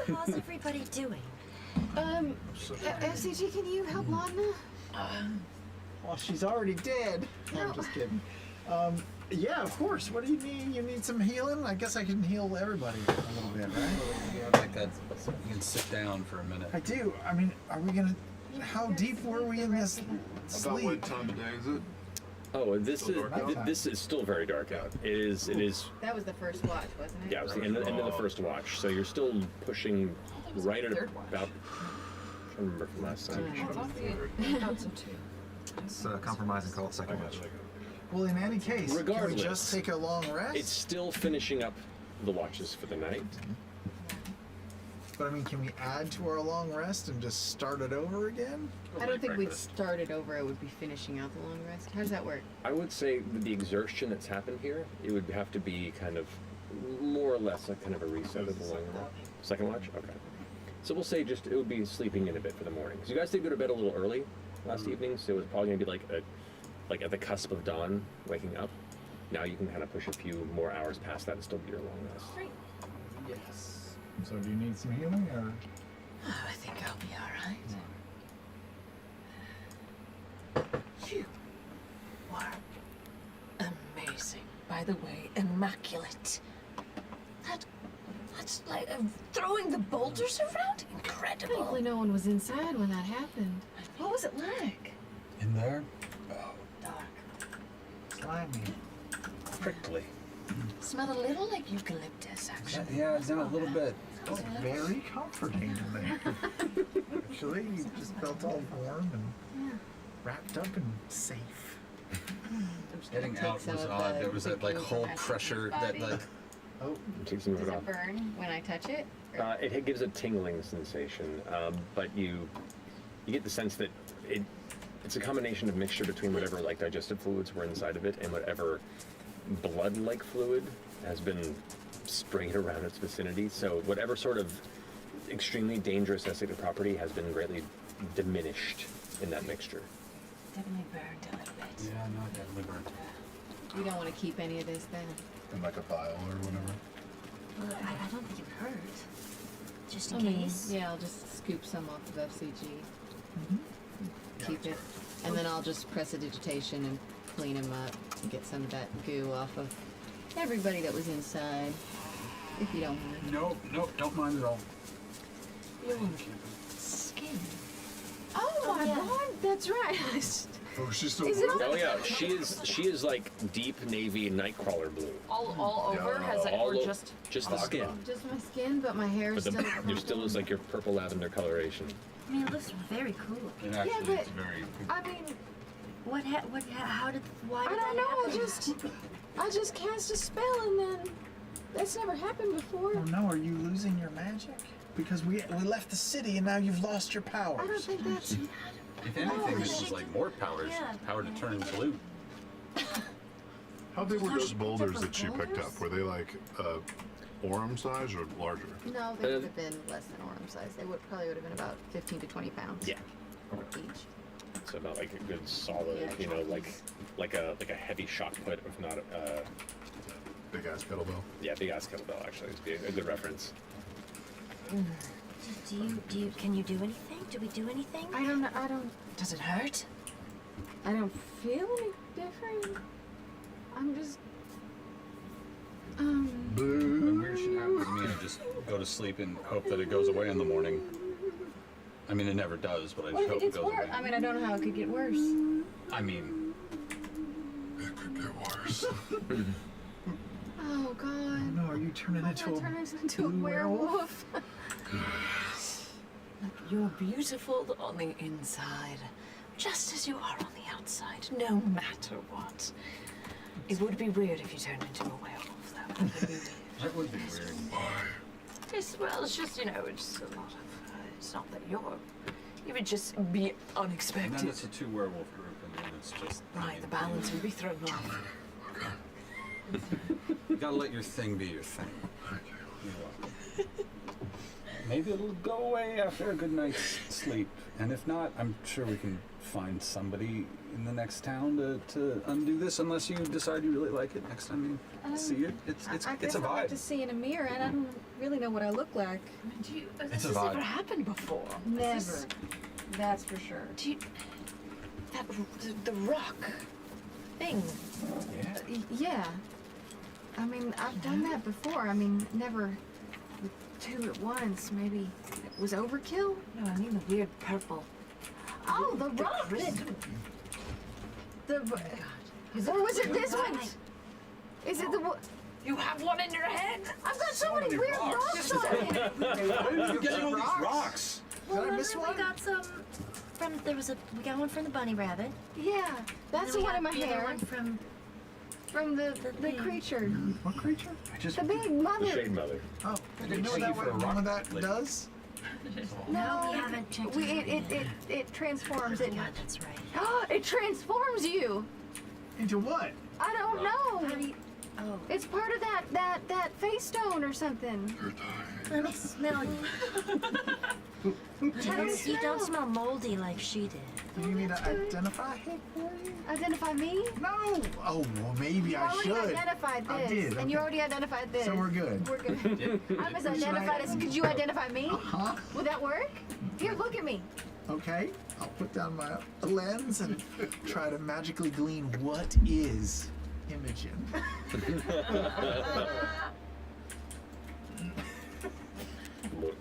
How's everybody doing? FCG, can you help Laudna? Well, she's already dead. No, I'm just kidding. Yeah, of course. What do you need? You need some healing? I guess I can heal everybody a little bit, right? Like that. You can sit down for a minute. I do. I mean, are we gonna... How deep were we in this sleep? About what time of day is it? Oh, this is still very dark out. It is. That was the first watch, wasn't it? Yeah, it was the end of the first watch. So you're still pushing right at about. I'm trying to remember from last time. Let's compromise and call it second watch. Well, in any case, Regardless, can we just take a long rest? It's still finishing up the watches for the night. But I mean, can we add to our long rest and just start it over again? I don't think we'd start it over. It would be finishing out the long rest. How does that work? I would say with the exertion that's happened here, it would have to be kind of more or less a kind of a reset of the long watch. Second watch? Okay. So we'll say just it would be sleeping in a bit for the morning. Because you guys did go to bed a little early last evening, so it was probably going to be like at the cusp of dawn, waking up. Now you can kind of push a few more hours past that and still be your long rest. Great. Yes. So do you need some healing, or? Oh, I think I'll be all right. the way, immaculate. That's like throwing the boulders around? Incredible. Thankfully no one was inside when that happened. What was it like? In there? Slimy. Prickly. Smelled a little like eucalyptus, actually. Yeah, it's in a little bit. Oh, very comforting in there. Actually, you just felt all warm and wrapped up and safe. Getting out was odd. There was that like whole pressure that like. Oh, take some of Does it it off. burn when I touch it? It gives a tingling sensation, but you get the sense that it's a combination of mixture between whatever like digestive fluids were inside of it and whatever blood-like fluid has been sprayed around its vicinity. So whatever sort of extremely dangerous acidic property has been greatly diminished in that mixture. Definitely burned a little bit. Yeah, no, definitely burnt. You don't want to keep any of this then? In like a vial or whatever. Well, I don't think it hurt. Just in I mean, case. yeah, I'll just scoop some off of FCG. Keep it. And then I'll just prestidigitation and clean them up and get some of that goo off of everybody that was inside. If you don't mind. Nope, don't mind at all. Your skin. Oh my god, that's right. Oh, she's still. Is it on? Oh yeah, she is like deep navy nightcrawler blue. All over? Has it, or just the skin? Just my skin, but my hair is But still. there still is like your purple lavender coloration. I mean, it looks very cool. It Yeah, actually but is very. I mean, How did, why I did don't that know. happen? I just cast a spell and then that's never happened before. Oh no, are you losing your magic? Because we left the city and now you've lost your powers. I don't think that's. If anything, this is like more powers. Power to turn blue. How big were those boulders that she picked up? Were they like Orem size or larger? No, they would have been less than Orem size. They probably would have been about 15 to 20 pounds. Yeah. Each. So not like a good solid, like a heavy shot put, if not big ass kettlebell. Yeah, big ass kettlebell actually would be a good reference. Can you do anything? Do we do anything? I don't know. I don't. Does it hurt? I don't feel any different. I'm just. The weird shit happens to me, I just go to sleep and hope that it goes away in the morning. I mean, it never does, but I What just if hope it it gets goes worse? away. I mean, I don't know how it could get worse. I mean, it could get worse. Oh God. Oh no, are you turning into a werewolf? You're beautiful on the inside, just as you are on the outside, no matter what. It would be weird if you turned into a werewolf, though. that would be weird. It's just, it's a lot of. It's not that you would just be And unexpected. then it's a 2 werewolf group, and then it's just. Right, the balance would be thrown off. You gotta let your thing be your thing. You're welcome. Maybe it'll go away after a good night's sleep, and if not, I'm sure we can find somebody in the next town to undo this. Unless you decide you really like it next time you see it. It's I a guess I like vibe. to see in a mirror, and I don't really know what I look like. It's This a has vibe. never happened before. Never. That's for sure. Do you, the rock thing. Yeah. Yeah. I mean, I've done that before. I mean, never with 2 at once. Maybe it was overkill. No, I mean the weird purple. Oh, the rock. Or was it this one? Is it the one? You have one in your head? I've got so many weird rocks on it. Where are you getting all these rocks? Well, Did I miss remember one? we got some we got one from the bunny rabbit. Yeah, that's the And then we one in got my the other hair. one From the thing. creature. What creature? The big mother. The Shade Mother. Oh, I you know take that you for a what rock one of that later. does? No, we haven't checked It transforms. Oh, God, that's right. It transforms you. Into what? I don't know. How do you? Oh, It's part of that face stone or something. let me smell you. You don't smell moldy like she did. Do you need to identify it for you? Identify me? No. Oh, well, maybe You I already should. identified this. I did. And you okay. already identified this. So we're good. We're good. I'm as identified as. Could you identify me? Huh? Would that work? Here, look at me. Okay. I'll put down my lens and try to magically glean what is Imogen. Look,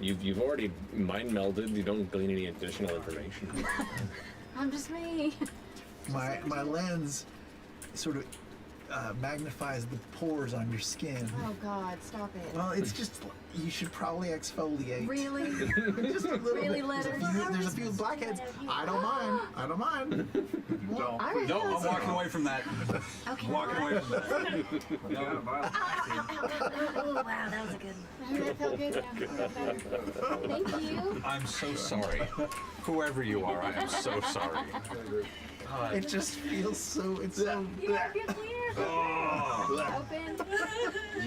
you've already mind melded. You don't glean any additional information. I'm just me. My lens sort of magnifies the pores on your skin. Oh God, stop it. Well, it's just, you should probably exfoliate. Really? Just a little Really, bit. letters? There's a few blackheads. I don't mind. I don't mind. Well, No, I'm walking away from that. Okay. Walking away from that. Oh, wow, that was a good one. That felt good. Thank you. I'm so sorry. Whoever you are, I am so sorry. It just feels so, it's so... Open.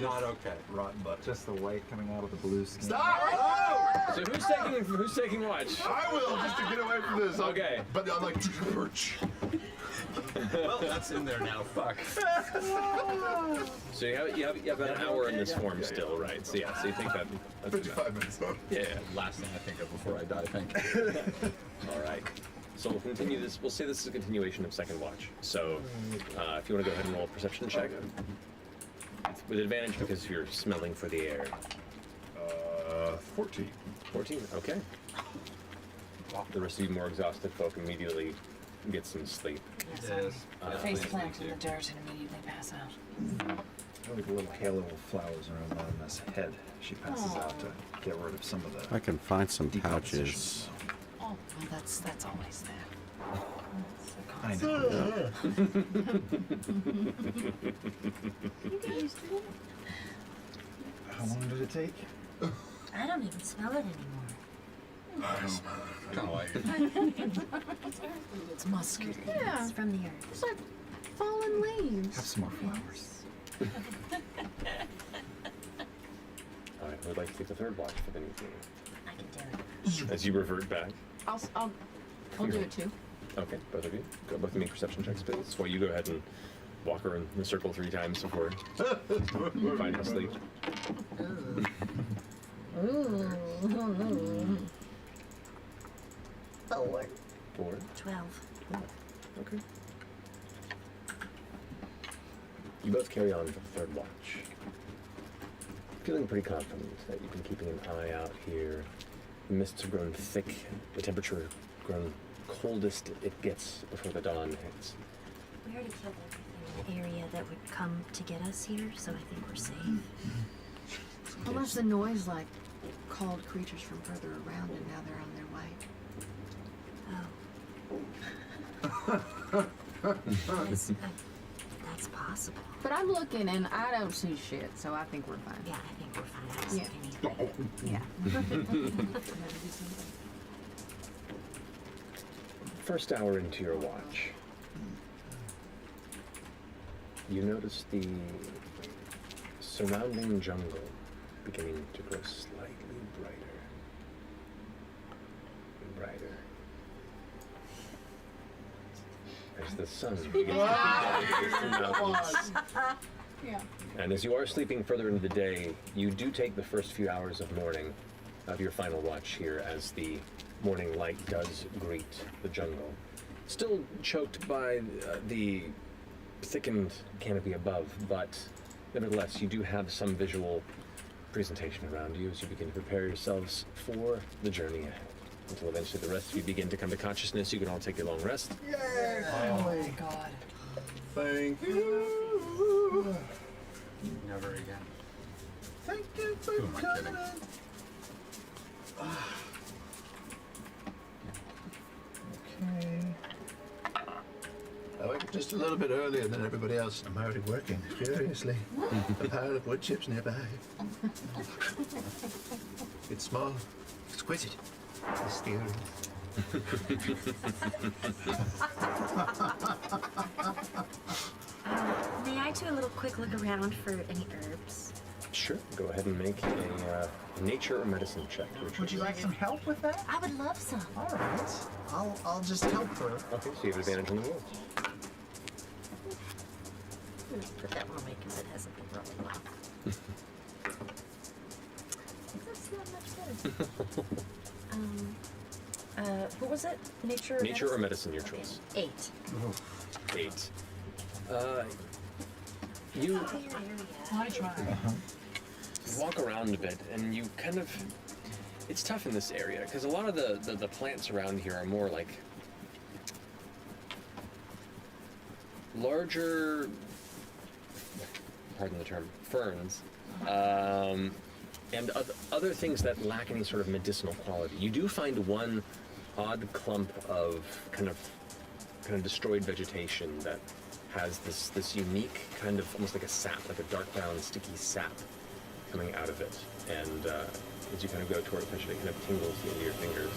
Not okay. Rotten butt. Just the white coming out of the blue skin. Stop! So who's taking watch? I will, just to get away from this. Okay. But I'm like, perch. Well, that's in there now. Fuck. So you have about an hour in this form still, right? So yeah, so you think that's 55 minutes though. Yeah. Last thing I think of before I die, thank you. All right. So we'll continue this. We'll say this is a continuation of second watch. So if you want to go ahead and roll a perception check with advantage because you're smelling for the air. 14. 14. Okay. The rest of you more exhausted folk immediately get some sleep. Yes. Face plant in the dirt and immediately pass out. Like a little halo of flowers around Mama's head. She passes out to get rid of some of the. I can find some decomposition. pouches. Oh, well, that's always there. I know. How long did it take? I don't even smell it anymore. Kind of like. It's musky. Yeah. It's from the earth. It's like fallen leaves. Have some more flowers. All right. I would like to take the third watch for the new thing. I can do it. As you revert back. I'll do it too. Okay, both of you. Both of me perception checks, please. Well, you go ahead and walk around the circle 3 times before finding sleep. Ooh. 4. 4. 12. Okay. You both carry on for the third watch. Feeling pretty confident that you've been keeping an eye out here. The mists have grown thick, the temperature grown coldest it gets before the dawn hits. We already killed everything in the area that would come to get us here, so I think we're safe. Unless the noise like called creatures from further around and now they're on their way. That's possible. But I'm looking and I don't see shit, so I think we're fine. Yeah, I think we're fine. I don't Yeah. see anything. Yeah. First hour into your watch, you notice the surrounding jungle beginning to grow slightly brighter and brighter. As the sun begins to rise in the mountains. Yeah. And as you are sleeping further into the day, you do take the first few hours of morning of your final watch here as the morning light does greet the jungle. Still choked by the thickened canopy above, but nevertheless, you do have some visual presentation around you as you begin to prepare yourselves for the journey ahead. Until eventually the rest of you begin to come to consciousness, you can all take a long rest. Yay! Oh my God. Thank you. Never again. Thank you for Who am I kidding? coming. Okay. I wake up just a little bit earlier than everybody else. I'm already working furiously. A pile of wood chips nearby. It's small, exquisite, mysterious. May I do a little quick look around for any herbs? Sure, go ahead and make a nature or medicine check. Would you like some help with that? I would love some. All right. I'll just help her. Okay, so you have advantage on the roll. Put that one away because it hasn't been rolling well. That's not much better. What was it? Nature or Nature or medicine? medicine, your choice. 8. 8. You I try. walk around a bit, and you kind of... It's tough in this area, because a lot of the plants around here are more like larger, pardon the term, ferns, and other things that lack any sort of medicinal quality. You do find one odd clump of kind of destroyed vegetation that has this unique kind of almost like a sap, like a dark brown sticky sap coming out of it. And as you kind of go toward it, it kind of tingles into your fingers.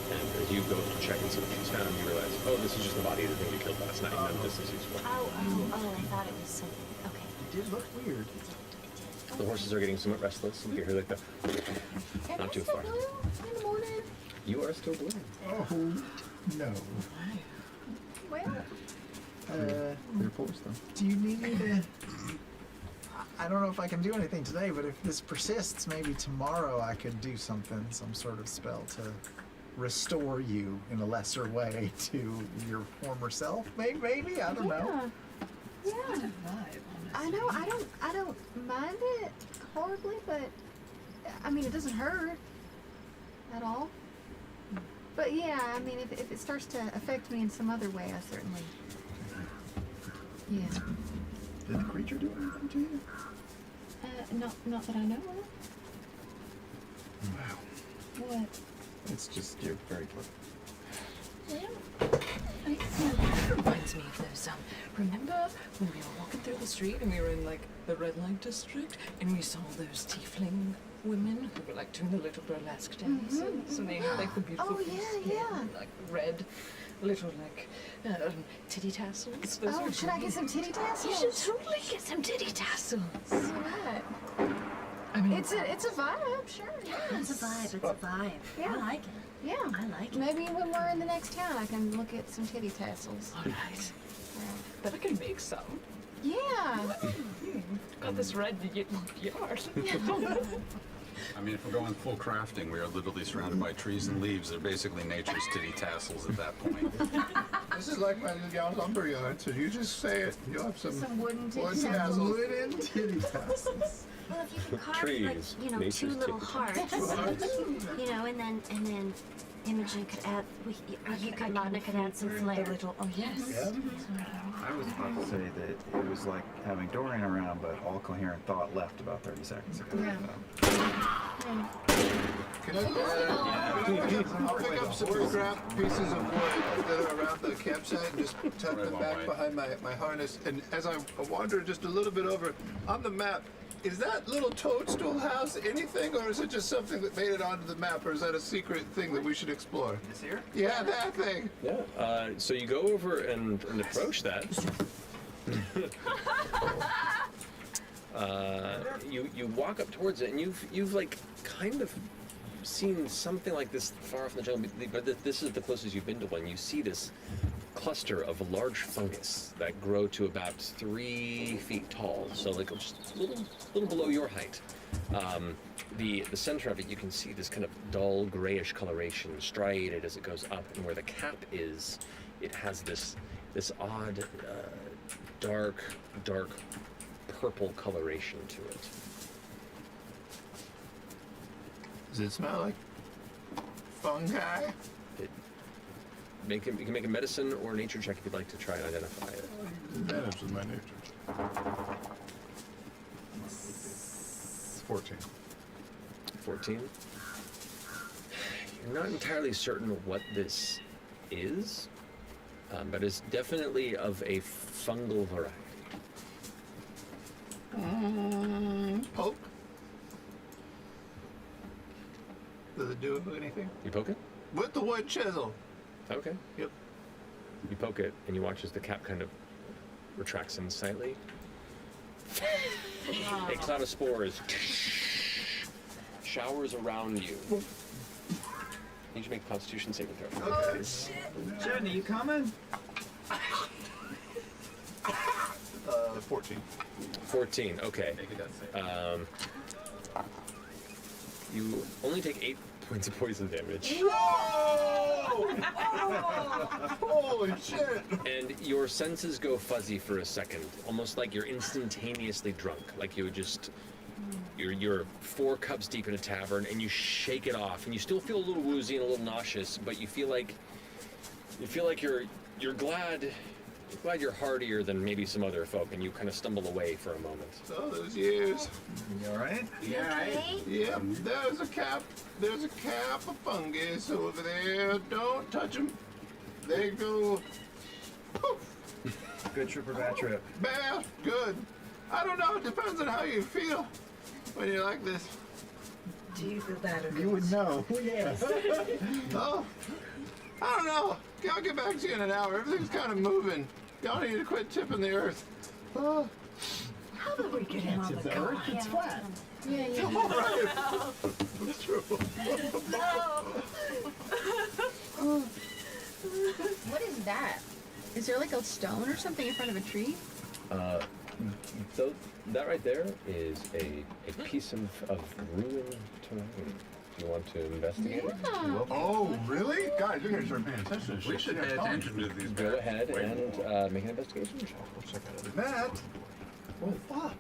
And as you go to check and see what she's found, you realize, oh, this is just the body of the thing we killed last night. None of this is useful. Oh, I thought it was something. Okay. It did look weird. The horses are getting somewhat restless. You hear like the... Not too far. In the morning. You are still blue. Oh, no. Well, Clear pulse, though. Do you need me to... I don't know if I can do anything today, but if this persists, maybe tomorrow I could do something, some sort of spell to restore you in a lesser way to your former self. Maybe? I don't know. Yeah. I know. I don't mind it horribly, but I mean, it doesn't hurt at all. But yeah, I mean, if it starts to affect me in some other way, I certainly. Yeah. Did the creature do anything to you? Not that I know of. Wow. What? It's just, you're very clever. That reminds me of those, remember when we were walking through the street and we were in, like, the red light district and we saw those tiefling women who were, like, doing the little burlesque dances and they had, like, the beautiful skin and, like, red little, like, titty tassels. Those were Should I get some titty tassels? You should totally get some titty tassels. Right. I mean, it's a vibe, sure. Yeah. It's a vibe. Yeah. I like it. Yeah. I like it. Maybe when we're in the next town, I can look at some titty tassels. All right. But I can make some. Yeah. Got this red yard. I mean, if we're going full crafting, we are literally surrounded by trees and leaves. They're basically nature's titty tassels at that point. This is like my gal's lumber yard, so you just say it. You'll have some wooden titty wood tassels. tassels. Wooden titty tassels. Well, if you can carve Trees, like, two nature's little tip. hearts, and then Imogen could add, Lana could add some flair. Oh yes. Yep. I was about to say that it was like having Dorian around, but all coherent thought left about 30 seconds ago. Yeah. Can I'll pick up some scrap pieces of wood that are around the campsite and just tuck them back behind my harness. And as I wander just a little bit over, on the map, is that little toadstool house anything, or is it just something that made it onto the map, or is that a secret thing that we should explore? This here? Yeah, that thing. Yeah. So you go over and approach that. You walk up towards it, and you've like kind of seen something like this far off in the jungle, but this is the closest you've been to one. You see this cluster of large fungus that grow to about 3 feet tall, so like just a little below your height. The center of it, you can see this kind of dull grayish coloration, striated as it goes up, and where the cap is, it has this odd dark purple coloration to it. Does it smell like fungi? You can make a medicine or a nature check if you'd like to try and identify it. Advantage with my nature. 14. 14. You're not entirely certain what this is, but it's definitely of a fungal variety. Poke? Does it do anything? You poke it? With the wood chisel. Okay. Yep. You poke it, and you watch as the cap kind of retracts in slightly. A cloud of spores showers around you. You need to make a Constitution saving throw. Okay. Jen, are you coming? 14. 14, okay. You only take 8 points of poison damage. Whoa! Holy shit! And your senses go fuzzy for a second, almost like you're instantaneously drunk. Like you would just, you're 4 cups deep in a tavern, and you shake it off, and you still feel a little woozy and a little nauseous, but you feel like you're glad you're hardier than maybe some other folk, and you kind of stumble away for a moment. So those years. You all right? Yeah, there's a cap of fungus over there. Don't touch them. They go poof. Good trip or bad trip? Bad, good. I don't know, it depends on how you feel when you're like this. Do you feel bad or good? You would know. Yes. Oh, I don't know. I'll get back to you in an hour. Everything's kind of moving. Y'all need to quit tipping the earth. Oh. How did we get him on the car? It's flat. Yeah, yeah. All right. That's true. What is that? Is there like a stone or something in front of a tree? So that right there is a piece of ruined terrain. Do you want to investigate? Yeah. Oh, really? Guys, you're gonna start paying attention to shit. We should pay attention to these. Go ahead and make an investigation check. We'll check out of Matt. Oh, fuck.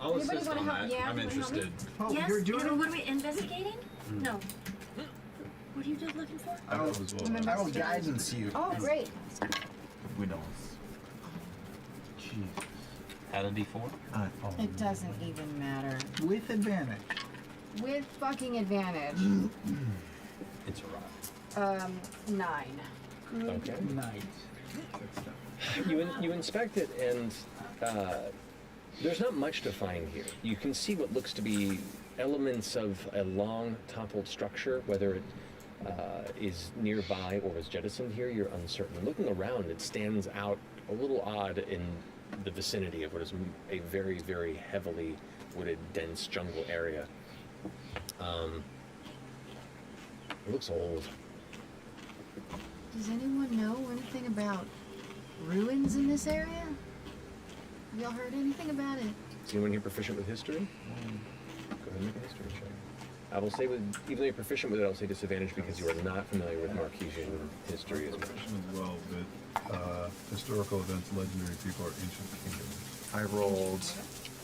I'll Anybody assist wanna on help? that. Yeah, I'm you wanna help me? interested. Oh, Yes, you're doing what are we investigating? No. What are you just looking for? I don't as well. I will guidance you. Oh, great. We don't. Jeez. Add a D4? It doesn't even matter. With advantage. With fucking advantage. It's a rock. 9. Okay. Nice. You inspect it, and there's not much to find here. You can see what looks to be elements of a long toppled structure, whether it is nearby or is jettisoned here, you're uncertain. Looking around, it stands out a little odd in the vicinity of what is a very, very heavily wooded, dense jungle area. It looks old. Does anyone know anything about ruins in this area? Have y'all heard anything about it? Is anyone here proficient with history? Go ahead and make a history check. I will say, even though you're proficient with it, I'll say disadvantage because you are not familiar with Marquesian history as much. As well, but historical events, legendary people, or ancient kingdoms. I rolled.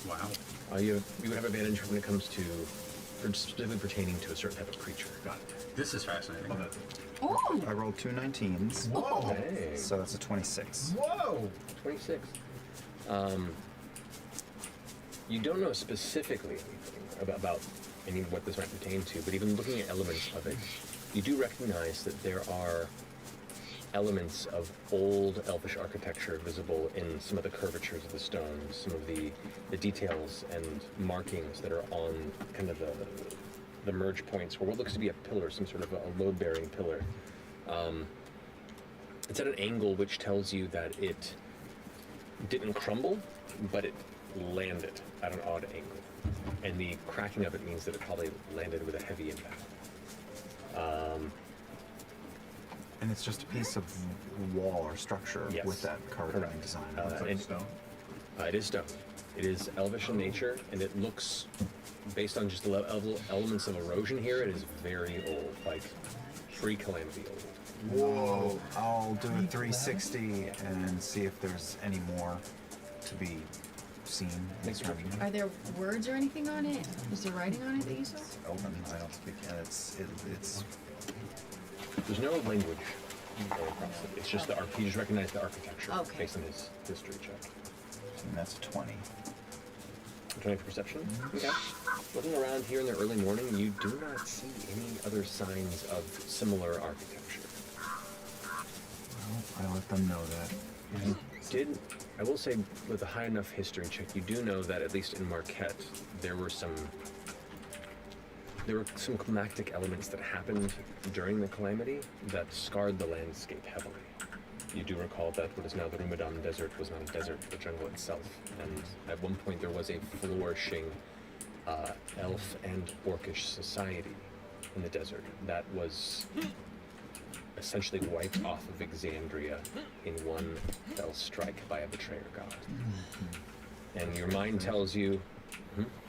Wow. You would have advantage when it comes to specifically pertaining to a certain type of creature. Got it. This is fascinating. Oh! I rolled 2 19s. Whoa! Hey. So that's a 26. Whoa! 26. You don't know specifically anything about any of what this might pertain to, but even looking at elements of it, you do recognize that there are elements of old elfish architecture visible in some of the curvatures of the stones, some of the details and markings that are on kind of the merge points, or what looks to be a pillar, some sort of a load-bearing pillar. It's at an angle which tells you that it didn't crumble, but it landed at an odd angle. And the cracking of it means that it probably landed with a heavy impact. And it's just a piece of wall or structure Yes. with that carving Correct. design. It is stone. It is elvish in nature, and it looks, based on just the elements of erosion here, it is very old, like pre-calamity old. Whoa. I'll do a 360 and see if there's any more to be seen in this room. Are there words or anything on it? Is there writing on it that you saw? Elven, I don't speak. And it's There's no language across it. It's just you just recognize the architecture Okay. based on his history check. and that's a 20. 20 for perception? Okay. Looking around here in the early morning, you do not see any other signs of similar architecture. Well, I let them know that. I will say, with a high enough history check, you do know that at least in Marquette, there were some climactic elements that happened during the calamity that scarred the landscape heavily. You do recall that what is now the Rumadan Desert was not a desert, but the jungle itself. And at one point there was a flourishing elf and orcish society in the desert that was essentially wiped off of Exandria in one fell strike by a betrayer god. And your mind tells you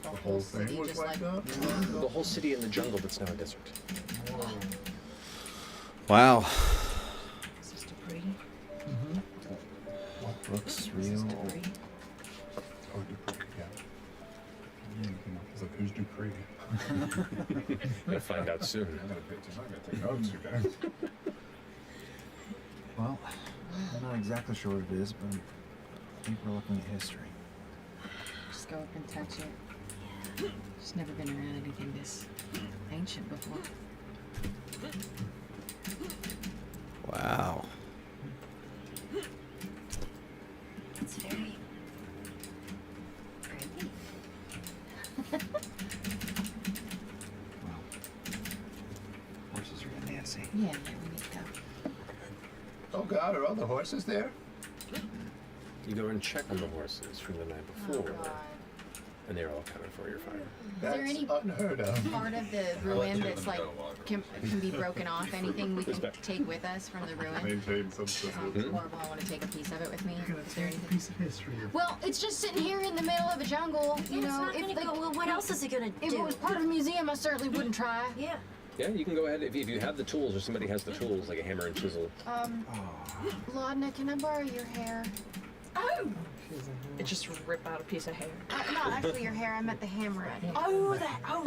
The whole thing was wiped out? the whole city in the jungle that's now a desert. Wow. Is this Dupree? What looks real? Dupree? Oh, Dupree, yeah. He's like, who's Dupree? We'll find out soon. I'm gonna take notes, you guys. Well, I'm not exactly sure what it is, but I think we're looking at history. Just go up and touch it. Just never been around anything this ancient before. Wow. It's very pretty. Horses are getting antsy. Yeah, we need to go. Oh God, are all the horses there? You go and check on the horses from the night before, and they're all accounted for. You're fine. Is there any unheard of. part of the ruin that's like can be broken off? Anything we can take with us from the ruin? Maintain some Horrible. I want to take a piece of it with me. Is there anything? Piece of history. Well, it's just sitting here in the middle of a jungle. You It's know, not gonna go. Well, what else is it gonna if do? it was part of a museum, I certainly wouldn't try. Yeah. Yeah, you can go ahead if you have the tools, or somebody has the tools, like a hammer and chisel. Laudna, can I borrow your hair? Oh! It just rip out a piece of hair. Not actually your hair. I meant the hammer. Oh, that. Oh,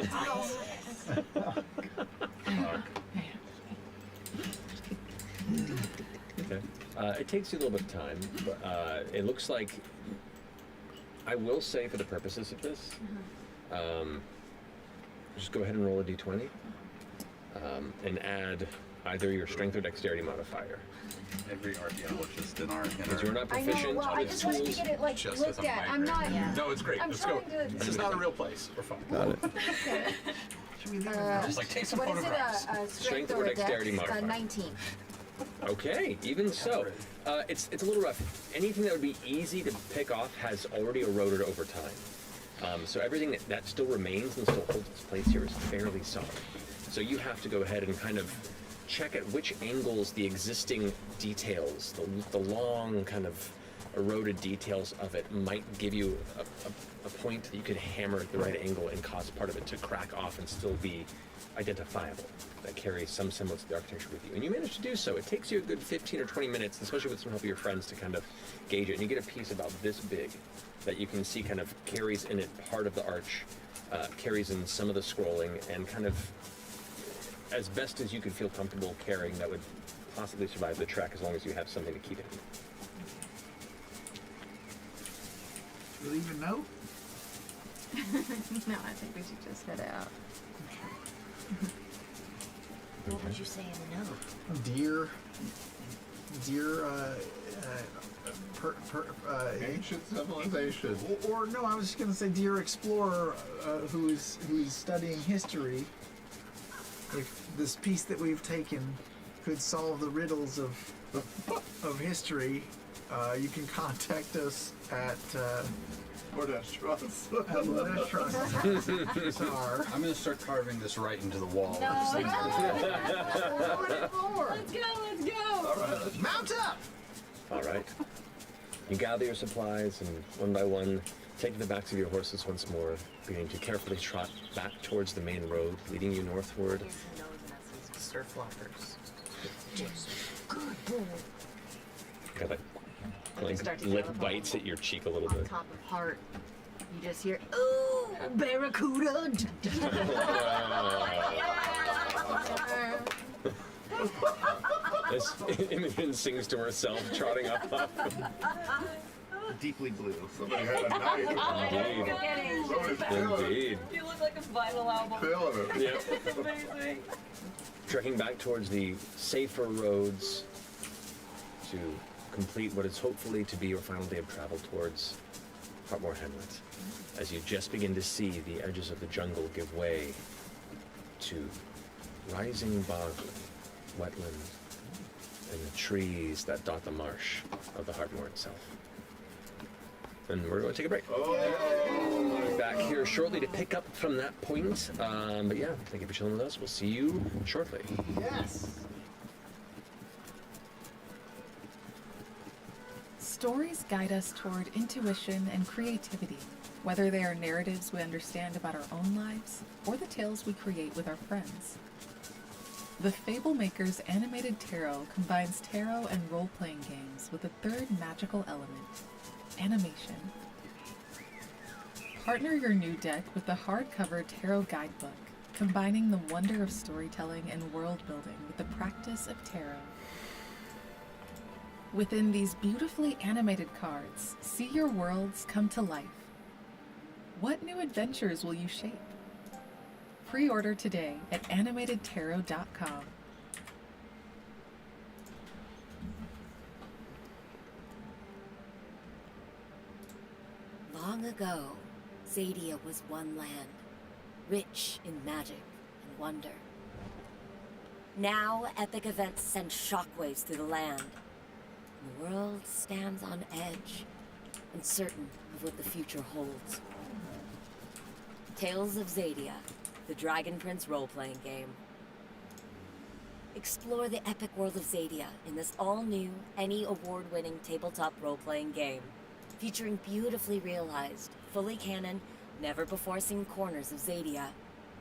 Okay. It takes you a little bit of time, but it looks like, I will say for the purposes of this, just go ahead and roll a d20 and add either your strength or dexterity modifier. Every archaeologist in our Because you're not I know. proficient Well, I with just wanted to tools. get it like Just as looked a at. I'm migrant. not. No, it's great. I'm Let's go. trying to- This is not a real place. We're fine. Got it. Just like take some what is it? photographs. Strength or or a dexterity dex? modifier? 19. Okay, even so, it's a little rough. Anything that would be easy to pick off has already eroded over time. So everything that still remains and still holds its place here is fairly solid. So you have to go ahead and kind of check at which angles the existing details, the long kind of eroded details of it might give you a point that you could hammer at the right angle and cause part of it to crack off and still be identifiable, that carries some semblance of the architecture with you. And you manage to do so. It takes you a good 15 or 20 minutes, especially with some help of your friends, to kind of gauge it. And you get a piece about this big that you can see kind of carries in it part of the arch, carries in some of the scrolling, and kind of as best as you could feel comfortable carrying that would possibly survive the trek as long as you have something to keep it in. You leave a note? No, I think we should just head out. What would you say in the note? Dear, Ancient civilization. or no, I was just gonna say, dear explorer, who's studying history. If this piece that we've taken could solve the riddles of history, you can contact us at Mordash Trust. Mordash Trust. Sorry. I'm gonna start carving this right into the wall. No, Just Let's go. Mount up. All right. You gather your supplies and one by one take the backs of your horses once more, beginning to carefully trot back towards the main road, leading you northward. Stir floppers. Good boy. Got that Start to lip feel it bites at your cheek a little On bit. top of heart, you just hear, ooh, barracuda. As Imogen sings to herself, trotting up. Deeply blue. Somebody had a knife. Indeed. You look like a vinyl album. Feeling it. Yep. It's amazing. Trekking back towards the safer roads to complete what is hopefully to be your final day of travel towards Hartmoor Hamlet, as you just begin to see the edges of the jungle give way to rising bogland, wetland, and the trees that dot the marsh of the Hartmoor itself. And we're going to take a break. Back here shortly to pick up from that point. But yeah, thank you for chilling with us. We'll see you shortly. Yes. Stories guide us toward intuition and creativity, whether they are narratives we understand about our own lives or the tales we create with our friends. The Fable Maker's animated tarot combines tarot and role-playing games with a third magical element, animation. Partner your new deck with the hardcover tarot guidebook, combining the wonder of storytelling and world building with the practice of tarot. Within these beautifully animated cards, see your worlds come to life. What new adventures will you shape? Pre-order today at animatedtarot.com. Long ago, Zadia was one land, rich in magic and wonder. Now, epic events send shockwaves through the land, and the world stands on edge, uncertain of what the future holds. Tales of Zadia, the Dragon Prince role-playing game. Explore the epic world of Zadia in this all-new, any award-winning tabletop role-playing game, featuring beautifully realized, fully canon, never-before-seen corners of Zadia.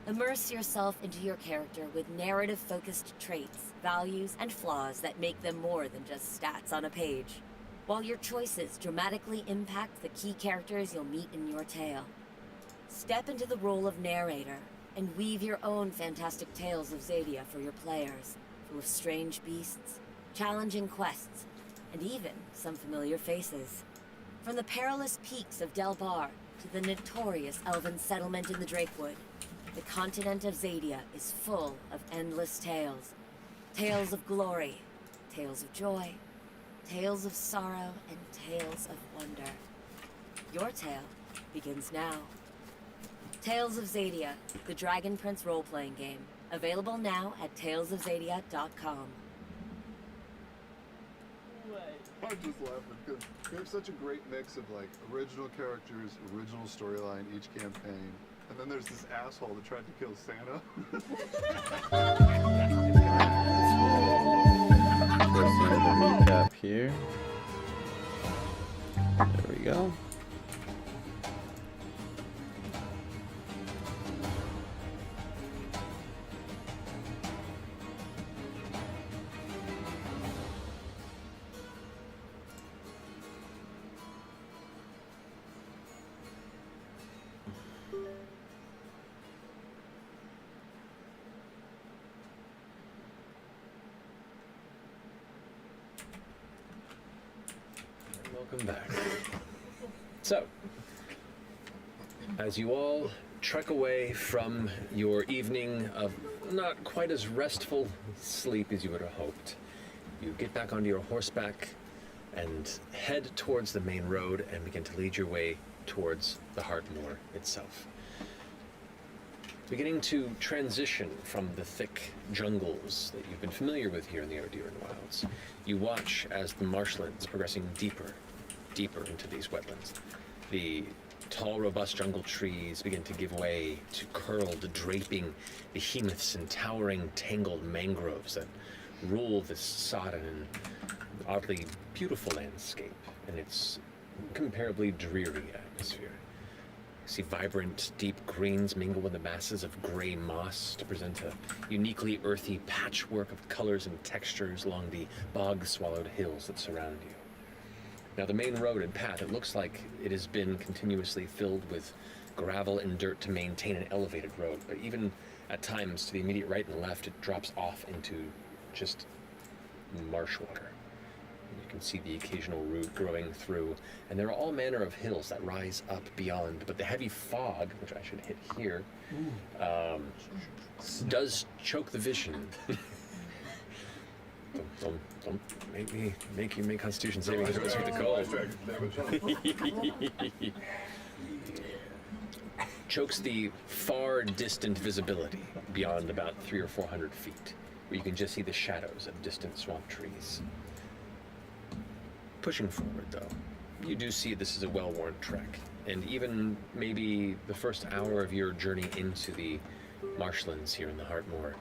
Immerse yourself into your character with narrative-focused traits, values, and flaws that make them more than just stats on a page, while your choices dramatically impact the key characters you'll meet in your tale. Step into the role of narrator and weave your own fantastic tales of Zadia for your players, full of strange beasts, challenging quests, and even some familiar faces. From the perilous peaks of Del Bar to the notorious elven settlement in the Drakewood, the continent of Zadia is full of endless tales. Tales of glory, tales of joy, tales of sorrow, and tales of wonder. Your tale begins now. Tales of Zadia, the Dragon Prince role-playing game. Available now at talesofzadia.com. I'm just laughing because we have such a great mix of like original characters, original storyline each campaign, and then there's this asshole that tried to kill Santa. Recap here. There we go. Welcome back. So, as you all trek away from your evening of not quite as restful sleep as you would have hoped, you get back onto your horseback and head towards the main road and begin to lead your way towards the Heartmoor itself. Beginning to transition from the thick jungles that you've been familiar with here in the Odiran Wilds, you watch as the marshlands progressing deeper into these wetlands. The tall, robust jungle trees begin to give way to curled, draping behemoths and towering, tangled mangroves that rule this sodden and oddly beautiful landscape in its incomparably dreary atmosphere. You see vibrant, deep greens mingle with the masses of gray moss to present a uniquely earthy patchwork of colors and textures along the bog-swallowed hills that surround you. Now, the main road and path, it looks like it has been continuously filled with gravel and dirt to maintain an elevated road, but even at times to the immediate right and left, it drops off into just marsh water. You can see the occasional root growing through, and there are all manner of hills that rise up beyond, but the heavy fog, which I should hit here, does choke the vision. Don't make you make Constitution saving throws with the cold. Chokes the far distant visibility beyond about 300 or 400 feet, where you can just see the shadows of distant swamp trees. Pushing forward, though, you do see this is a well-worn trek, and even maybe the first hour of your journey into the marshlands here in the Heartmoor,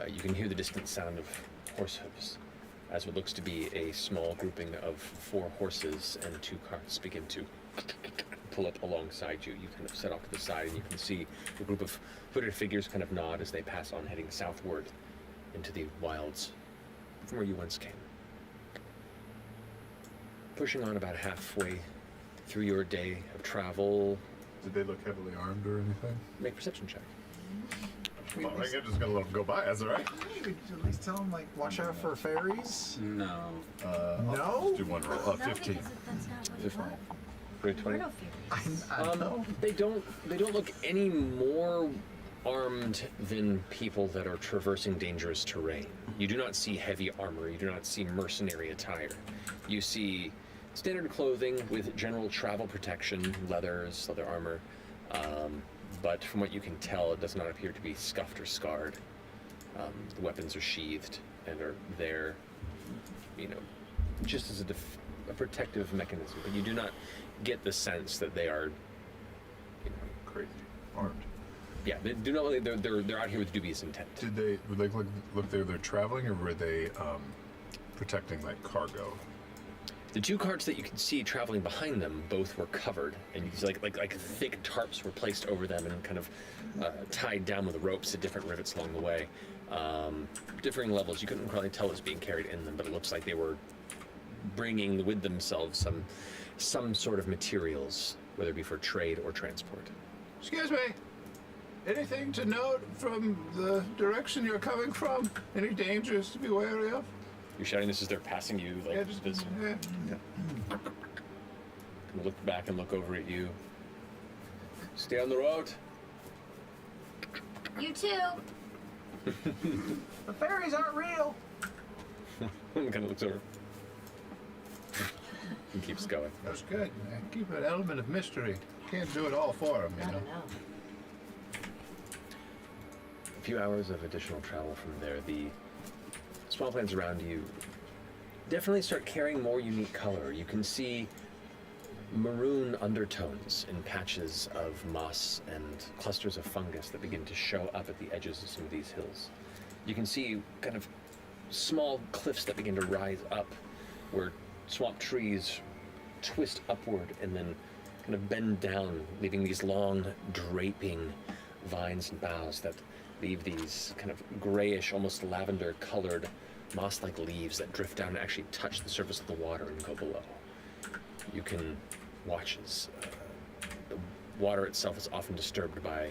you can hear the distant sound of horse hooves, as what looks to be a small grouping of 4 horses and 2 carts begin to pull up alongside you. You kind of set off to the side, and you can see a group of hooded figures kind of nod as they pass on, heading southward into the wilds from where you once came. Pushing on about halfway through your day of travel. Did they look heavily armed or anything? Make a perception check. Well, I think I'm just gonna let them go by. That's all right. We could at least tell them, like, watch out for fairies. No. No? I'll just do one roll. 15. 20? I know. They don't look any more armed than people that are traversing dangerous terrain. You do not see heavy armor. You do not see mercenary attire. You see standard clothing with general travel protection, leather armor. But from what you can tell, it does not appear to be scuffed or scarred. The weapons are sheathed and are there, just as a protective mechanism. But you do not get the sense that they are, crazy armed. Yeah, they do not. They're out here with dubious intent. Would they look they're traveling, or were they protecting like cargo? The two carts that you can see traveling behind them both were covered, and you can see like thick tarps were placed over them and kind of tied down with ropes at different rivets along the way. Differing levels. You couldn't probably tell what was being carried in them, but it looks like they were bringing with themselves some sort of materials, whether it be for trade or transport. Excuse me. Anything to note from the direction you're coming from? Any dangers to be wary of? You're shouting this as they're passing you, like Yeah, just this. yeah. Look back and look over at you. Stay on the road. You too. The fairies aren't real. Kind of looks over. And keeps going. That's good. Keep an element of mystery. Can't do it all for them, you know. A few hours of additional travel from there, the swamplands around you definitely start carrying more unique color. You can see maroon undertones in patches of moss and clusters of fungus that begin to show up at the edges of some of these hills. You can see kind of small cliffs that begin to rise up where swamp trees twist upward and then kind of bend down, leaving these long draping vines and boughs that leave these kind of grayish, almost lavender colored moss-like leaves that drift down and actually touch the surface of the water and go below. You can watch as the water itself is often disturbed by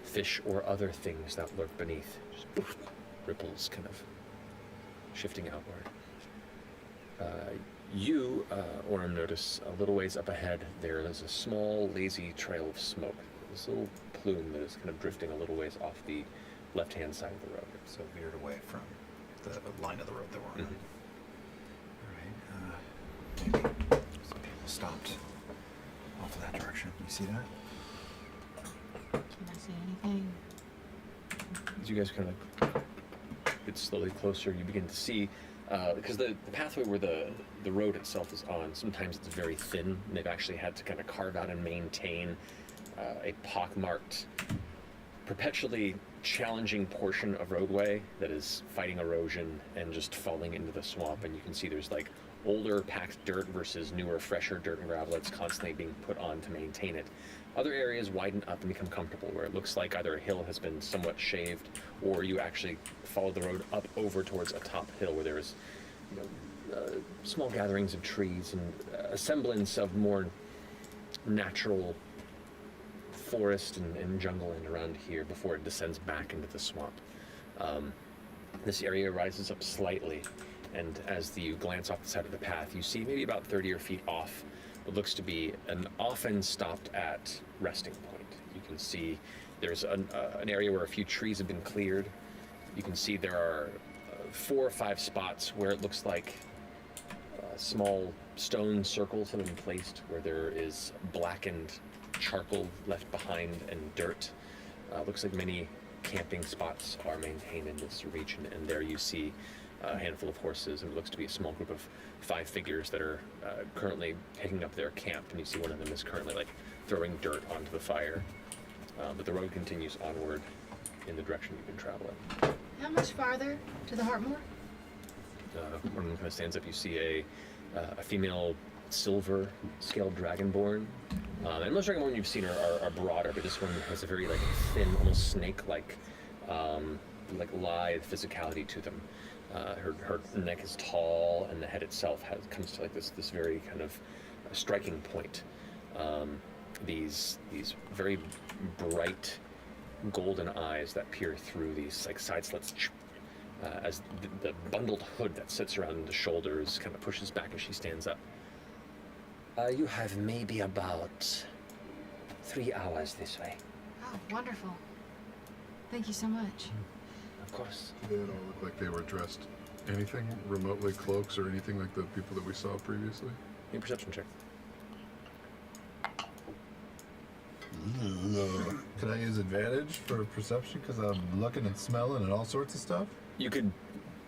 fish or other things that lurk beneath. Just poof, ripples kind of shifting outward. Orem, notice a little ways up ahead there is a small, lazy trail of smoke. This little plume that is kind of drifting a little ways off the left-hand side of the road. So veered away from the line of the road that we're on. All right. Maybe some people stopped off of that direction. You see that? Can I see anything? As you guys kind of get slowly closer, you begin to see, because the pathway where the road itself is on, sometimes it's very thin, and they've actually had to kind of carve out and maintain a pockmarked, perpetually challenging portion of roadway that is fighting erosion and just falling into the swamp. And you can see there's like older packed dirt versus newer, fresher dirt and gravel that's constantly being put on to maintain it. Other areas widen up and become comfortable, where it looks like either a hill has been somewhat shaved, or you actually follow the road up over towards a top hill where there is, small gatherings of trees and a semblance of more natural forest and jungle and around here before it descends back into the swamp. This area rises up slightly, and as you glance off the side of the path, you see maybe about 30 or feet off what looks to be an often stopped at resting point. You can see there's an area where a few trees have been cleared. You can see there are 4 or 5 spots where it looks like small stone circles have been placed where there is blackened charcoal left behind and dirt. Looks like many camping spots are maintained in this region, and there you see a handful of horses, and it looks to be a small group of 5 figures that are currently picking up their camp, and you see one of them is currently like throwing dirt onto the fire. But the road continues onward in the direction you've been traveling. How much farther to the Heartmoor? One of them kind of stands up. You see a female silver scaled dragonborn. And most dragonborn you've seen are broader, but this one has a very like thin, almost snake-like like lithe physicality to them. Her neck is tall, and the head itself comes to like this very kind of striking point. These very bright golden eyes that peer through these like side slits, as the bundled hood that sits around the shoulders kind of pushes back as she stands up. You have maybe about 3 hours this way. Oh, wonderful. Thank you so much. Of course. They all look like they were dressed anything remotely cloaks or anything like the people that we saw previously? Give me a perception check. Can I use advantage for perception because I'm looking and smelling and all sorts of stuff? You could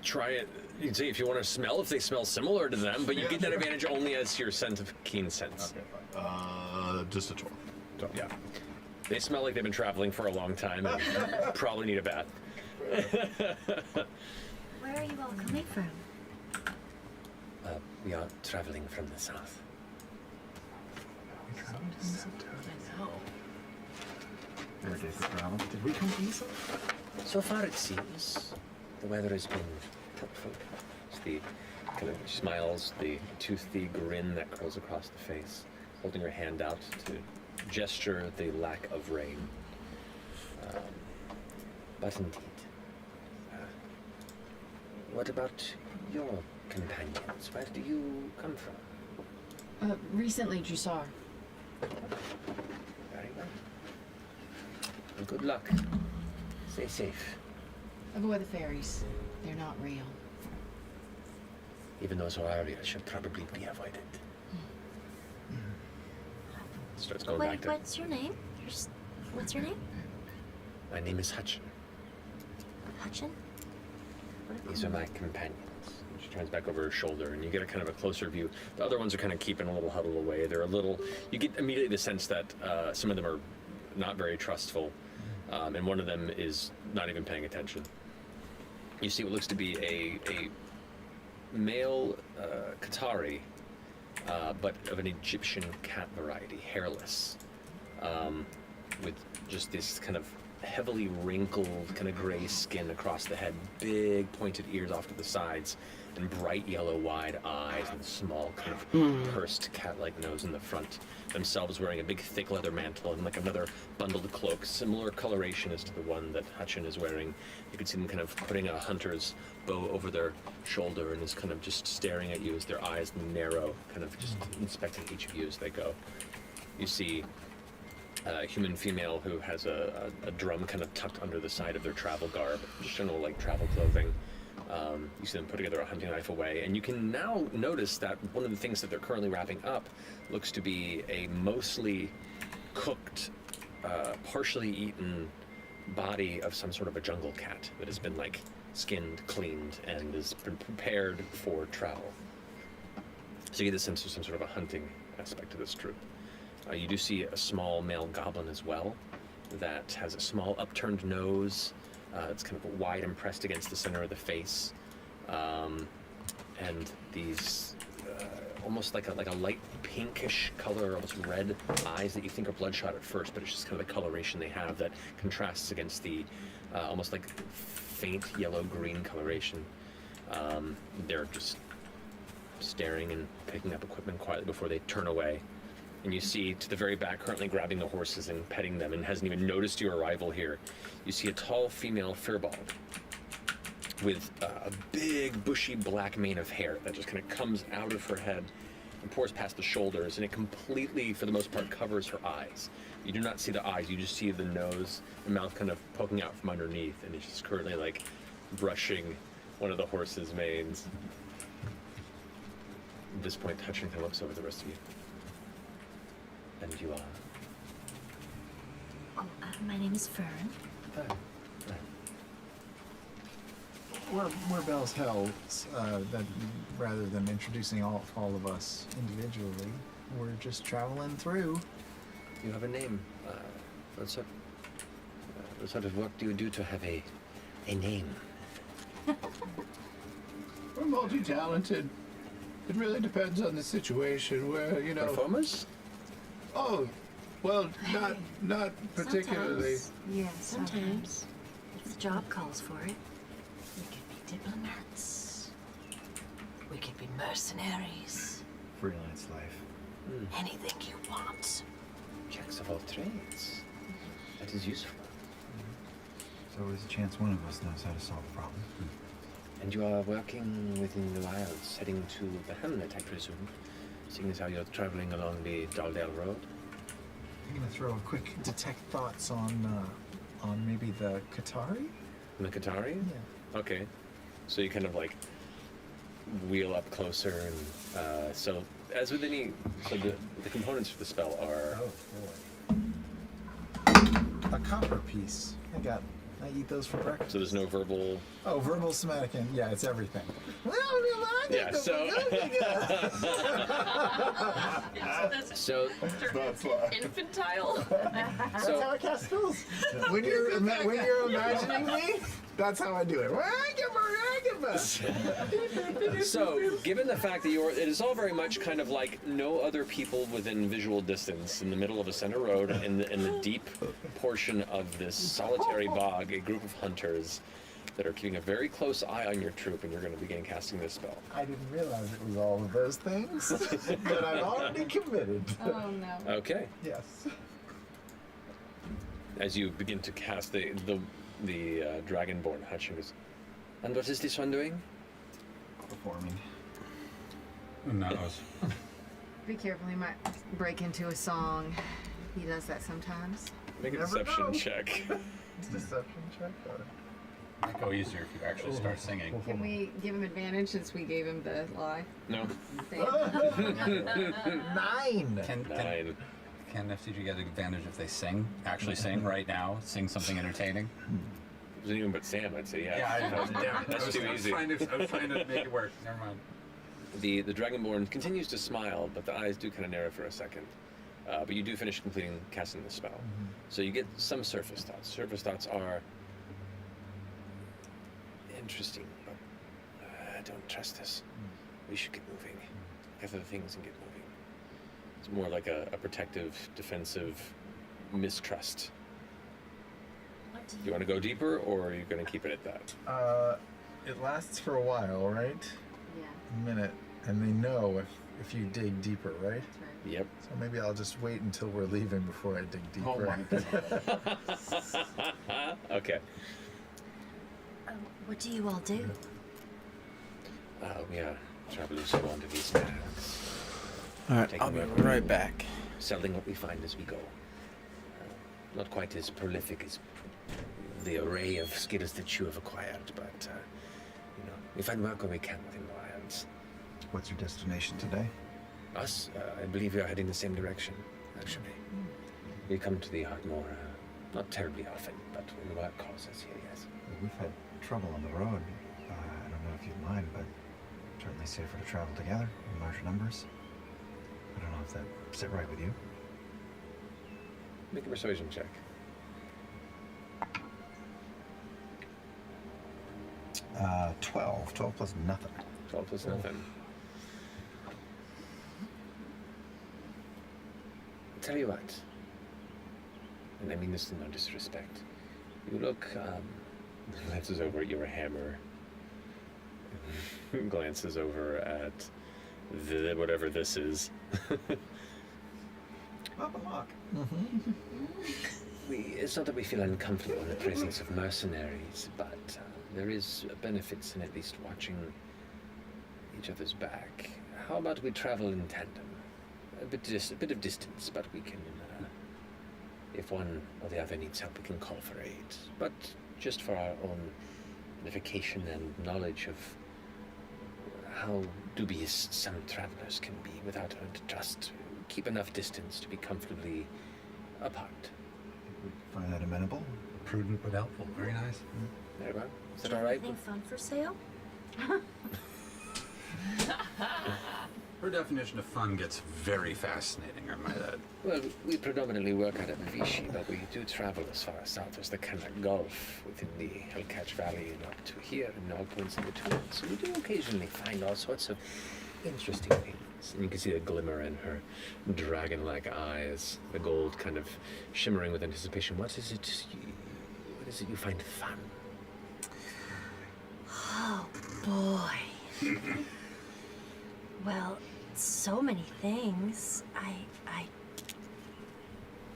try it. You'd see if you want to smell, if they smell similar to them, but you get that advantage only as your sense of keen sense. Okay, fine. Just a 12. Yeah. They smell like they've been traveling for a long time and probably need a bath. Where are you all coming from? We are traveling from the south. Did we come from the south? So far it seems the weather has been helpful. It's the kind of smiles, the toothy grin that curls across the face, holding her hand out to gesture the lack of rain. But indeed, what about your companions? Where do you come from? Recently, Jusar. Very well. Well, good luck. Stay safe. Avoid the fairies. They're not real. Even those who are real should probably be avoided. Starts going back to... What's your name? What's your name? My name is Hutchin. Hutchin? These are my companions. And she turns back over her shoulder, and you get a kind of a closer view. The other ones are kind of keeping a little huddle away. They're a little... You get immediately the sense that some of them are not very trustful, and one of them is not even paying attention. You see what looks to be a male Qatari, but of an Egyptian cat variety, hairless, with just this kind of heavily wrinkled, kind of gray skin across the head, big pointed ears off to the sides, and bright yellow wide eyes, and small kind of pursed cat-like nose in the front. Themselves wearing a big thick leather mantle and like another bundled cloak, similar coloration as to the one that Hutchin is wearing. You can see them kind of putting a hunter's bow over their shoulder and is kind of just staring at you as their eyes narrow, kind of just inspecting each of you as they go. You see a human female who has a drum kind of tucked under the side of their travel garb, just general like travel clothing. You see them put together a hunting knife away, and you can now notice that one of the things that they're currently wrapping up looks to be a mostly cooked, partially eaten body of some sort of a jungle cat that has been like skinned, cleaned, and has been prepared for travel. So you get the sense of some sort of a hunting aspect to this troop. You do see a small male goblin as well that has a small upturned nose. It's kind of wide and pressed against the center of the face, and these almost like a light pinkish color, almost red eyes that you think are bloodshot at first, but it's just kind of the coloration they have that contrasts against the almost like faint yellow-green coloration. They're just staring and picking up equipment quietly before they turn away. And you see to the very back, currently grabbing the horses and petting them and hasn't even noticed your arrival here, you see a tall female furball with a big bushy black mane of hair that just kind of comes out of her head and pours past the shoulders, and it completely, for the most part, covers her eyes. You do not see the eyes, you just see the nose and mouth kind of poking out from underneath, and it's just currently like brushing one of the horse's manes. At this point, Hutchin kind of looks over the rest of you. And you are? Oh, my name is Fern. We're Bell's Hells. That rather than introducing all of us individually, we're just traveling through. You have a name. What sort of work do you do to have a name? We're multi-talented. It really depends on the situation. Where Performers? Oh, well, not particularly. Sometimes. Yeah, sometimes. If the job calls for it. We could be diplomats. We could be mercenaries. Freelance life. Anything you want. Jacks of all trades. That is useful. There's always a chance one of us knows how to solve a problem. And you are working within the wilds, heading to the hamlet, I presume, seeing as how you're traveling along the Daldale Road. I'm gonna throw a quick detect thoughts on maybe the Qatari. The Qatari? Yeah. Okay. So you kind of like wheel up closer, and so as with any, so the components for the spell are. A copper piece. I eat those for breakfast. So there's no verbal. Oh, verbal, somatic, and yeah, it's everything. Yeah. So. So. That's why. Infantile. That's how I cast spells. When you're imagining me, that's how I do it. So, given the fact that it is all very much kind of like no other people within visual distance in the middle of a center road in the deep portion of this solitary bog, a group of hunters that are keeping a very close eye on your troop, and you're going to begin casting this spell. I didn't realize it was all of those things, but I've already committed. Oh no. Okay. Yes. As you begin to cast the dragonborn hatching is. And what is this one doing? Performing. Who knows? Be careful, he might break into a song. He does that sometimes. Make a Never deception know. check. It's deception check. Might go easier if you actually start singing. Can we give him advantage since we gave him the lie? No. 9. Can FCG get advantage if they sing? Actually sing right now? Sing something entertaining? There's anyone but Sam, I'd say, yeah. Yeah, I know. Damn it. That's too easy. I was trying to make it work. Never mind. The Dragonborn continues to smile, but the eyes do kind of narrow for a second. But you do finish completing casting the spell. So you get some surface thoughts. Surface thoughts are interesting, but I don't trust this. We should get moving. Gather the things and get moving. It's more like a protective, defensive mistrust. Do you want to go deeper, or are you going to keep it at that? It lasts for a while, right? Yeah. A minute, and they know if you dig deeper, right? Yep. So maybe I'll just wait until we're leaving before I dig deeper. Oh my Okay. What do you all do? We are travelers who wander these lands. All right, Taking I'll be what we right know, back. Selling what we find as we go. Not quite as prolific as the array of skills that you have acquired, but we find work where we can within the wilds. What's your destination today? Us, I believe we are heading the same direction, actually. We come to the Ardmore, not terribly often, but when work calls us here, yes. We've had trouble on the road. I don't know if you'd mind, but certainly safer to travel together in larger numbers. I don't know if that sit right with you. Make a persuasion check. 12. 12 plus nothing. 12 plus nothing. Tell you what, and I mean this in no disrespect, you look, glances over at your hammer, glances over at whatever this is. It's not that we feel uncomfortable in the presence of mercenaries, but there is benefits in at least watching each other's back. How about we travel in tandem? A bit of distance, but we can, if one or the other needs help, we can call for aid. But just for our own edification and knowledge of how dubious some travelers can be without learning to trust, keep enough distance to be comfortably apart. Find that amenable? Prudent but helpful. Very nice. Very well. Is that all right? Anything fun for sale? Her definition of fun gets very fascinating, I might add. Well, we predominantly work out of Vichy, but we do travel as far south as the Kanak Gulf, within the Hellcatch Valley, and up to here, and all points in between. So we do occasionally find all sorts of interesting things. And you can see a glimmer in her dragon-like eyes, the gold kind of shimmering with anticipation. What is it you find fun? boy. Well, so many things.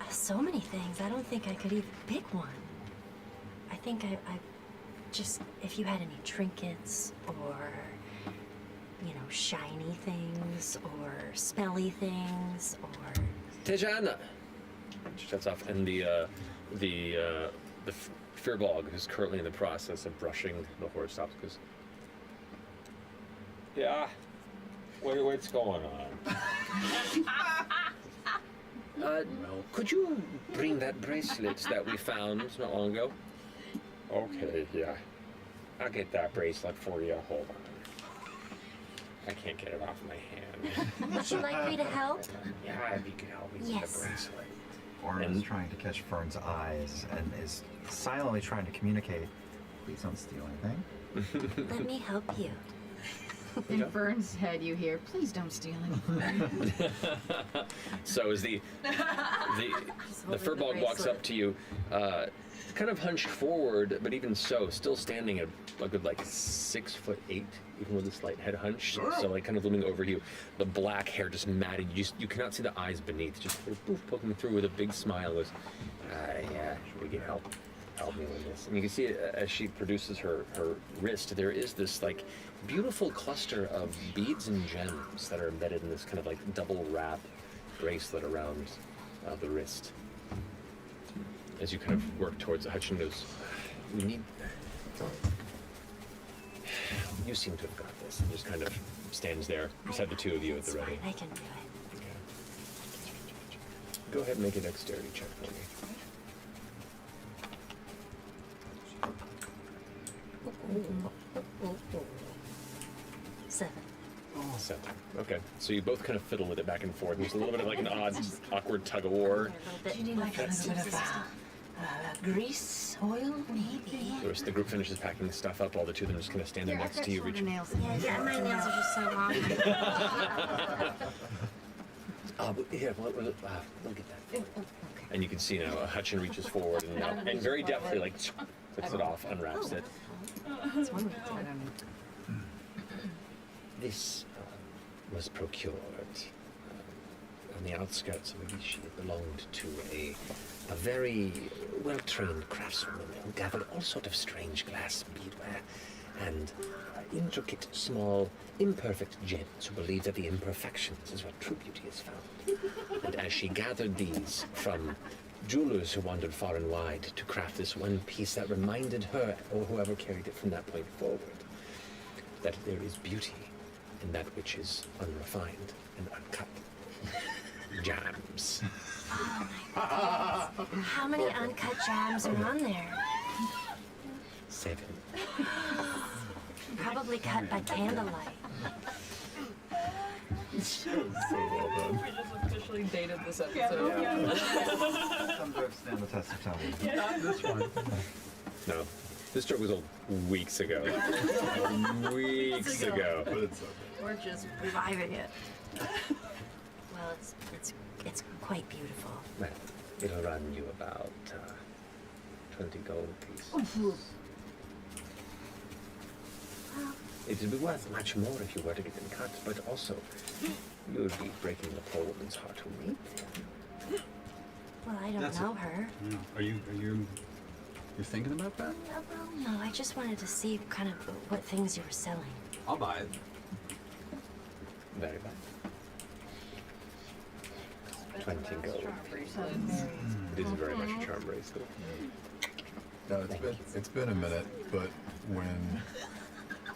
So many things. I don't think I could even pick one. I think I just, if you had any trinkets or, you know, shiny things or smelly things or... Tejana! She shuts off, and the Firbolg, who's currently in the process of brushing the horse, stops, goes, yeah, what's going on? Could you bring that bracelet that we found not long ago? Okay, yeah. I'll get that bracelet for you. Hold on. I can't get it off my hand. Would you like me to help? Yeah, if you could help me with Yes. the bracelet. Orin is trying to catch Fern's eyes and is silently trying to communicate. Please don't steal anything. Let me help you. In Fern's head, you hear, "Please don't steal anything." So as the Firbolg walks up to you, kind of hunched forward, but even so, still standing at a good 6'8", even with a slight head hunch. So like kind of looming over you, the black hair just matted. You cannot see the eyes beneath. Just poof, poking through with a big smile. Goes, yeah, we can help me with this. And you can see as she produces her wrist, there is this beautiful cluster of beads and gems that are embedded in this kind of double wrap bracelet around the wrist. As you kind of work towards it, Hutchin goes, we need... You seem to have got this. And just kind of stands there beside the two of you at the ready. I can do it. Okay. Go ahead and make a dexterity check for me. Seven. 7. Okay, so you both kind of fiddle with it back and forth. There's a little bit of an odd, awkward tug of war. Do you need a little bit of grease, oil, maybe? The rest of the group finishes packing the stuff up. All the two of them just kind of stand there next to you, reaching. Yeah, my nails are just so long. Here, we'll get that. And you can see now Hutchin reaches forward and very deftly clicks it off, unwraps it. That's one way to do it. This was procured on the outskirts of Agishi. It belonged to a very well-trained craftswoman who gathered all sort of strange glass beadware and intricate, small, imperfect gems who believed that the imperfections is what true beauty is found. And as she gathered these from jewelers who wandered far and wide to craft this one piece that reminded her, or whoever carried it from that point forward, that there is beauty in that which is unrefined and uncut. Jams. Oh my goodness. How many uncut jams are on there? 7. Probably cut by candlelight. So well done. We just officially dated this episode. Some jokes stand the test of time. Not this one. No, this joke was old weeks ago. Weeks ago. But it's okay. We're just reviving it. Well, it's quite beautiful. Well, it'll run you about 20 gold pieces. It would be worth much more if you were to get them cut, but also you would be breaking the poor woman's heart who made them. Well, I don't know her. Yeah. Are you you're thinking about that? Well, no, I just wanted to see kind of what things you were selling. I'll buy it. Very bad. 20 gold pieces. It is very much a charm bracelet. No, it's been a minute, but when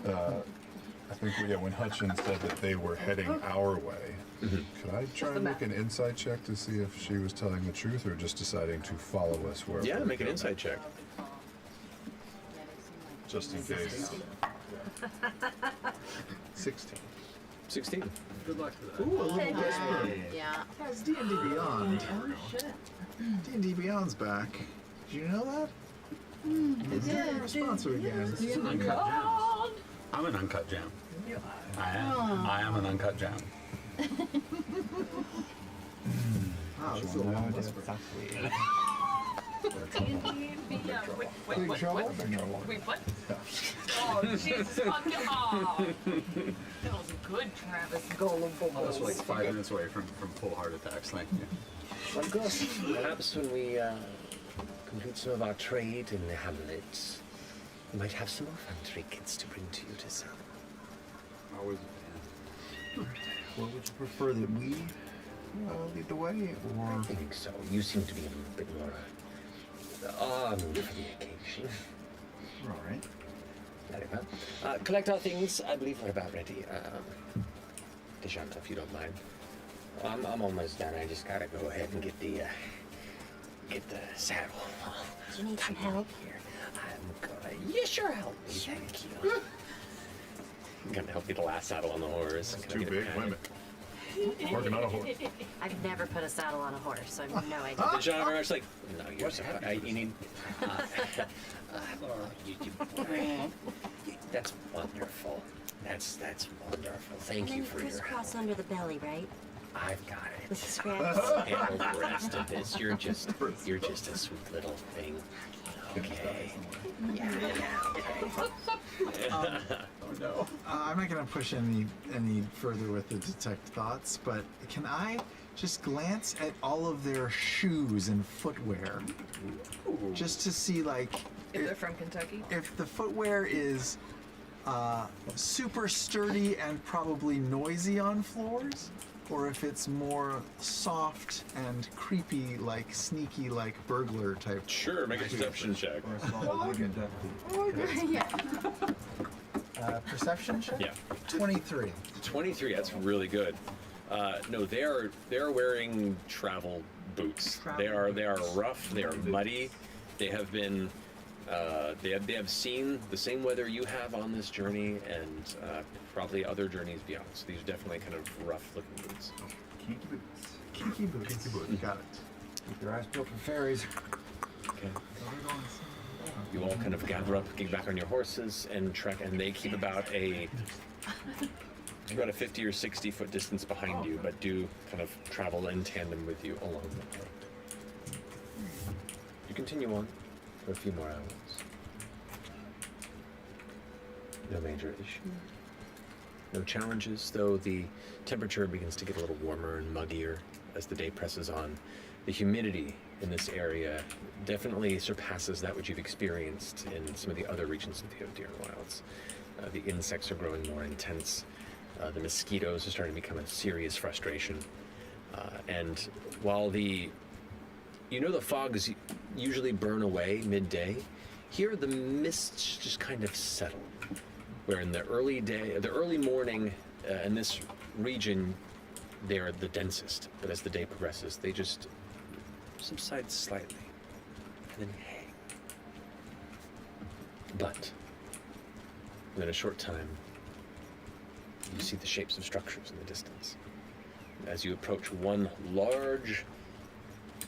I think when Hutchin said that they were heading our way, could I try and make an insight check to see if she was telling the truth or just deciding to follow us wherever? Yeah, we make an go? insight check. Just in case. 16. 16. Good luck for that. Ooh, a little whisper. Yeah. Guys, D&D Beyond. Oh, shit. D&D Beyond's back. Did you know that? It's our sponsor again. This is Uncut Gems. I'm an uncut gem. I am an uncut gem. Wow, this is a long whisper. Big trouble? Wait, what? Oh, Jesus fucking aw. That was good, Travis Gullible. I was like 5 minutes away from full heart attacks. Thank you. Of course, perhaps when we complete some of our trade in the hamlets, we might have some more fun trinkets to bring to you to sell. Always a fan. Well, would you prefer that we lead the way, or? I think so. You seem to be a bit more armed for the occasion. All right. Very well. Collect our things. I believe we're about ready. Deshanta, if you don't mind. I'm almost done. I just gotta go ahead and get the saddle. Do you need some help? Here. I'm gonna. Yeah, sure, help me. Thank you. I'm gonna help you the last saddle on the horse. It's too big. Wait a minute. Working on a horse. I've never put a saddle on a horse, so I have no idea. The genre's like, no, you're so. You need. That's wonderful. That's wonderful. Thank you for your help. Crisscross under the belly, right? I've got it. With the scraps. Handle the rest of this. You're just a sweet little thing. Okay. Yeah. Okay. Oh no. I'm not gonna push any further with the detect thoughts, but can I just glance at all of their shoes and footwear, just to see like If they're from Kentucky? if the footwear is super sturdy and probably noisy on floors, or if it's more soft and creepy, like sneaky, like burglar type. Sure, make a perception check. Yeah. Perception check? Yeah. 23. 23. That's really good. No, they are wearing travel boots. They are rough. They are muddy. They have been. They have seen the same weather you have on this journey, and probably other journeys beyond. So these are definitely kind of rough-looking boots. Kinky boots. Kinky boots. Kinky boots. Got it. Keep your eyes peeled for fairies. Okay. You all kind of gather up, get back on your horses, and trek. And they keep about a 50 or 60 foot distance behind you, but do kind of travel in tandem with you along the way. You continue on for a few more hours. No major issue. No challenges, though the temperature begins to get a little warmer and muggier as the day presses on. The humidity in this area definitely surpasses that which you've experienced in some of the other regions of the Odiran Wilds. The insects are growing more intense. The mosquitoes are starting to become a serious frustration. And while the fogs usually burn away midday, here the mists just kind of settle. Where in the early morning in this region, they are the densest. But as the day progresses, they just subside slightly and then hang. But within a short time, you see the shapes of structures in the distance. As you approach one large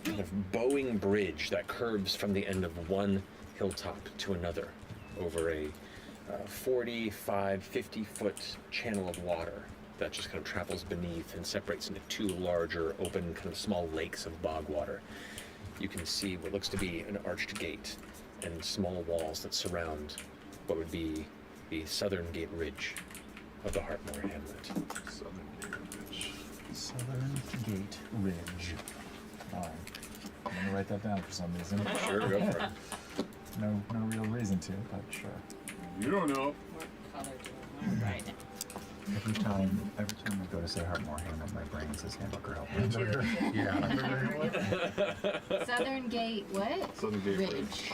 kind of bowing bridge that curves from the end of one hilltop to another over a 45, 50-foot channel of water that just kind of travels beneath and separates into two larger, open, kind of small lakes of bog water. You can see what looks to be an arched gate and small walls that surround what would be the southern gate ridge of the Hartmoor hamlet. Southern Gate Ridge. Southern Gate Ridge. All right. I'm gonna write that down for some reason. Sure, go for it. No real reason to, but sure. You don't know. Right. Every time I go to say Hartmoor Hamlet, my brain says hamburger helper. Yeah. Southern Gate, what? Southern Gate Ridge.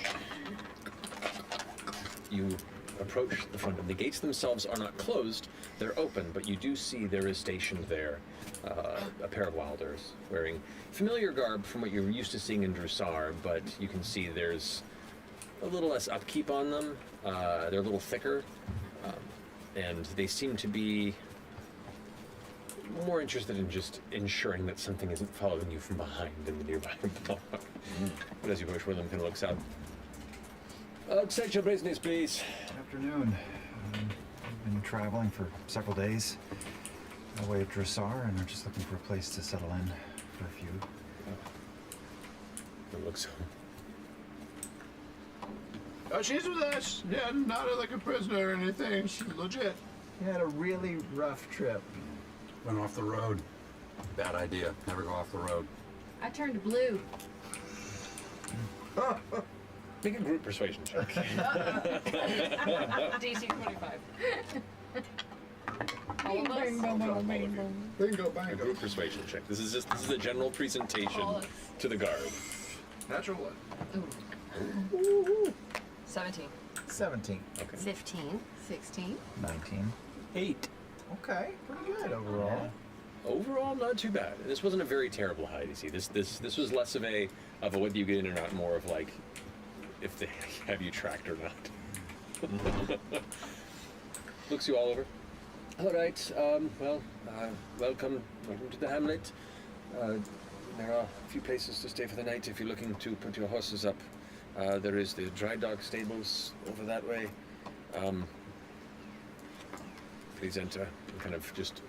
You approach the front, and the gates themselves are not closed, they're open, but you do see there is stationed there a pair of wilders wearing familiar garb from what you're used to seeing in Drusar, but you can see there's a little less upkeep on them. They're a little thicker, and they seem to be more interested in just ensuring that something isn't following you from behind in the nearby block. But as you approach, one of them kind of looks out. State your business, please. Afternoon. I've been traveling for several days away at Drusar, and we're just looking for a place to settle in for a few. It looks Oh, she's with us. Yeah, not like a prisoner or anything. She's legit. He had a really rough trip. Went off the road. Bad idea. Never go off the road. I turned blue. Make a group persuasion check. DC 25. Bing, bang, bang, bang, bang, bang. Bingo, A bango. group persuasion check. This is a general presentation to the guard. Natural one. 17. 17. Okay. 15. 16. 19. 8. Okay, pretty good overall. Overall, not too bad. This wasn't a very terrible hide. You see, this was less of a whether you get in or not, more of like if they have you tracked or not. Looks you all over. All right. Welcome to the hamlet. There are a few places to stay for the night if you're looking to put your horses up. There is the dry dog stables over that way. Please enter. And kind of just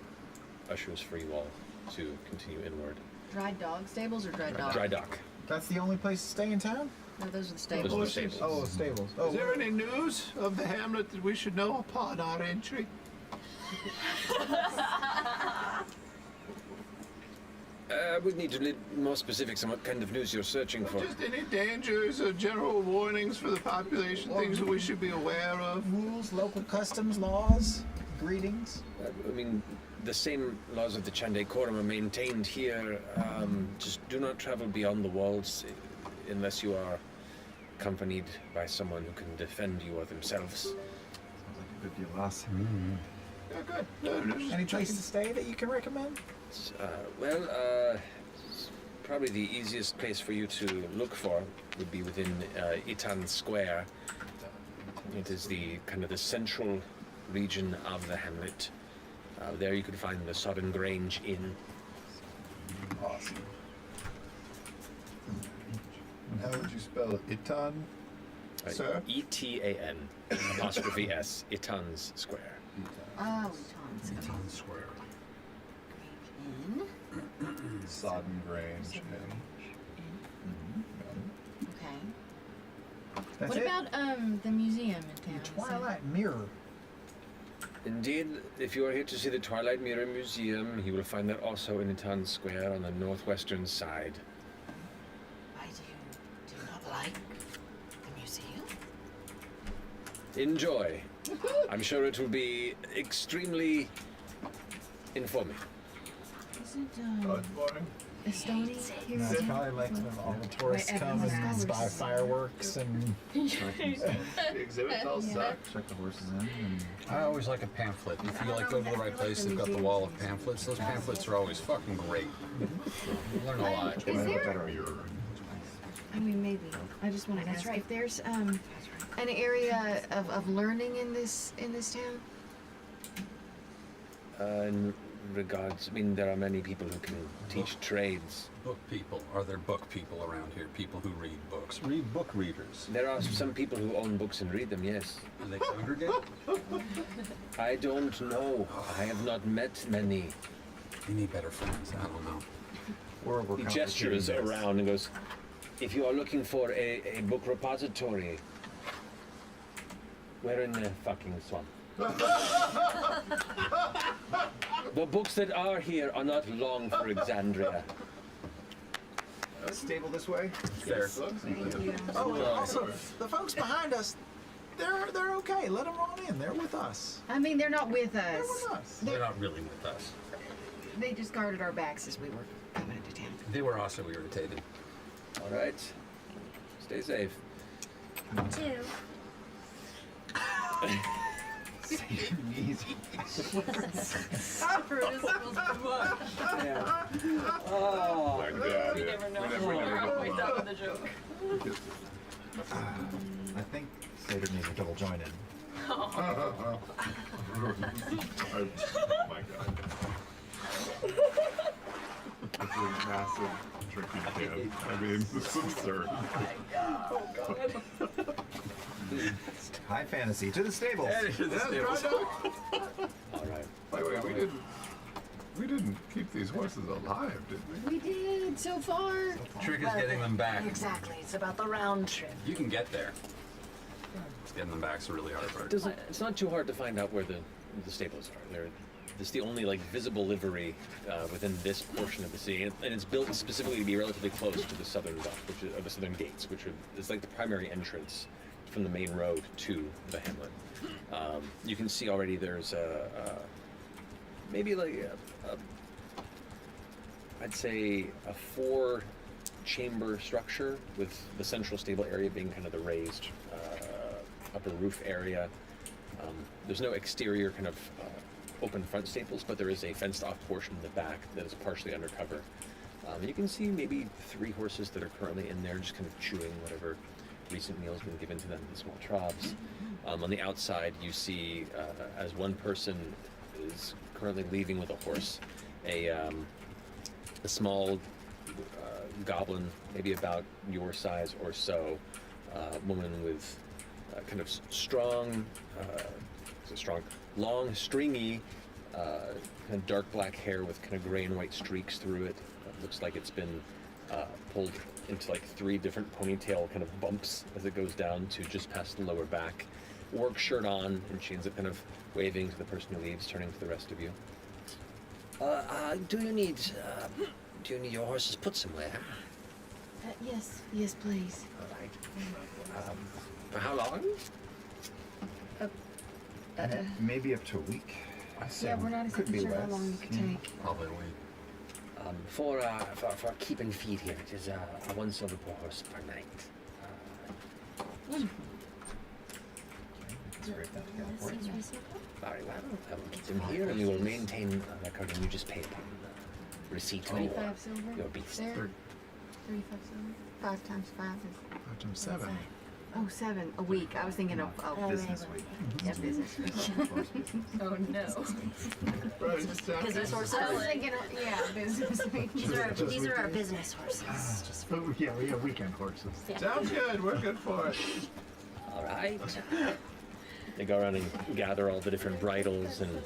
ushers for you all to continue inward. Dry dog stables or dry dog? Dry dock. That's the only place to stay in town? No, those are the stables. Those are the stables. Oh, stables. Oh, Is there any news of the hamlet that we should know upon our entry? I would need to need more specifics on what kind of news you're searching for. Just any dangers or general warnings for the population, things that we should be aware of. rules, local customs, laws, greetings. I mean, the same laws of the Chandé Quorum are maintained here. Just do not travel beyond the walls unless you are accompanied by someone who can defend you or themselves. Sounds like a good deal, boss. Yeah, good. Any place to stay that you can recommend? Probably the easiest place for you to look for would be within Itan Square. It is the kind of the central region of the hamlet. There you could find the Sodden Grange Inn. Awesome. And how would you spell it? Itan, sir? E-T-A-N apostrophe S. Itan's Square. Oh, Town Square. Sodden Grange. Okay. That's What it? about the museum in town? Twilight Mirror. Indeed, if you are here to see the Twilight Mirror Museum, you will find that also in Itan Square on the northwestern side. Why do you not like the museum? Enjoy. I'm sure it will be extremely informing. Isn't Morning. Estonia here? No, it's probably like when all the tourists come and spy fireworks and The exhibits all suck. Check the horses in. And I always like a pamphlet. If you like go to the right place, they've got the wall of pamphlets. Those pamphlets are always fucking great. You learn a lot. Is there? I mean, maybe. I just want to That's ask right. if there's An area of learning in this town? In regards, I mean, there are many people who can teach trades. Book people. Are there book people around here? People who read books. Read book readers. There are some people who own books and read them, yes. Do they congregate? I don't know. I have not met many. You need better friends. I don't know. we're He gestures around and goes, if you are looking for a book repository, we're in the fucking swamp. The books that are here are not long for Exandria. Stable this way. Fair. oh, also the folks behind us, they're okay. Let them on in. They're with us. I mean, they're not with They're us. with us. They're not really with us. They just guarded our backs as we were coming into town. They were also irritated. All right. Stay safe. Two. Easy. Oh, Like that. We yeah. never know. We never We're know. always out with a joke. I think Slater needs a double joint in. Oh my god. It's a massive tricky kid. I mean, this is absurd. Oh god. High fantasy to the stables. all right. By the way, we didn't keep these horses alive, did we? We did so far. Trick is getting them back. Exactly. It's about the round trip. You can get there. Getting them back's the really hard part. It's not too hard to find out where the stables are. This is the only like visible livery within this portion of the city, and it's built specifically to be relatively close to the southern dock, which is the southern gates, which is like the primary entrance from the main road to the hamlet. You can see already there's maybe like I'd say a 4-chamber structure with the central stable area being kind of the raised upper roof area. There's no exterior kind of open front stables, but there is a fenced-off portion in the back that is partially undercover. And you can see maybe 3 horses that are currently in there, just kind of chewing whatever recent meals been given to them in small troughs. On the outside, you see, as one person is currently leaving with a horse, a small goblin, maybe about your size or so, woman with kind of long, stringy, kind of dark black hair with kind of gray and white streaks through it. It looks like it's been pulled into like 3 different ponytail kind of bumps as it goes down to just past the lower back. Work shirt on, and she ends up kind of waving to the person who leaves, turning to the rest of you. Do you need your horses put somewhere? Yes, please. All right. For how long? Maybe up to a week. Yeah, we're not exactly sure how long it could take. Probably a week. For keeping feed here, it is 1 silver per horse per night. Wonderful. Very well. I will keep them here, and we will maintain a record, and you just pay upon receipt for 25 silver? your beast. There. 35 silver? 5 times 5 is... 5 times 7. Oh, 7 a week. I was thinking of business week. Yeah, business week. Oh no. Business horses. I was thinking of, yeah, business week. These are our business horses. Just Yeah, we have weekend horses. Yeah. Sounds good. We're good for it. All right. They go around and gather all the different bridles and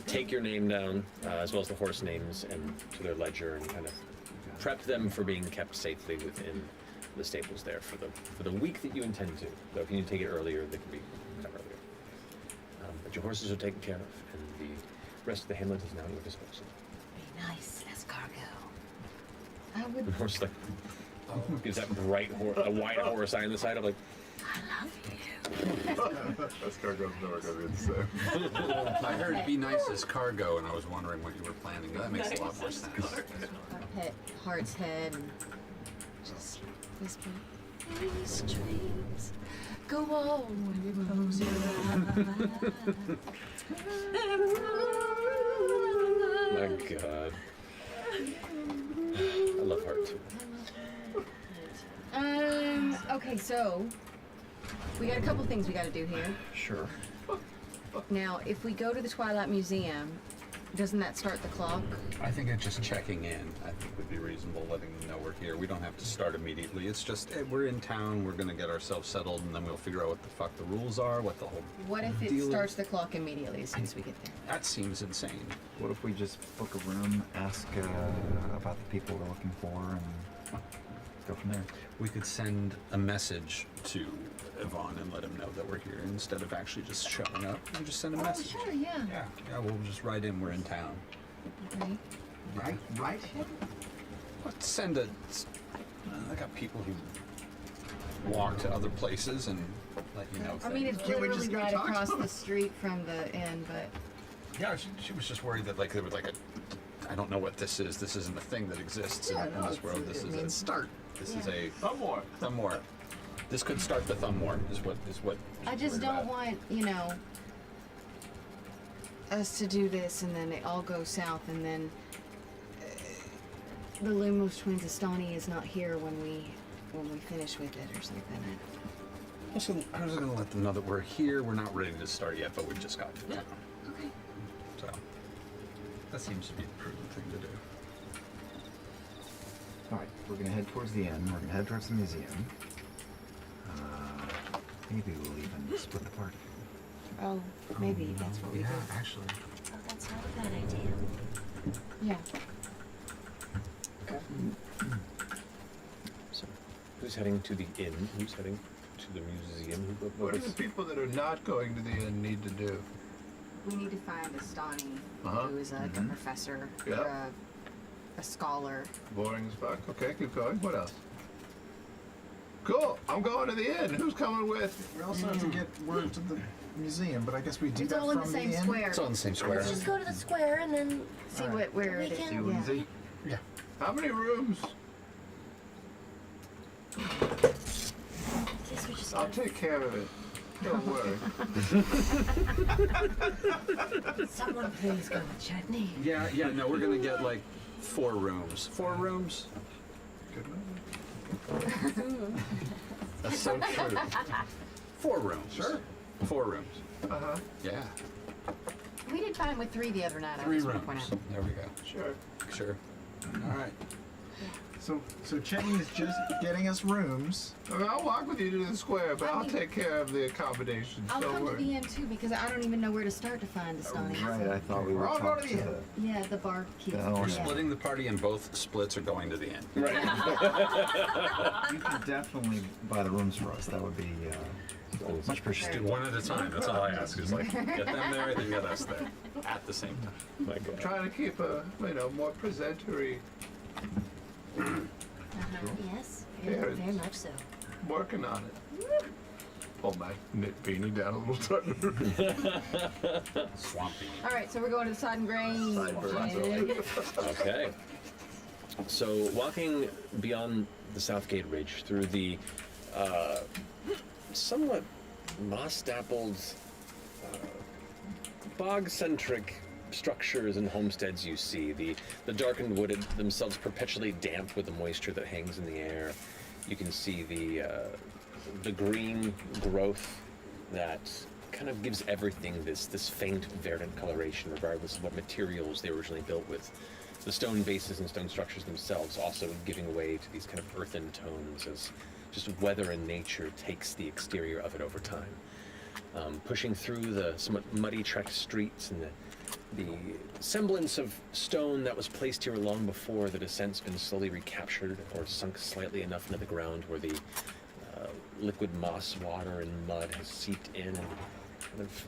take your name down, as well as the horse names, and to their ledger, and kind of prep them for being kept safely within the stables there for the week that you intend to. Though if you need to take it earlier, they can be done earlier. But your horses are taken care of, and the rest of the hamlet is now at your disposal. Be nice as cargo. I would... The horse like gives that bright a white horse eye on the side of like. I love you. That's cargo's never gonna be the same. I heard be nice as cargo, and I was wondering what you were planning. That makes a lot more sense. Pet Heart's head and just whisper, these dreams go on when you close your eyes. My God. I love Heart too. Okay, so we got a couple things we got to do here. Sure. Now, if we go to the Twilight Museum, doesn't that start the clock? I think it's just checking in. I think would be reasonable, letting them know we're here. We don't have to start immediately. It's just, hey, we're in town. We're gonna get ourselves settled, and then we'll figure out what the fuck the rules are, what the whole What if it deal starts is. the clock immediately as soon as we get there? That seems insane. What if we just book a room, ask about the people we're looking for, and go from there? We could send a message to Yvonne and let him know that we're here instead of actually just showing up. We just send a message. Sure, yeah. Yeah, we'll just write in we're in town. Right. Right? Send a. I got people who walk to other places and let you know. I mean, it's things. literally right across the street from the inn, but... Yeah, she was just worried that like there was like a. I don't know what this is. This isn't a thing that exists in this world. This is a start. This is a thumb war. Thumb war. This could start the thumb war. Is what. I just don't want, us to do this and then it all goes south and then the Lumos twins Astani is not here when we finish with it or something. I was gonna let them know that we're here. We're not ready to start yet, but we just got to town. Okay. So that seems to be the prudent thing to do. All right, we're gonna head towards the inn. We're gonna head towards the museum. Maybe we'll even split the party. Oh, maybe that's what we do. Actually. Oh, that's not a bad idea. Yeah. Okay. So, who's heading to the inn? Who's heading to the museum. What do the people that are not going to the inn need to do? We need to find a Stani, Uh-huh. who is like a professor, Yeah. or a scholar. Boring as fuck. Okay, keep going. What else? Cool. I'm going to the inn. Who's coming with? We also have to get word to the museum, but I guess we do It's that all in from the same inn. square. It's all in the same square. Let's just go to the square and then See where we it is. can. See what we see? Yeah. How many rooms? Guess we just I'll gotta- take care of it. Don't worry. Someone please go with Chutney. Yeah, no, we're gonna get like 4 rooms. 4 rooms? Good one. That's so true. 4 rooms. Sure. 4 rooms. Uh-huh. Yeah. We did fine with 3 the other night. 3 I just want to point rooms. out. There we go. Sure. Sure. All right. So Chetney is just getting us rooms. I'll walk with you to the square, but I'll take care of the accommodations. I'll Don't come to worry. the end too because I don't even know where to start to find the Stani. Right, I thought we were I'll go to talking the to inn. Yeah, the bar keeps. Oh, We're yeah. splitting the party and both splits are going to the end. You can definitely buy the rooms for us. That would be much Do appreciated. one at a time. That's all I ask. Is like get them there, then get us there at the same time. My God. Trying to keep a, more presentary, Yes, There very it is. much so. working on it. Pull my knit beanie down a little tighter. Swampy. All right, so we're going to the Sodden Grange. Okay. So walking beyond the Southgate Ridge through the somewhat moss-dappled, bog-centric structures and homesteads you see, the darkened wood themselves perpetually damp with the moisture that hangs in the air. You can see the green growth that kind of gives everything this faint verdant coloration, regardless of what materials they were originally built with. The stone bases and stone structures themselves also giving way to these kind of earthen tones as just weather and nature takes the exterior of it over time. Pushing through the somewhat muddy track streets and the semblance of stone that was placed here long before the descent's been slowly recaptured or sunk slightly enough into the ground where the liquid moss, water, and mud has seeped in and kind of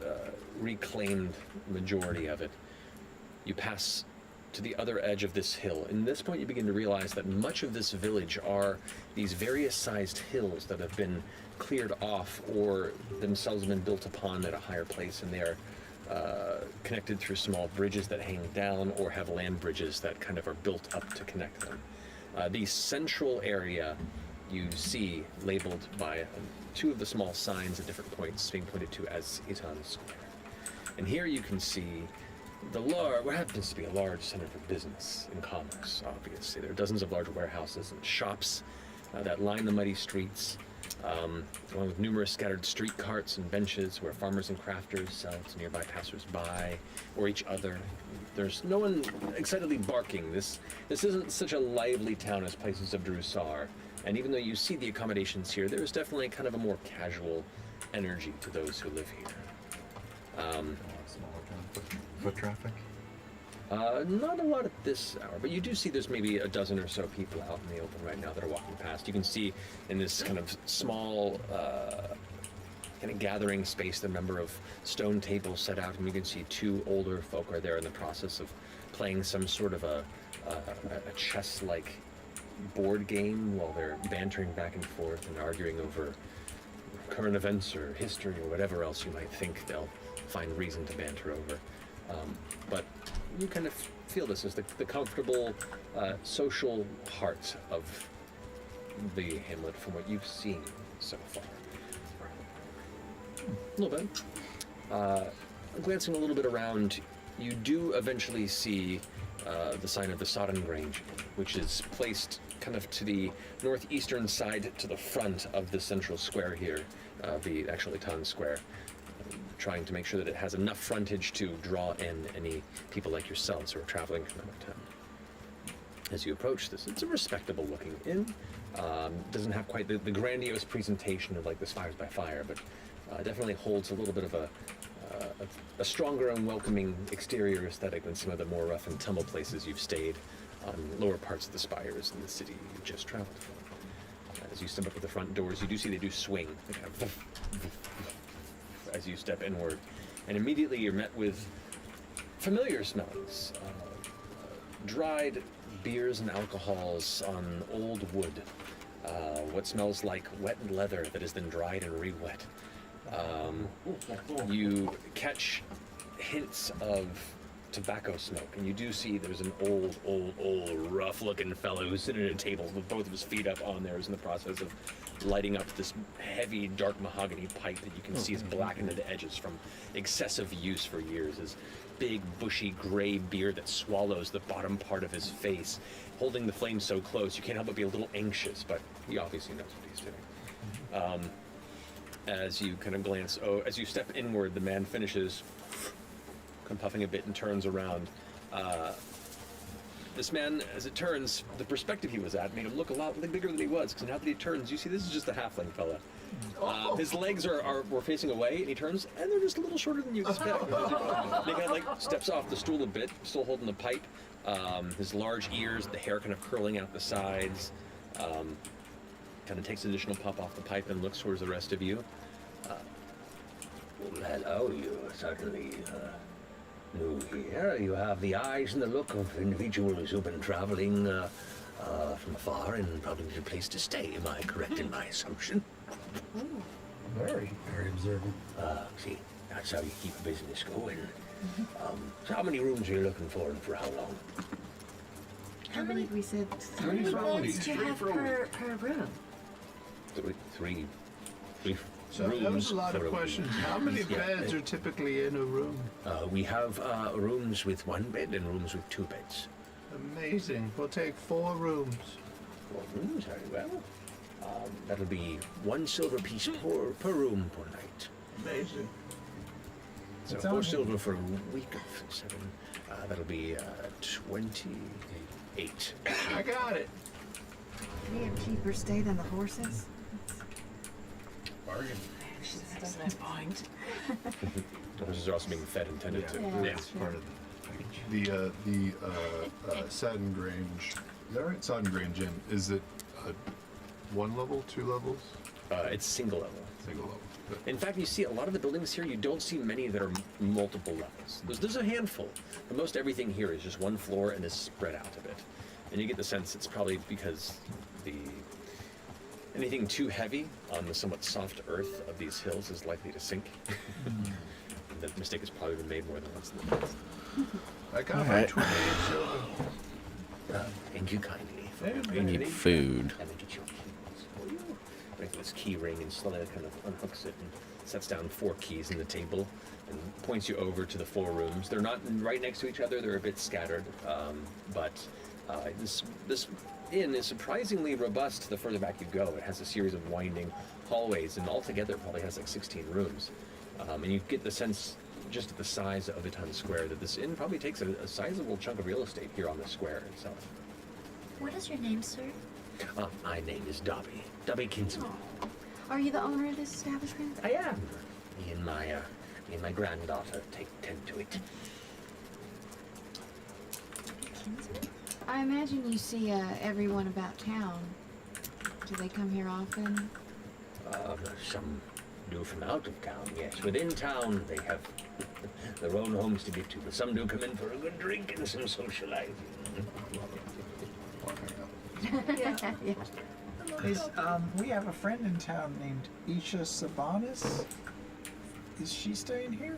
reclaimed the majority of it. You pass to the other edge of this hill. And at this point you begin to realize that much of this village are these various sized hills that have been cleared off or themselves been built upon at a higher place, and they are connected through small bridges that hang down or have land bridges that kind of are built up to connect them. The central area you see labeled by 2 of the small signs at different points being pointed to as Itan Square. And here you can see what happens to be a large center for business and commerce, obviously. There are dozens of large warehouses and shops that line the muddy streets, along with numerous scattered street carts and benches where farmers and crafters sell to nearby passers-by or each other. There's no one excitedly barking. This isn't such a lively town as places of Drus are, and even though you see the accommodations here, there's definitely kind of a more casual energy to those who live here. Foot traffic? Not a lot at this hour, but you do see there's maybe a dozen or so people out in the open right now that are walking past. You can see in this kind of small kind of gathering space the number of stone tables set out, and you can see 2 older folk are there in the process of playing some sort of a chess-like board game while they're bantering back and forth and arguing over current events or history or whatever else you might think they'll find reason to banter over. But you kind of feel this as the comfortable social heart of the hamlet from what you've seen so far. A little bit. Glancing a little bit around, you do eventually see the sign of the Sodden Grange, which is placed kind of to the northeastern side to the front of the central square here, the actual Itan Square, trying to make sure that it has enough frontage to draw in any people like yourselves who are traveling from out of town. As you approach this, it's a respectable looking inn. Doesn't have quite the grandiose presentation of like the Spires by Fire, but definitely holds a little bit of a stronger and welcoming exterior aesthetic than some of the more rough and tumble places you've stayed on lower parts of the spires in the city you just traveled from. As you step up to the front doors, you do see they do swing. They kind of as you step inward. And immediately you're met with familiar smells. Dried beers and alcohols on old wood. What smells like wet leather that has been dried and re-wet. You catch hints of tobacco smoke, and you do see there's an old, rough-looking fellow who's sitting at a table with both of his feet up on there, is in the process of lighting up this heavy, dark mahogany pipe that you can see is blackened at the edges from excessive use for years. His big, bushy, gray beard that swallows the bottom part of his face, holding the flame so close, you can't help but be a little anxious, but he obviously knows what he's doing. As you kind of glance, as you step inward, the man finishes puffing a bit and turns around. This man, as it turns, the perspective he was at made him look a lot bigger than he was, because now that he turns, you see this is just a halfling fella. His legs were facing away, and he turns, and they're just a little shorter than you expect. And he kind of like steps off the stool a bit, still holding the pipe. His large ears, the hair kind of curling out the sides. Kind of takes an additional puff off the pipe and looks towards the rest of you. Well, hello, you certainly new here. You have the eyes and the look of individuals who've been traveling from afar and probably need a place to stay. Am I correct in my assumption? Very observant. See, that's how you keep a business going. So how many rooms are you looking for and for how long? How many? We said How many beds do you have per room? Three So rooms. that was a lot of for questions. How many Yeah. beds are typically in a room? We have rooms with one bed and rooms with two beds. Amazing. We'll take 4 rooms. 4 rooms, very well. That'll be 1 silver piece per room per night. Amazing. So 4 silver for a week of 7. That'll be 28. I got it. we have cheaper stay than the horses. Bargain. That's no point. The horses are also being fed and tended to. That's part of the Satin Grange. Is that right? Satin Grange Inn. Is it 1 level, 2 levels? It's single level. Single level. In fact, you see a lot of the buildings here, you don't see many that are multiple levels. There's a handful, but most everything here is just 1 floor and is spread out a bit. And you get the sense it's probably because anything too heavy on the somewhat soft earth of these hills is likely to sink. That mistake has probably been made more than once in the past. I got my 28 silver. Thank you kindly. We need food. And then get your keys for you. Break this key ring and slowly kind of unhooks it and sets down 4 keys in the table and points you over to the 4 rooms. They're not right next to each other, they're a bit scattered, but this inn is surprisingly robust the further back you go. It has a series of winding hallways, and altogether it probably has like 16 rooms. And you get the sense, just at the size of the town square, that this inn probably takes a sizable chunk of real estate here on the square itself. What is your name, sir? My name is Dobby. Dobby Kinsman. Are you the owner of this establishment? I am. Me and my granddaughter tend to it. I imagine you see everyone about town. Do they come here often? Some do from out of town, yes. Within town, they have their own homes to get to, but some do come in for a good drink and some socializing. Yeah. We have a friend in town named Isha Sabonis. Is she staying here?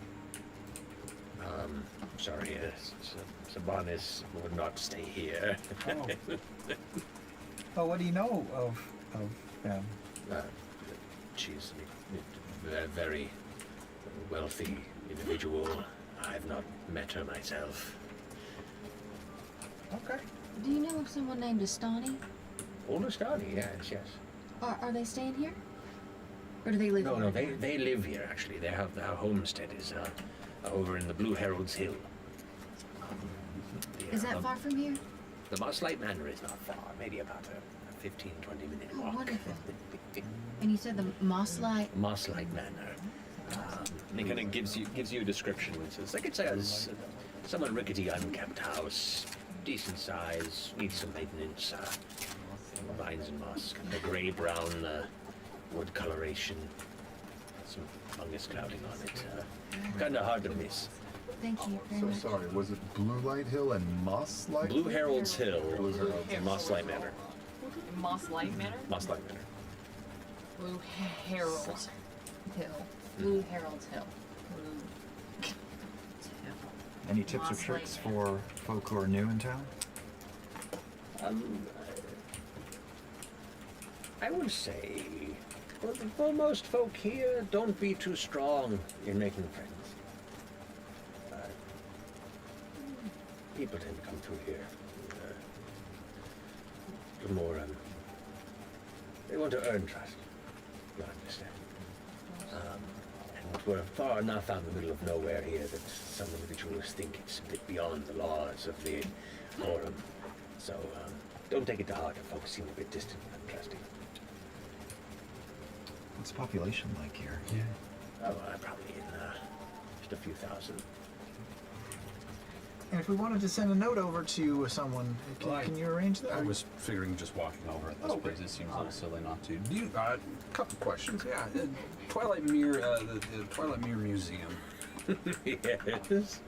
Sorry, Sabonis would not stay here. Oh, what do you know of them? She's a very wealthy individual. I've not met her myself. Okay. Do you know of someone named Astani? Old Astani, yes. Are they staying here? Or do they live here? No, they live here, actually. Their homestead is over in the Blue Herald's Hill. Is that far from here? The Mosslight Manor is not far, maybe about a 15-20 minute Oh, walk. wonderful. And you said the Mosslight? Mosslight Manor. And he kind of gives you a description. It says, like, it's a somewhat rickety, unkept house, decent size, needs some maintenance. vines and moss, kind of a grey-brown wood coloration, some fungus clouding on it. Kind of hard to miss. Thank you very So much. sorry, was it Blue Light Hill and Moss Light? Blue Herald's Hill and Moss Light Manor. Moss Light Manor? Moss Light Manor. Blue Herald Hill. Blue Herald's Hill. Any tips or tricks for folk who are new in town? I would say, well, for most folk here, don't be too strong in making friends. People tend to come through here. A little more, they want to earn trust. You understand? And we're far enough out in the middle of nowhere here that some individuals think it's a bit beyond the laws of the quorum. So, don't take it to heart if folks seem a bit distant and untrusting. What's the population like here? Yeah. Oh, probably in just a few thousand. And if we wanted to send a note over to someone, can you arrange that? I was figuring just walking over at this place. It seems a little silly not to. Do you, couple questions. Yeah, Twilight Mirror, the Twilight Mirror Museum. Yes.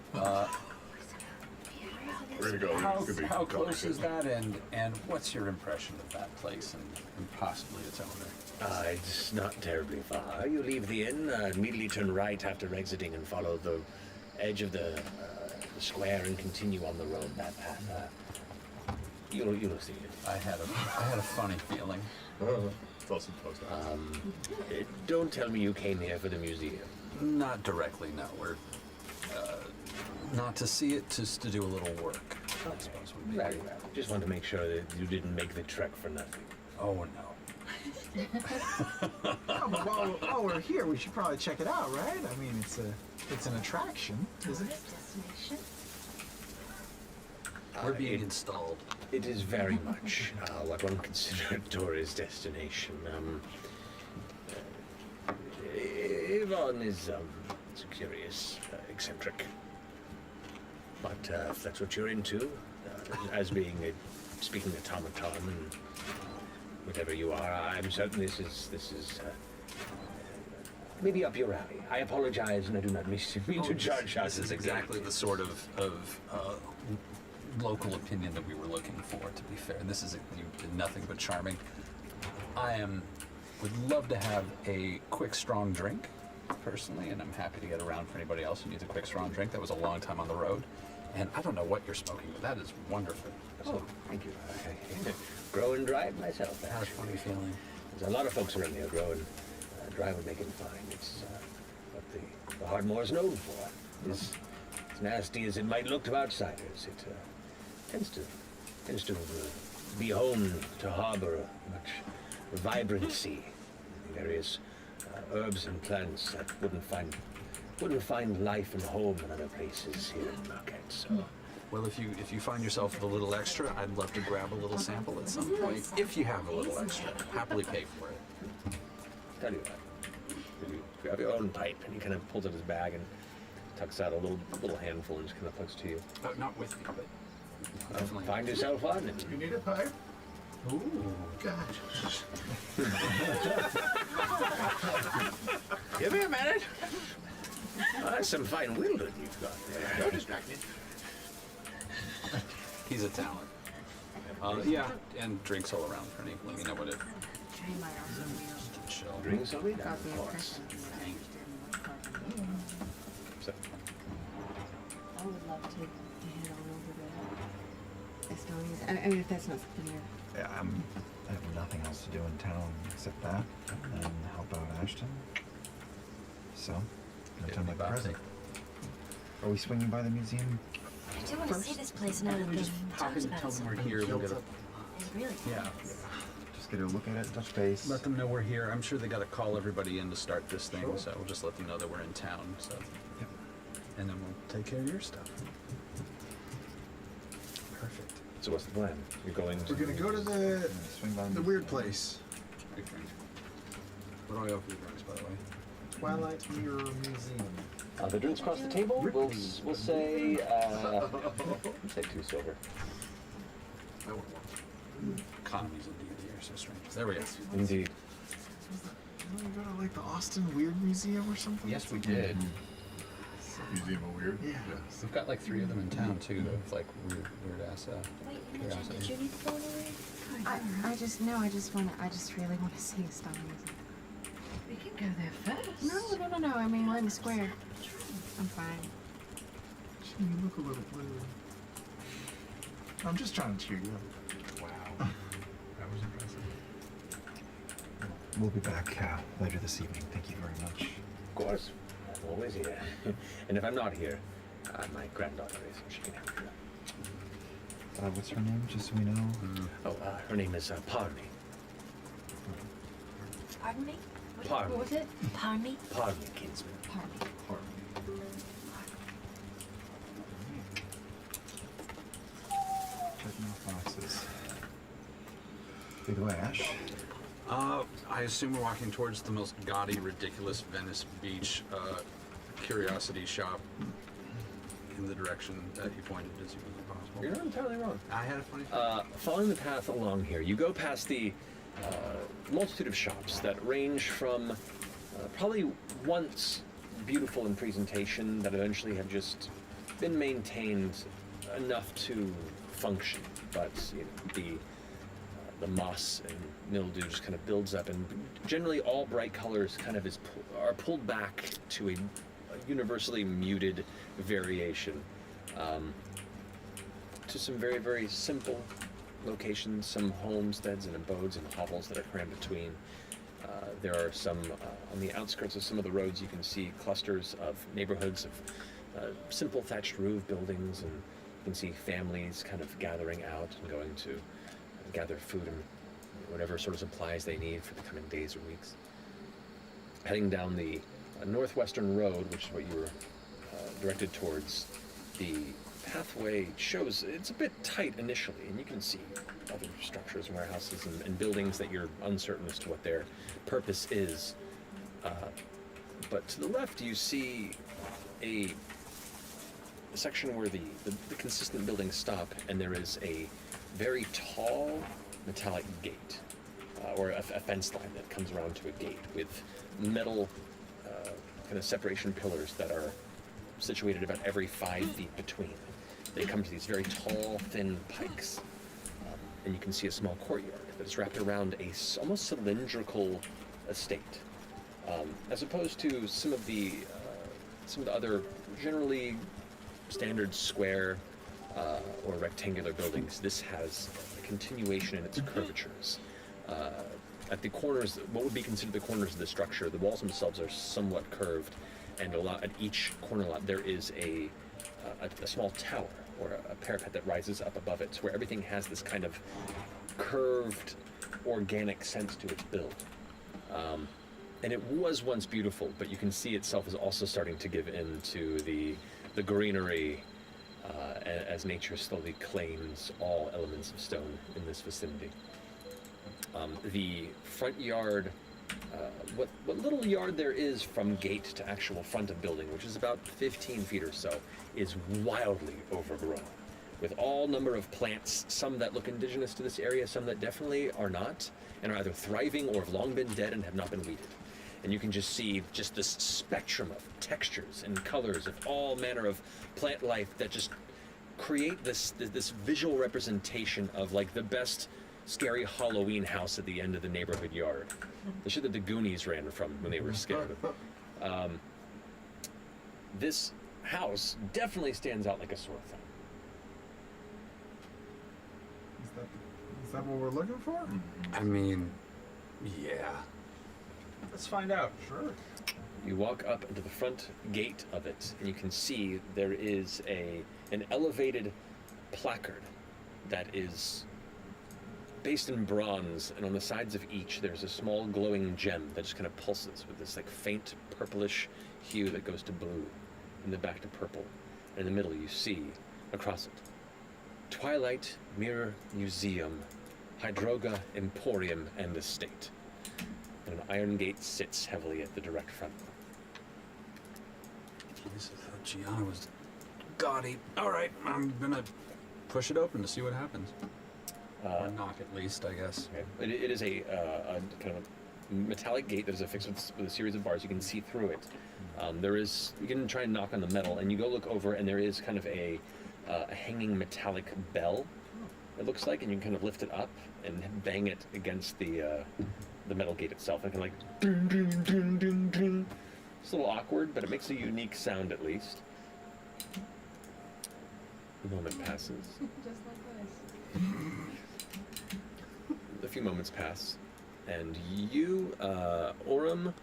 We're gonna go. How close is that, and what's your impression of that place and possibly its owner? It's not terribly far. You leave the inn, immediately turn right after exiting and follow the edge of the square and continue on the road that path. You'll see it. I had a funny feeling. It's also post Don't tell me you came here for the museum. Not directly, no. We're not to see it, just to do a little work. I suppose would be. Very well. Just want to make sure that you didn't make the trek for nothing. Oh no. Oh, but while we're here, we should probably check it out, right? I mean, it's an attraction, isn't it? We're being installed. It is very much what one considers a tourist destination. Yvonne is curious, eccentric. But if that's what you're into, as being a speaking automaton and whatever you are, I'm certain this is maybe up your alley. I apologize, and I do not mean to judge us. This is exactly the sort of local opinion that we were looking for, to be fair. And this is nothing but charming. Would love to have a quick, strong drink, personally, and I'm happy to get around for anybody else who needs a quick, strong drink. That was a long time on the road. And I don't know what you're smoking, but that is wonderful. Oh, thank you. Grow and drive myself, actually. Had a funny feeling. There's a lot of folks around here grow and drive and make it fine. It's what the Hardmoor is known for. As nasty as it might look to outsiders, it tends to be home to harbor a much vibrancy. Various herbs and plants that wouldn't find life and home in other places here in Marquette. So, Well, if you find yourself with a little extra, I'd love to grab a little sample at some point. If you have a little extra, happily pay for it. tell you what, you grab your own pipe, and he kind of pulls out his bag and tucks out a little handful and just kind of puts to you. Not with me, but definitely. Find yourself one. And You need a pipe? Ooh. Gosh. Give me a minute. That's some fine wielding you've got there. Don't distract me. He's a talent. Yeah, and drinks all around, Fernie. Let me know what it. Chill. Drinks will be done, of course. So, I would love to head on over to Estonia. I mean, if that's not something you're... Yeah, I have nothing else to do in town except that, and then help out Ashton. So, no time like the present. Are we swinging by the museum? I do want to see this place now that they've talked about it. We're here. We'll get a, It's really yeah. Just get a look at it, touch base. Let them know we're here. I'm sure they got to call everybody in to start this thing, so we'll just let them know that we're in town. So, Yep. and then we'll take care of your stuff. Perfect. so what's the plan? You're going to... We're gonna go to Swing by the weird place. Big drink. What do I owe for your drinks, by the way? Twilight Mirror Museum. The drinks across the table, we'll say, we'll say 2 silver. I want one. Economy's a D&D. so strange. There we go. Indeed. Didn't we go to like the Austin Weird Museum or something? Yes, we did. Museum of Weird? Yeah. We've got like 3 of them in town too, of like weird ass curiosities. Did you need to go away? I just really want to see a stone museum. We can go there first. No. I mean, we're in the square. I'm fine. You look a little blue. I'm just trying to cheer you up. Wow. That was impressive. We'll be back later this evening. Thank you very much. Of course. I'm always here. And if I'm not here, my granddaughter is, and she can help you. What's her name, just so we know? Her name is Parney. Pardon me? Parney. What was it? Pardon me? Parney, kinsman. Pardon. Checking off boxes. Big Lash. I assume we're walking towards the most gaudy, ridiculous Venice Beach curiosity shop in the direction that you pointed as humanly possible. You're not entirely wrong. I had a funny Following the path along here, you go past the multitude of shops that range from probably once beautiful in presentation that eventually have just been maintained enough to function, but the moss and mildew just kind of builds up, and generally all bright colors kind of are pulled back to a universally muted variation, to some very, very simple locations, some homesteads and abodes and hovels that are crammed between. There are some, on the outskirts of some of the roads, you can see clusters of neighborhoods of simple thatched roof buildings, and you can see families kind of gathering out and going to gather food and whatever sort of supplies they need for the coming days or weeks. Heading down the northwestern road, which is what you were directed towards, the pathway shows it's a bit tight initially, and you can see other structures, warehouses, and buildings that you're uncertain as to what their purpose is. But to the left, you see a section where the consistent buildings stop, and there is a very tall metallic gate, or a fence line that comes around to a gate with metal kind of separation pillars that are situated about every 5 feet between. They come to these very tall, thin pikes, and you can see a small courtyard that is wrapped around a almost cylindrical estate, as opposed to some of the other generally standard square or rectangular buildings. This has a continuation in its curvatures. At the corners, what would be considered the corners of the structure, the walls themselves are somewhat curved, and at each corner lot there is a small tower or a parapet that rises up above it, so where everything has this kind of curved, organic sense to its build. And it was once beautiful, but you can see itself is also starting to give in to the greenery as nature slowly claims all elements of stone in this vicinity. The front yard, what little yard there is from gate to actual front of building, which is about 15 feet or so, is wildly overgrown, with all number of plants, some that look indigenous to this area, some that definitely are not, and are either thriving or have long been dead and have not been weeded. And you can just see just this spectrum of textures and colors of all manner of plant life that just create this visual representation of like the best scary Halloween house at the end of the neighborhood yard. The shit that the Goonies ran from when they were scared. This house definitely stands out like a sore thumb. Is that what we're looking for? I mean, yeah. Let's find out. Sure. You walk up into the front gate of it, and you can see there is an elevated placard that is based in bronze, and on the sides of each there's a small glowing gem that just kind of pulses with this like faint purplish hue that goes to blue, and then back to purple. And in the middle you see, across it, Twilight Mirror Museum, Hydroga Emporium and Estate. And an iron gate sits heavily at the direct front. Jesus, Gianna was gaudy. All right, I'm gonna push it open to see what happens. Or knock at least, I guess. Okay. It is a kind of a metallic gate that is affixed with a series of bars. You can see through it. You can try and knock on the metal, and you go look over, and there is kind of a hanging metallic bell, it looks like, and you can kind of lift it up and bang it against the metal gate itself. And kind of like, ding, ding, ding, ding, ding. It's a little awkward, but it makes a unique sound at least. A moment passes. Just like this. A few moments pass, and you, Orem,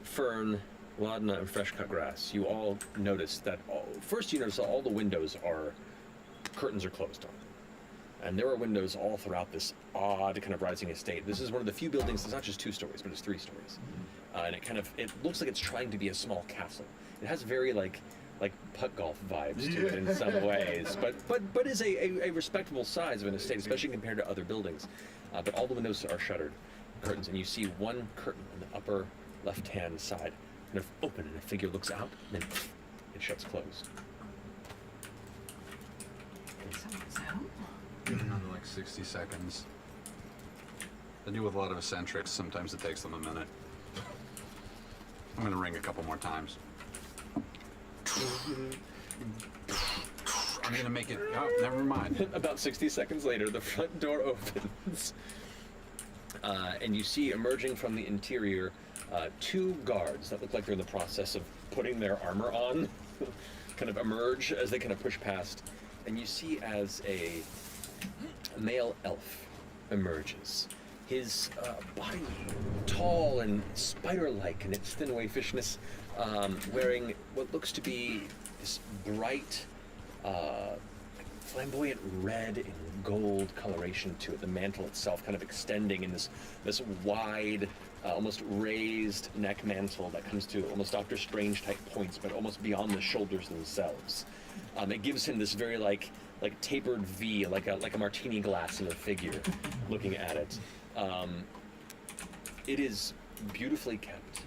Fern, Ladna, and Fresh Cut Grass, you all notice that first you notice that all the windows curtains are closed on. And there are windows all throughout this odd kind of rising estate. This is one of the few buildings, it's not just 2 stories, but it's 3 stories. And it looks like it's trying to be a small castle. It has very like putt golf vibes to it in some ways, but is a respectable size of an estate, especially compared to other buildings. But all the windows are shuttered, curtains, and you see one curtain on the upper left-hand side kind of open, and a figure looks out, and then it shuts closed. Another like 60 seconds. I do with a lot of eccentrics. Sometimes it takes them a minute. I'm gonna ring a couple more times. I'm gonna make it. Oh, never mind. About 60 seconds later, the front door opens, and you see emerging from the interior 2 guards that look like they're in the process of putting their armor on, kind of emerge as they kind of push past, and you see as a male elf emerges. His body tall and spider-like in its thin waifishness, wearing what looks to be this bright, flamboyant red and gold coloration to it. The mantle itself kind of extending in this wide, almost raised neck mantle that comes to almost Doctor Strange type points, but almost beyond the shoulders themselves. It gives him this very like tapered V, like a martini glass in a figure, looking at it. It is beautifully kept,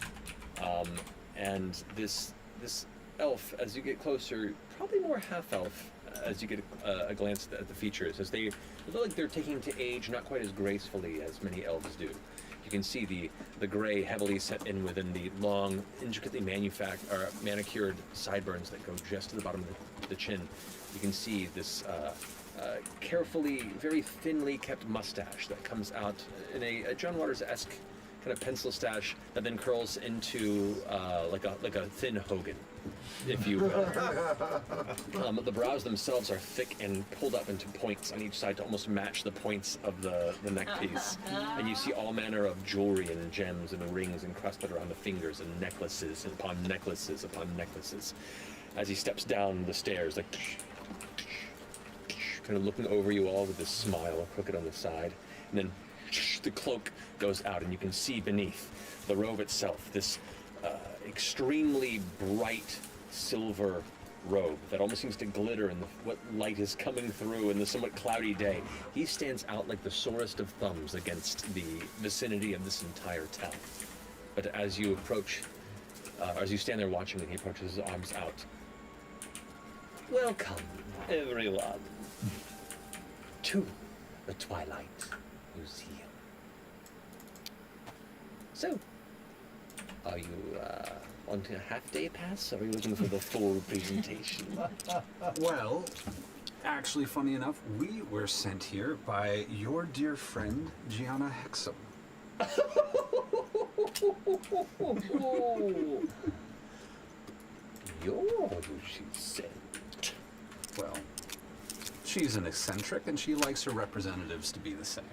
and this elf, as you get closer, probably more half elf, as you get a glance at the features, as they look like they're taking to age not quite as gracefully as many elves do. You can see the gray heavily set in within the long, intricately manicured sideburns that go just to the bottom of the chin. You can see this carefully, very thinly kept mustache that comes out in a John Waters-esque kind of pencil stash that then curls into like a thin Hogan, if you will. The brows themselves are thick and pulled up into points on each side to almost match the points of the neck piece. And you see all manner of jewelry and gems and rings encrusted around the fingers, and necklaces upon necklaces upon necklaces. As he steps down the stairs, like kind of looking over you all with this smile crooked on the side, and then the cloak goes out, and you can see beneath the robe itself this extremely bright silver robe that almost seems to glitter in what light is coming through in the somewhat cloudy day. He stands out like the sorest of thumbs against the vicinity of this entire town. But as you approach, as you stand there watching, and he approaches his arms out. Welcome, everyone, to the Twilight Museum. So, are you wanting a half-day pass, or are you looking for the full presentation? Well, actually, funny enough, we were sent here by your dear friend, Gianna Hexam. You're who she sent. Well, she's an eccentric, and she likes her representatives to be the same.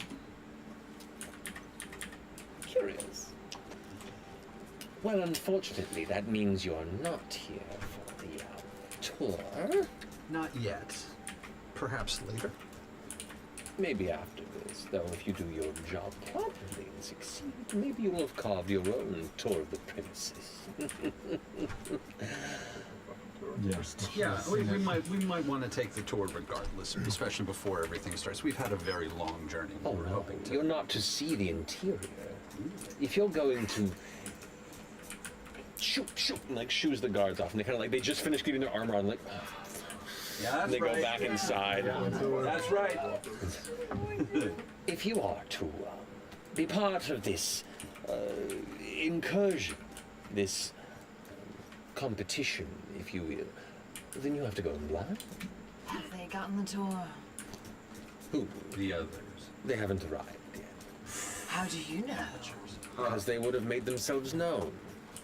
Curious. Well, unfortunately, that means you're not here for the tour. Not yet. Perhaps later. Maybe after this, though, if you do your job properly and succeed, maybe you will have carved your own tour of the premises. Yeah, we might want to take the tour regardless, especially before everything starts. We've had a very long journey. Oh, We're no, hoping to. you're not to see the interior. If you're going to shoot, and like shoos the guards off, and they kind of like, they just finished getting their armor on, like, Yeah, and they go back inside. That's right. If you are to be part of this incursion, this competition, if you will, then you have to go in blind. Have they gotten the tour? Who? The others. They haven't arrived yet. How do you know? Because they would have made themselves known.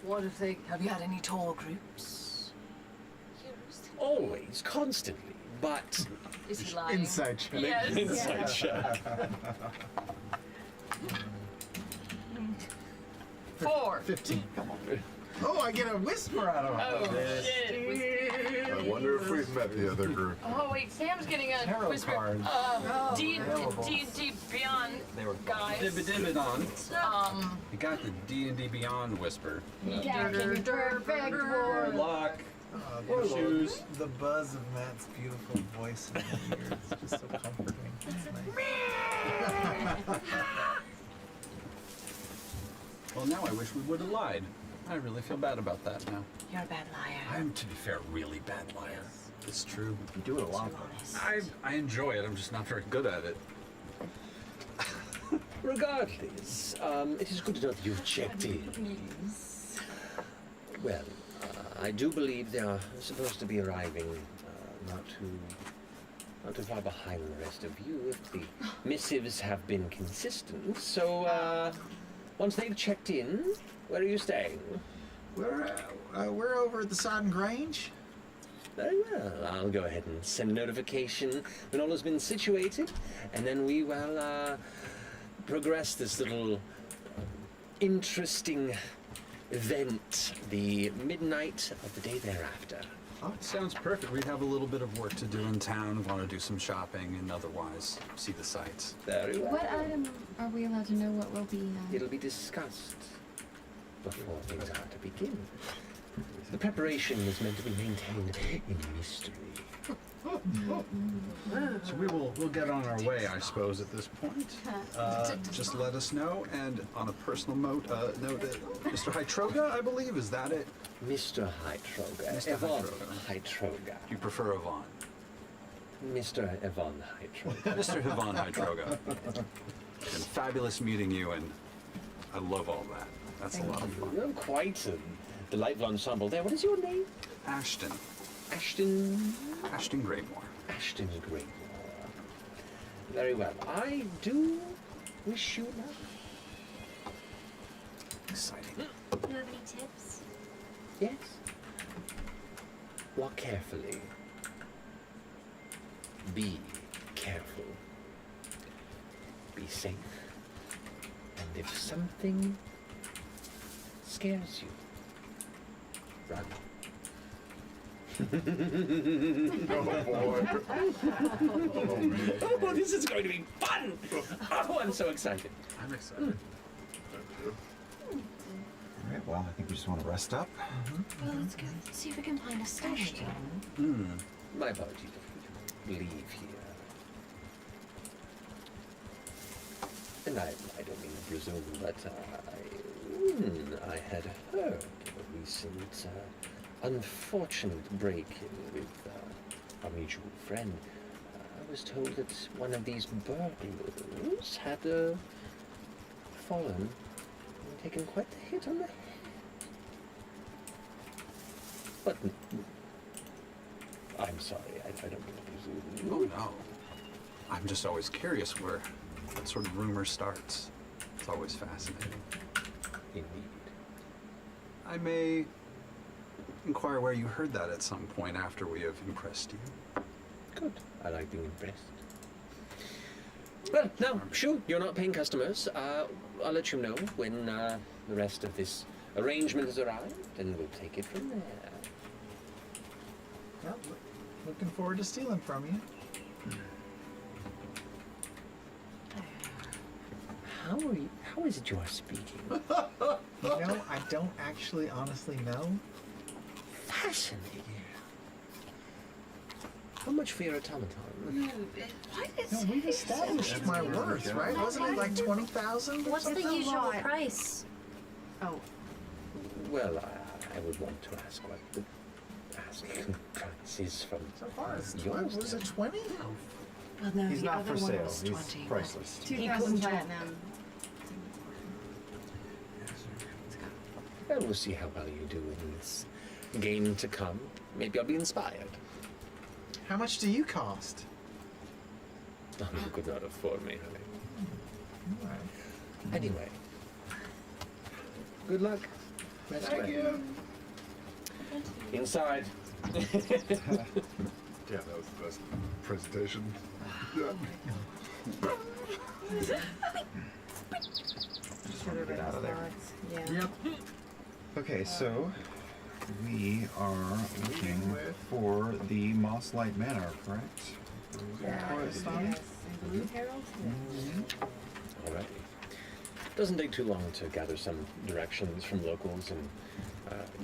What if they... Have you had any tour groups? Always, constantly, but... Is he lying? Inside check. Yes. Inside check. 4. 15. Come on. Oh, I get a whisper out of it. Oh, shit. I wonder if we've met the other group. Oh wait, Sam's getting a Tarot whisper. cards. D&D Beyond They were guys. dib on. You got the D&D Beyond whisper. Yeah, can you perfect Good luck. Shoes. The buzz of Matt's beautiful voice in my ears is just so comforting. It's nice. Well, now I wish we would have lied. I really feel bad about that now. You're a bad liar. I'm, to be fair, a really bad liar. It's true. You do it a lot. I enjoy it. I'm just not very good at it. Regardless, it is good to know that you've checked in. Well, I do believe they are supposed to be arriving not too far behind the rest of you if the missives have been consistent. So, once they've checked in, where are you staying? We're over at the Sodden Grange. Very well. I'll go ahead and send a notification when all has been situated, and then we will progress this little interesting event, the midnight of the day thereafter. Oh, it sounds perfect. We have a little bit of work to do in town. We want to do some shopping and otherwise see the sights. Very well. What item are we allowed to know what will be? It'll be discussed before things are to begin. The preparation is meant to be maintained in mystery. So we'll get on our way, I suppose, at this point. Just let us know. And on a personal note, Mr. Hytroga, I believe, is that it? Mr. Hytroga. Mr. Yvonne Hytroga. Hytroga. You prefer Yvonne? Mr. Yvonne Hytroga. Mr. Yvonne Hytroga. It's been fabulous meeting you, and I love all that. That's a lot of fun. You're quite a delightful ensemble there. What is your name? Ashton. Ashton? Ashton Greymore. Ashton Greymore. Very well. I do wish you luck. Exciting. Do you have any tips? Yes. Walk carefully. Be careful. Be safe. And if something scares you, run. Oh boy, this is going to be fun! Oh, I'm so excited. I'm excited. All right, well, I think we just want to rest up. Well, let's go see if we can find a study. My apologies if we leave here. And I don't mean to presume, but I had heard of a recent unfortunate break-in with our mutual friend. I was told that one of these burglars had fallen and taken quite the hit on the head. But I'm sorry, I don't mean to presume. Oh, no. I'm just always curious where that sort of rumor starts. It's always fascinating. Indeed. I may inquire where you heard that at some point after we have impressed you. Good. I like being impressed. Well, now, sure, you're not paying customers. I'll let you know when the rest of this arrangement has arrived, and we'll take it from there. Well, looking forward to stealing from you. How is it you are speaking? You know, I don't actually honestly know. Fascinating. How much for your automaton? What is No, we've established my worth, right? Wasn't it like 20,000? What's the usual price? Oh, Well, I would want to ask what the asking prices from So far, it's yours. was it 20? Well, no, He's the not other for one sale. was He's 20. priceless. 2,000 platinum. Well, we'll see how well you do in this game to come. Maybe I'll be inspired. How much do you cost? You could not afford me, honey. Anyway, good luck. Best Thank way. you. Inside. Yeah, that was the best presentation. Yeah. Get out of there. Yeah. Okay, so we are looking for the Moss Light Manor, correct? Yes, I believe Harold. All right. Doesn't take too long to gather some directions from locals and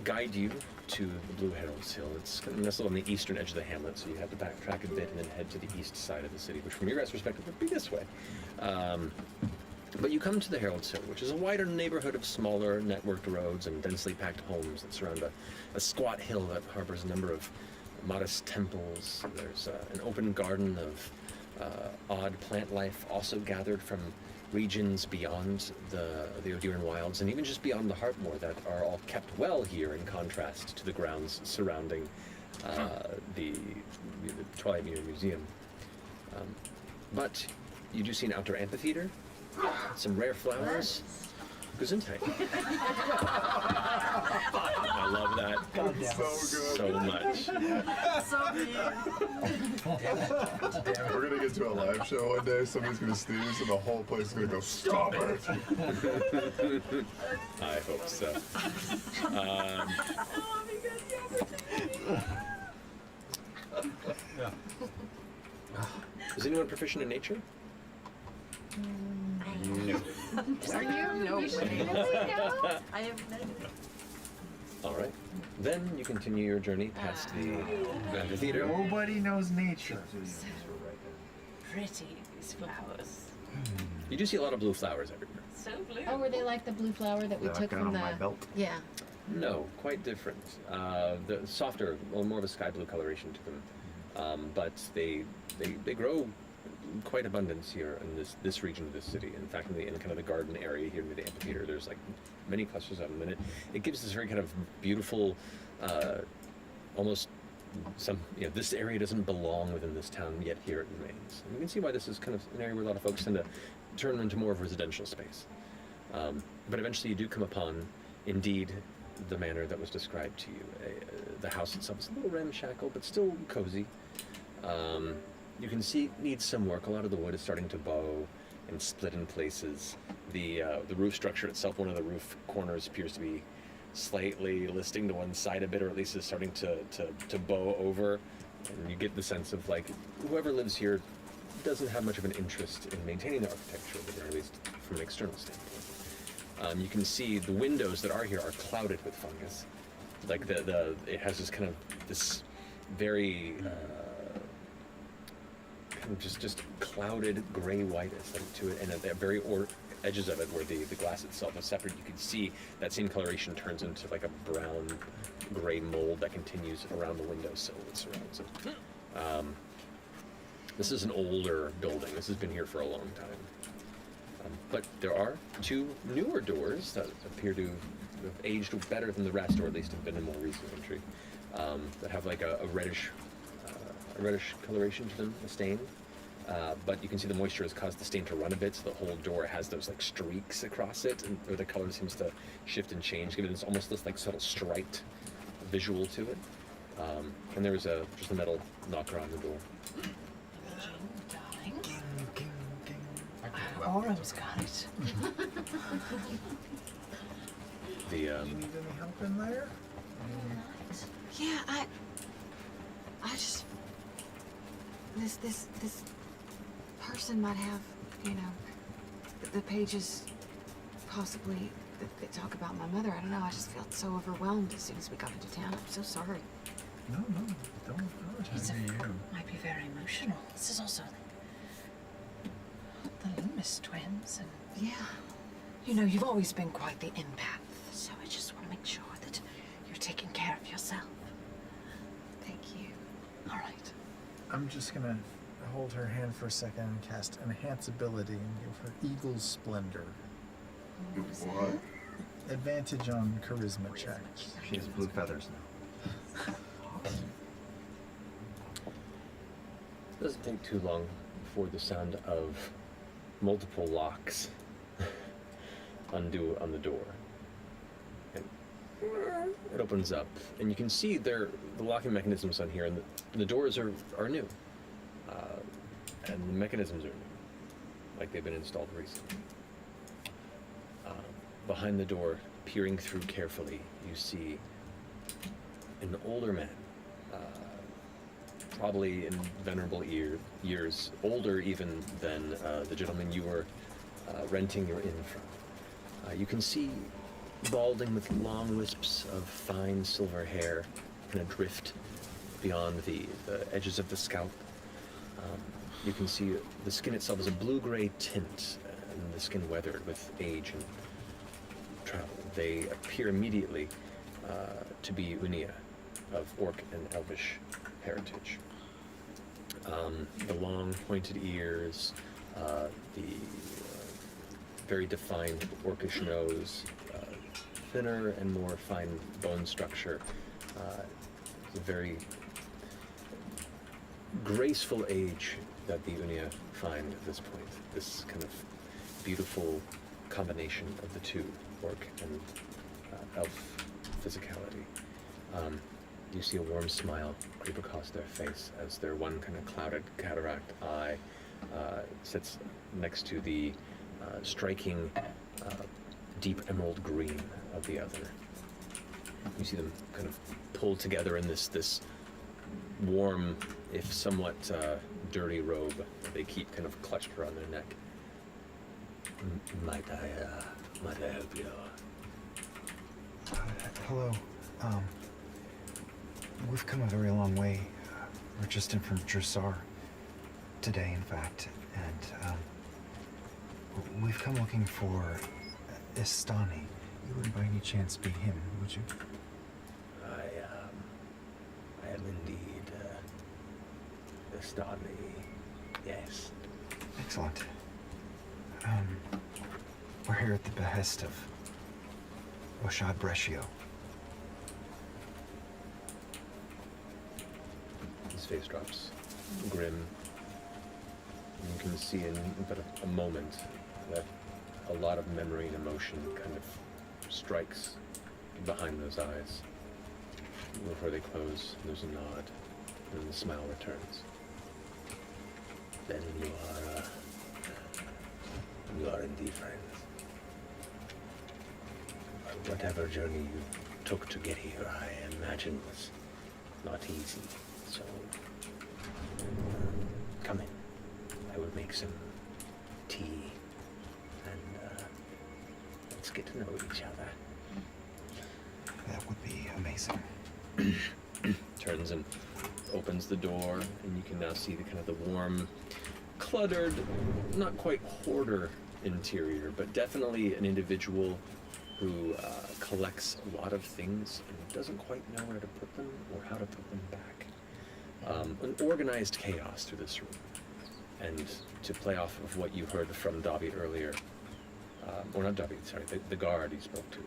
guide you to the Blue Herald's Hill. It's kind of nestled on the eastern edge of the hamlet, so you have to backtrack a bit and then head to the east side of the city, which from your guys' perspective would be this way. But you come to the Herald's Hill, which is a wider neighborhood of smaller, networked roads and densely packed homes that surround a squat hill that harbors a number of modest temples. There's an open garden of odd plant life, also gathered from regions beyond the Odiran Wilds, and even just beyond the Heartmoor, that are all kept well here in contrast to the grounds surrounding the Twilight Mirror Museum. But you do see an outdoor amphitheater, some rare flowers. Gesundheit. I love that so much. We're gonna get to a live show one day. Somebody's gonna sneeze, and the whole place is gonna go, "Stop it!" I hope so. Is anyone proficient in nature? No. Are you? No. I have no. All right. Then you continue your journey past the amphitheater. Nobody knows nature. Pretty, these flowers. You do see a lot of blue flowers everywhere. So blue. Oh, were they like the blue flower that we Yeah, took kind from of the? on my belt. Yeah. No, quite different. The softer, well, more of a sky blue coloration to them, but they grow quite abundant here in this region of this city. In fact, in kind of the garden area here near the amphitheater, there's like many clusters of them, and it gives this very kind of beautiful, almost this area doesn't belong within this town, yet here it remains. And you can see why this is kind of an area where a lot of folks tend to turn into more of a residential space. But eventually you do come upon, indeed, the manor that was described to you. The house itself is a little ramshackle, but still cozy. You can see it needs some work. A lot of the wood is starting to bow and split in places. The roof structure itself, one of the roof corners appears to be slightly listing to one side a bit, or at least is starting to bow over. And you get the sense of like whoever lives here doesn't have much of an interest in maintaining the architecture, at least from an external standpoint. You can see the windows that are here are clouded with fungus. Like it has this kind of this very kind of just clouded gray-white aesthetic to it, and at the very edges of it, where the glass itself is separate, you can see that same coloration turns into like a brown gray mold that continues around the windowsill that surrounds it. This is an older building. This has been here for a long time. But there are two newer doors that appear to have aged better than the rest, or at least have been a more recent entry, that have like a reddish coloration to them, a stain. But you can see the moisture has caused the stain to run a bit, so the whole door has those like streaks across it, and where the color seems to shift and change, giving it almost this like subtle striped visual to it. And there's just a metal knocker on the door. Orum's got it. The You need any help in there? Yeah, I just this person might have, the pages possibly that talk about my mother. I don't know. I just felt so overwhelmed as soon as we got into town. I'm so sorry. No, don't apologize. Might be very emotional. This is also the Loomis twins, and Yeah. You've always been quite the empath, so I just want to make sure that you're taking care of yourself. right. I'm just gonna hold her hand for a second and cast Enhance Ability and give her Eagle's Splendor. What? Advantage on Charisma checks. She has blue feathers now. It doesn't take too long before the sound of multiple locks undo on the door. And it opens up, and you can see the locking mechanisms on here, and the doors are new. And the mechanisms are new, like they've been installed recently. Behind the door, peering through carefully, you see an older man, probably in venerable years, older even than the gentleman you were renting your inn from. You can see balding with long wisps of fine silver hair kind of drift beyond the edges of the scalp. You can see the skin itself is a blue-gray tint, and the skin weathered with age and travel. They appear immediately to be Unia of Orc and Elvish heritage. The long pointed ears, the very defined Orcish nose, thinner and more fine bone structure, a very graceful age that the Unia find at this point. This kind of beautiful combination of the two, Orc and Elf physicality. You see a warm smile creep across their face as their one kind of clouded cataract eye sits next to the striking deep emerald green of the other. You see them kind of pulled together in this warm, if somewhat dirty robe that they keep kind of clutched around their neck. Might I help you? Hello. We've come a very long way. We're just in from Dressar today, in fact, and we've come looking for Istani. You wouldn't by any chance be him, would you? I am indeed Istani. Yes. Excellent. We're here at the behest of Oshad Brescio. His face drops, grim. And you can see in but a moment that a lot of memory and emotion kind of strikes behind those eyes. Before they close, there's a nod, and the smile returns. Then you are indeed friends. Whatever journey you took to get here, I imagine was not easy. So, come in. I will make some tea, and let's get to know each other. That would be amazing. Turns and opens the door, and you can now see the kind of the warm, cluttered, not quite hoarder interior, but definitely an individual who collects a lot of things and doesn't quite know where to put them or how to put them back. An organized chaos through this room. And to play off of what you heard from David earlier, or not David, sorry, the guard he spoke to,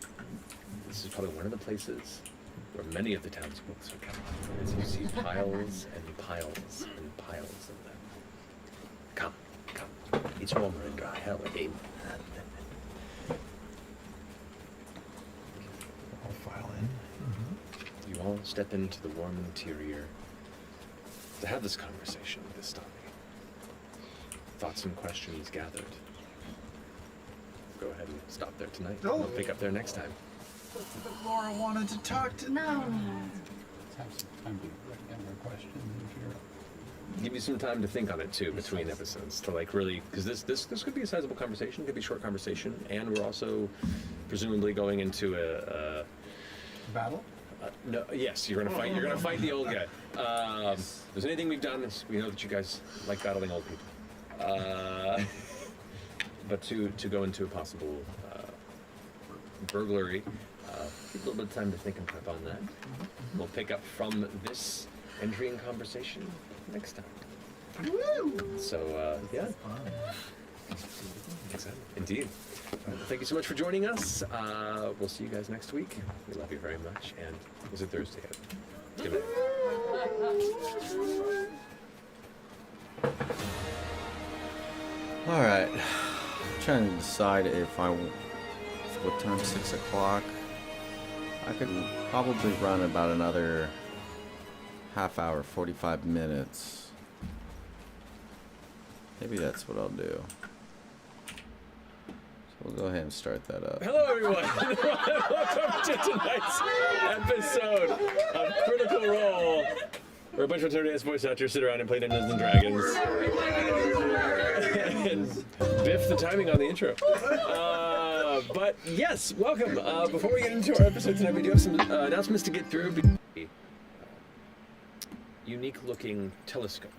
this is probably one of the places where many of the town's books are kept. As you see piles and piles and piles of them. Come. It's warmer and drier within. I'll file in. You all step into the warm interior to have this conversation with this Istani. Thoughts and questions gathered. Go ahead and stop there tonight. Oh. We'll pick up there next time. Laura wanted to talk to. No. Let's have some time to write down our questions if you're. Give you some time to think on it too between episodes to like really, because this could be a sizable conversation, could be a short conversation, and we're also presumably going into a battle. No, yes, you're gonna fight. You're gonna fight the old guy. If there's anything we've done, is we know that you guys like battling old people. But to go into a possible burglary, give a little bit of time to think and prep on that. We'll pick up from this entry in conversation next time. So, yeah. Indeed. Thank you so much for joining us. We'll see you guys next week. We love you very much. And is it Thursday yet? Good night. All right. I'm trying to decide if what time? 6 o'clock. I could probably run about another half hour, 45 minutes. Maybe that's what I'll do. So we'll go ahead and start that up. Hello, everyone. Welcome to tonight's episode of Critical Role, where a bunch of Tony voice actors sit around and play Dungeons and Dragons. And biff the timing on the intro. But yes, welcome. Before we get into our episode tonight, we do have some announcements to get through. Unique-looking telescope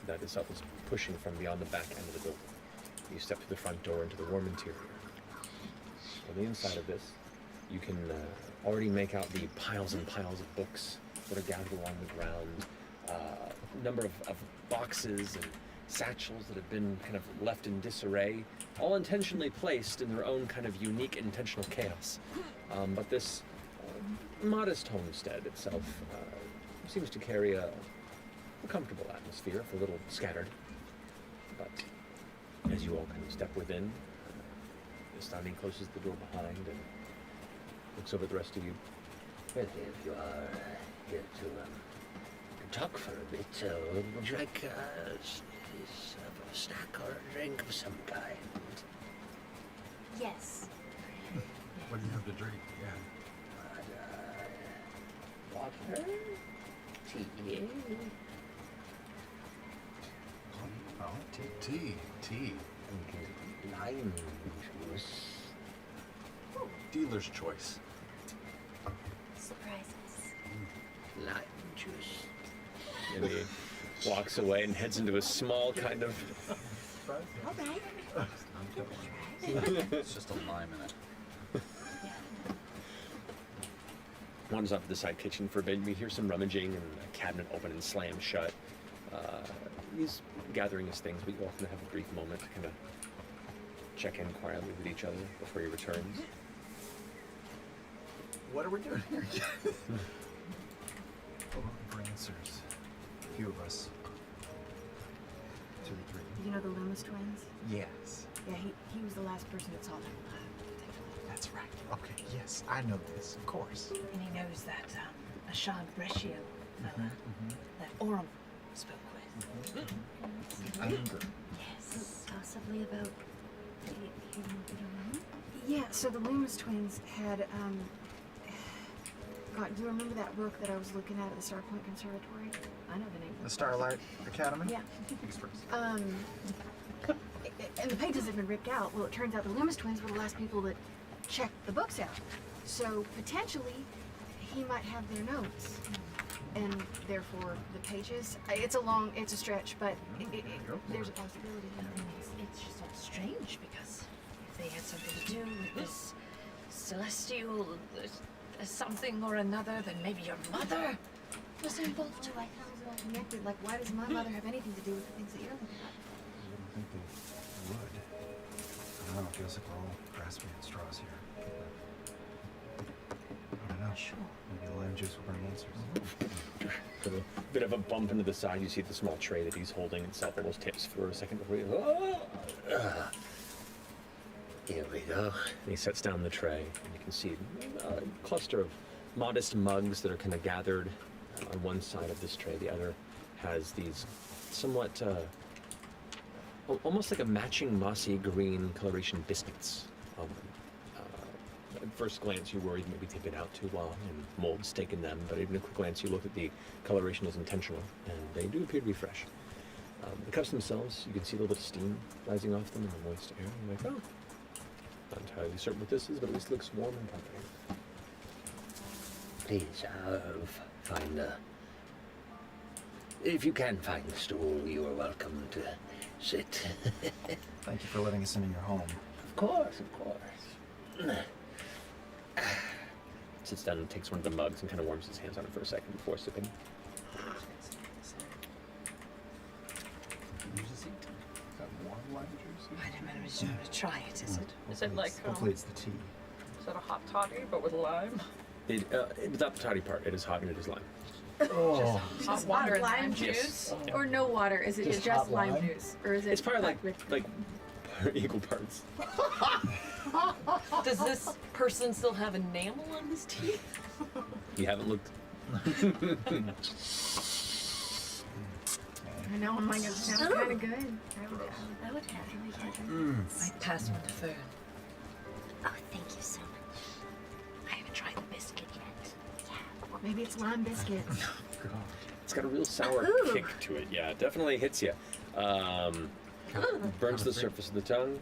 that itself is pushing from beyond the back end of the building. You step through the front door into the warm interior. On the inside of this, you can already make out the piles and piles of books that are gathered along the ground. Number of boxes and satchels that have been kind of left in disarray, all intentionally placed in their own kind of unique intentional chaos. But this modest homestead itself seems to carry a comfortable atmosphere, if a little scattered. But as you all kind of step within, Istani closes the door behind and looks over at the rest of you. Well, if you are here to talk for a bit, would you like a snack or a drink of some kind? Yes. What do you have to drink? Yeah. Water? Tea? Oh, tea. Lime juice. Dealer's choice. Surprises. Lime juice. And he walks away and heads into a small kind of... All right. It's just a lime in it. Wanders off to the side kitchen for a bit. We hear some rummaging and a cabinet open and slam shut. He's gathering his things, but you all kind of have a brief moment to kind of check in quietly with each other before he returns. What are we doing here? Looking for answers. A few of us. 2 or 3. Do you know the Loomis twins? Yes. Yeah, he was the last person that saw them. That's right. Okay, yes, I know this, of course. And he knows that Ashad Brescio fella that Orem spoke with. Anger. Yes. Possibly about him. Yeah, so the Loomis twins had, God, do you remember that book that I was looking at the Starpoint Conservatory? I know the name. The Starlight Academy? Yeah. And the pages have been ripped out. Well, it turns out the Loomis twins were the last people that checked the books out. So potentially, he might have their notes. And therefore, the pages. It's a stretch, but there's a possibility. It's just so strange because if they had something to do with this celestial something or another, then maybe your mother was involved. Like, how is it all connected? Like, why does my mother have anything to do with the things that you're looking at? I think they would. I don't know, it feels like we're all grasping at straws here. I don't know. Sure. Maybe the lime juice will bring answers. With a bit of a bump into the side, you see the small tray that he's holding itself almost tips for a second before he Here we go. And he sets down the tray, and you can see a cluster of modest mugs that are kind of gathered on one side of this tray. The other has these somewhat, almost like a matching mossy green coloration biscuits. At first glance, you worried maybe they've been out too long and mold's taken them, but even at a quick glance, you look at the coloration is intentional, and they do appear to be fresh. The cups themselves, you can see a little bit of steam rising off them in the moist air. You're like, oh, not entirely certain what this is, but at least it looks warm and comforting. Please, find if you can find the stool, you are welcome to sit. Thank you for letting us into your home. Of course. Sits down and takes one of the mugs and kind of warms his hands on it for a second before sipping. I don't know, it's not to try it, is it? Is it like Hopefully it's the tea. is that a hot toddy but with lime? Without the toddy part, it is hot and it is lime. Oh. Hot water and lime lime juice, Yes. or no water? Is it Just just, hot lime lime? juice, or is it? It's probably packed with- like equal parts. Does this person still have enamel on his teeth? You haven't looked. I know, I'm like, it sounds Ooh. kind of good. I would happily get it. I pass one to Fern. Oh, thank you so much. I haven't tried the biscuit yet. Maybe it's lime biscuits. It's got a real sour Ooh. kick to it. Yeah, it definitely hits you. Burns the surface of the tongue,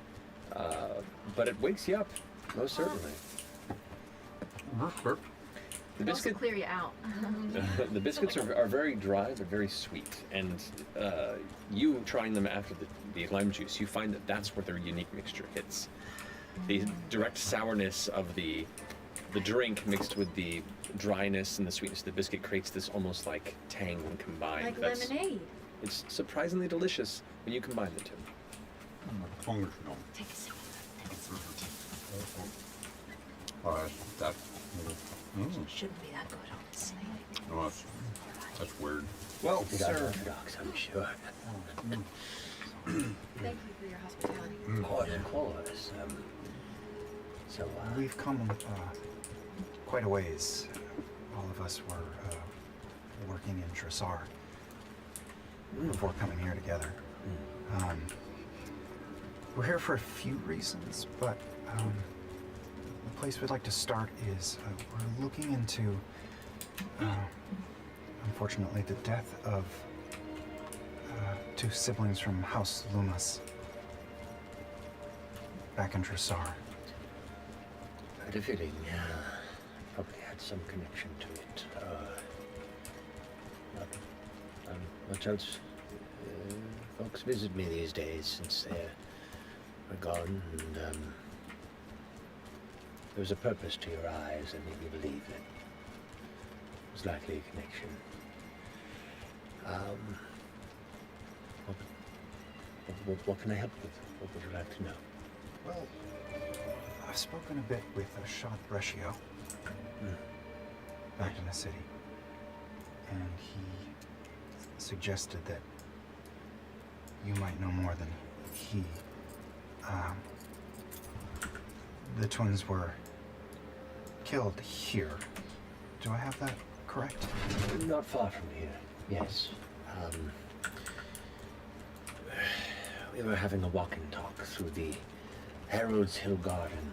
but it wakes you up, most certainly. The It'll also biscuit, clear you out. the biscuits are very dry but very sweet, and you trying them after the lime juice, you find that that's where their unique mixture hits. The direct sourness of the drink mixed with the dryness and the sweetness of the biscuit creates this almost like tang when combined. Like That's- lemonade. It's surprisingly delicious when you combine the two. Take a sip. That. Shouldn't be that good, honestly. Oh, that's weird. Well, Without sir. orthodox, I'm sure. Thank you for your hospitality. Of course. So, We've come quite a ways. All of us were working in Tressar before coming here together. We're here for a few reasons, but the place we'd like to start is we're looking into, unfortunately, the death of two siblings from House Loomis back in Tressar. I had a feeling probably had some connection to it. What else? Folks visit me these days since they're gone, and there was a purpose to your eyes that made me believe that it was likely a connection. What can I help with? What would you like to know? Well, I've spoken a bit with Shad Brescio back in the city, and he suggested that you might know more than he. The twins were killed here. Do I have that correct? Not far from here, yes. We were having a walk and talk through the Harold's Hill Garden,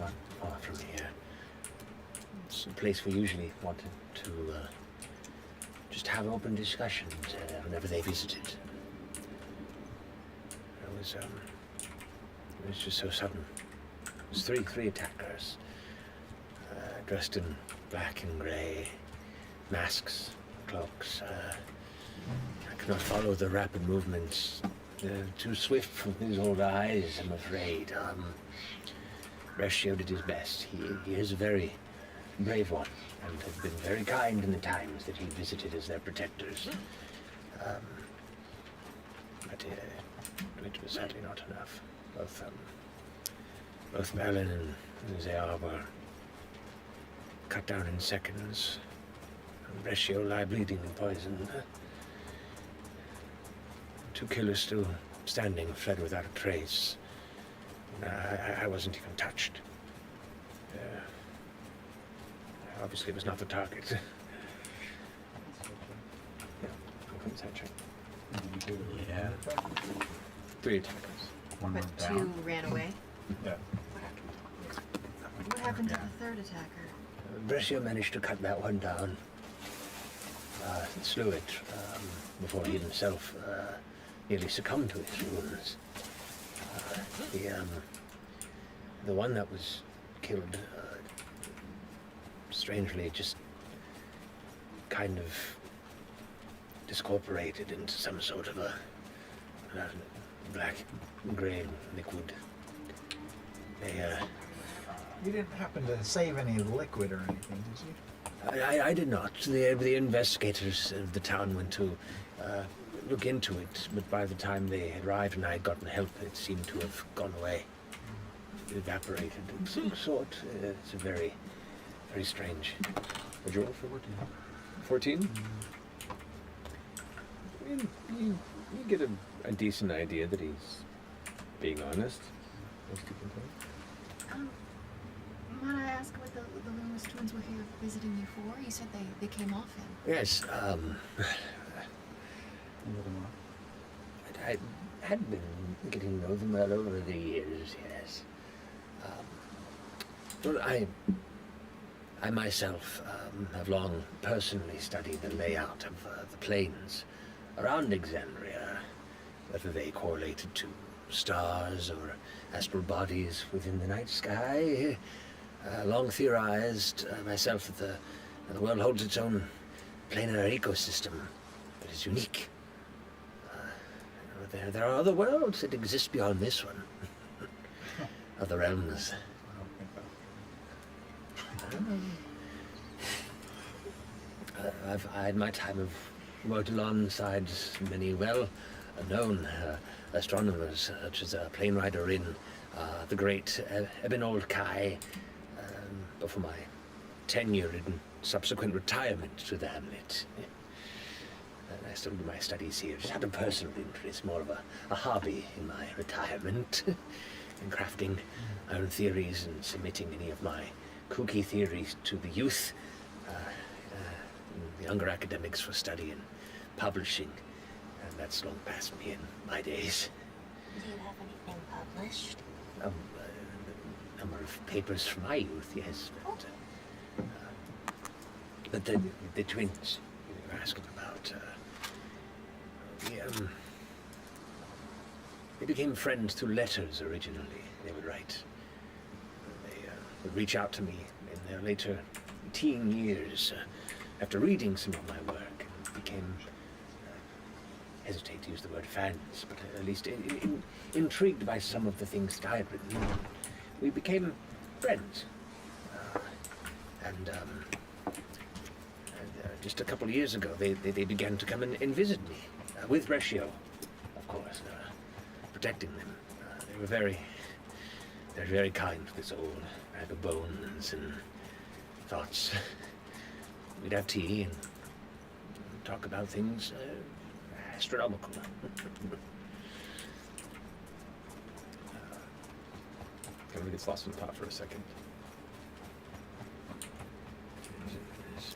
not far from here. It's a place we usually wanted to just have open discussions whenever they visited. It was just so sudden. It was three attackers, dressed in black and grey, masks, cloaks. I could not follow the rapid movements. They're too swift for his old eyes, I'm afraid. Brescio did his best. He is a very brave one, and has been very kind in the times that he visited as their protectors. But it was sadly not enough. Both Merlin and Zayar were cut down in seconds. And Brescio lie bleeding and poisoned. Two killers still standing, fled without a trace. I wasn't even touched. Obviously, it was not the target. Yeah. Three attackers. One But went two down. ran away. Yeah. What happened to the third attacker? Brescio managed to cut that one down. Slew it before he himself nearly succumbed to his wounds. The one that was killed, strangely, just kind of discorporated into some sort of a black gray liquid. You didn't happen to save any liquid or anything, did you? I did not. The investigators of the town went to look into it, but by the time they arrived and I had gotten help, it seemed to have gone away. It evaporated of some sort. It's a very, very strange. What'd you roll for 14? 14? You get a decent idea that he's being honest. Most people do. Might I ask what the Loomis twins were here visiting you for? You said they came often. Yes, I had been getting to know them well over the years, yes. Well, I myself have long personally studied the layout of the plains around Exandria, whether they correlated to stars or astral bodies within the night sky. Long theorized myself that the world holds its own planar ecosystem that is unique. There are other worlds that exist beyond this one. Other realms. I've had my time of worked alongside many well-known astronomers, such as Plane Rider in the great Ebenold Kai, before my tenure and subsequent retirement to the hamlet. And I still do my studies here, just out of personal interest, more of a hobby in my retirement, in crafting my own theories and submitting any of my kooky theories to the youth, the younger academics for study and publishing. And that's long past me in my days. Do you have anything published? A number of papers from my youth, yes, but the twins you were asking about, they became friends through letters originally. They would write. They would reach out to me in their later teen years after reading some of my work and became, hesitate to use the word fans, but at least intrigued by some of the things that I had written. We became friends. Just a couple of years ago, they began to come and visit me, with Ratio, of course, protecting them. They were very kind to this old bag of bones and thoughts. We'd have tea and talk about things astronomical. Everybody gets lost in thought for a second.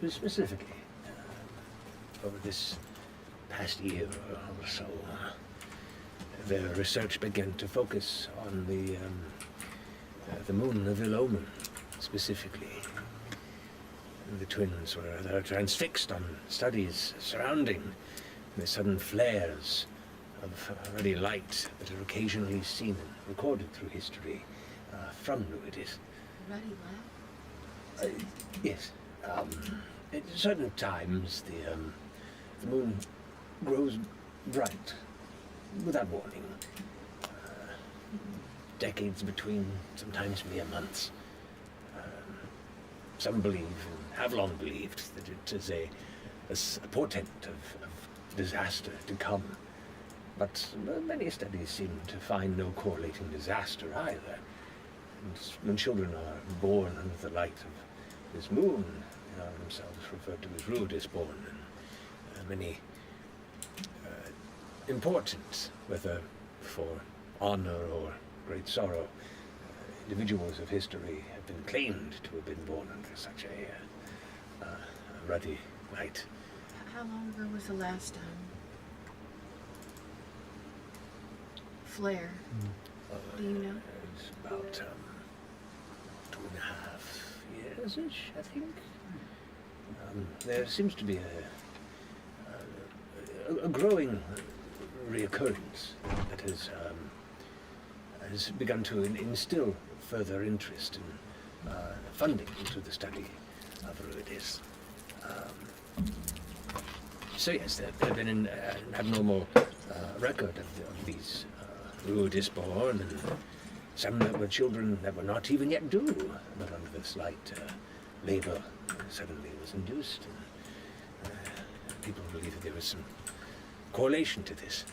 Specifically, over this past year or so, the research began to focus on the moon of Ill-Omen, specifically. And the twins were transfixed on studies surrounding the sudden flares of ruddy light that are occasionally seen and recorded through history from Luidis. Ruddy light? Yes. At certain times, the moon grows bright, without warning. Decades between, sometimes mere months. Some believe, and have long believed, that it is a portent of disaster to come. But many studies seem to find no correlating disaster either. And when children are born under the light of this moon, they are themselves referred to as Ruidis born, and many important, whether for honor or great sorrow, individuals of history have been claimed to have been born under such a ruddy light. How long ago was the last flare? Do you know? It's about 2.5 years-ish, I think. There seems to be a growing reoccurrence that has begun to instill further interest in funding into the study of Ruidis. So yes, there have been an abnormal record of these Ruidis born, and some that were children that were not even yet due, but under the slight labor and suddenly was induced. And, people believe that there was some correlation to this.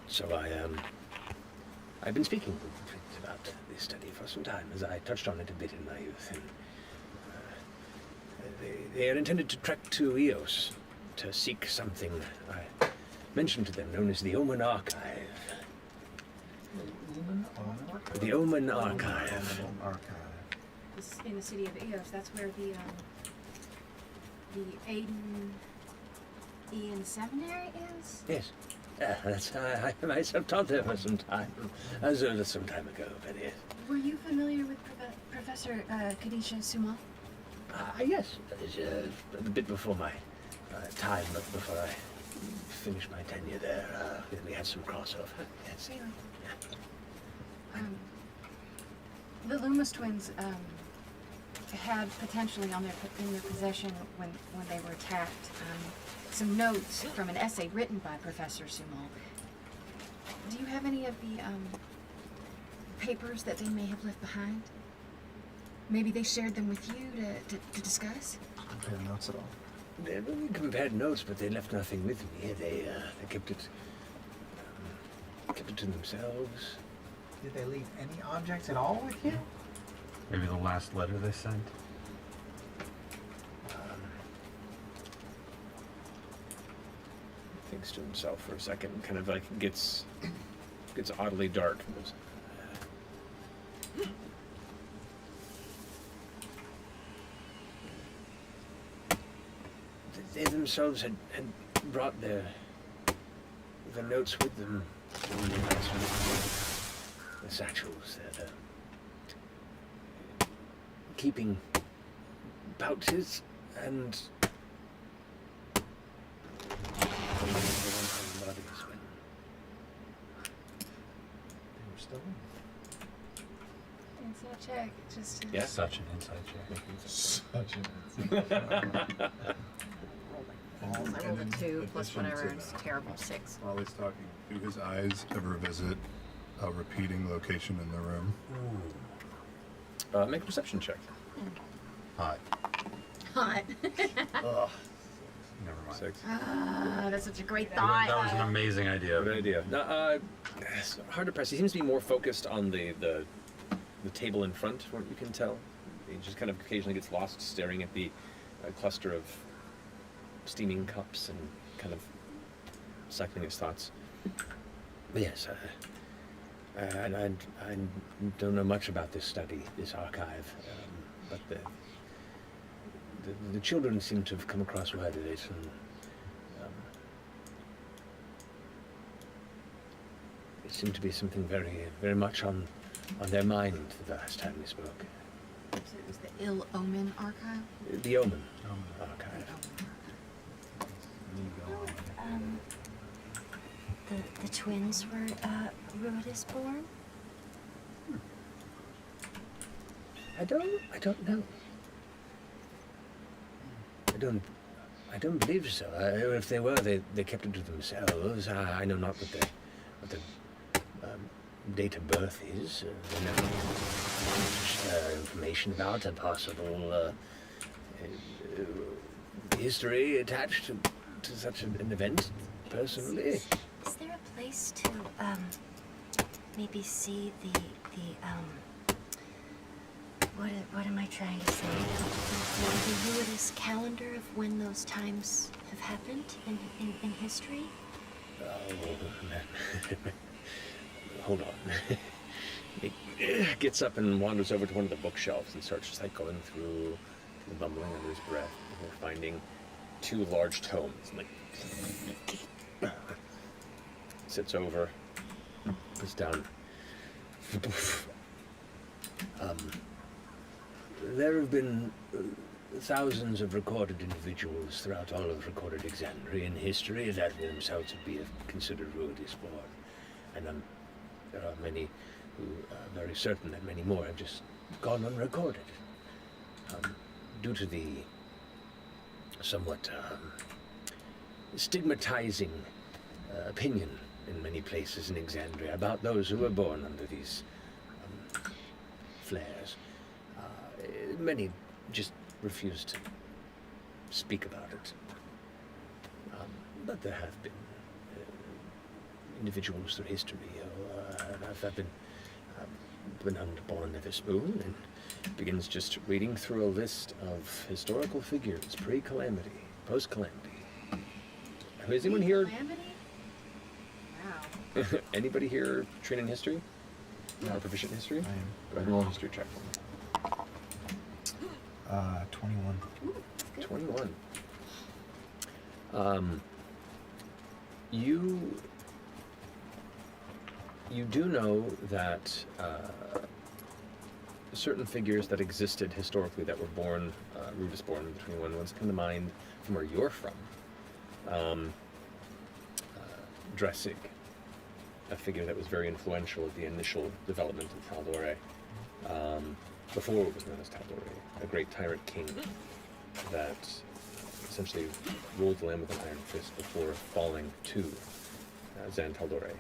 So I've been speaking about this study for some time, as I touched on it a bit in my youth. And they are intended to trek to Eos to seek something I mentioned to them, known as the Omen Archive. The Omen Archive. In the city of Eos, that's where the Ian Seminary is? Yes. That's I myself taught there for some time. Some time ago, but yes. Were you familiar with Professor Khadija Sumal? Yes. A bit before my time, but before I finished my tenure there, we had some crossover. Yes. Really? The Loomis twins had potentially in their possession when they were attacked some notes from an essay written by Professor Sumal. Do you have any of the papers that they may have left behind? Maybe they shared them with you to discuss? Compare notes at all? They only compared notes, but they left nothing with me. They kept it to themselves. Did they leave any objects at all with you? Maybe the last letter they sent? Thinks to himself for a second, kind of like gets oddly dark. They themselves had brought the notes with them. The satchels, keeping pouches and Inside check, just to... Yeah. Such an inside check. Such an I rolled a 2 plus whatever. It's terrible. 6. While he's talking, do his eyes ever visit a repeating location in the room? Make a perception check. Hot. Hot. Ugh. Never mind. 6. That's such a great thought. That was an amazing idea. Good idea. No, it's hard to press. He seems to be more focused on the table in front, from what you can tell. He just kind of occasionally gets lost staring at the cluster of steaming cups and kind of cycling his thoughts. But yes, I don't know much about this study, this archive, but the children seem to have come across word of it, and it seemed to be something very, very much on their mind the last time we spoke. So it was the Ill Omen Archive? The Omen Archive. The twins were Ruidus born? I don't know. I don't believe so. If they were, they kept it to themselves. I know not what the date of birth is. No information about a possible history attached to such an event. Personally, Is there a place to maybe see the what am I trying to say? The Ruidus calendar of when those times have happened in history? Hold on. He gets up and wanders over to one of the bookshelves and starts just like going through, mumbling under his breath, before finding 2 large tomes. Like, sits over, puts down. There have been thousands of recorded individuals throughout all of recorded Exandrian history that themselves would be considered Ruidus born, and there are many who are very certain that many more have just gone unrecorded, due to the somewhat stigmatizing opinion in many places in Exandria about those who were born under these flares. Many just refuse to speak about it. But there have been individuals through history. I've been upon Neverspoon, and begins just reading through a list of historical figures, pre-calamity, post-calamity. Is anyone here? Calamity? Wow. Anybody here trained in history? Or proficient in history? I am. Go ahead and roll a history check for me. 21. 21. You do know that certain figures that existed historically that were born, Rudis born between ones come to mind from where you're from. Dressig, a figure that was very influential at the initial development of Taldore, before it was known as Taldore, a great tyrant king that essentially ruled the land with an iron fist before falling to Zan Taldore,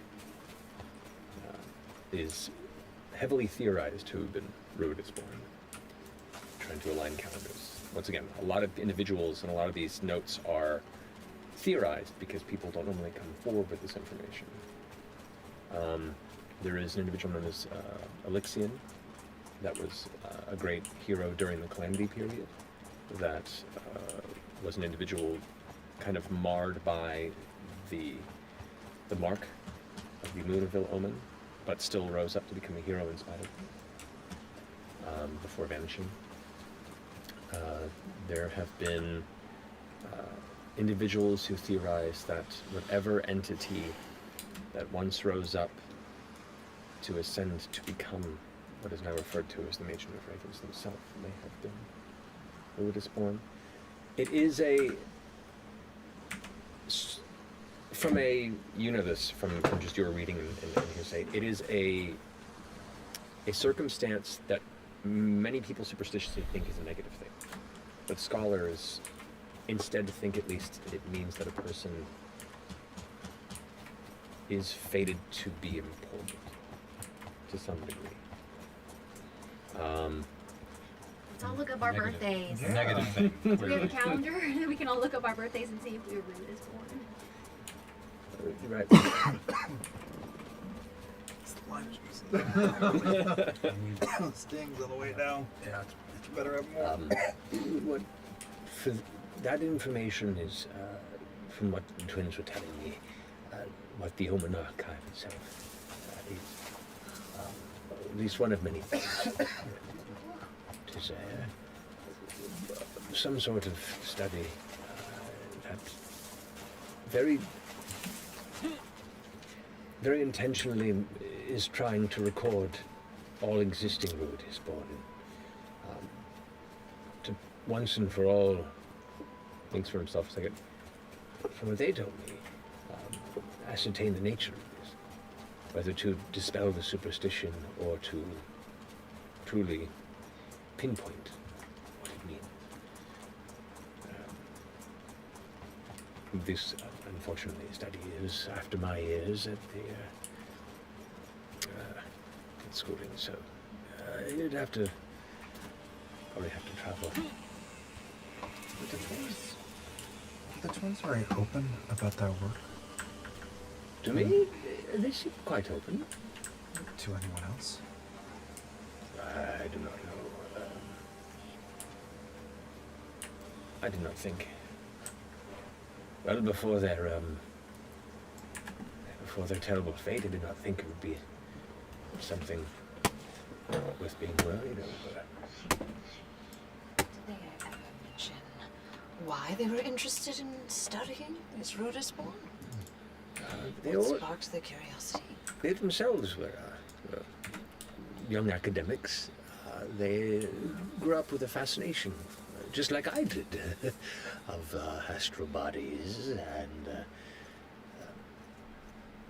is heavily theorized to have been Rudis born, trying to align calendars. Once again, a lot of individuals and a lot of these notes are theorized because people don't normally come forward with this information. There is an individual known as Elixion that was a great hero during the Calamity period that was an individual kind of marred by the mark of the Moonerville omen, but still rose up to become a hero in spite of it, before vanishing. There have been individuals who theorize that whatever entity that once rose up to ascend to become what is now referred to as the Matron of Ravens themselves may have been Rudis born. It is from a, you know this from just your reading and hearsay, it is a circumstance that many people superstitiously think is a negative thing. But scholars instead think at least it means that a person is fated to be important to some degree. Let's all look up our birthdays. Negative thing. Do we have a calendar? We can all look up our birthdays and see if we were Rudis born. You're right. Stings on the way down. Yeah. You better have more. What, for that information is, from what the twins were telling me, what the Omen Archive itself is. At least one of many things. It is some sort of study that very intentionally is trying to record all existing Rudis born. To once and for all, thinks for himself a second, from what they told me, ascertain the nature of this, whether to dispel the superstition or to truly pinpoint what it means. This, unfortunately, study is after my years at the at schooling, so you'd probably have to travel. The twins very open about their work. To me, they seem quite open. To anyone else? I do not know. I did not think. Well, before their terrible fate, I did not think it would be something worth being worried over. Did they ever mention why they were interested in studying as Rudis born? What sparked their curiosity? They themselves were young academics. They grew up with a fascination, just like I did, of astral bodies, and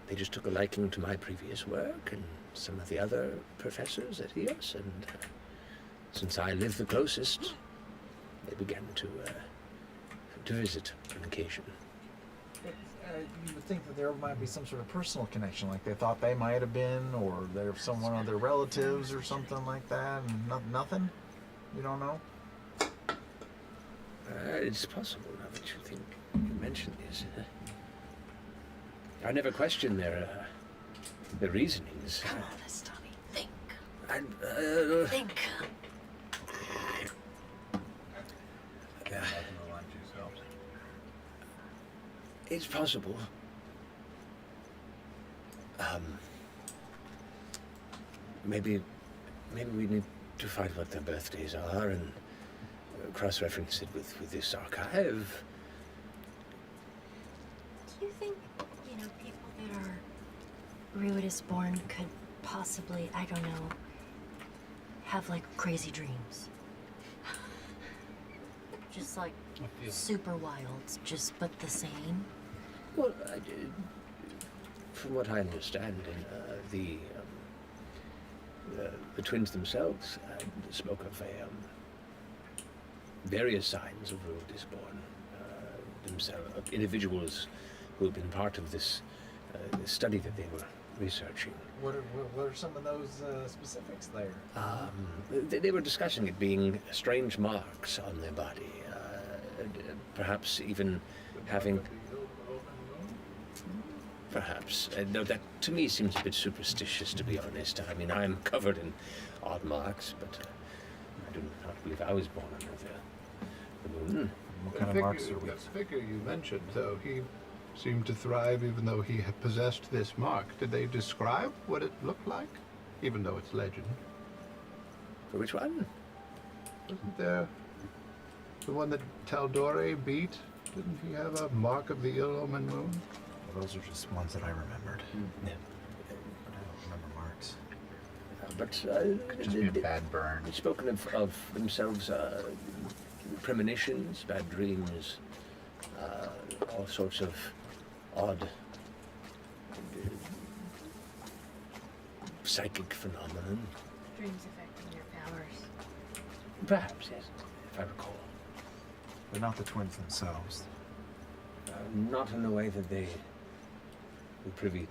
they just took a liking to my previous work and some of the other professors at EOS, and since I lived the closest, they began to visit on occasion. You would think that there might be some sort of personal connection, like they thought they might have been, or they're someone of their relatives or something like that, and nothing? You don't know? It's possible now that you mention this. I never questioned their reasonings. Come on, this Tommy. Think. Think. It's possible. Maybe we need to find what their birthdays are and cross-reference it with this archive. Do you think, people that are Ruidus born could possibly, I don't know, have like crazy dreams? Just like super wilds, but the same? Well, from what I understand, the twins themselves spoke of various signs of Ruidus born themselves, of individuals who have been part of this study that they were researching. What are some of those specifics there? They were discussing it being strange marks on their body, perhaps even having. Perhaps. No, that to me seems a bit superstitious, to be honest. I mean, I'm covered in odd marks, but I do not believe I was born under the moon. What kind of marks are we? The figure you mentioned, though, he seemed to thrive even though he had possessed this mark. Did they describe what it looked like? Even though it's legend. For which one? Wasn't there the one that Taldore beat? Didn't he have a mark of the ill-omened moon? Well, those are just ones that I remembered. Yeah. But I don't remember marks. Could just be a bad burn. They've spoken of themselves premonitions, bad dreams, all sorts of odd psychic phenomenon. Dreams affecting your powers. Perhaps, yes, if I recall. But not the twins themselves. Not in the way that they were privy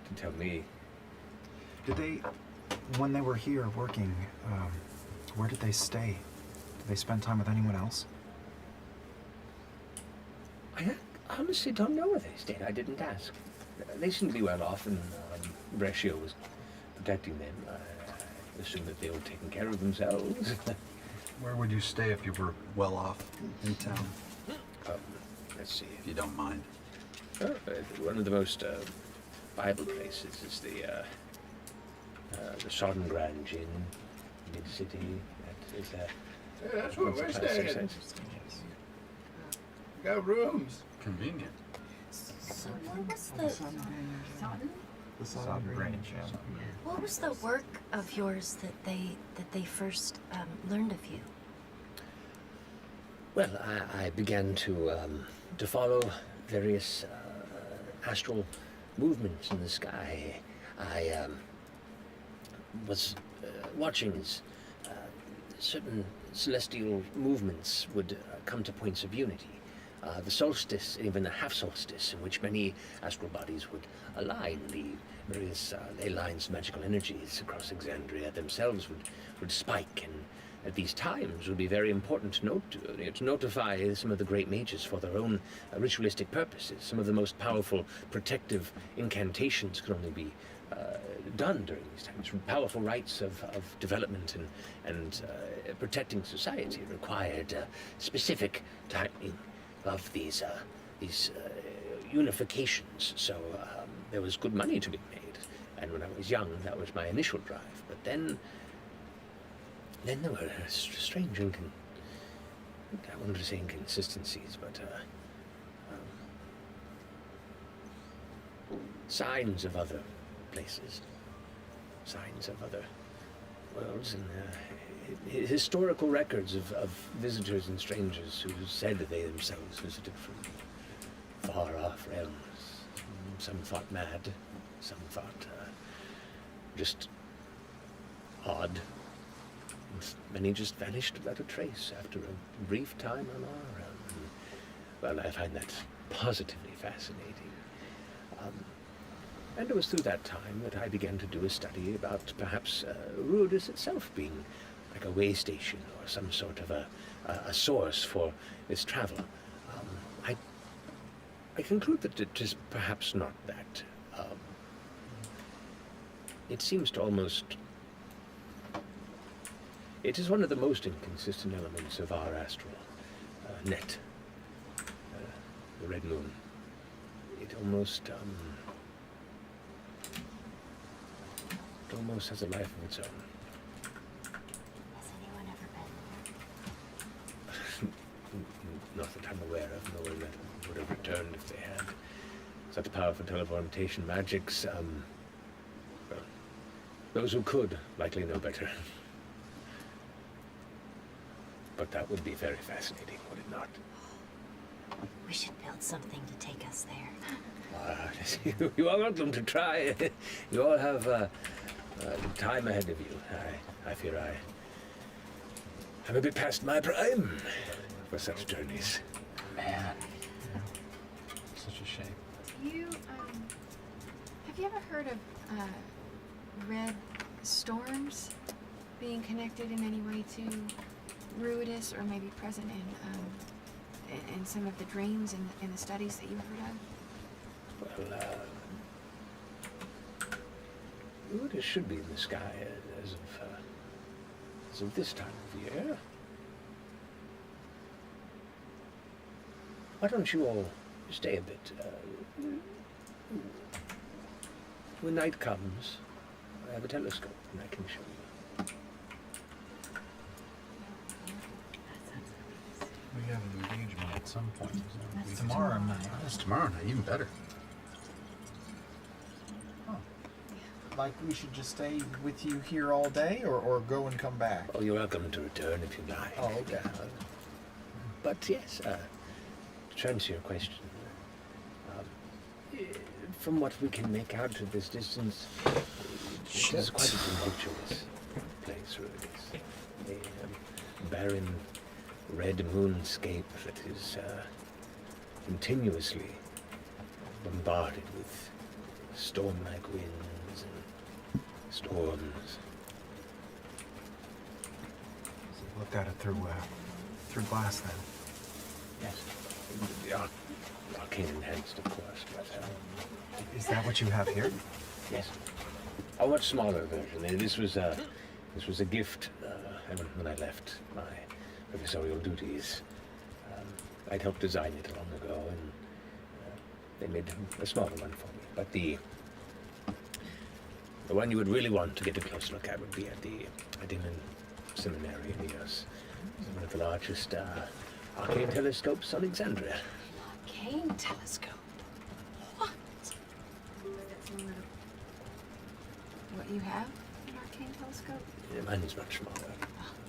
to tell me. Did they, when they were here working, where did they stay? Did they spend time with anyone else? I honestly don't know where they stayed. I didn't ask. They seemed to be well off, and Brescio was protecting them. I assume that they were taking care of themselves. Where would you stay if you were well off in town? Let's see. If you don't mind. One of the most viable places is the Sodden Grand Inn, mid-city. That is Yeah, that's where we're staying. Got rooms. Convenient. So what was The Sodden Grange, yeah. what was the work of yours that they first learned of you? Well, I began to follow various astral movements in the sky. I was watching as certain celestial movements would come to points of unity. The solstice, even the half solstice, in which many astral bodies would align. The various ley lines, magical energies across Exandria themselves would spike, and at these times would be very important to notify some of the great mages for their own ritualistic purposes. Some of the most powerful protective incantations could only be done during these times. Powerful rites of development and protecting society required specific timing of these unifications. So there was good money to be made, and when I was young, that was my initial drive. But then there were strange I wanted to say inconsistencies, but signs of other places, signs of other worlds, and historical records of visitors and strangers who said that they themselves visited from far-off realms. Some thought mad, some thought just odd. Many just vanished without a trace after a brief time on our realm. Well, I find that positively fascinating. And it was through that time that I began to do a study about perhaps Ruidus itself being like a way station or some sort of a source for this travel. I conclude that it is perhaps not that. It seems to almost... It is one of the most inconsistent elements of our astral net, the red moon. It almost has a life of its own. Has anyone ever been Not that I'm aware of, no one that would have returned if they had. Such powerful teleportation magics, well, those who could likely know better. But that would be very fascinating, would it not? We should build something to take us there. You are welcome to try. You all have time ahead of you. I fear I'm a bit past my prime for such journeys. Man, such a shame. Have you ever heard of red storms being connected in any way to Ruidus, or maybe present in some of the dreams in the studies that you've heard of? Well, Ruidus should be in the sky as of this time of year. Why don't you all stay a bit? When night comes, I have a telescope and I can show you. We have an engagement at some point. That's tomorrow night. It's tomorrow night, even better. Like we should just stay with you here all day, or go and come back? Oh, you're welcome to return if you like. Oh, okay. But yes, to answer your question, from what we can make out at this distance, it is quite a tumultuous place, really. A barren red moonscape that is continuously bombarded with storm-like winds and storms. So you looked at it through glass then? Yes. The arcane enhanced, of course, but... Is that what you have here? Yes. A much smaller version. This was a gift when I left my professorial duties. I'd helped design it long ago, and they made a smaller one for me. But the one you would really want to get a close look at would be at the Adinman Seminary in Eos. It's one of the largest arcane telescopes on Alexandria. Arcane telescope. What you have? An arcane telescope? Yeah, mine is much smaller.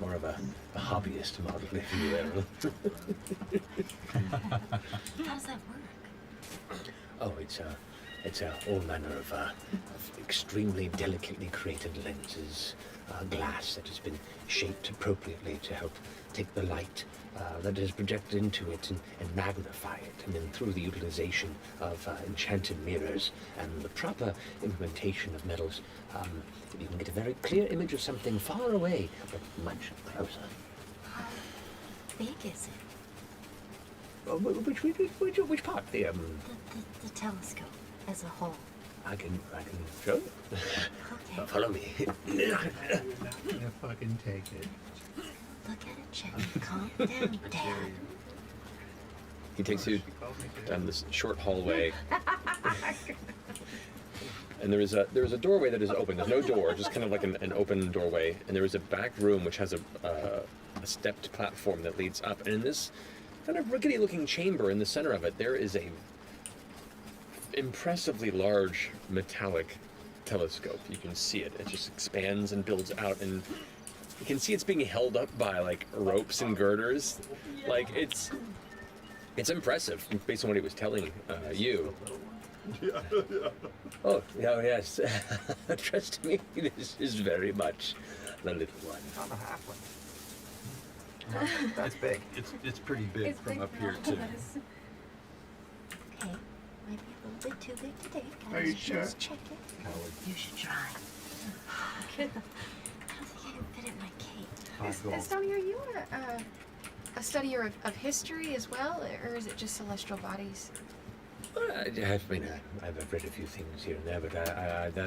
More of a hobbyist model, if you will. How does that work? Oh, it's all manner of extremely delicately created lenses, glass that has been shaped appropriately to help take the light that is projected into it and magnify it. And then through the utilization of enchanted mirrors and the proper implementation of metals, you can get a very clear image of something far away, but much closer. How big is it? Which part? The telescope as a whole. I can show you. Okay. Follow me. You're not gonna fucking take it. Look at it, Chet. Calm down, Dad. He takes you down this short hallway. And there is a doorway that is open. There's no door, just kind of like an open doorway. And there is a back room which has a stepped platform that leads up. And in this kind of rickety-looking chamber in the center of it, there is a impressively large metallic telescope. You can see it. It just expands and builds out, and you can see it's being held up by like ropes and girders. Like it's impressive based on what he was telling you. Oh, yes. Trust me, this is very much the little one. Not a halfling. That's big. It's pretty big from up here too. Okay, might be a little bit too big to take. Are you sure? Just check it. You should try. I don't think I can fit it in my cape. Oh, pot gold. Stoney, are you a studier of history as well, or is it just celestial bodies? I've read a few things here and there, but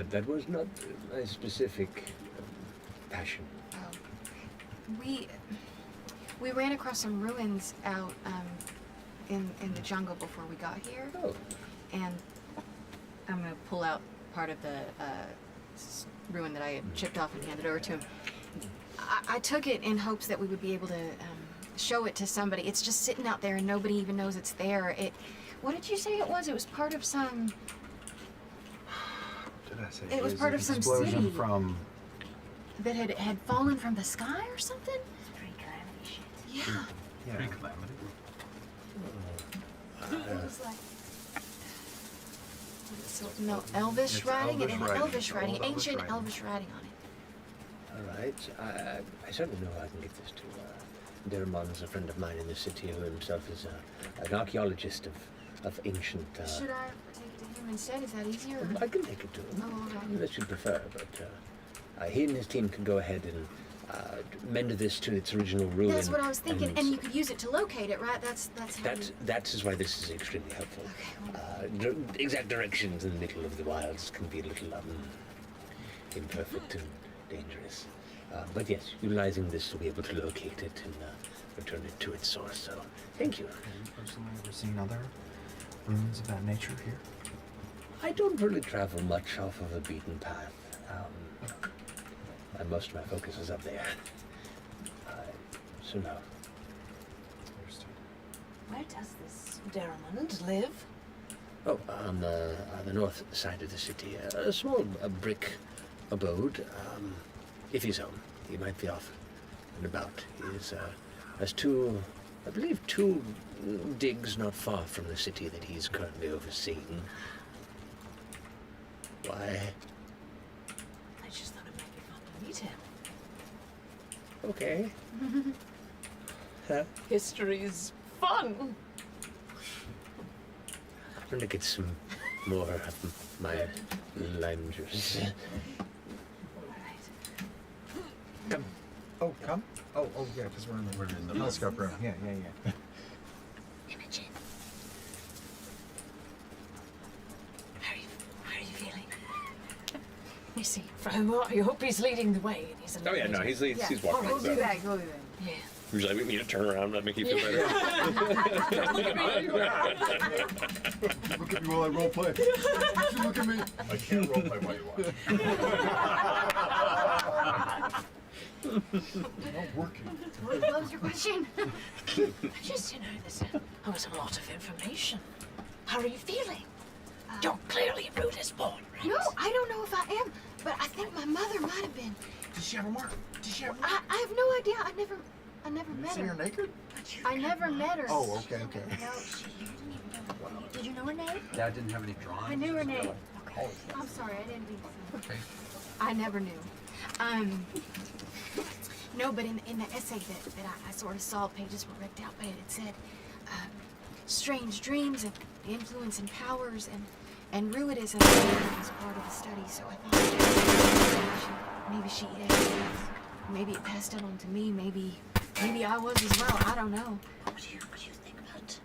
that was not my specific passion. We ran across some ruins out in the jungle before we got here. Oh. And I'm gonna pull out part of the ruin that I had chipped off and handed over to him. I took it in hopes that we would be able to show it to somebody. It's just sitting out there and nobody even knows it's there. What did you say it was? It was part of some... What did I say? It was part of some explosion city from... that had fallen from the sky or something? Pre-calamity shit. Yeah. Yeah. Pre-calamity. It was like... No, Elvish writing? It had Elvish writing, ancient Elvish writing on it. All right. I certainly know I can get this to Deramon's a friend of mine in the city who himself is an archaeologist of ancient... Should I take it to him instead? Is that easier? I can take it to him, Oh, okay. unless you prefer, but he and his team can go ahead and mend this to its original ruin. That's what I was thinking, and you could use it to locate it, right? That's how That is why this is extremely helpful. Exact directions in the middle of the wilds can be a little imperfect and dangerous. But yes, utilizing this to be able to locate it and return it to its source. So, thank you. Have you personally ever seen other ruins of that nature here? I don't really travel much off of a beaten path. Most of my focus is up there. So no. Where does this Deramond live? Oh, on the north side of the city. A small brick abode. If he's home, he might be off and about. He has two digs not far from the city that he's currently overseeing. Why? I just thought it might be fun to meet him. Okay. Huh? History's fun. I'm gonna get some more of my lime juice. Come. Oh, come? Oh, yeah, because we're in the telescope room. Yeah. Imogen. How are you feeling? You see, I hope he's leading the way and he's a Oh yeah, no, he's walking. We'll so. be back. We'll be back. Yeah. Usually we need to turn around and make you feel better. Look at me while I role play. Look at me. I can't role play while you watch. Not working. What was your question? Just, this was a lot of information. How are you feeling? You're clearly rude as born, right? No, I don't know if I am, but I think my mother might have been. Did she have a mark? I have no idea. I never met seen her. her naked? I never met her. Oh, okay. No. Did you know her name? Dad didn't have any drawings. I knew her name. Okay. I'm sorry, I didn't mean to. Okay. I never knew. No, but in the essay that I sort of saw, pages were ripped out, but it said strange dreams and influence and powers and Ruidism was part of the study. So I thought maybe she is. Maybe it passed it on to me. Maybe I was as well. I don't know. What do you think about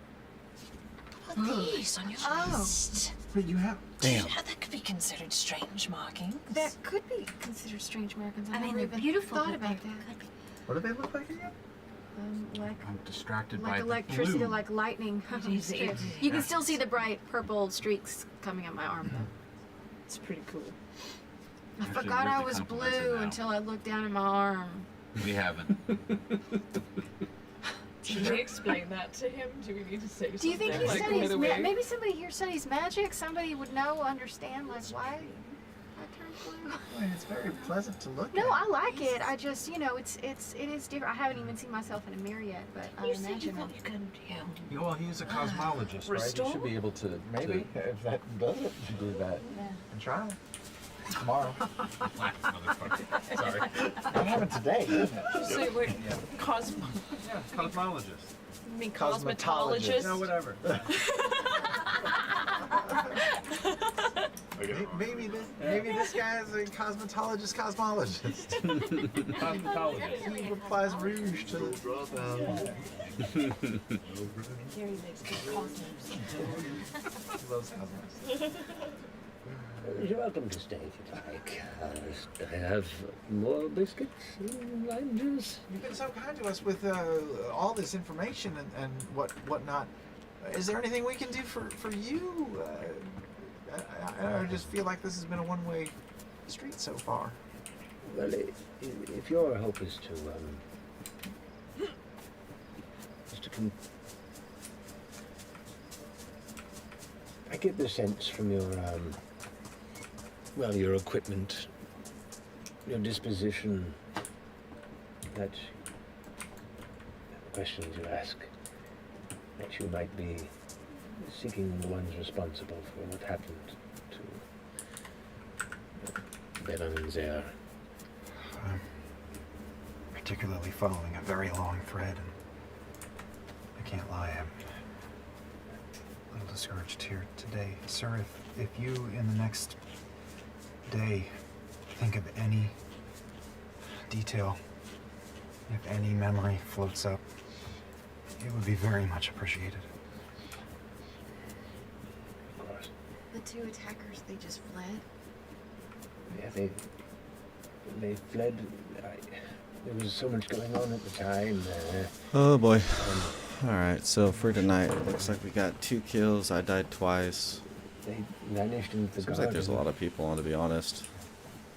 These on your list. But you have... Damn. That could be considered strange markings. That could be considered strange markings. I mean, never they're even beautiful, thought but about they that. What do they look like again? Like I'm distracted by like the electricity, blue. like lightning. Easy. You can still see the bright purple streaks coming up my arm, though. It's pretty cool. I Actually, forgot I really was compliments it blue now. until I looked down at my arm. We haven't. Should we explain that to him? Do we need to say something? Do you think he like, studies? right away? Maybe somebody here studies magic. Somebody would know, understand, like why I turned blue. Well, it's very pleasant to look No, at. I like it. I just, it is different. I haven't even seen myself in a mirror yet, but I You said you imagine thought you could, Well, he's a cosmologist, right? Restore? You should be able to, maybe, if that does it, you do that. And try it. Tomorrow. Sorry. That happened today, didn't it? So wait, Yeah, cosmologist. You mean Cosmetologist. cosmetologist? No, whatever. Maybe this guy is a cosmetologist, cosmologist. Cosmetologist. He applies rouge to the dropout. Gary makes good cosmos. He loves cosmos. You're welcome to stay if you'd like. I have more biscuits and lime juice. You've been so kind to us with all this information and whatnot. Is there anything we can do for you? I just feel like this has been a one-way street so far. Well, if your hope is to I get the sense from your well, your equipment, your disposition, that the questions you ask, that you might be seeking the ones responsible for what happened to Belen and Zer. I'm particularly following a very long thread, and I can't lie, I'm a little discouraged here today. Sir, if you in the next day think of any detail, if any memory floats up, it would be very much appreciated. Of course. The two attackers, they just fled? Yeah, they fled. There was so much going on at the time. Oh boy. Alright, so for tonight, it looks like we got 2 kills. I died twice. They vanished into the Seems like there's a lot of people on, to be honest.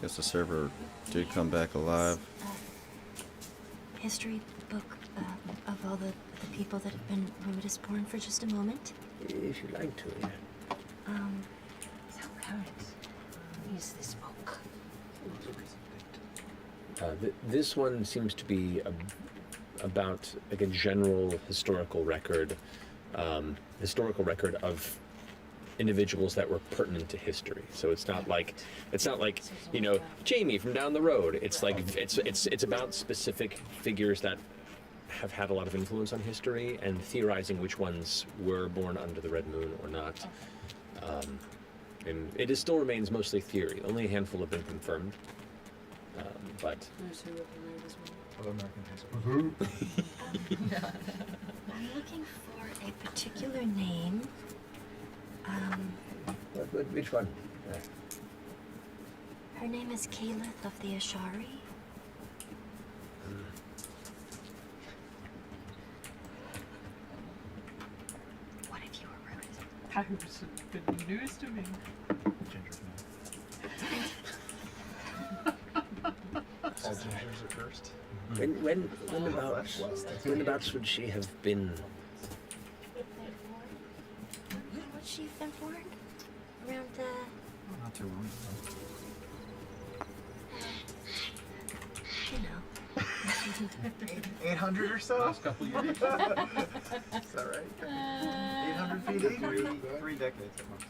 Guess the server did come back alive. History book of all the people that have been Ruidusborn for just a moment. If you'd like to, yeah. So current. Use this book. This one seems to be about like a general historical record of individuals that were pertinent to history. So it's not like Jamie from down the road. It's like it's about specific figures that have had a lot of influence on history and theorizing which ones were born under the Red Moon or not. And it still remains mostly theory. Only a handful have been confirmed. But I'm looking for a particular name. Which one? Her name is Caleth of the Ashari. What if you were ruined? That was good news to me. All gingers at first. When abouts would she have been? Would she have been born? Around Not too long. you know. 800 or so? Last couple years. Is that right? 800 PD? 3 decades at most.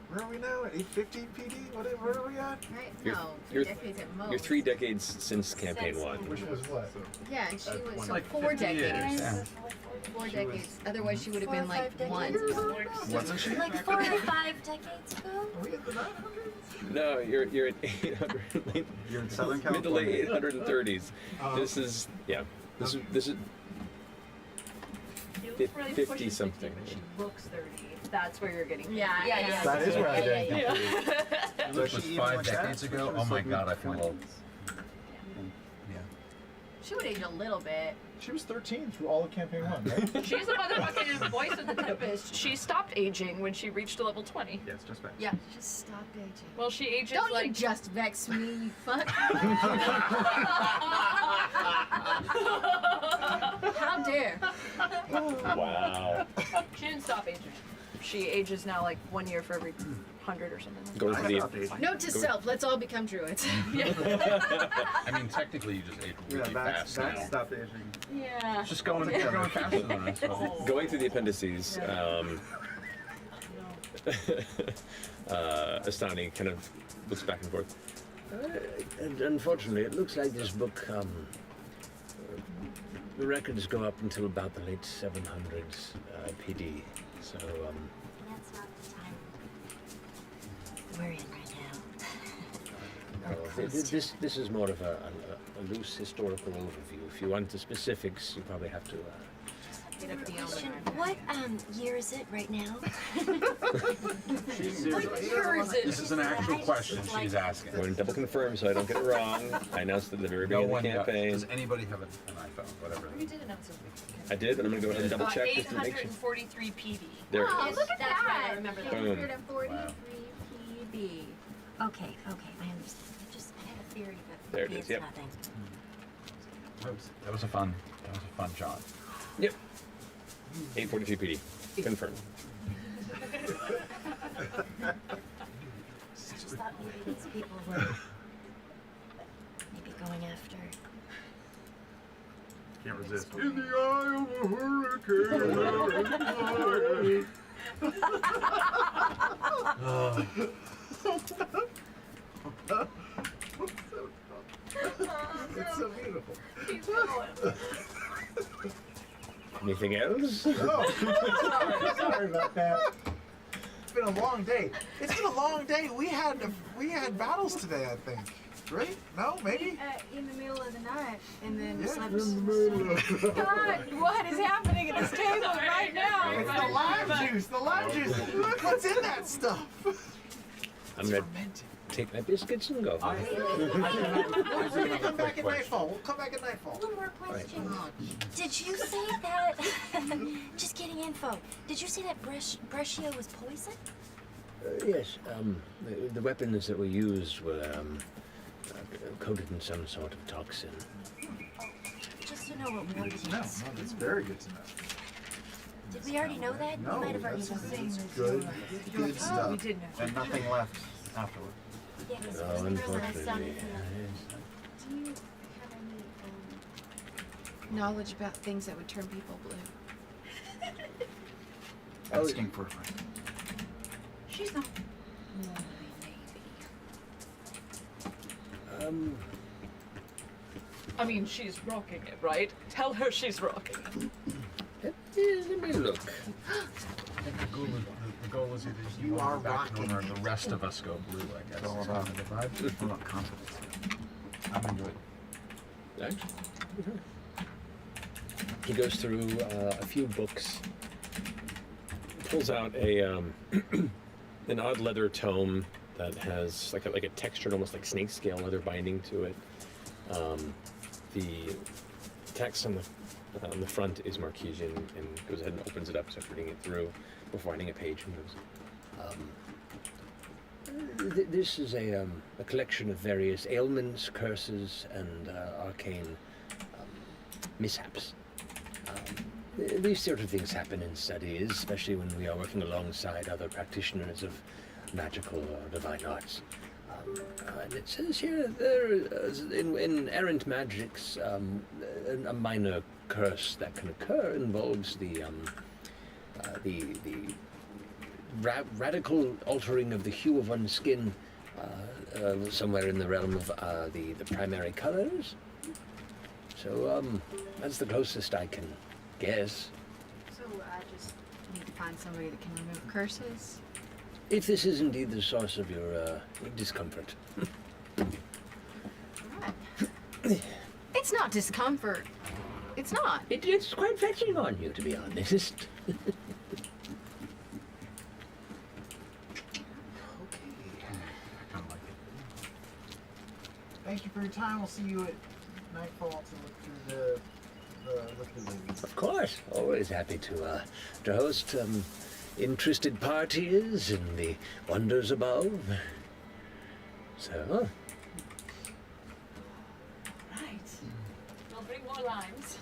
Where are we now? 850 PD? Where are we at? Right? You're- No, 3 you're- decades at most. you're 3 decades since campaign 1. Which was what? Yeah, and she was so Like 4 50 years. decades. Yeah. 4 decades. Otherwise, she would have 4 or been like 5 1. decades. Wasn't she? Like 4 or 5 decades ago? Are we at the 900s? No, you're at 800. You're in Southern Mid to late California. 830s. This is This is 50 something. She looks 30. That's where you're getting. Yeah. That is where I did. Yeah. Which was 5 decades ago? Oh my god, I feel old. She would age a little bit. She was 13 through all of campaign 1, right? She's the motherfucking voice of the Tempest. She stopped aging when she reached level 20. Yes, just back. Yeah, just stop aging. Well, she ages Don't like. you just vex me, you fuck. How dare. Wow. She didn't stop aging. She ages now like 1 year for every 100 or something. Going to the Note to self, let's all become druids. I mean, technically, you just age really Bax fast now. stopped aging. Yeah. It's just going faster than us. So. Going through the appendices. Astani kind of looks back and forth. And unfortunately, it looks like this book, the records go up until about the late 700s PD. So, That's not the time. we're in right now. This is more of a loose historical overview. If you want the specifics, you probably have to. Question, what year is it right now? This is an actual question she's asking. I want to double confirm so I don't get it wrong. I announced at the very beginning of the campaign. Does anybody have an iPhone? Whatever. You did announce it. I did, but I'm going to go ahead and double check just to make sure. 843 PB. There it Oh, is. look at That's that. right, I remember that. Boom. 843 PB. Okay, I understand. I had a theory, but There it maybe is, it's yep. nothing. That was a fun shot. Yep. 843 PD. Confirmed. I just thought maybe these people were maybe going after. Can't resist. In the eye of a hurricane. It's so beautiful. Anything else? Sorry about that. It's been a long day. It's been a long day. We had battles today, I think. Right? No, maybe. In the middle of the night, and then Yeah, slept. in the middle of. God, what is happening at this table right now? It's the lime juice. The lime juice. What's in that stuff? I'm going to take my biscuits and go. Come back at nightfall. We'll come back at nightfall. One more question. Did you say that? Just getting info. Did you say that Brescia was poison? Yes, the weapons that were used were coated in some sort of toxin. Just to know what we Good to know. No, that's very good to know. Did we already know that? No, we might have already that's known that. good stuff. we did know. And nothing left afterward. Yeah, 'cause Oh, it was unfortunately. Do you have any knowledge about things that would turn people blue? Asking for a friend. She's not. I mean, she's rocking it, right? Tell her she's rocking it. Let me look. I think the goal is either you are back or the rest of us go blue, I guess. It's all about the vibe. It's all about confidence. I'm into it. He goes through a few books, pulls out a an odd leather tome that has like a textured, almost like snakescale leather binding to it. The text on the front is Marquesian, and goes ahead and opens it up, starts reading it through before finding a page and goes. This is a collection of various ailments, curses, and arcane mishaps. These sort of things happen in studies, especially when we are working alongside other practitioners of magical or divine arts. And it says here there is, in errant magics, a minor curse that can occur involves the radical altering of the hue of one's skin, somewhere in the realm of the primary colors. So that's the closest I can guess. So I just need to find somebody that can remove curses. If this is indeed the source of your discomfort. It's not discomfort. It's not. It's quite fetching on you, to be honest. Thank you for your time. We'll see you at nightfall to look through the ladies. Of course, always happy to host interested parties in the wonders above. So, Right. We'll bring more limes.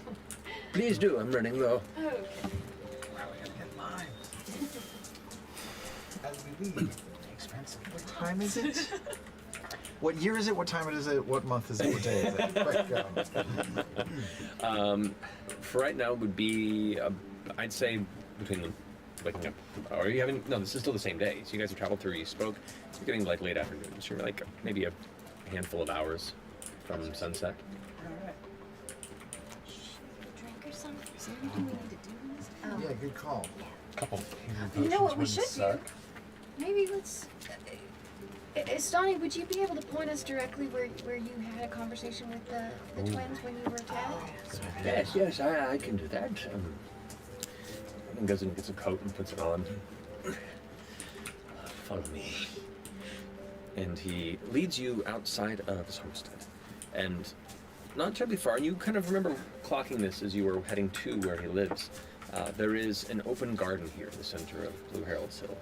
please do. I'm running low. Okay. Wow, we gotta get limes. As we leave. Expensive. What time is it? What year is it? What time is it? What month is it? What day is it? Quick, For right now, would be I'd say between the waking up. Or you haven't? No, this is still the same day. So you guys have traveled through. You spoke. You're getting like late afternoon. So you're like maybe a handful of hours from sunset. Drink or something? Something we need to do this? Yeah, good call. Couple. You know what we should do? Maybe let's Stoney, would you be able to point us directly where you had a conversation with the twins when you were attacked? Yes, I can do that. And goes and gets a coat and puts it on. Follow me. And he leads you outside of his homestead. And not terribly far, and you kind of remember clocking this as you were heading to where he lives. There is an open garden here in the center of Blue Herald's Hill.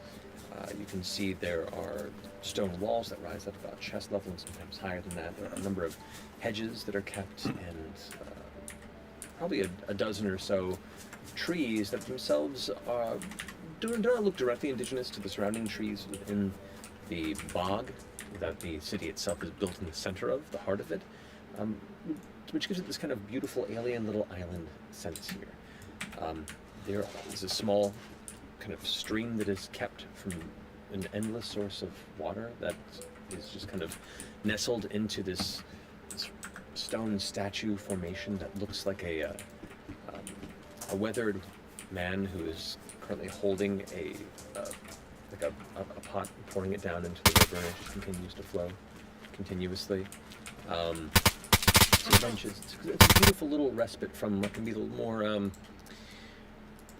You can see there are stone walls that rise up about chest level and sometimes higher than that. There are a number of hedges that are kept, and probably a dozen or so trees that themselves do not look directly indigenous to the surrounding trees within the bog that the city itself is built in the center of, the heart of it, which gives it this kind of beautiful alien little island sense here. There is a small kind of stream that is kept from an endless source of water that is just kind of nestled into this stone statue formation that looks like a weathered man who is currently holding a pot, pouring it down into the river, and it just continues to flow continuously. Some benches. It's a beautiful little respite from what can be a little more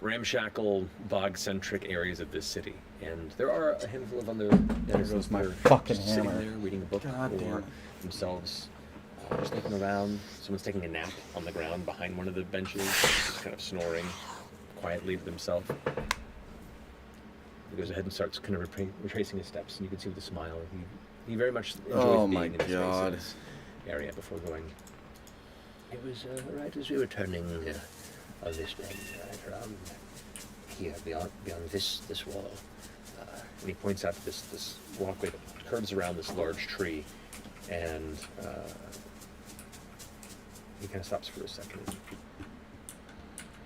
ramshackle, bog-centric areas of this city. And there are a handful of other denizens that are fucking just sitting hammer. there reading a book or themselves just looking around. Someone's taking a nap on the ground behind one of the benches, just kind of snoring quietly to themselves. He goes ahead and starts kind of retracing his steps, and you can see with a smile he very much enjoys being in this area before going. It was right as we were turning on this bend, right around here, beyond this wall. And he points out to this walkway that curves around this large tree, and he kind of stops for a second and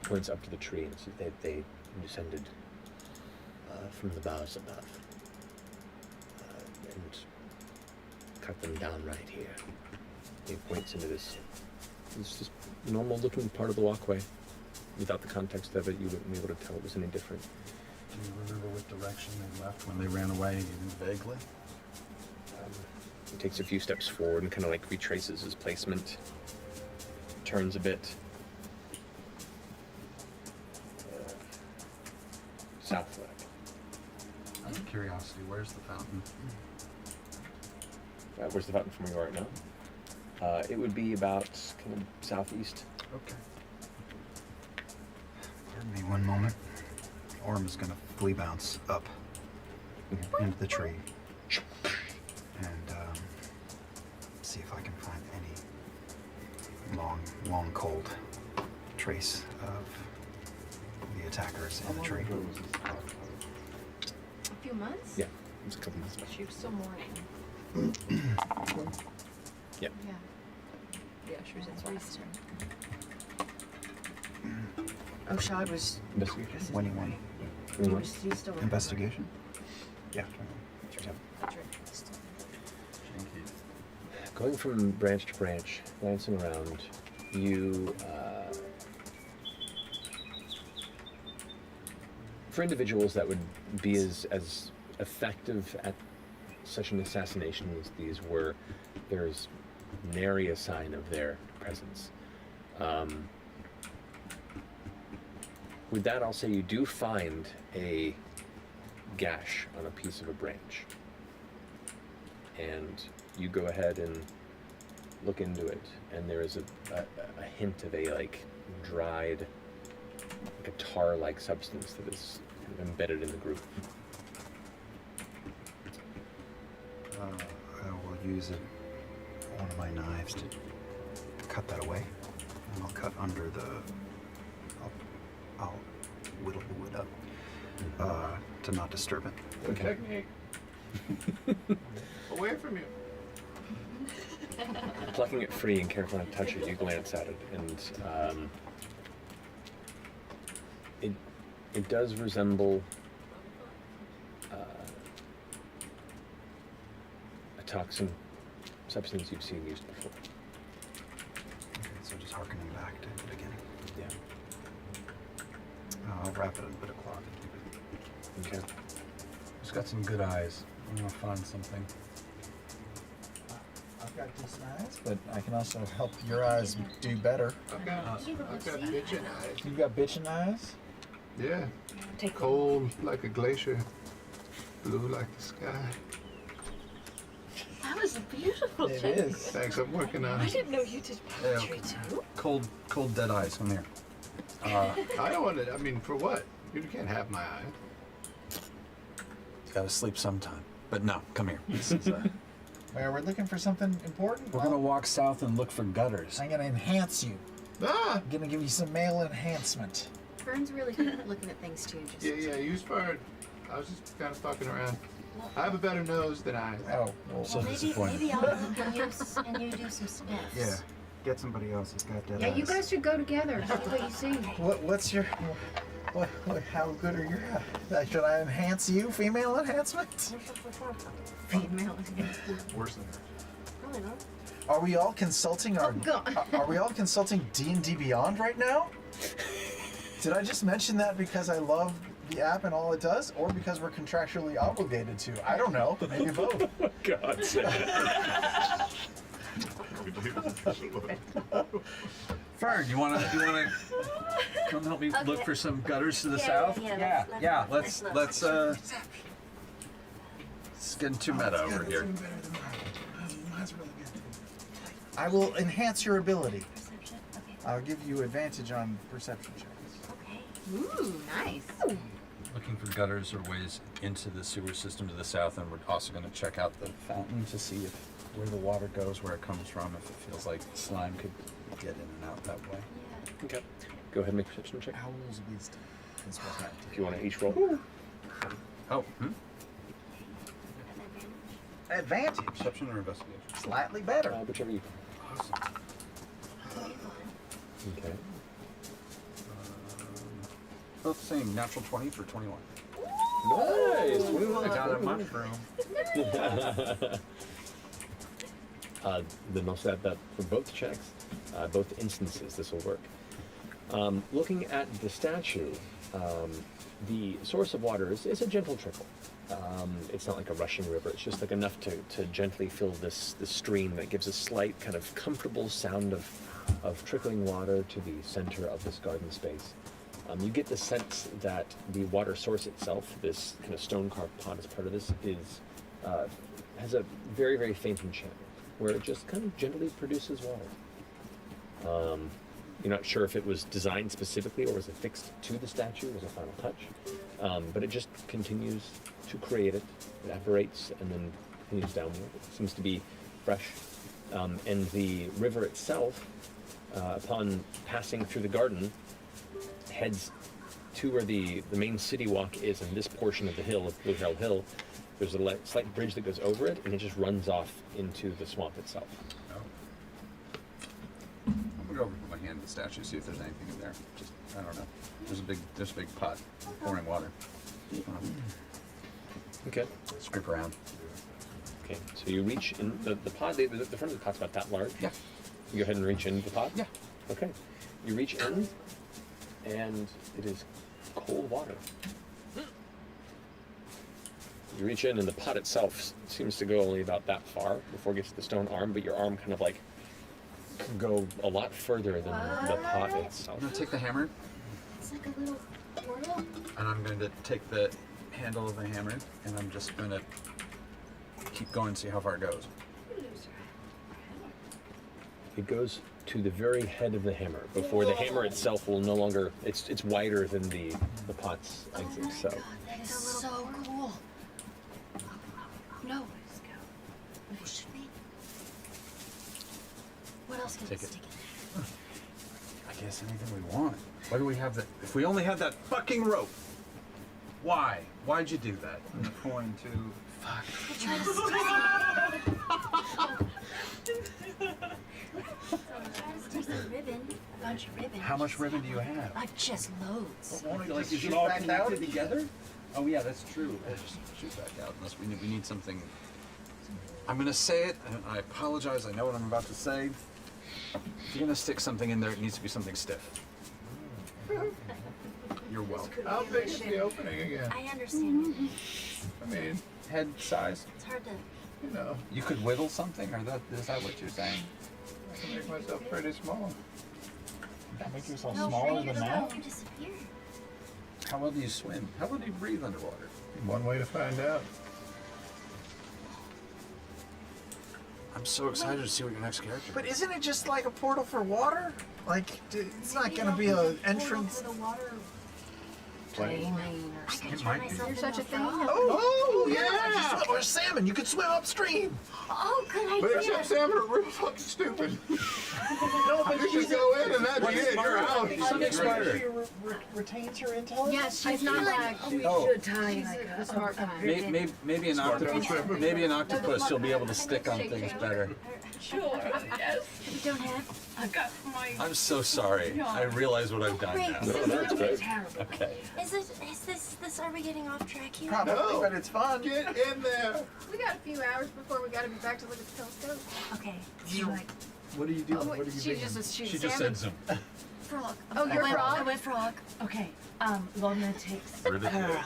points up to the tree and says they descended from the boughs above and cut them down right here. He points into this just normal looking part of the walkway. Without the context of it, you wouldn't be able to tell it was any different. Do you remember what direction they left when they ran away, even vaguely? He takes a few steps forward and kind of like retraces his placement, turns a bit. South leg. Out of curiosity, where's the fountain? Where's the fountain from where you are right now? It would be about kind of southeast. Okay. Pardon me one moment. Orm is going to flea bounce up into the tree and see if I can find any long cold trace of the attackers in the tree. A few months? Yeah, it's a couple months back. She was still mourning. Yeah. Yeah, she was in Western. Oh, Shad was... Investigation? 21. He was still... Investigation? Yeah. Going from branch to branch, glancing around, you, for individuals that would be as effective at such an assassination as these were, there's nary a sign of their presence. With that, I'll say you do find a gash on a piece of a branch. And you go ahead and look into it, and there is a hint of a dried, like a tar-like substance that is kind of embedded in the group. I will use one of my knives to cut that away, and I'll cut under the. I'll whittle the wood up to not disturb it. Good technique. Away from you. Plucking it free and careful not to touch it, you glance at it, and it does resemble a toxin substance you've seen used before. Okay, so just harkening back to the beginning. Yeah. I'll wrap it in a bit of cloth and keep it. Okay. It's got some good eyes. I'm gonna find something. got decent eyes, but I can also help your eyes do better. I've got bitchin' eyes. You've got bitchin' eyes? Yeah. Cold like a glacier, blue like the sky. That was beautiful. It Jake. is. Thanks, I'm working on I it. didn't know you did poetry too. Cold dead eyes. Come here. I don't want to, I mean, for what? You can't have my eye. Gotta sleep sometime. But no, come here. This is, Where we're looking for something important? we're gonna walk south and look for gutters. I'm gonna enhance you. Ah! I'm gonna give you some male enhancement. Fern's really good at looking at things too. Just Yeah, use Fern. I was just kind of fucking around. I have a better nose than eyes. Oh, so Maybe I'll look and you do some sniffs. Yeah. Get somebody else who's got dead yeah, eyes. you guys should go together. See what you see. What's your... how good are your... should I enhance you? Female enhancement? Female enhancement. Worse than her. Probably not. Are we all consulting our... Are we all consulting D&D Beyond right now? Did I just mention that because I love the app and all it does, or because we're contractually obligated to? I don't know. Maybe both. God sake. Fern, you wanna come help me look for some gutters to the south? Let's get into meta over here. Mine's really good. I will enhance your ability. I'll give you advantage on perception checks. Ooh, nice. Looking for gutters or ways into the sewer system to the south, and we're also going to check out the fountain to see where the water goes, where it comes from, if it feels like slime could get in and out that way. Okay. Go ahead and make a perception check. Owl's wisdom is what that If you want to each roll. Oh, Advantage. Perception or investigation? Slightly better. Whichever you. Okay. Both the same. Natural 20 for 21. Nice. I got a mushroom. Then also add that for both checks, both instances, this will work. Looking at the statue, the source of water is a gentle trickle. It's not like a rushing river. It's just like enough to gently fill this stream that gives a slight kind of comfortable sound of trickling water to the center of this garden space. You get the sense that the water source itself, this kind of stone-carved pot as part of this, has a very, very faint enchantment, where it just kind of gently produces water. You're not sure if it was designed specifically or was affixed to the statue as a final touch, but it just continues to create it. It evaporates and then continues downward. It seems to be fresh. And the river itself, upon passing through the garden, heads to where the main city walk is, in this portion of the hill, of Blue Hill. There's a slight bridge that goes over it, and it just runs off into the swamp itself. I'm gonna go over and put my hand in the statue, see if there's anything in there. Just, I don't know. There's a big pot pouring water. Okay. Scrape around. Okay, so you reach in the pod. The front of the pot's about that large. Yeah. You go ahead and reach into the pot. Yeah. Okay. You reach in, and it is cold water. You reach in, and the pot itself seems to go only about that far before it gets to the stone arm, but your arm kind of like can go a lot further than the pot itself. I'm gonna take the hammer, It's like a little portal. and I'm going to take the handle of the hammer, and I'm just gonna keep going and see how far it goes. It goes to the very head of the hammer before the hammer itself will no longer. It's wider than the pot's exit. So That is so cool. No. Should we? What else can we Take it. stick in? I guess anything we want. Why do we have that? If we only had that fucking rope, why? Why'd you do that? I'm going to. Fuck. There's a ribbon, a bunch of ribbon. How much ribbon do you have? Just loads. Like, is it all connected together? Oh yeah, that's true. We'll just shoot back out unless we need something. I'm gonna say it, and I apologize. I know what I'm about to say. If you're gonna stick something in there, it needs to be something stiff. You're welcome. How big is the opening again? I understand. I mean, head size. It's hard to You know, You could whittle something, or is that what you're saying? I can make myself pretty small. Make yourself No, smaller Frank, than it'll that? make you disappear. How well do you swim? How well do you breathe underwater? One way to find out. I'm so excited to see what your next character But isn't it just like a portal for water? Like, it's not gonna be an entrance. I could turn myself There's such a into thing? frog. Oh, yeah! Or salmon, you could swim upstream. Oh, good But idea. except salmon are real fucking stupid. No, but You just go in and that's it. You're out. Something smarter. She retains her intelligence? Yes, she's not like. should tie She's a smart kind. Maybe an octopus. Maybe an octopus. You'll be able to stick on things better. Sure, yes. You don't have? I got my. I'm so sorry. I realize what I've done Great. now. No, that's great. Okay. Is this, are we getting off track here? Probably, No. but it's fun. Get in there. We got a few hours before we gotta be back to look at the telescope. Okay. What are you doing? Oh, What are you she doing? she's She just salmon. said zoom. Frog. Oh, you're I frog? went frog. Okay, Lorna takes Where did it her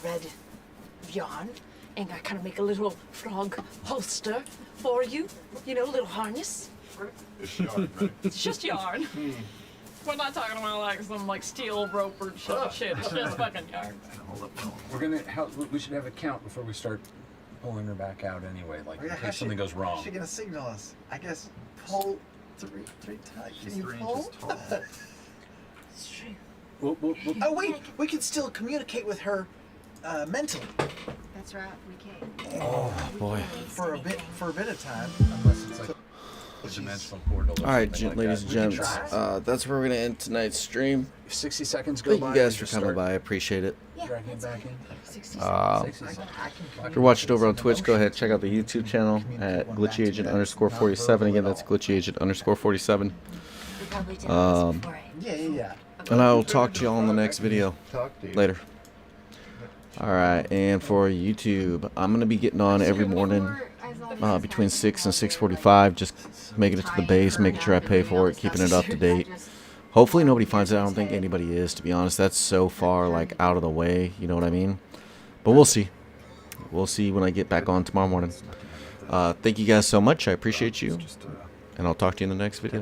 red yarn, and I kind of make a little frog holster for you. You know, a little harness. It's yarn, right? It's just yarn. We're not talking about like some like steel rope or shit. It's just fucking yarn. We're gonna. We should have a count before we start pulling her back out anyway, like in case something goes wrong. How's she gonna signal us? I guess pull three tight. She's Can you 3 pull? inches tall. It's true. We'll Oh wait, we can still communicate with her mentally That's right, we can. Oh boy. for a bit of time. Unless it's like a dimensional portal. Or All right, something like ladies that. and We can gents, try. that's where we're gonna end tonight's stream. If 60 seconds go Thank by. you guys we for just coming start by. I appreciate it. dragging it back in. 60 If you're watching over on Twitch, go ahead check out the YouTube channel at glitchyagent_47. Again, that's glitchyagent_47. Yeah. And I will talk to you all in the next video. Later. Alright, and for YouTube, I'm going to be getting on every morning between 6 and 6:45, just making it to the base, making sure I pay for it, keeping it up to date. Hopefully nobody finds it. I don't think anybody is, to be honest. That's so far like out of the way, you know what I mean? But we'll see. We'll see when I get back on tomorrow morning. Thank you guys so much. I appreciate you. And I'll talk to you in the next video.